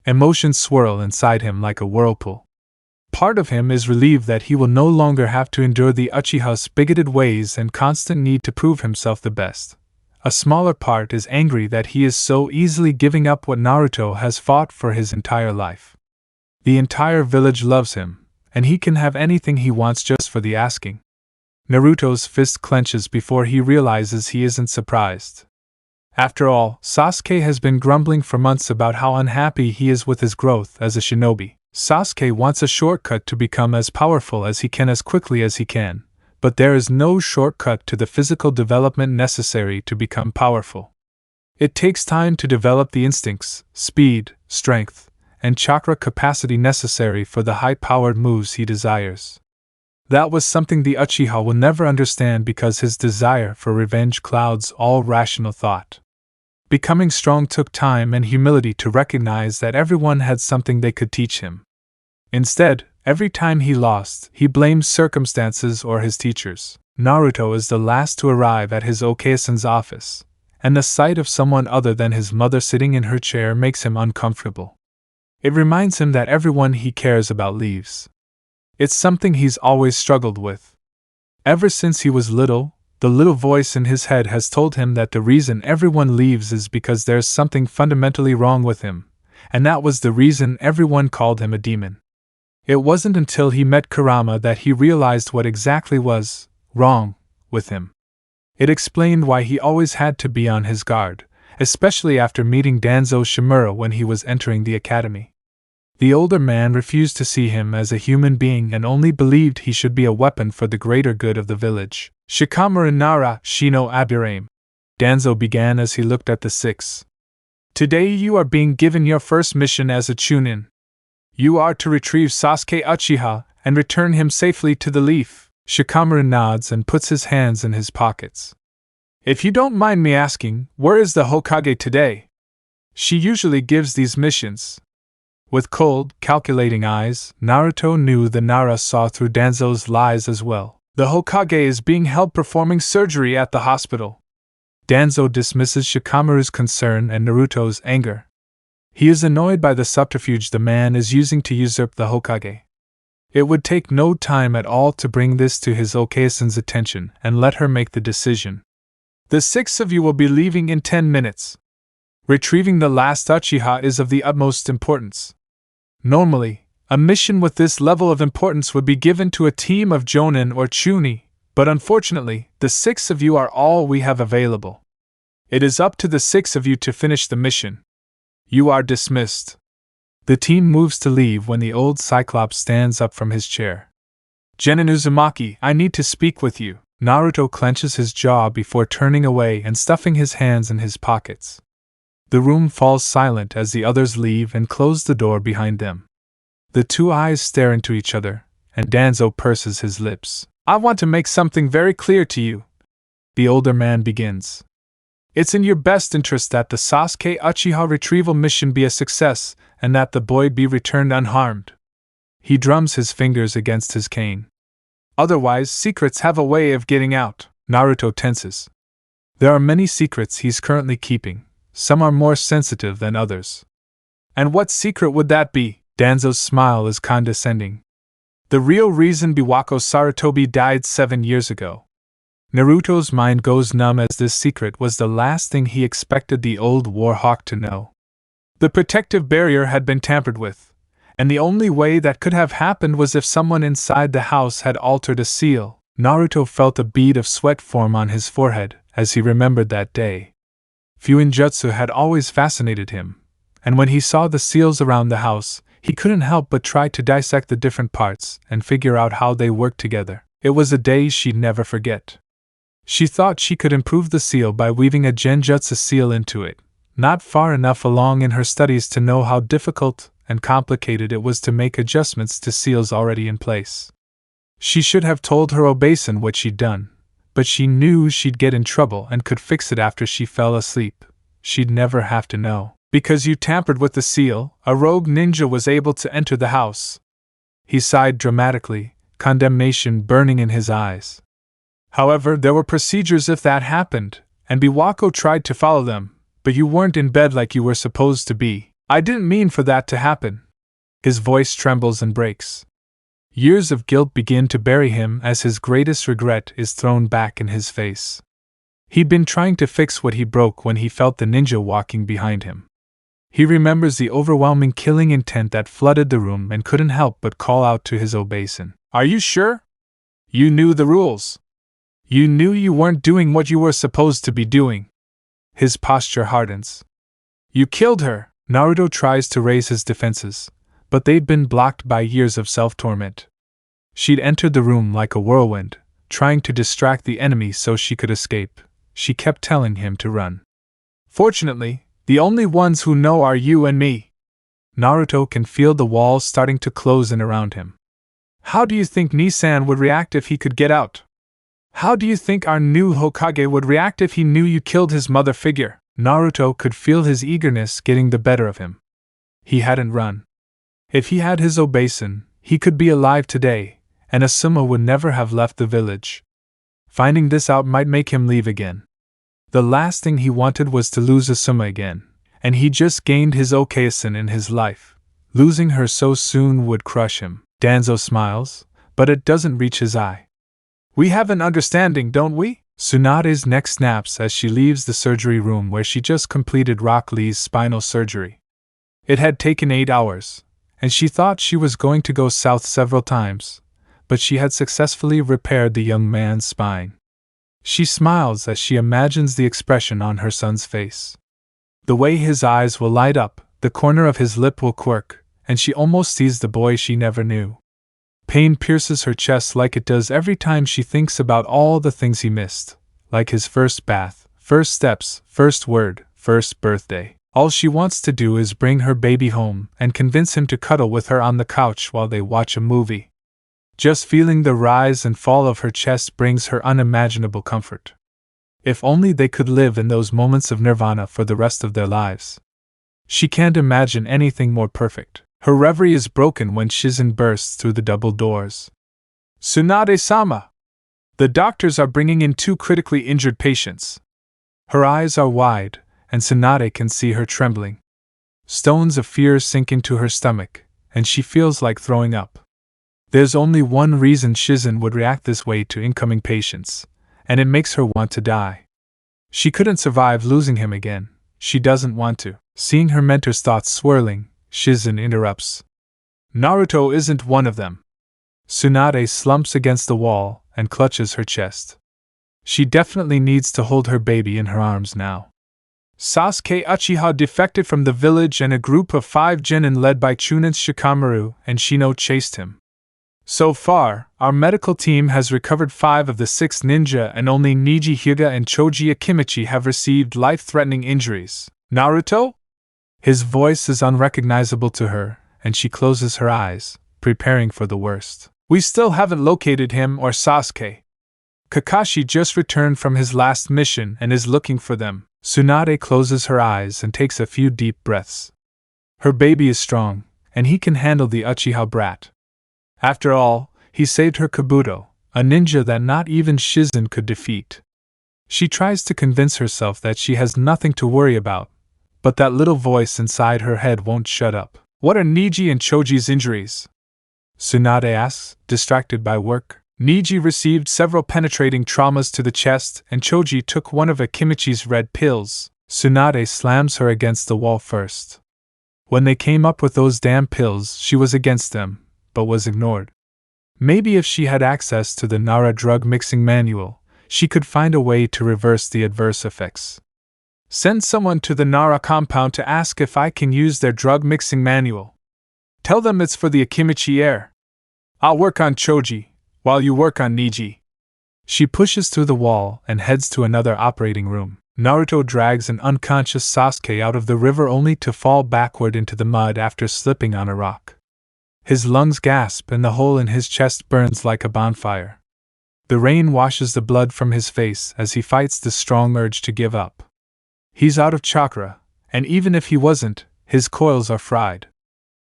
Emotions swirl inside him like a whirlpool. Part of him is relieved that he will no longer have to endure the Uchiha's bigoted ways and constant need to prove himself the best. A smaller part is angry that he is so easily giving up what Naruto has fought for his entire life. The entire village loves him, and he can have anything he wants just for the asking. Naruto's fist clenches before he realizes he isn't surprised. After all, Sasuke has been grumbling for months about how unhappy he is with his growth as a shinobi. Sasuke wants a shortcut to become as powerful as he can as quickly as he can, but there is no shortcut to the physical development necessary to become powerful. It takes time to develop the instincts, speed, strength, and chakra capacity necessary for the high-powered moves he desires. That was something the Uchiha will never understand because his desire for revenge clouds all rational thought. Becoming strong took time and humility to recognize that everyone had something they could teach him. Instead, every time he lost, he blamed circumstances or his teachers. Naruto is the last to arrive at his Okaisen's office, and the sight of someone other than his mother sitting in her chair makes him uncomfortable. It reminds him that everyone he cares about leaves. It's something he's always struggled with. Ever since he was little, the little voice in his head has told him that the reason everyone leaves is because there's something fundamentally wrong with him, and that was the reason everyone called him a demon. It wasn't until he met Kurama that he realized what exactly was wrong with him. It explained why he always had to be on his guard, especially after meeting Danzo Shimura when he was entering the academy. The older man refused to see him as a human being and only believed he should be a weapon for the greater good of the village. Shikamaru Nara Shino Abirame, Danzo began as he looked at the six. Today you are being given your first mission as a Chunin. You are to retrieve Sasuke Uchiha and return him safely to the leaf. Shikamaru nods and puts his hands in his pockets. If you don't mind me asking, where is the Hokage today? She usually gives these missions. With cold, calculating eyes, Naruto knew the Nara saw through Danzo's lies as well. The Hokage is being held performing surgery at the hospital. Danzo dismisses Shikamaru's concern and Naruto's anger. He is annoyed by the subterfuge the man is using to usurp the Hokage. It would take no time at all to bring this to his Okaisen's attention and let her make the decision. The six of you will be leaving in 10 minutes. Retrieving the last Uchiha is of the utmost importance. Normally, a mission with this level of importance would be given to a team of Jonin or Chunin, but unfortunately, the six of you are all we have available. It is up to the six of you to finish the mission. You are dismissed. The team moves to leave when the old Cyclops stands up from his chair. Genin Uzumaki, I need to speak with you. Naruto clenches his jaw before turning away and stuffing his hands in his pockets. The room falls silent as the others leave and close the door behind them. The two eyes stare into each other, and Danzo purses his lips. I want to make something very clear to you. The older man begins. It's in your best interest that the Sasuke Uchiha retrieval mission be a success, and that the boy be returned unharmed. He drums his fingers against his cane. Otherwise, secrets have a way of getting out. Naruto tenses. There are many secrets he's currently keeping. Some are more sensitive than others. And what secret would that be? Danzo's smile is condescending. The real reason Biwako Sarutobi died 7 years ago. Naruto's mind goes numb as this secret was the last thing he expected the old war hawk to know. The protective barrier had been tampered with, and the only way that could have happened was if someone inside the house had altered a seal. Naruto felt a bead of sweat form on his forehead as he remembered that day. Fuinjutsu had always fascinated him, and when he saw the seals around the house, he couldn't help but try to dissect the different parts and figure out how they worked together. It was a day she'd never forget. She thought she could improve the seal by weaving a genjutsu seal into it, not far enough along in her studies to know how difficult and complicated it was to make adjustments to seals already in place. She should have told her obesan what she'd done, but she knew she'd get in trouble and could fix it after she fell asleep. She'd never have to know. Because you tampered with the seal, a rogue ninja was able to enter the house. He sighed dramatically, condemnation burning in his eyes. However, there were procedures if that happened, and Biwako tried to follow them, but you weren't in bed like you were supposed to be. I didn't mean for that to happen. His voice trembles and breaks. Years of guilt begin to bury him as his greatest regret is thrown back in his face. He'd been trying to fix what he broke when he felt the ninja walking behind him. He remembers the overwhelming killing intent that flooded the room and couldn't help but call out to his obesan. Are you sure? You knew the rules. You knew you weren't doing what you were supposed to be doing. His posture hardens. You killed her. Naruto tries to raise his defenses, but they'd been blocked by years of self-torment. She'd entered the room like a whirlwind, trying to distract the enemy so she could escape. She kept telling him to run. Fortunately, the only ones who know are you and me. Naruto can feel the walls starting to close in around him. How do you think Nisan would react if he could get out? How do you think our new Hokage would react if he knew you killed his mother figure? Naruto could feel his eagerness getting the better of him. He hadn't run. If he had his obeison, he could be alive today, and Asuma would never have left the village. Finding this out might make him leave again. The last thing he wanted was to lose Asuma again, and he just gained his obeison in his life. Losing her so soon would crush him. Danzo smiles, but it doesn't reach his eye. We have an understanding, don't we? Tsunade's neck snaps as she leaves the surgery room where she just completed Rock Lee's spinal surgery. It had taken 8 hours, and she thought she was going to go south several times, but she had successfully repaired the young man's spine. She smiles as she imagines the expression on her son's face. The way his eyes will light up, the corner of his lip will quirk, and she almost sees the boy she never knew. Pain pierces her chest like it does every time she thinks about all the things he missed, like his first bath, first steps, first word, first birthday. All she wants to do is bring her baby home and convince him to cuddle with her on the couch while they watch a movie. Just feeling the rise and fall of her chest brings her unimaginable comfort. If only they could live in those moments of nirvana for the rest of their lives. She can't imagine anything more perfect. Her reverie is broken when Shizen bursts through the double doors. Tsunade-sama! The doctors are bringing in 2 critically injured patients. Her eyes are wide, and Tsunade can see her trembling. Stones of fear sink into her stomach, and she feels like throwing up. There's only one reason Shizen would react this way to incoming patients, and it makes her want to die. She couldn't survive losing him again. She doesn't want to. Seeing her mentor's thoughts swirling, Shizen interrupts. Naruto isn't one of them. Tsunade slumps against the wall and clutches her chest. She definitely needs to hold her baby in her arms now. Sasuke Uchiha defected from the village and a group of 5 genin led by Chunin Shikamaru and Shino chased him. So far, our medical team has recovered 5 of the 6 ninja and only Niji Hyuga and Choji Akimichi have received life-threatening injuries. Naruto? His voice is unrecognizable to her, and she closes her eyes, preparing for the worst. We still haven't located him or Sasuke. Kakashi just returned from his last mission and is looking for them. Tsunade closes her eyes and takes a few deep breaths. Her baby is strong, and he can handle the Uchiha brat. After all, he saved her Kabuto, a ninja that not even Shizen could defeat. She tries to convince herself that she has nothing to worry about, but that little voice inside her head won't shut up. What are Niji and Choji's injuries? Tsunade asks, distracted by work. Niji received several penetrating traumas to the chest, and Choji took one of Akimichi's red pills. Tsunade slams her against the wall first. When they came up with those damn pills, she was against them, but was ignored. Maybe if she had access to the Nara drug mixing manual, she could find a way to reverse the adverse effects. Send someone to the Nara compound to ask if I can use their drug mixing manual. Tell them it's for the Akimichi heir. I'll work on Choji, while you work on Niji. She pushes through the wall and heads to another operating room. Naruto drags an unconscious Sasuke out of the river only to fall backward into the mud after slipping on a rock. His lungs gasp and the hole in his chest burns like a bonfire. The rain washes the blood from his face as he fights the strong urge to give up. He's out of chakra, and even if he wasn't, his coils are fried.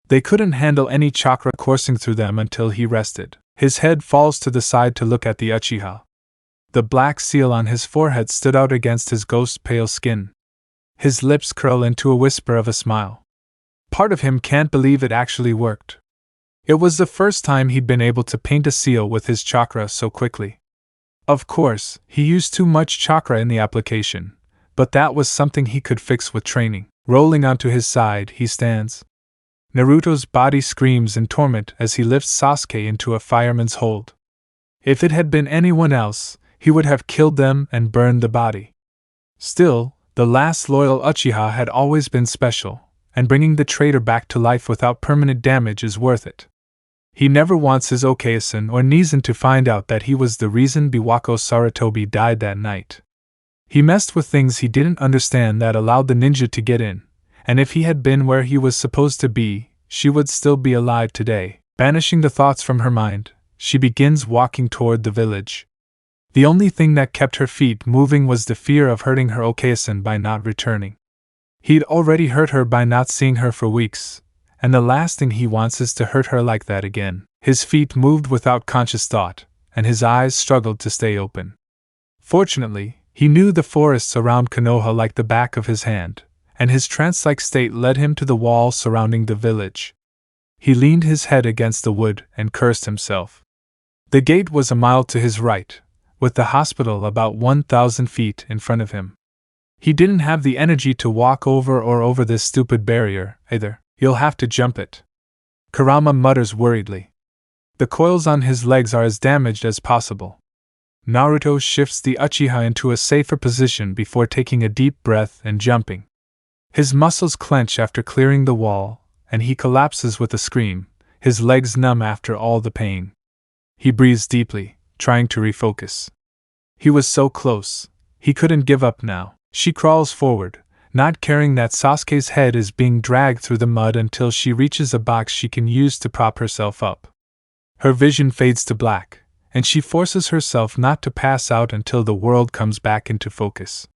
They couldn't handle any chakra coursing through them until he rested. His head falls to the side to look at the Uchiha. The black seal on his forehead stood out against his ghost-pale skin. His lips curl into a whisper of a smile. Part of him can't believe it actually worked. It was the first time he'd been able to paint a seal with his chakra so quickly. Of course, he used too much chakra in the application, but that was something he could fix with training. Rolling onto his side, he stands. Naruto's body screams in torment as he lifts Sasuke into a fireman's hold. If it had been anyone else, he would have killed them and burned the body. Still, the last loyal Uchiha had always been special, and bringing the traitor back to life without permanent damage is worth it. He never wants his Okaisen or Nizan to find out that he was the reason Biwako Sarutobi died that night. He messed with things he didn't understand that allowed the ninja to get in, and if he had been where he was supposed to be, she would still be alive today. Banishing the thoughts from her mind, she begins walking toward the village. The only thing that kept her feet moving was the fear of hurting her Okasan by not returning. He'd already hurt her by not seeing her for weeks, and the last thing he wants is to hurt her like that again. His feet moved without conscious thought, and his eyes struggled to stay open. Fortunately, he knew the forests around Konoha like the back of his hand, and his trance-like state led him to the wall surrounding the village. He leaned his head against the wood and cursed himself. The gate was a mile to his right, with the hospital about 1,000 feet in front of him. He didn't have the energy to walk over this stupid barrier, either. You'll have to jump it. Kurama mutters worriedly. The coils on his legs are as damaged as possible. Naruto shifts the Uchiha into a safer position before taking a deep breath and jumping. His muscles clench after clearing the wall, and he collapses with a scream, his legs numb after all the pain. He breathes deeply, trying to refocus. He was so close. He couldn't give up now. She crawls forward, not caring that Sasuke's head is being dragged through the mud until she reaches a box she can use to prop herself up. Her vision fades to black, and she forces herself not to pass out until the world comes back into focus.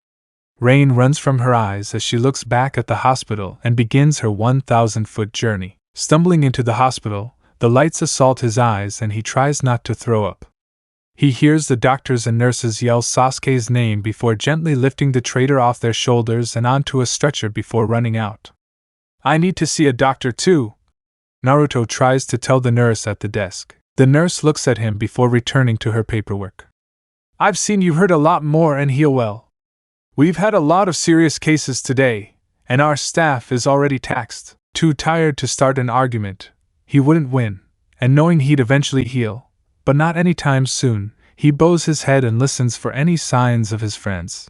Rain runs from her eyes as she looks back at the hospital and begins her 1,000-foot journey. Stumbling into the hospital, the lights assault his eyes and he tries not to throw up. He hears the doctors and nurses yell Sasuke's name before gently lifting the traitor off their shoulders and onto a stretcher before running out. I need to see a doctor too, Naruto tries to tell the nurse at the desk. The nurse looks at him before returning to her paperwork. I've seen you hurt a lot more and heal well. We've had a lot of serious cases today, and our staff is already taxed. Too tired to start an argument, he wouldn't win, and knowing he'd eventually heal, but not anytime soon, he bows his head and listens for any signs of his friends.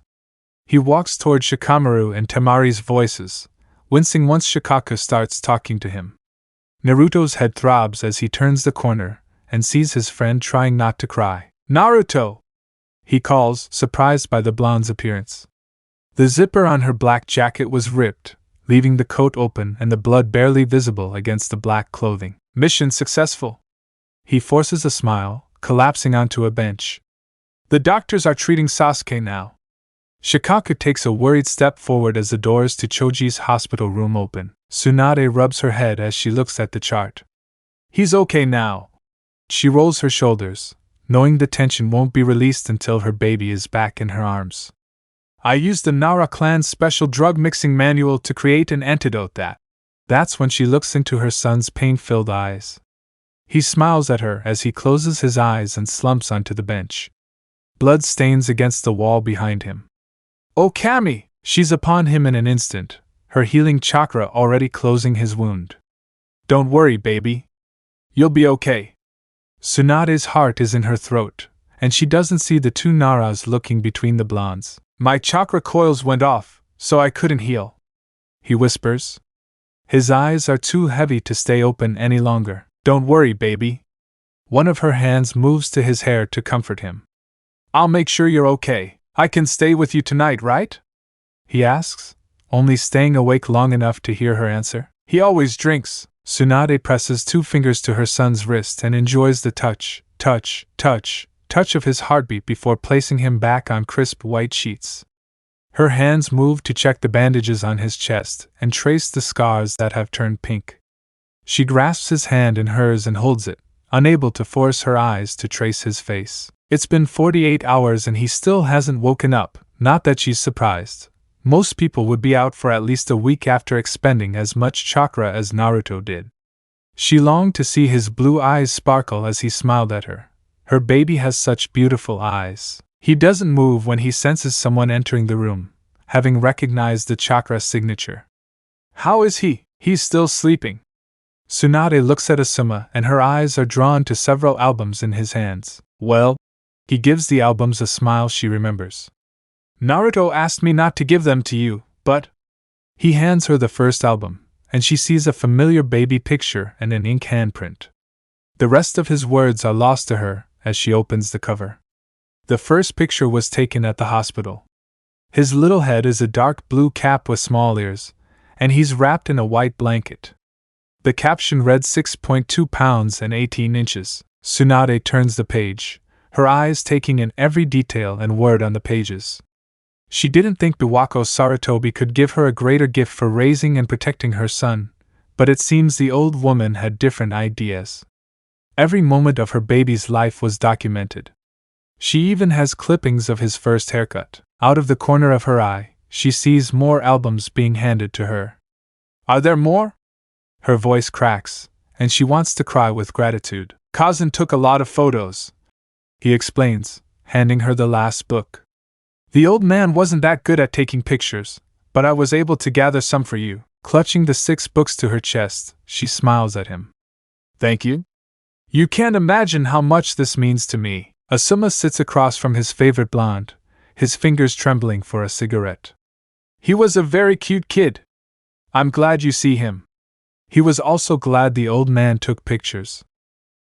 He walks toward Shikamaru and Temari's voices, wincing once Shikaku starts talking to him. Naruto's head throbs as he turns the corner and sees his friend trying not to cry. Naruto! He calls, surprised by the blonde's appearance. The zipper on her black jacket was ripped, leaving the coat open and the blood barely visible against the black clothing. Mission successful. He forces a smile, collapsing onto a bench. The doctors are treating Sasuke now. Shikaku takes a worried step forward as the doors to Choji's hospital room open. Tsunade rubs her head as she looks at the chart. He's okay now. She rolls her shoulders, knowing the tension won't be released until her baby is back in her arms. I used the Nara clan's special drug mixing manual to create an antidote That's when she looks into her son's pain-filled eyes. He smiles at her as he closes his eyes and slumps onto the bench. Blood stains against the wall behind him. Oh, Kami! She's upon him in an instant, her healing chakra already closing his wound. Don't worry, baby. You'll be okay. Tsunade's heart is in her throat, and she doesn't see the two Naras looking between the blondes. My chakra coils went off, so I couldn't heal, he whispers. His eyes are too heavy to stay open any longer. Don't worry, baby. One of her hands moves to his hair to comfort him. I'll make sure you're okay. I can stay with you tonight, right? He asks, only staying awake long enough to hear her answer. He always drinks. Tsunade presses 2 fingers to her son's wrist and enjoys the touch of his heartbeat before placing him back on crisp white sheets. Her hands move to check the bandages on his chest and trace the scars that have turned pink. She grasps his hand in hers and holds it, unable to force her eyes to trace his face. It's been 48 hours and he still hasn't woken up, not that she's surprised. Most people would be out for at least a week after expending as much chakra as Naruto did. She longed to see his blue eyes sparkle as he smiled at her. Her baby has such beautiful eyes. He doesn't move when he senses someone entering the room, having recognized the chakra signature. How is he? He's still sleeping. Tsunade looks at Asuma and her eyes are drawn to several albums in his hands. Well, he gives the albums a smile she remembers. Naruto asked me not to give them to you, but... He hands her the first album, and she sees a familiar baby picture and an ink handprint. The rest of his words are lost to her as she opens the cover. The first picture was taken at the hospital. His little head is a dark blue cap with small ears, and he's wrapped in a white blanket. The caption read 6.2 pounds and 18 inches. Tsunade turns the page, her eyes taking in every detail and word on the pages. She didn't think Biwako Sarutobi could give her a greater gift for raising and protecting her son, but it seems the old woman had different ideas. Every moment of her baby's life was documented. She even has clippings of his first haircut. Out of the corner of her eye, she sees more albums being handed to her. Are there more? Her voice cracks, and she wants to cry with gratitude. Kaisen took a lot of photos, he explains, handing her the last book. The old man wasn't that good at taking pictures, but I was able to gather some for you. Clutching the 6 books to her chest, she smiles at him. Thank you. You can't imagine how much this means to me. Asuma sits across from his favorite blonde, his fingers trembling for a cigarette. He was a very cute kid. I'm glad you see him. He was also glad the old man took pictures.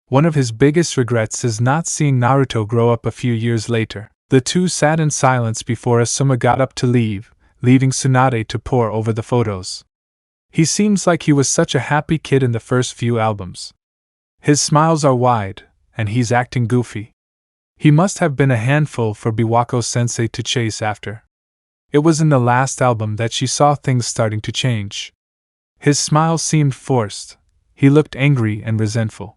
One of his biggest regrets is not seeing Naruto grow up a few years later. The two sat in silence before Asuma got up to leave, leaving Tsunade to pore over the photos. He seems like he was such a happy kid in the first few albums. His smiles are wide, and he's acting goofy. He must have been a handful for Biwako-sensei to chase after. It was in the last album that she saw things starting to change. His smile seemed forced. He looked angry and resentful.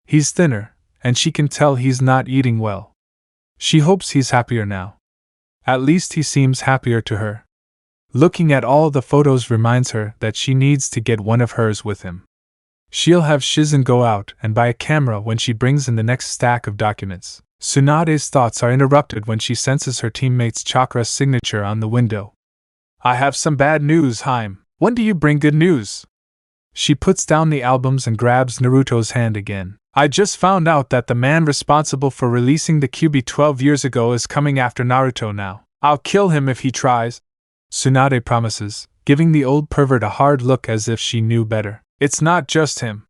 He's thinner, and she can tell he's not eating well. She hopes he's happier now. At least he seems happier to her. Looking at all the photos reminds her that she needs to get one of hers with him. She'll have Shizen go out and buy a camera when she brings in the next stack of documents. Tsunade's thoughts are interrupted when she senses her teammate's chakra signature on the window. I have some bad news, Haim. When do you bring good news? She puts down the albums and grabs Naruto's hand again. I just found out that the man responsible for releasing the Kyuubi 12 years ago is coming after Naruto now. I'll kill him if he tries, Tsunade promises, giving the old pervert a hard look as if she knew better. It's not just him.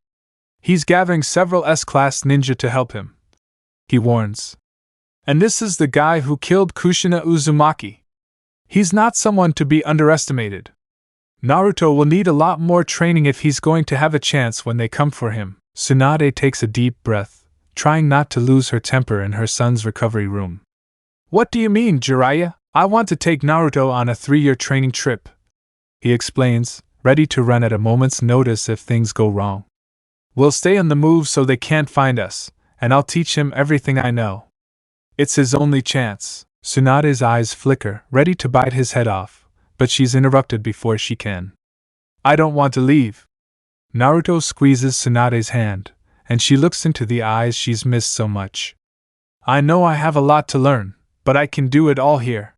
He's gathering several S-class ninja to help him, he warns. And this is the guy who killed Kushina Uzumaki. He's not someone to be underestimated. Naruto will need a lot more training if he's going to have a chance when they come for him. Tsunade takes a deep breath, trying not to lose her temper in her son's recovery room. What do you mean, Jiraiya? I want to take Naruto on a 3-year training trip, he explains, ready to run at a moment's notice if things go wrong. We'll stay on the move so they can't find us, and I'll teach him everything I know. It's his only chance. Tsunade's eyes flicker, ready to bite his head off, but she's interrupted before she can. I don't want to leave. Naruto squeezes Tsunade's hand, and she looks into the eyes she's missed so much. I know I have a lot to learn, but I can do it all here.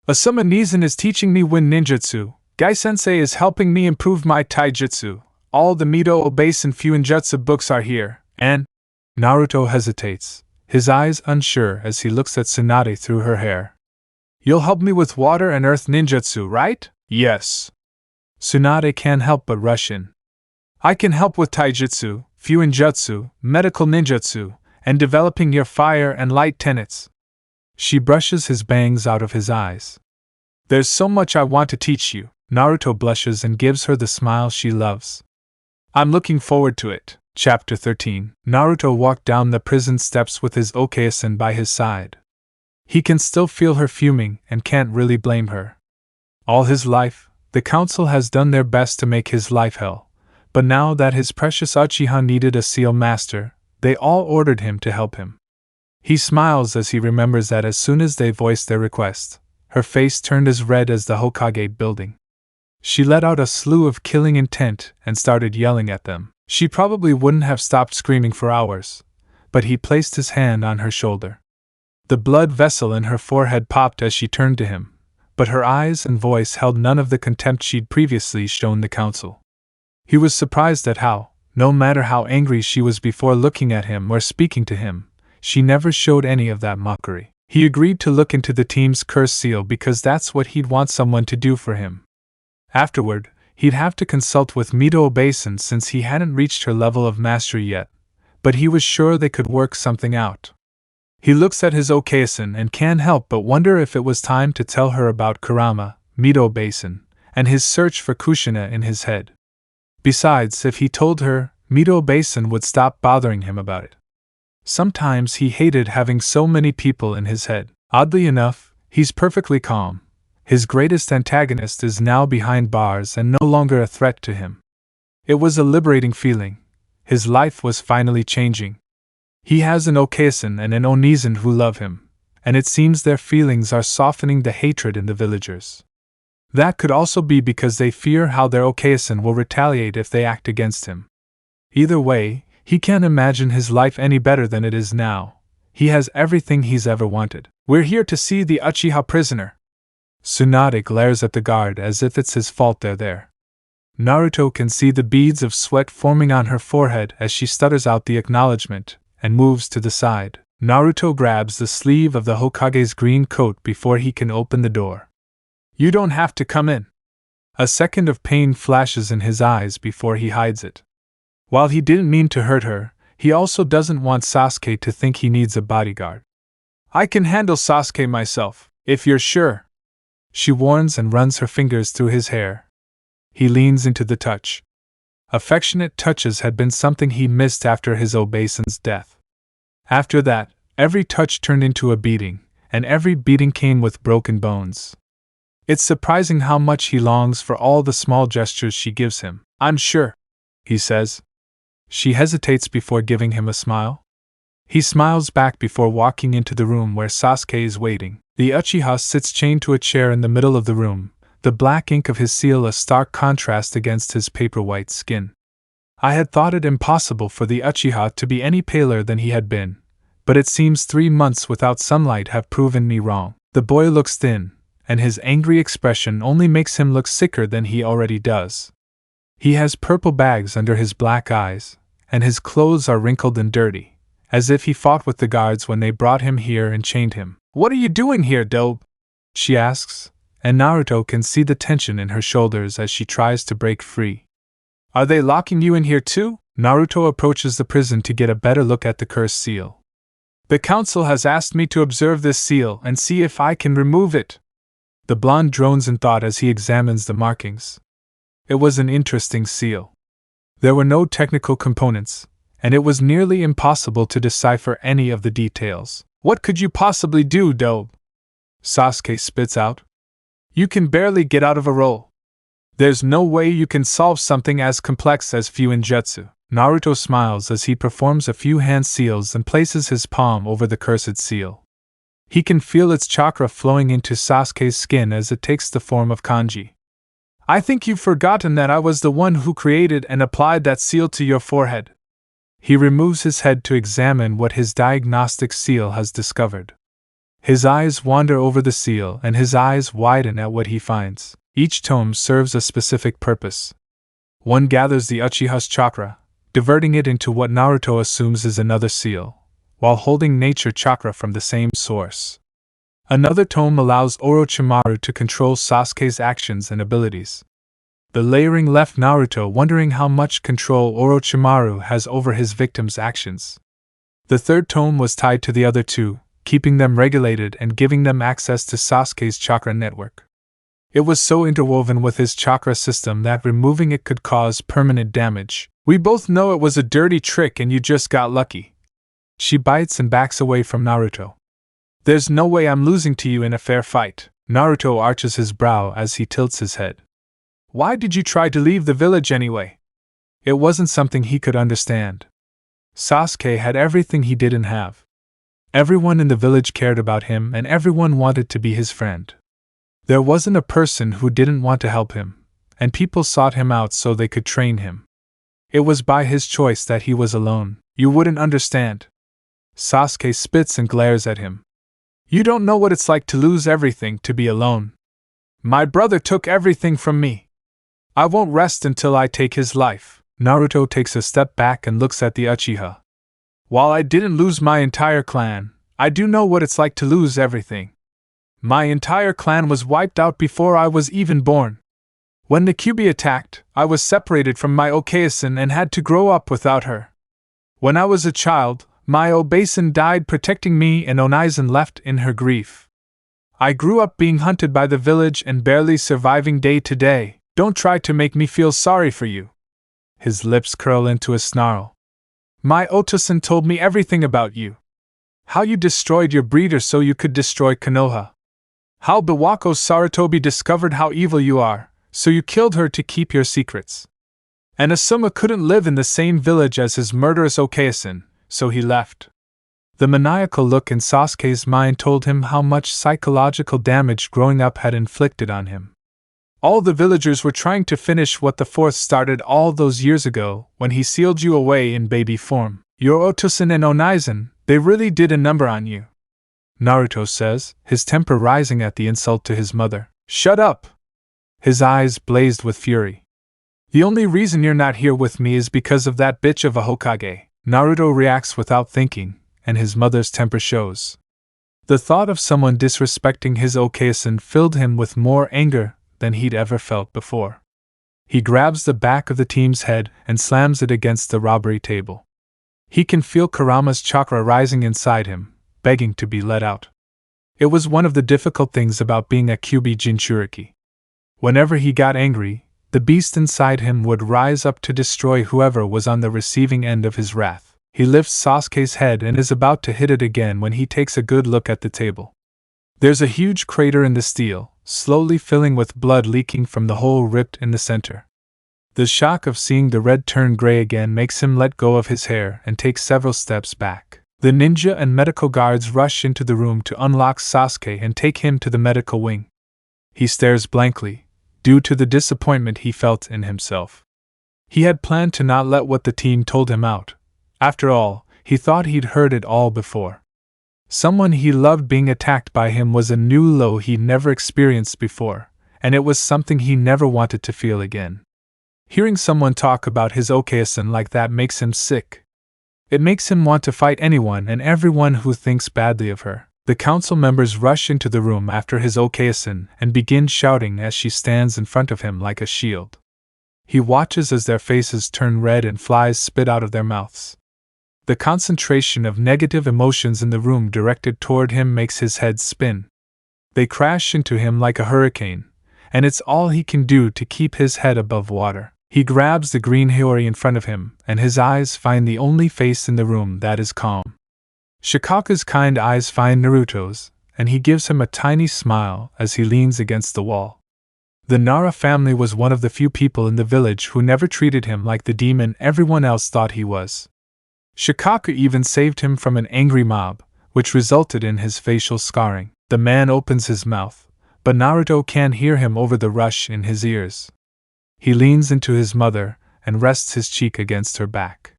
Asuma Nizan is teaching me Wind Ninjutsu, Gai-sensei is helping me improve my taijutsu, all the Mido Obasen Fuinjutsu books are here, and… Naruto hesitates, his eyes unsure as he looks at Tsunade through her hair. You'll help me with water and earth ninjutsu, right? Yes. Tsunade can't help but rush in. I can help with taijutsu, fuinjutsu, medical ninjutsu, and developing your fire and light tenets. She brushes his bangs out of his eyes. There's so much I want to teach you. Naruto blushes and gives her the smile she loves. I'm looking forward to it. Chapter 13. Naruto walked down the prison steps with his Okaya-san by his side. He can still feel her fuming and can't really blame her. All his life, the council has done their best to make his life hell. But now that his precious Uchiha needed a seal master, they all ordered him to help him. He smiles as he remembers that as soon as they voiced their request, her face turned as red as the Hokage building. She let out a slew of killing intent and started yelling at them. She probably wouldn't have stopped screaming for hours, but he placed his hand on her shoulder. The blood vessel in her forehead popped as she turned to him, but her eyes and voice held none of the contempt she'd previously shown the council. He was surprised at how, no matter how angry she was before looking at him or speaking to him, she never showed any of that mockery. He agreed to look into the team's curse seal because that's what he'd want someone to do for him. Afterward, he'd have to consult with Mido Obasen since he hadn't reached her level of mastery yet, but he was sure they could work something out. He looks at his Okaya-san and can't help but wonder if it was time to tell her about Kurama, Mido Obasen, and his search for Kushina in his head. Besides, if he told her, Mito Basin would stop bothering him about it. Sometimes he hated having so many people in his head. Oddly enough, he's perfectly calm. His greatest antagonist is now behind bars and no longer a threat to him. It was a liberating feeling. His life was finally changing. He has an Okaisen and an Onizen who love him, and it seems their feelings are softening the hatred in the villagers. That could also be because they fear how their Okaisen will retaliate if they act against him. Either way, he can't imagine his life any better than it is now. He has everything he's ever wanted. We're here to see the Uchiha prisoner. Tsunade glares at the guard as if it's his fault they're there. Naruto can see the beads of sweat forming on her forehead as she stutters out the acknowledgement and moves to the side. Naruto grabs the sleeve of the Hokage's green coat before he can open the door. You don't have to come in. A second of pain flashes in his eyes before he hides it. While he didn't mean to hurt her, he also doesn't want Sasuke to think he needs a bodyguard. I can handle Sasuke myself, if you're sure. She warns and runs her fingers through his hair. He leans into the touch. Affectionate touches had been something he missed after his obeisan's death. After that, every touch turned into a beating, and every beating came with broken bones. It's surprising how much he longs for all the small gestures she gives him. I'm sure, he says. She hesitates before giving him a smile. He smiles back before walking into the room where Sasuke is waiting. The Uchiha sits chained to a chair in the middle of the room, the black ink of his seal a stark contrast against his paper-white skin. I had thought it impossible for the Uchiha to be any paler than he had been, but it seems 3 months without sunlight have proven me wrong. The boy looks thin, and his angry expression only makes him look sicker than he already does. He has purple bags under his black eyes, and his clothes are wrinkled and dirty, as if he fought with the guards when they brought him here and chained him. What are you doing here, Dobe? She asks, and Naruto can see the tension in her shoulders as she tries to break free. Are they locking you in here too? Naruto approaches the prison to get a better look at the cursed seal. The council has asked me to observe this seal and see if I can remove it. The blonde drones in thought as he examines the markings. It was an interesting seal. There were no technical components, and it was nearly impossible to decipher any of the details. What could you possibly do, Dobe? Sasuke spits out. You can barely get out of a roll. There's no way you can solve something as complex as Fuinjutsu. Naruto smiles as he performs a few hand seals and places his palm over the cursed seal. He can feel its chakra flowing into Sasuke's skin as it takes the form of kanji. I think you've forgotten that I was the one who created and applied that seal to your forehead. He removes his head to examine what his diagnostic seal has discovered. His eyes wander over the seal and his eyes widen at what he finds. Each tome serves a specific purpose. One gathers the Uchiha's chakra, diverting it into what Naruto assumes is another seal, while holding nature chakra from the same source. Another tome allows Orochimaru to control Sasuke's actions and abilities. The layering left Naruto wondering how much control Orochimaru has over his victims' actions. The third tome was tied to the other two, keeping them regulated and giving them access to Sasuke's chakra network. It was so interwoven with his chakra system that removing it could cause permanent damage. We both know it was a dirty trick and you just got lucky. She bites and backs away from Naruto. There's no way I'm losing to you in a fair fight. Naruto arches his brow as he tilts his head. Why did you try to leave the village anyway? It wasn't something he could understand. Sasuke had everything he didn't have. Everyone in the village cared about him and everyone wanted to be his friend. There wasn't a person who didn't want to help him, and people sought him out so they could train him. It was by his choice that he was alone. You wouldn't understand. Sasuke spits and glares at him. You don't know what it's like to lose everything, to be alone. My brother took everything from me. I won't rest until I take his life. Naruto takes a step back and looks at the Uchiha. While I didn't lose my entire clan, I do know what it's like to lose everything. My entire clan was wiped out before I was even born. When the Kyuubi attacked, I was separated from my Okaisen and had to grow up without her. When I was a child, my Obasan died protecting me and Onizen left in her grief. I grew up being hunted by the village and barely surviving day to day. Don't try to make me feel sorry for you. His lips curl into a snarl. My Otosan told me everything about you. How you destroyed your breeder so you could destroy Konoha. How Biwako Sarutobi discovered how evil you are, so you killed her to keep your secrets. And Asuma couldn't live in the same village as his murderous Okayasin, so he left. The maniacal look in Sasuke's mind told him how much psychological damage growing up had inflicted on him. All the villagers were trying to finish what the fourth started all those years ago when he sealed you away in baby form. Your Otosan and Onaizen, they really did a number on you. Naruto says, his temper rising at the insult to his mother. Shut up! His eyes blazed with fury. The only reason you're not here with me is because of that bitch of a Hokage. Naruto reacts without thinking, and his mother's temper shows. The thought of someone disrespecting his Okayasin filled him with more anger than he'd ever felt before. He grabs the back of the team's head and slams it against the robbery table. He can feel Kurama's chakra rising inside him, begging to be let out. It was one of the difficult things about being a Kyuubi Jinchuriki. Whenever he got angry, the beast inside him would rise up to destroy whoever was on the receiving end of his wrath. He lifts Sasuke's head and is about to hit it again when he takes a good look at the table. There's a huge crater in the steel, slowly filling with blood leaking from the hole ripped in the center. The shock of seeing the red turn gray again makes him let go of his hair and take several steps back. The ninja and medical guards rush into the room to unlock Sasuke and take him to the medical wing. He stares blankly, due to the disappointment he felt in himself. He had planned to not let what the team told him out. After all, he thought he'd heard it all before. Someone he loved being attacked by him was a new low he'd never experienced before, and it was something he never wanted to feel again. Hearing someone talk about his Okayasin like that makes him sick. It makes him want to fight anyone and everyone who thinks badly of her. The council members rush into the room after his Okayasin and begin shouting as she stands in front of him like a shield. He watches as their faces turn red and flies spit out of their mouths. The concentration of negative emotions in the room directed toward him makes his head spin. They crash into him like a hurricane, and it's all he can do to keep his head above water. He grabs the green Hiyori in front of him, and his eyes find the only face in the room that is calm. Shikaka's kind eyes find Naruto's, and he gives him a tiny smile as he leans against the wall. The Nara family was one of the few people in the village who never treated him like the demon everyone else thought he was. Shikaka even saved him from an angry mob, which resulted in his facial scarring. The man opens his mouth, but Naruto can't hear him over the rush in his ears. He leans into his mother and rests his cheek against her back.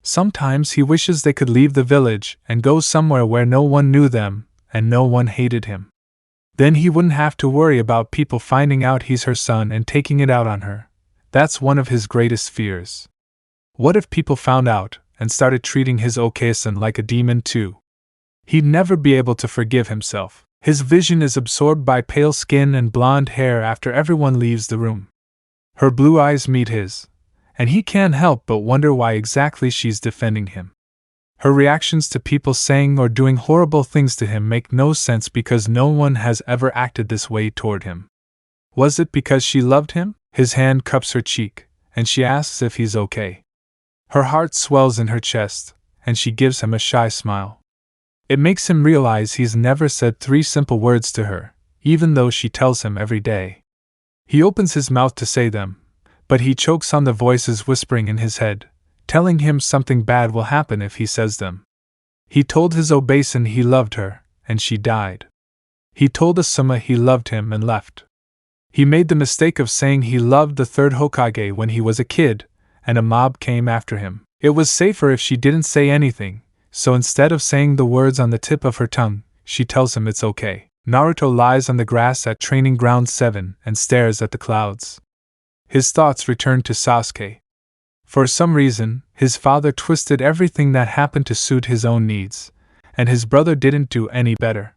Sometimes he wishes they could leave the village and go somewhere where no one knew them and no one hated him. Then he wouldn't have to worry about people finding out he's her son and taking it out on her. That's one of his greatest fears. What if people found out and started treating his Okayasin like a demon too? He'd never be able to forgive himself. His vision is absorbed by pale skin and blonde hair after everyone leaves the room. Her blue eyes meet his, and he can't help but wonder why exactly she's defending him. Her reactions to people saying or doing horrible things to him make no sense because no one has ever acted this way toward him. Was it because she loved him? His hand cups her cheek, and she asks if he's okay. Her heart swells in her chest, and she gives him a shy smile. It makes him realize he's never said 3 simple words to her, even though she tells him every day. He opens his mouth to say them, but he chokes on the voices whispering in his head, telling him something bad will happen if he says them. He told his Obasan he loved her, and she died. He told Asuma he loved him and left. He made the mistake of saying he loved the third Hokage when he was a kid, and a mob came after him. It was safer if she didn't say anything, so instead of saying the words on the tip of her tongue, she tells him it's okay. Naruto lies on the grass at Training Ground 7 and stares at the clouds. His thoughts return to Sasuke. For some reason, his father twisted everything that happened to suit his own needs, and his brother didn't do any better.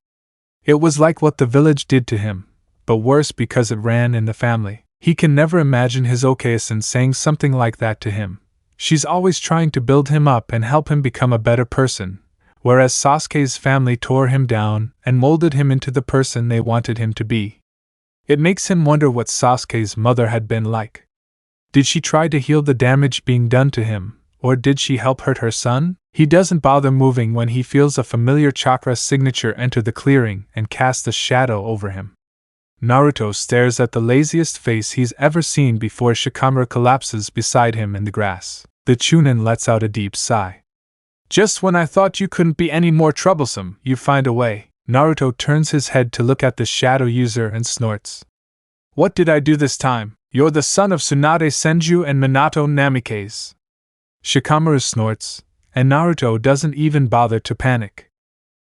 It was like what the village did to him, but worse because it ran in the family. He can never imagine his Okayasin saying something like that to him. She's always trying to build him up and help him become a better person, whereas Sasuke's family tore him down and molded him into the person they wanted him to be. It makes him wonder what Sasuke's mother had been like. Did she try to heal the damage being done to him, or did she help hurt her son? He doesn't bother moving when he feels a familiar chakra signature enter the clearing and cast a shadow over him. Naruto stares at the laziest face he's ever seen before Shikamaru collapses beside him in the grass. The Chunin lets out a deep sigh. Just when I thought you couldn't be any more troublesome, you find a way. Naruto turns his head to look at the shadow user and snorts. What did I do this time? You're the son of Tsunade Senju and Minato Namikaze. Shikamaru snorts, and Naruto doesn't even bother to panic.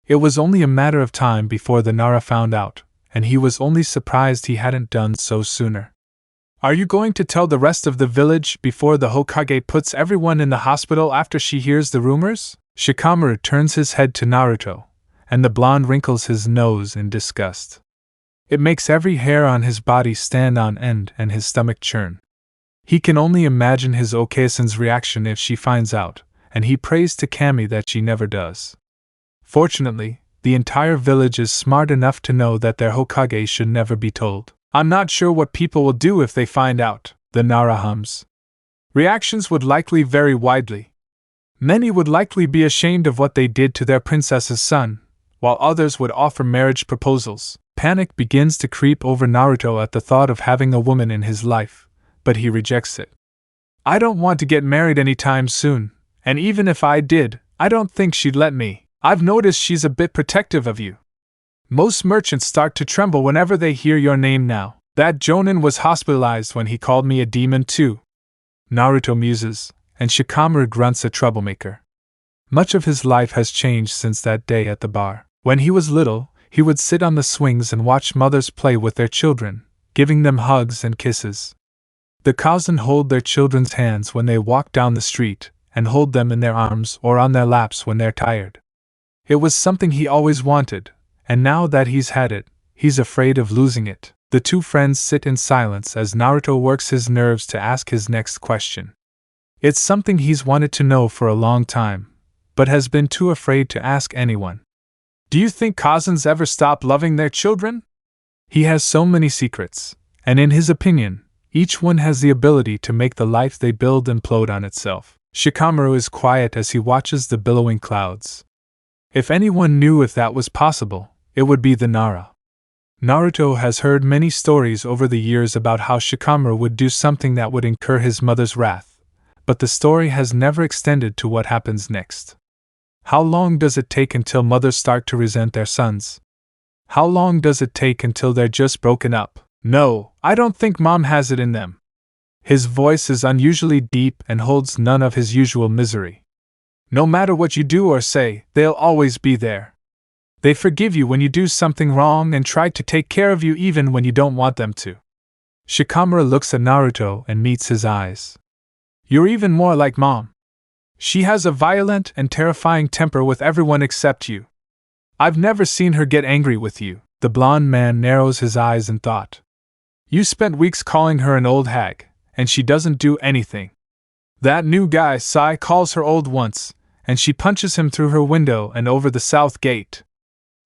It was only a matter of time before the Nara found out, and he was only surprised he hadn't done so sooner. Are you going to tell the rest of the village before the Hokage puts everyone in the hospital after she hears the rumors? Shikamaru turns his head to Naruto, and the blonde wrinkles his nose in disgust. It makes every hair on his body stand on end and his stomach churn. He can only imagine his Okaisen's reaction if she finds out, and he prays to Kami that she never does. Fortunately, the entire village is smart enough to know that their Hokage should never be told. I'm not sure what people will do if they find out, the Nara hums. Reactions would likely vary widely. Many would likely be ashamed of what they did to their princess's son, while others would offer marriage proposals. Panic begins to creep over Naruto at the thought of having a woman in his life, but he rejects it. I don't want to get married anytime soon, and even if I did, I don't think she'd let me. I've noticed she's a bit protective of you. Most merchants start to tremble whenever they hear your name now. That Jonin was hospitalized when he called me a demon too. Naruto muses, and Shikamaru grunts a troublemaker. Much of his life has changed since that day at the bar. When he was little, he would sit on the swings and watch mothers play with their children, giving them hugs and kisses. The Kaisen hold their children's hands when they walk down the street, and hold them in their arms or on their laps when they're tired. It was something he always wanted, and now that he's had it, he's afraid of losing it. The two friends sit in silence as Naruto works his nerves to ask his next question. It's something he's wanted to know for a long time, but has been too afraid to ask anyone. Do you think Kaisens ever stop loving their children? He has so many secrets, and in his opinion, each one has the ability to make the life they build implode on itself. Shikamaru is quiet as he watches the billowing clouds. If anyone knew if that was possible, it would be the Nara. Naruto has heard many stories over the years about how Shikamaru would do something that would incur his mother's wrath, but the story has never extended to what happens next. How long does it take until mothers start to resent their sons? How long does it take until they're just broken up? No, I don't think mom has it in them. His voice is unusually deep and holds none of his usual misery. No matter what you do or say, they'll always be there. They forgive you when you do something wrong and try to take care of you even when you don't want them to. Shikamaru looks at Naruto and meets his eyes. You're even more like mom. She has a violent and terrifying temper with everyone except you. I've never seen her get angry with you. The blonde man narrows his eyes in thought. You spent weeks calling her an old hag, and she doesn't do anything. That new guy, Sai, calls her old once, and she punches him through her window and over the south gate.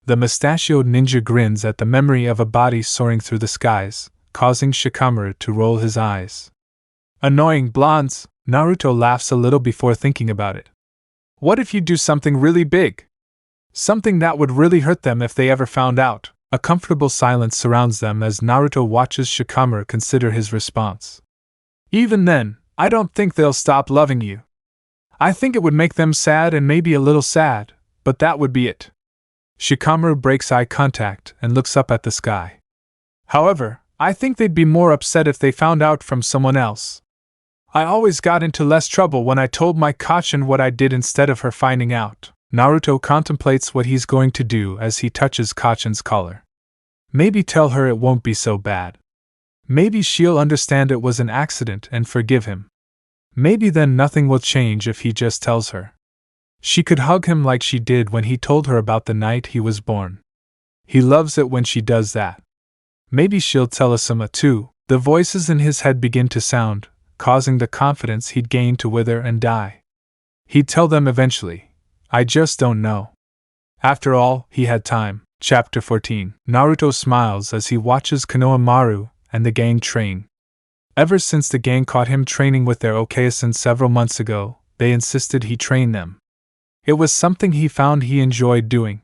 The mustachioed ninja grins at the memory of a body soaring through the skies, causing Shikamaru to roll his eyes. Annoying blondes, Naruto laughs a little before thinking about it. What if you do something really big? Something that would really hurt them if they ever found out. A comfortable silence surrounds them as Naruto watches Shikamaru consider his response. Even then, I don't think they'll stop loving you. I think it would make them sad and maybe a little sad, but that would be it. Shikamaru breaks eye contact and looks up at the sky. However, I think they'd be more upset if they found out from someone else. I always got into less trouble when I told my Kachin what I did instead of her finding out. Naruto contemplates what he's going to do as he touches Kachin's collar. Maybe tell her it won't be so bad. Maybe she'll understand it was an accident and forgive him. Maybe then nothing will change if he just tells her. She could hug him like she did when he told her about the night he was born. He loves it when she does that. Maybe she'll tell Asuma too. The voices in his head begin to sound, causing the confidence he'd gained to wither and die. He'd tell them eventually. I just don't know. After all, he had time. Chapter 14. Naruto smiles as he watches Konohamaru and the gang train. Ever since the gang caught him training with their Okayasen several months ago, they insisted he train them. It was something he found he enjoyed doing.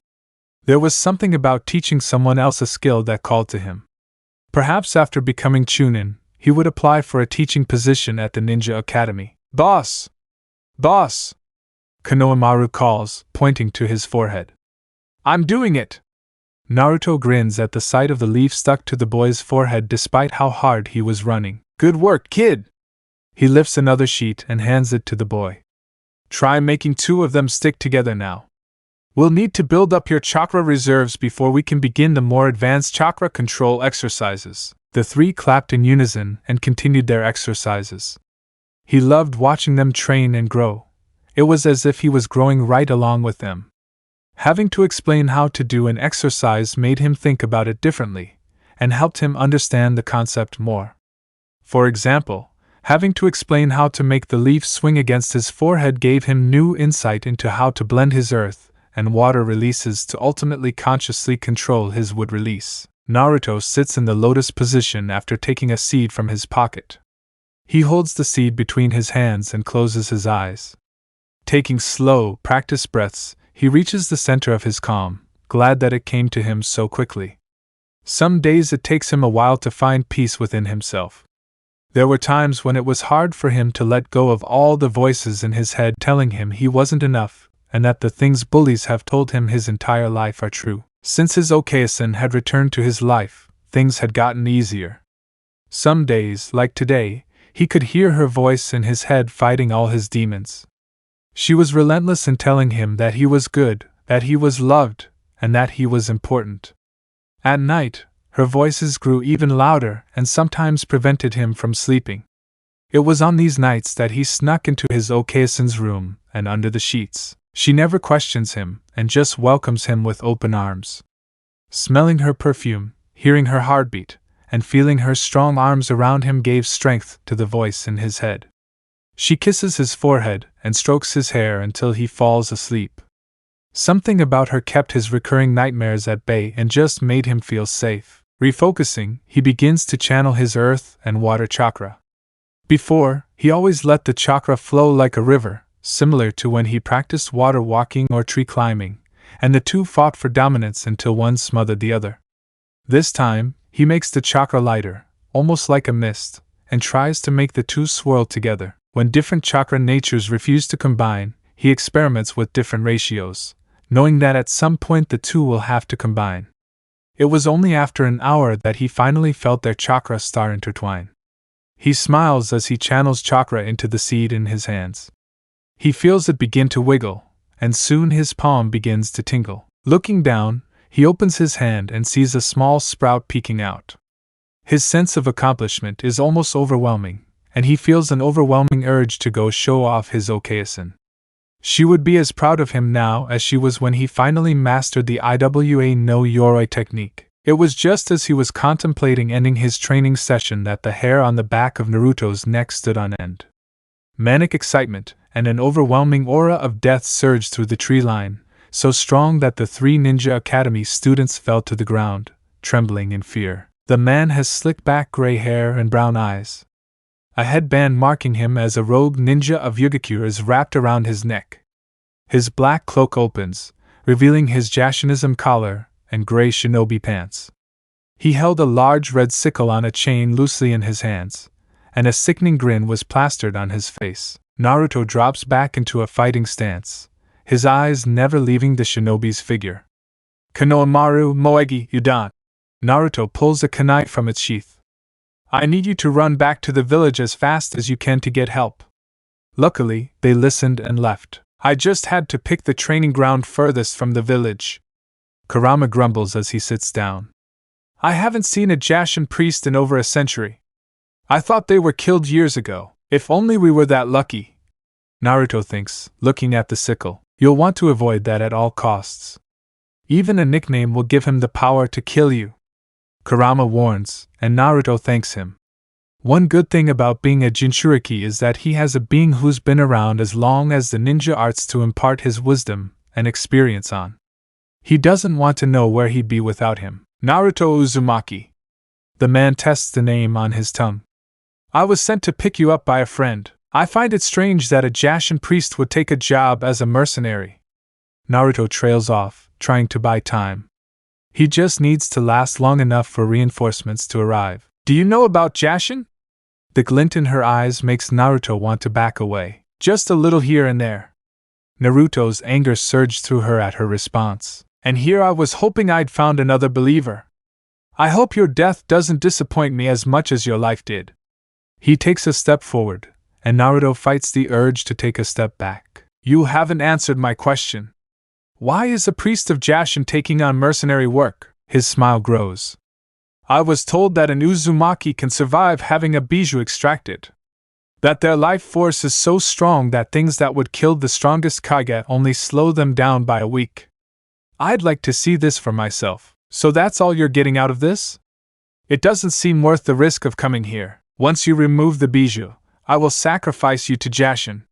There was something about teaching someone else a skill that called to him. Perhaps after becoming Chunin, he would apply for a teaching position at the Ninja Academy. Boss! Boss! Konohamaru calls, pointing to his forehead. I'm doing it! Naruto grins at the sight of the leaf stuck to the boy's forehead despite how hard he was running. Good work, kid! He lifts another sheet and hands it to the boy. Try making 2 of them stick together now. We'll need to build up your chakra reserves before we can begin the more advanced chakra control exercises. The 3 clapped in unison and continued their exercises. He loved watching them train and grow. It was as if he was growing right along with them. Having to explain how to do an exercise made him think about it differently, and helped him understand the concept more. For example, having to explain how to make the leaf swing against his forehead gave him new insight into how to blend his earth and water releases to ultimately consciously control his wood release. Naruto sits in the lotus position after taking a seed from his pocket. He holds the seed between his hands and closes his eyes. Taking slow, practiced breaths, he reaches the center of his calm, glad that it came to him so quickly. Some days it takes him a while to find peace within himself. There were times when it was hard for him to let go of all the voices in his head telling him he wasn't enough, and that the things bullies have told him his entire life are true. Since his Okayasen had returned to his life, things had gotten easier. Some days, like today, he could hear her voice in his head fighting all his demons. She was relentless in telling him that he was good, that he was loved, and that he was important. At night, her voices grew even louder and sometimes prevented him from sleeping. It was on these nights that he snuck into his Okayasen's room and under the sheets. She never questions him and just welcomes him with open arms. Smelling her perfume, hearing her heartbeat, and feeling her strong arms around him gave strength to the voice in his head. She kisses his forehead and strokes his hair until he falls asleep. Something about her kept his recurring nightmares at bay and just made him feel safe. Refocusing, he begins to channel his earth and water chakra. Before, he always let the chakra flow like a river, similar to when he practiced water walking or tree climbing, and the 2 fought for dominance until one smothered the other. This time, he makes the chakra lighter, almost like a mist, and tries to make the 2 swirl together. When different chakra natures refuse to combine, he experiments with different ratios, knowing that at some point the 2 will have to combine. It was only after an hour that he finally felt their chakra star intertwine. He smiles as he channels chakra into the seed in his hands. He feels it begin to wiggle, and soon his palm begins to tingle. Looking down, he opens his hand and sees a small sprout peeking out. His sense of accomplishment is almost overwhelming, and he feels an overwhelming urge to go show off his Okayasen. She would be as proud of him now as she was when he finally mastered the Iwa no Yoroi technique. It was just as he was contemplating ending his training session that the hair on the back of Naruto's neck stood on end. Manic excitement and an overwhelming aura of death surged through the tree line, so strong that the 3 Ninja Academy students fell to the ground, trembling in fear. The man has slick back gray hair and brown eyes. A headband marking him as a rogue ninja of Yugakure is wrapped around his neck. His black cloak opens, revealing his Jashinism collar and gray shinobi pants. He held a large red sickle on a chain loosely in his hands, and a sickening grin was plastered on his face. Naruto drops back into a fighting stance, his eyes never leaving the shinobi's figure. Konohamaru Moegi Udan. Naruto pulls a kunai from its sheath. I need you to run back to the village as fast as you can to get help. Luckily, they listened and left. I just had to pick the training ground furthest from the village. Kurama grumbles as he sits down. I haven't seen a Jashin priest in over a century. I thought they were killed years ago. If only we were that lucky. Naruto thinks, looking at the sickle. You'll want to avoid that at all costs. Even a nickname will give him the power to kill you. Kurama warns, and Naruto thanks him. One good thing about being a Jinchuriki is that he has a being who's been around as long as the ninja arts to impart his wisdom and experience on. He doesn't want to know where he'd be without him. Naruto Uzumaki. The man tests the name on his tongue. I was sent to pick you up by a friend. I find it strange that a Jashin priest would take a job as a mercenary. Naruto trails off, trying to buy time. He just needs to last long enough for reinforcements to arrive. Do you know about Jashin? The glint in her eyes makes Naruto want to back away. Just a little here and there. Naruto's anger surged through her at her response. And here I was hoping I'd found another believer. I hope your death doesn't disappoint me as much as your life did. He takes a step forward, and Naruto fights the urge to take a step back. You haven't answered my question. Why is a priest of Jashin taking on mercenary work? His smile grows. I was told that an Uzumaki can survive having a bijou extracted. That their life force is so strong that things that would kill the strongest Kage only slow them down by a week. I'd like to see this for myself. So that's all you're getting out of this? It doesn't seem worth the risk of coming here. Once you remove the bijou, I will sacrifice you to Jashin.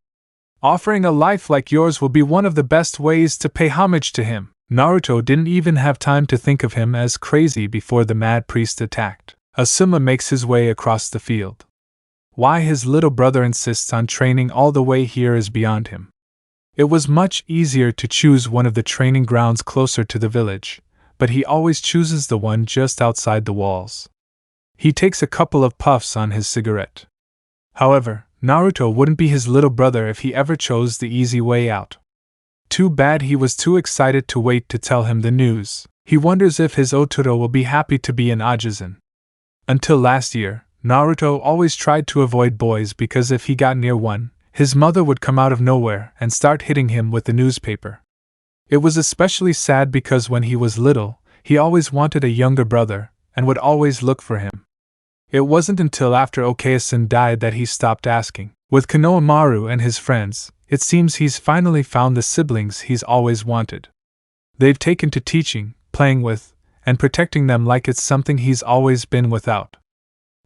Offering a life like yours will be one of the best ways to pay homage to him. Naruto didn't even have time to think of him as crazy before the mad priest attacked. Asuma makes his way across the field. Why his little brother insists on training all the way here is beyond him. It was much easier to choose one of the training grounds closer to the village, but he always chooses the one just outside the walls. He takes a couple of puffs on his cigarette. However, Naruto wouldn't be his little brother if he ever chose the easy way out. Too bad he was too excited to wait to tell him the news. He wonders if his Otoro will be happy to be an Ajisen. Until last year, Naruto always tried to avoid boys because if he got near one, his mother would come out of nowhere and start hitting him with the newspaper. It was especially sad because when he was little, he always wanted a younger brother and would always look for him. It wasn't until after Okayasen died that he stopped asking. With Konohamaru and his friends, it seems he's finally found the siblings he's always wanted. They've taken to teaching, playing with, and protecting them like it's something he's always been without.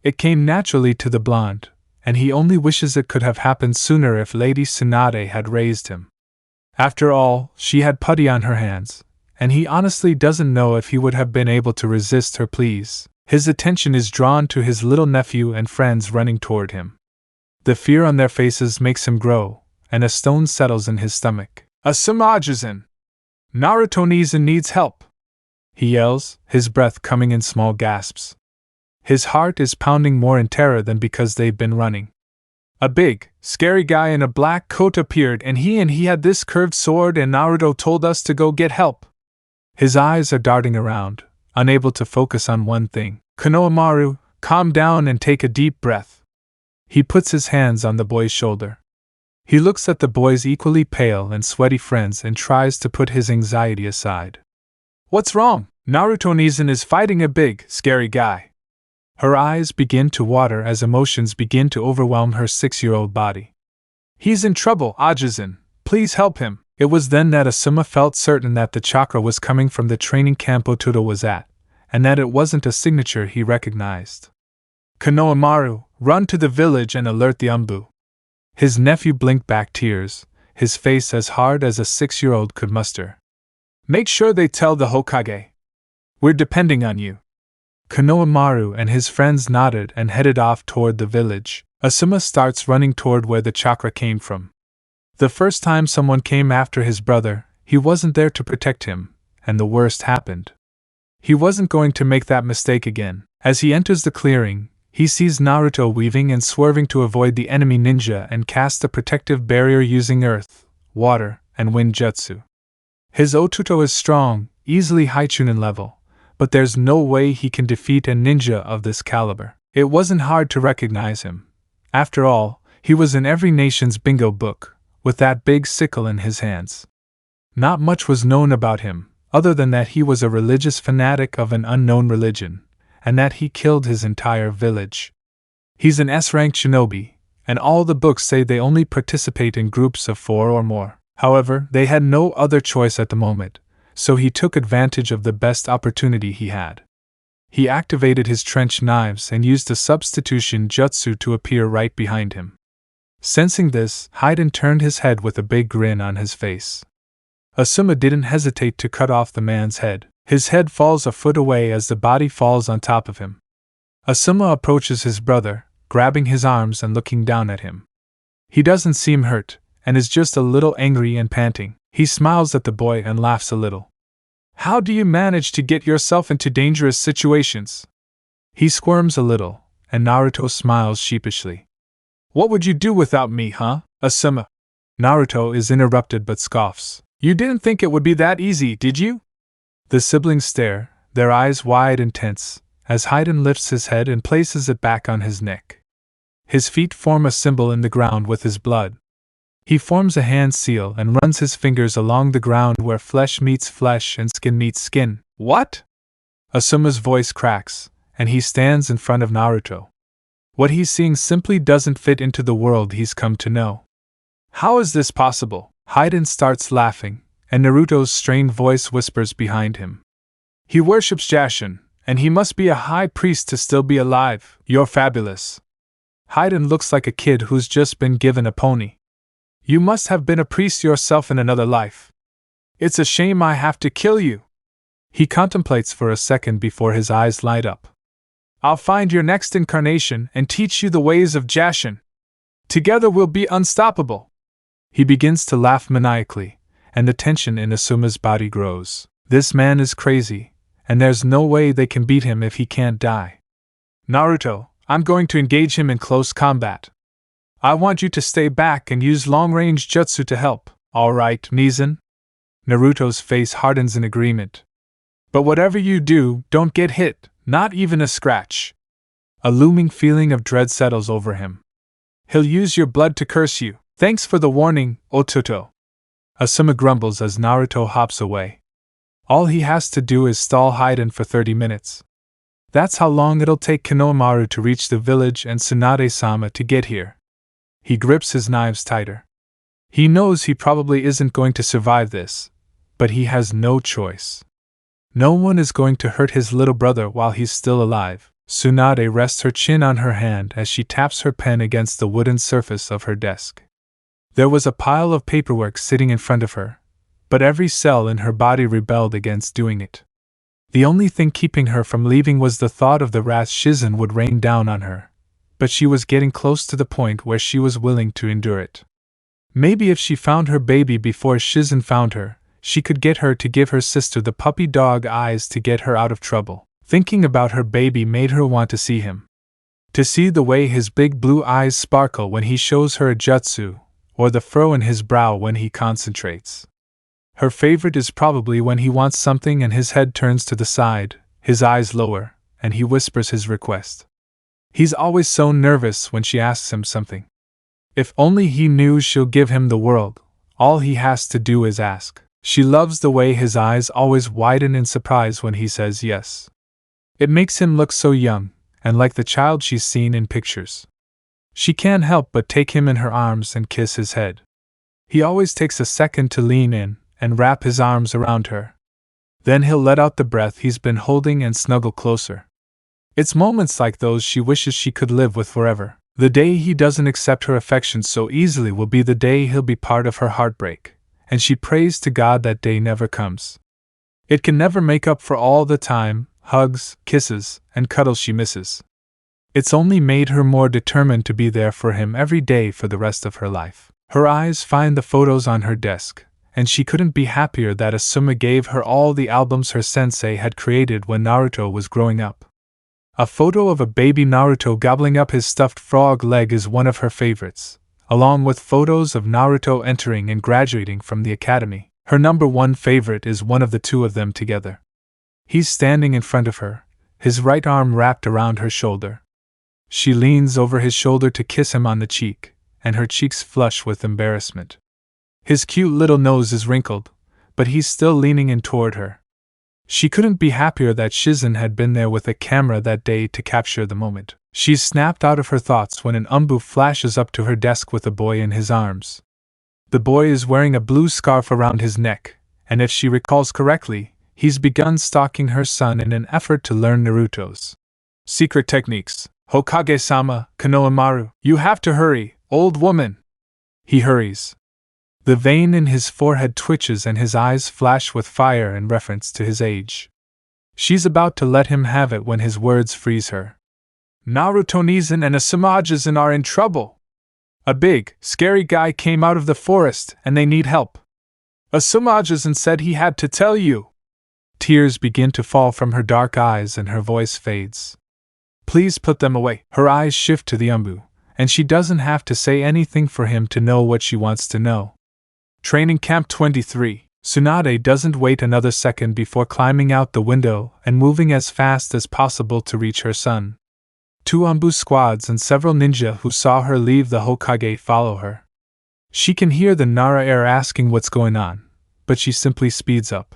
It came naturally to the blonde, and he only wishes it could have happened sooner if Lady Tsunade had raised him. After all, she had putty on her hands, and he honestly doesn't know if he would have been able to resist her pleas. His attention is drawn to his little nephew and friends running toward him. The fear on their faces makes him grow, and a stone settles in his stomach. Asuma-Ajisen! Naruto-Nizan needs help! He yells, his breath coming in small gasps. His heart is pounding more in terror than because they've been running. A big, scary guy in a black coat appeared and he had this curved sword and Naruto told us to go get help. His eyes are darting around, unable to focus on one thing. Konohamaru, calm down and take a deep breath. He puts his hands on the boy's shoulder. He looks at the boy's equally pale and sweaty friends and tries to put his anxiety aside. What's wrong? Naruto-Nizan is fighting a big, scary guy. Her eyes begin to water as emotions begin to overwhelm her 6-year-old body. He's in trouble, Ajisen. Please help him. It was then that Asuma felt certain that the chakra was coming from the training camp Otoro was at, and that it wasn't a signature he recognized. Konohamaru, run to the village and alert the Anbu. His nephew blinked back tears, his face as hard as a 6-year-old could muster. Make sure they tell the Hokage. We're depending on you. Konohamaru and his friends nodded and headed off toward the village. Asuma starts running toward where the chakra came from. The first time someone came after his brother, he wasn't there to protect him, and the worst happened. He wasn't going to make that mistake again. As he enters the clearing, he sees Naruto weaving and swerving to avoid the enemy ninja and cast a protective barrier using earth, water, and wind jutsu. His Otuto is strong, easily high Chunin level, but there's no way he can defeat a ninja of this caliber. It wasn't hard to recognize him. After all, he was in every nation's bingo book, with that big sickle in his hands. Not much was known about him, other than that he was a religious fanatic of an unknown religion, and that he killed his entire village. He's an S-rank shinobi, and all the books say they only participate in groups of 4 or more. However, they had no other choice at the moment, so he took advantage of the best opportunity he had. He activated his trench knives and used a substitution jutsu to appear right behind him. Sensing this, Haiden turned his head with a big grin on his face. Asuma didn't hesitate to cut off the man's head. His head falls a foot away as the body falls on top of him. Asuma approaches his brother, grabbing his arms and looking down at him. He doesn't seem hurt, and is just a little angry and panting. He smiles at the boy and laughs a little. How do you manage to get yourself into dangerous situations? He squirms a little, and Naruto smiles sheepishly. What would you do without me, huh, Asuma? Naruto is interrupted but scoffs. You didn't think it would be that easy, did you? The siblings stare, their eyes wide and tense, as Haiden lifts his head and places it back on his neck. His feet form a symbol in the ground with his blood. He forms a hand seal and runs his fingers along the ground where flesh meets flesh and skin meets skin. What? Asuma's voice cracks, and he stands in front of Naruto. What he's seeing simply doesn't fit into the world he's come to know. How is this possible? Haiden starts laughing, and Naruto's strained voice whispers behind him. He worships Jashin, and he must be a high priest to still be alive. You're fabulous. Haiden looks like a kid who's just been given a pony. You must have been a priest yourself in another life. It's a shame I have to kill you. He contemplates for a second before his eyes light up. I'll find your next incarnation and teach you the ways of Jashin. Together we'll be unstoppable. He begins to laugh maniacally, and the tension in Asuma's body grows. This man is crazy, and there's no way they can beat him if he can't die. Naruto, I'm going to engage him in close combat. I want you to stay back and use long-range jutsu to help. All right, Mizan? Naruto's face hardens in agreement. But whatever you do, don't get hit, not even a scratch. A looming feeling of dread settles over him. He'll use your blood to curse you. Thanks for the warning, Ototo. Asuma grumbles as Naruto hops away. All he has to do is stall Haiden for 30 minutes. That's how long it'll take Konohamaru to reach the village and Tsunade-sama to get here. He grips his knives tighter. He knows he probably isn't going to survive this, but he has no choice. No one is going to hurt his little brother while he's still alive. Tsunade rests her chin on her hand as she taps her pen against the wooden surface of her desk. There was a pile of paperwork sitting in front of her, but every cell in her body rebelled against doing it. The only thing keeping her from leaving was the thought of the wrath Shizen would rain down on her. But she was getting close to the point where she was willing to endure it. Maybe if she found her baby before Shizen found her, she could get her to give her sister the puppy dog eyes to get her out of trouble. Thinking about her baby made her want to see him. To see the way his big blue eyes sparkle when he shows her a jutsu, or the furrow in his brow when he concentrates. Her favorite is probably when he wants something and his head turns to the side, his eyes lower, and he whispers his request. He's always so nervous when she asks him something. If only he knew she'll give him the world, all he has to do is ask. She loves the way his eyes always widen in surprise when he says yes. It makes him look so young, and like the child she's seen in pictures. She can't help but take him in her arms and kiss his head. He always takes a second to lean in and wrap his arms around her. Then he'll let out the breath he's been holding and snuggle closer. It's moments like those she wishes she could live with forever. The day he doesn't accept her affection so easily will be the day he'll be part of her heartbreak, and she prays to God that day never comes. It can never make up for all the time, hugs, kisses, and cuddles she misses. It's only made her more determined to be there for him every day for the rest of her life. Her eyes find the photos on her desk, and she couldn't be happier that Asuma gave her all the albums her sensei had created when Naruto was growing up. A photo of a baby Naruto gobbling up his stuffed frog leg is one of her favorites, along with photos of Naruto entering and graduating from the academy. Her number one favorite is one of the two of them together. He's standing in front of her, his right arm wrapped around her shoulder. She leans over his shoulder to kiss him on the cheek, and her cheeks flush with embarrassment. His cute little nose is wrinkled, but he's still leaning in toward her. She couldn't be happier that Shizen had been there with a camera that day to capture the moment. She's snapped out of her thoughts when an Anbu flashes up to her desk with a boy in his arms. The boy is wearing a blue scarf around his neck, and if she recalls correctly, he's begun stalking her son in an effort to learn Naruto's secret techniques. Hokage-sama, Konohamaru, you have to hurry, old woman. He hurries. The vein in his forehead twitches and his eyes flash with fire in reference to his age. She's about to let him have it when his words freeze her. Naruto-Nizan and Uzumaki are in trouble. A big, scary guy came out of the forest and they need help. Uzumaki said he had to tell you. Tears begin to fall from her dark eyes and her voice fades. Please put them away. Her eyes shift to the Anbu, and she doesn't have to say anything for him to know what she wants to know. Training Camp 23. Tsunade doesn't wait another second before climbing out the window and moving as fast as possible to reach her son. 2 Anbu squads and several ninja who saw her leave the Hokage follow her. She can hear the Nara air asking what's going on, but she simply speeds up.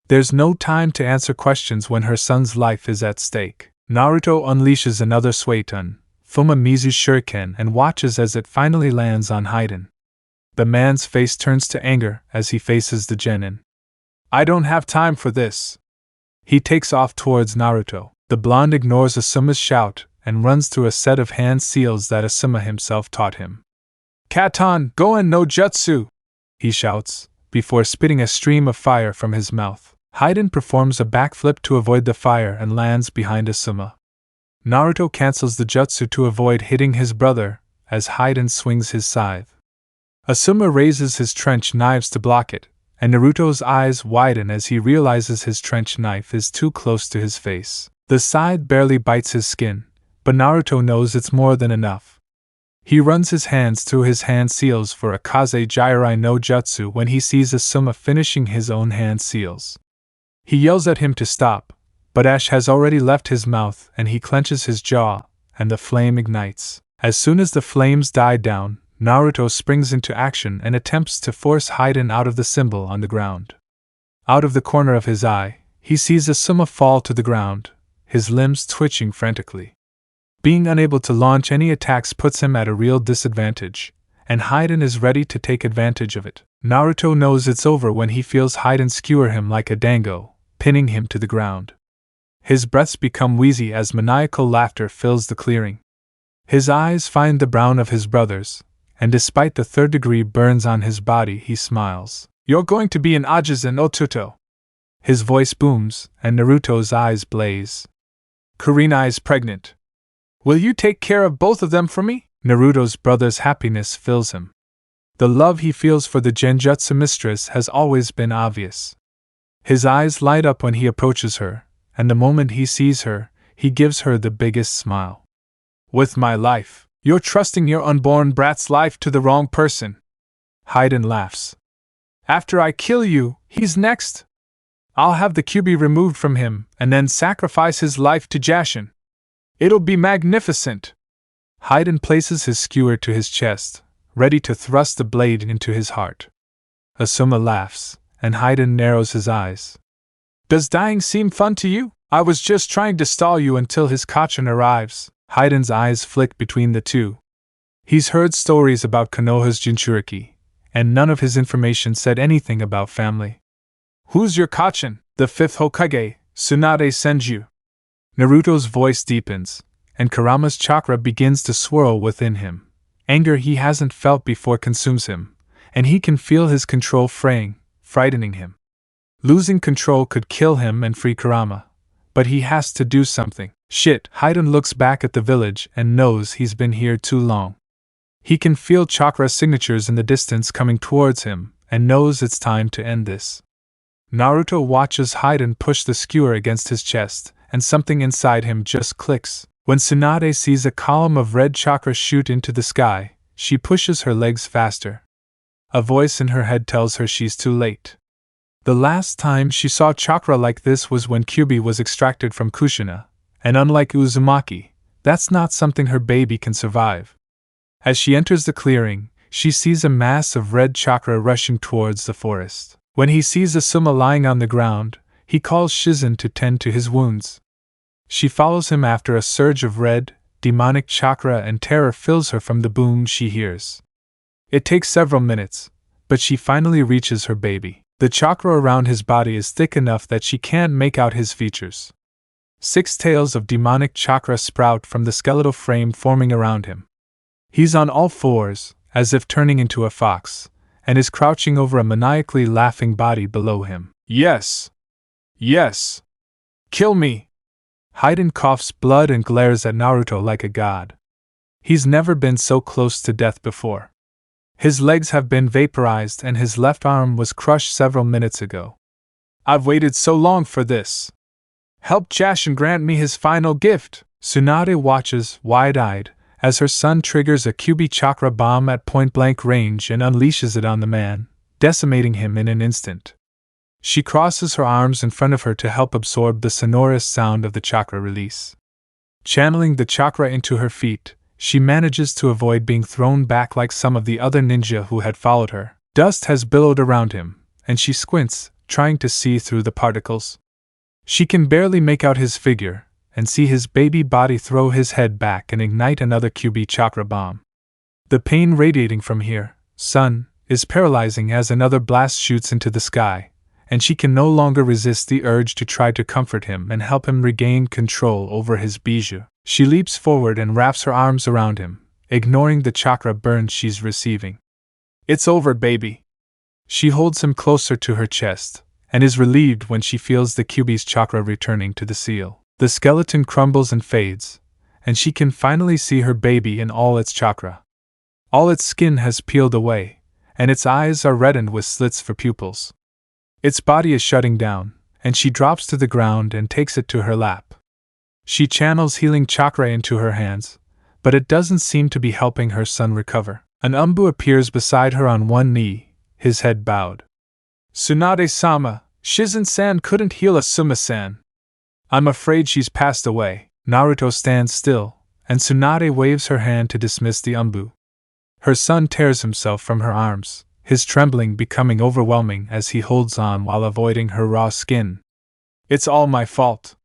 There's no time to answer questions when her son's life is at stake. Naruto unleashes another Suiton, Fumamizu's shuriken, and watches as it finally lands on Haiden. The man's face turns to anger as he faces the genin. I don't have time for this. He takes off towards Naruto. The blonde ignores Asuma's shout and runs through a set of hand seals that Asuma himself taught him. Katan Goen no Jutsu! He shouts, before spitting a stream of fire from his mouth. Haiden performs a backflip to avoid the fire and lands behind Asuma. Naruto cancels the jutsu to avoid hitting his brother as Haiden swings his scythe. Asuma raises his trench knives to block it, and Naruto's eyes widen as he realizes his trench knife is too close to his face. The scythe barely bites his skin, but Naruto knows it's more than enough. He runs his hands through his hand seals for a Kaze Jirai no Jutsu when he sees Asuma finishing his own hand seals. He yells at him to stop, but ash has already left his mouth and he clenches his jaw, and the flame ignites. As soon as the flames die down, Naruto springs into action and attempts to force Haiden out of the symbol on the ground. Out of the corner of his eye, he sees Asuma fall to the ground, his limbs twitching frantically. Being unable to launch any attacks puts him at a real disadvantage, and Haiden is ready to take advantage of it. Naruto knows it's over when he feels Haiden skewer him like a dango, pinning him to the ground. His breaths become wheezy as maniacal laughter fills the clearing. His eyes find the brown of his brother's, and despite the third-degree burns on his body, he smiles. You're going to be an Ajisen Otuto. His voice booms, and Naruto's eyes blaze. Kurina is pregnant. Will you take care of both of them for me? Naruto's brother's happiness fills him. The love he feels for the Genjutsu mistress has always been obvious. His eyes light up when he approaches her, and the moment he sees her, he gives her the biggest smile. With my life. You're trusting your unborn brat's life to the wrong person. Haiden laughs. After I kill you, he's next. I'll have the Kyuubi removed from him and then sacrifice his life to Jashin. It'll be magnificent. Haiden places his skewer to his chest, ready to thrust the blade into his heart. Asuma laughs, and Haiden narrows his eyes. Does dying seem fun to you? I was just trying to stall you until his Kachin arrives. Haiden's eyes flick between the two. He's heard stories about Konoha's Jinchuriki, and none of his information said anything about family. Who's your Kachin? The 5th Hokage, Tsunade Senju. Naruto's voice deepens, and Kurama's chakra begins to swirl within him. Anger he hasn't felt before consumes him, and he can feel his control fraying, frightening him. Losing control could kill him and free Kurama, but he has to do something. Shit, Haiden looks back at the village and knows he's been here too long. He can feel chakra signatures in the distance coming towards him, and knows it's time to end this. Naruto watches Haiden push the skewer against his chest, and something inside him just clicks. When Tsunade sees a column of red chakra shoot into the sky, she pushes her legs faster. A voice in her head tells her she's too late. The last time she saw chakra like this was when Kyuubi was extracted from Kushina, and unlike Uzumaki, that's not something her baby can survive. As she enters the clearing, she sees a mass of red chakra rushing towards the forest. When he sees Asuma lying on the ground, he calls Shizen to tend to his wounds. She follows him after a surge of red, demonic chakra and terror fills her from the boom she hears. It takes several minutes, but she finally reaches her baby. The chakra around his body is thick enough that she can't make out his features. 6 tails of demonic chakra sprout from the skeletal frame forming around him. He's on all fours, as if turning into a fox, and is crouching over a maniacally laughing body below him. Yes! Yes! Kill me! Hayden coughs blood and glares at Naruto like a god. He's never been so close to death before. His legs have been vaporized and his left arm was crushed several minutes ago. I've waited so long for this. Help Jashin grant me his final gift. Tsunade watches, wide-eyed, as her son triggers a QB chakra bomb at point-blank range and unleashes it on the man, decimating him in an instant. She crosses her arms in front of her to help absorb the sonorous sound of the chakra release. Channeling the chakra into her feet, she manages to avoid being thrown back like some of the other ninja who had followed her. Dust has billowed around him, and she squints, trying to see through the particles. She can barely make out his figure, and see his baby body throw his head back and ignite another QB chakra bomb. The pain radiating from here, son, is paralyzing as another blast shoots into the sky, and she can no longer resist the urge to try to comfort him and help him regain control over his bijou. She leaps forward and wraps her arms around him, ignoring the chakra burn she's receiving. It's over, baby. She holds him closer to her chest, and is relieved when she feels the QB's chakra returning to the seal. The skeleton crumbles and fades, and she can finally see her baby in all its chakra. All its skin has peeled away, and its eyes are reddened with slits for pupils. Its body is shutting down, and she drops to the ground and takes it to her lap. She channels healing chakra into her hands, but it doesn't seem to be helping her son recover. An Anbu appears beside her on one knee, his head bowed. Tsunade-sama, Shizen-san couldn't heal Asuma-san. I'm afraid she's passed away. Naruto stands still, and Tsunade waves her hand to dismiss the Anbu. Her son tears himself from her arms, his trembling becoming overwhelming as he holds on while avoiding her raw skin. It's all my fault.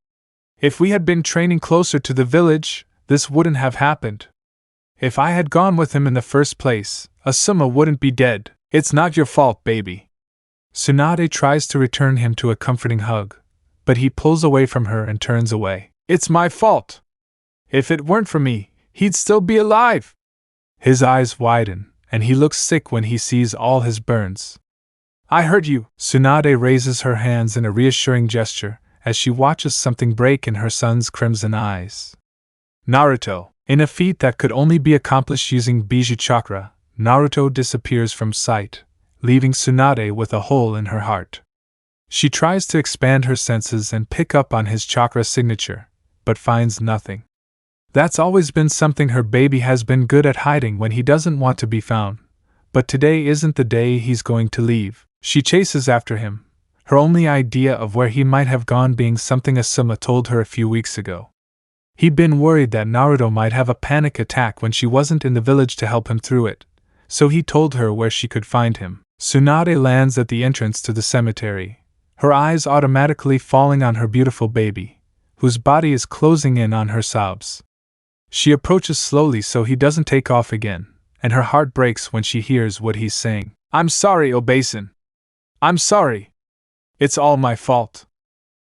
If we had been training closer to the village, this wouldn't have happened. If I had gone with him in the first place, Asuma wouldn't be dead. It's not your fault, baby. Tsunade tries to return him to a comforting hug, but he pulls away from her and turns away. It's my fault. If it weren't for me, he'd still be alive. His eyes widen, and he looks sick when he sees all his burns. I hurt you. Tsunade raises her hands in a reassuring gesture as she watches something break in her son's crimson eyes. Naruto. In a feat that could only be accomplished using bijou chakra, Naruto disappears from sight, leaving Tsunade with a hole in her heart. She tries to expand her senses and pick up on his chakra signature, but finds nothing. That's always been something her baby has been good at hiding when he doesn't want to be found, but today isn't the day he's going to leave. She chases after him, her only idea of where he might have gone being something Asuma told her a few weeks ago. He'd been worried that Naruto might have a panic attack when she wasn't in the village to help him through it, so he told her where she could find him. Tsunade lands at the entrance to the cemetery, her eyes automatically falling on her beautiful baby, whose body is closing in on her sobs. She approaches slowly so he doesn't take off again, and her heart breaks when she hears what he's saying. I'm sorry, Obasan. I'm sorry. It's all my fault.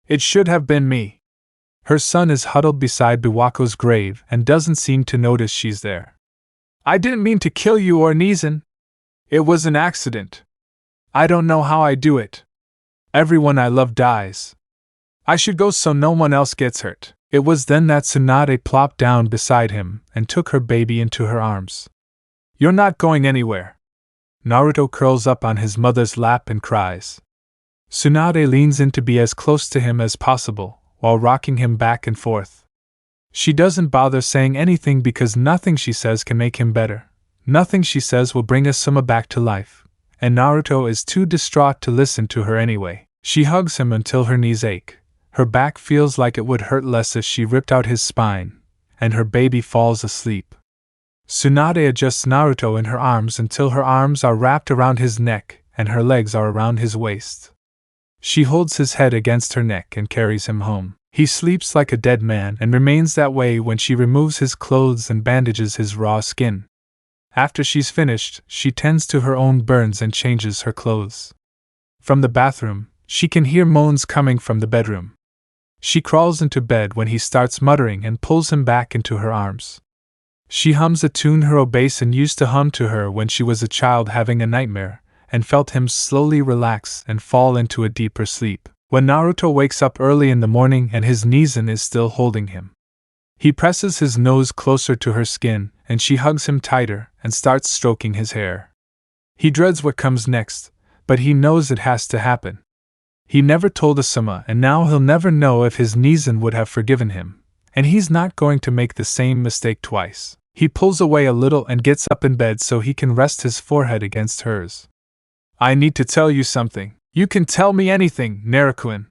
It should have been me. Her son is huddled beside Biwako's grave and doesn't seem to notice she's there. I didn't mean to kill you or Nizan. It was an accident. I don't know how I do it. Everyone I love dies. I should go so no one else gets hurt. It was then that Tsunade plopped down beside him and took her baby into her arms. You're not going anywhere. Naruto curls up on his mother's lap and cries. Tsunade leans in to be as close to him as possible, while rocking him back and forth. She doesn't bother saying anything because nothing she says can make him better. Nothing she says will bring Asuma back to life, and Naruto is too distraught to listen to her anyway. She hugs him until her knees ache. Her back feels like it would hurt less if she ripped out his spine, and her baby falls asleep. Tsunade adjusts Naruto in her arms until her arms are wrapped around his neck and her legs are around his waist. She holds his head against her neck and carries him home. He sleeps like a dead man and remains that way when she removes his clothes and bandages his raw skin. After she's finished, she tends to her own burns and changes her clothes. From the bathroom, she can hear moans coming from the bedroom. She crawls into bed when he starts muttering and pulls him back into her arms. She hums a tune her Obasan used to hum to her when she was a child having a nightmare, and felt him slowly relax and fall into a deeper sleep. When Naruto wakes up early in the morning and his Nizan is still holding him, he presses his nose closer to her skin, and she hugs him tighter and starts stroking his hair. He dreads what comes next, but he knows it has to happen. He never told Asuma, and now he'll never know if his Nizan would have forgiven him, and he's not going to make the same mistake twice. He pulls away a little and gets up in bed so he can rest his forehead against hers. I need to tell you something. You can tell me anything, Naruto.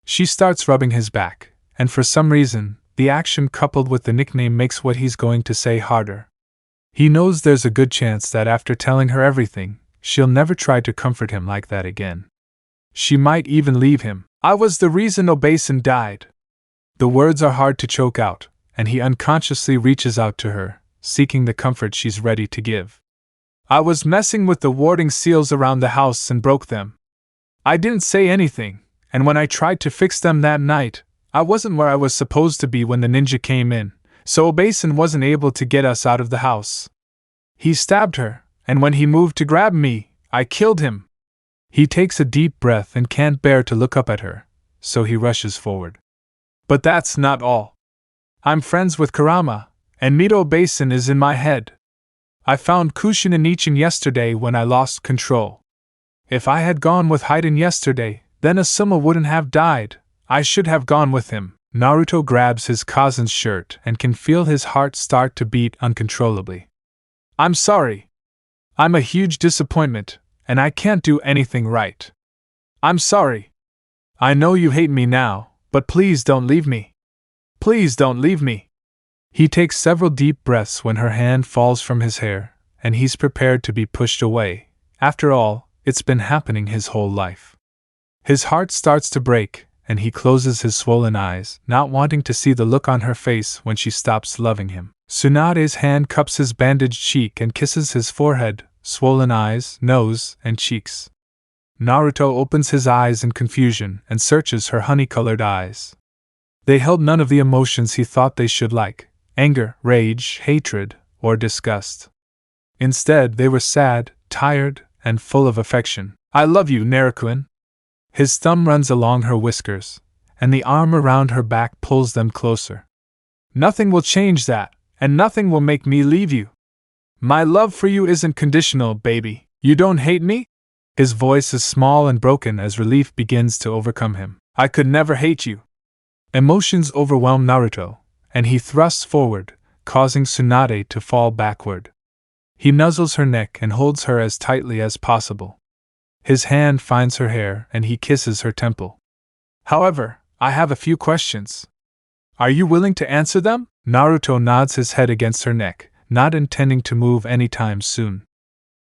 She starts rubbing his back, and for some reason, the action coupled with the nickname makes what he's going to say harder. He knows there's a good chance that after telling her everything, she'll never try to comfort him like that again. She might even leave him. I was the reason Obasan died. The words are hard to choke out, and he unconsciously reaches out to her, seeking the comfort she's ready to give. I was messing with the warding seals around the house and broke them. I didn't say anything, and when I tried to fix them that night, I wasn't where I was supposed to be when the ninja came in, so Obasan wasn't able to get us out of the house. He stabbed her, and when he moved to grab me, I killed him. He takes a deep breath and can't bear to look up at her, so he rushes forward. But that's not all. I'm friends with Kurama, and Mito Obasan is in my head. I found Kushin and Ichin yesterday when I lost control. If I had gone with Haiden yesterday, then Asuma wouldn't have died. I should have gone with him. Naruto grabs his cousin's shirt and can feel his heart start to beat uncontrollably. I'm sorry. I'm a huge disappointment, and I can't do anything right. I'm sorry. I know you hate me now, but please don't leave me. Please don't leave me. He takes several deep breaths when her hand falls from his hair, and he's prepared to be pushed away. After all, it's been happening his whole life. His heart starts to break, and he closes his swollen eyes, not wanting to see the look on her face when she stops loving him. Tsunade's hand cups his bandaged cheek and kisses his forehead, swollen eyes, nose, and cheeks. Naruto opens his eyes in confusion and searches her honey-colored eyes. They held none of the emotions he thought they should, like anger, rage, hatred, or disgust. Instead, they were sad, tired, and full of affection. I love you, Naruto. His thumb runs along her whiskers, and the arm around her back pulls them closer. Nothing will change that, and nothing will make me leave you. My love for you isn't conditional, baby. You don't hate me? His voice is small and broken as relief begins to overcome him. I could never hate you. Emotions overwhelm Naruto, and he thrusts forward, causing Tsunade to fall backward. He nuzzles her neck and holds her as tightly as possible. His hand finds her hair and he kisses her temple. However, I have a few questions. Are you willing to answer them? Naruto nods his head against her neck, not intending to move anytime soon.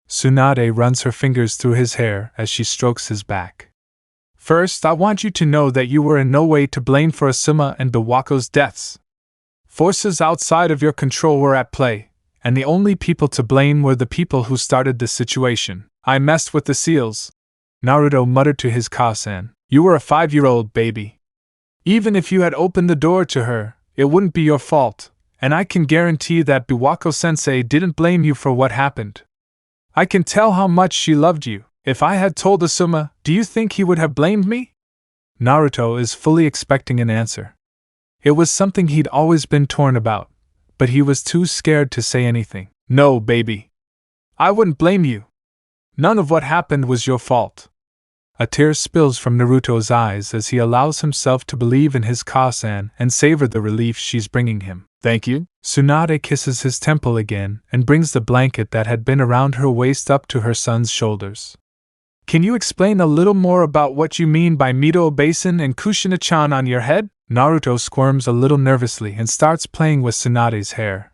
Tsunade runs her fingers through his hair as she strokes his back. First, I want you to know that you were in no way to blame for Asuma and Biwako's deaths. Forces outside of your control were at play, and the only people to blame were the people who started the situation. I messed with the seals. Naruto muttered to his Kaisen. You were a 5-year-old baby. Even if you had opened the door to her, it wouldn't be your fault, and I can guarantee that Biwako-sensei didn't blame you for what happened. I can tell how much she loved you. If I had told Asuma, do you think he would have blamed me? Naruto is fully expecting an answer. It was something he'd always been torn about, but he was too scared to say anything. No, baby. I wouldn't blame you. None of what happened was your fault. A tear spills from Naruto's eyes as he allows himself to believe in his Kaisen and savor the relief she's bringing him. Thank you. Tsunade kisses his temple again and brings the blanket that had been around her waist up to her son's shoulders. Can you explain a little more about what you mean by Mito Obasan and Kushina-chan on your head? Naruto squirms a little nervously and starts playing with Tsunade's hair.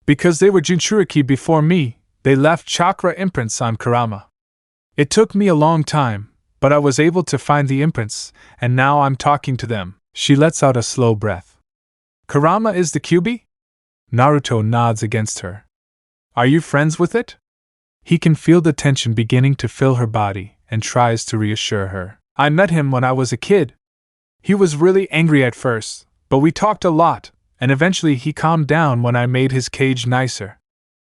Because they were Jinchuriki before me, they left chakra imprints on Kurama. It took me a long time, but I was able to find the imprints, and now I'm talking to them. She lets out a slow breath. Kurama is the Kyuubi? Naruto nods against her. Are you friends with it? He can feel the tension beginning to fill her body and tries to reassure her. I met him when I was a kid. He was really angry at first, but we talked a lot, and eventually he calmed down when I made his cage nicer.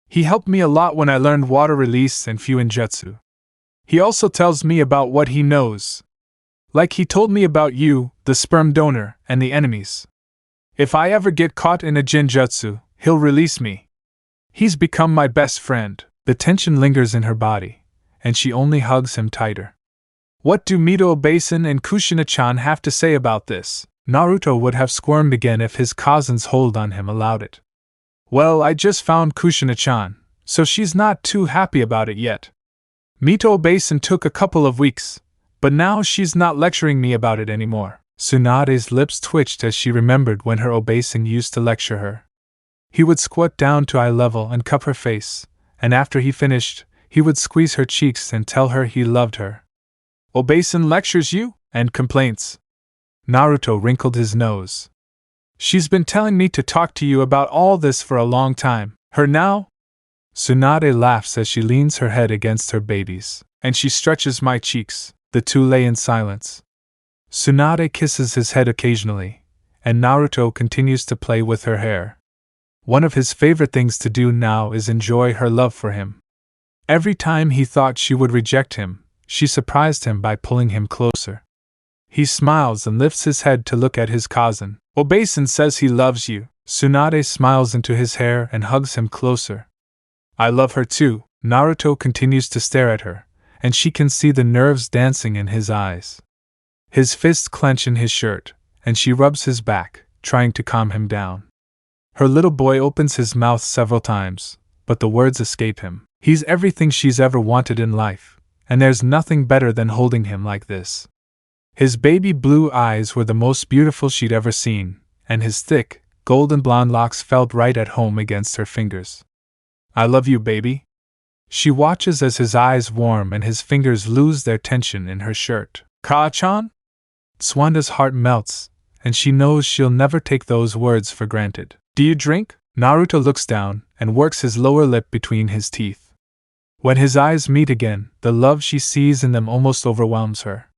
He helped me a lot when I learned water release and Fuinjutsu. He also tells me about what he knows. Like he told me about you, the sperm donor, and the enemies. If I ever get caught in a genjutsu, he'll release me. He's become my best friend. The tension lingers in her body, and she only hugs him tighter. What do Mito Obasan and Kushina-chan have to say about this? Naruto would have squirmed again if his cousin's hold on him allowed it. Well, I just found Kushina-chan, so she's not too happy about it yet. Mito Obasan took a couple of weeks, but now she's not lecturing me about it anymore. Tsunade's lips twitched as she remembered when her Obasan used to lecture her. He would squat down to eye level and cup her face, and after he finished, he would squeeze her cheeks and tell her he loved her. Obasan lectures you? And complaints. Naruto wrinkled his nose. She's been telling me to talk to you about all this for a long time. Her now? Tsunade laughs as she leans her head against her baby's, and she stretches my cheeks. The two lay in silence. Tsunade kisses his head occasionally, and Naruto continues to play with her hair. One of his favorite things to do now is enjoy her love for him. Every time he thought she would reject him, she surprised him by pulling him closer. He smiles and lifts his head to look at his cousin. Obasan says he loves you. Tsunade smiles into his hair and hugs him closer. I love her too. Naruto continues to stare at her, and she can see the nerves dancing in his eyes. His fists clench in his shirt, and she rubs his back, trying to calm him down. Her little boy opens his mouth several times, but the words escape him. He's everything she's ever wanted in life, and there's nothing better than holding him like this. His baby blue eyes were the most beautiful she'd ever seen, and his thick, golden blonde locks felt right at home against her fingers. I love you, baby. She watches as his eyes warm and his fingers lose their tension in her shirt. Ka-chan? Tsunade's heart melts, and she knows she'll never take those words for granted. Do you drink? Naruto looks down and works his lower lip between his teeth. When his eyes meet again, the love she sees in them almost overwhelms her.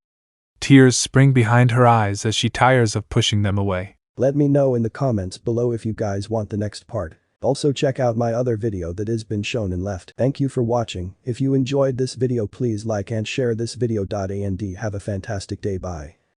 Tears spring behind her eyes as she tires of pushing them away. Let me know in the comments below if you guys want the next part. Also check out my other video that has been shown and left. Thank you for watching. If you enjoyed this video, please like and share this video. And have a fantastic day. Bye.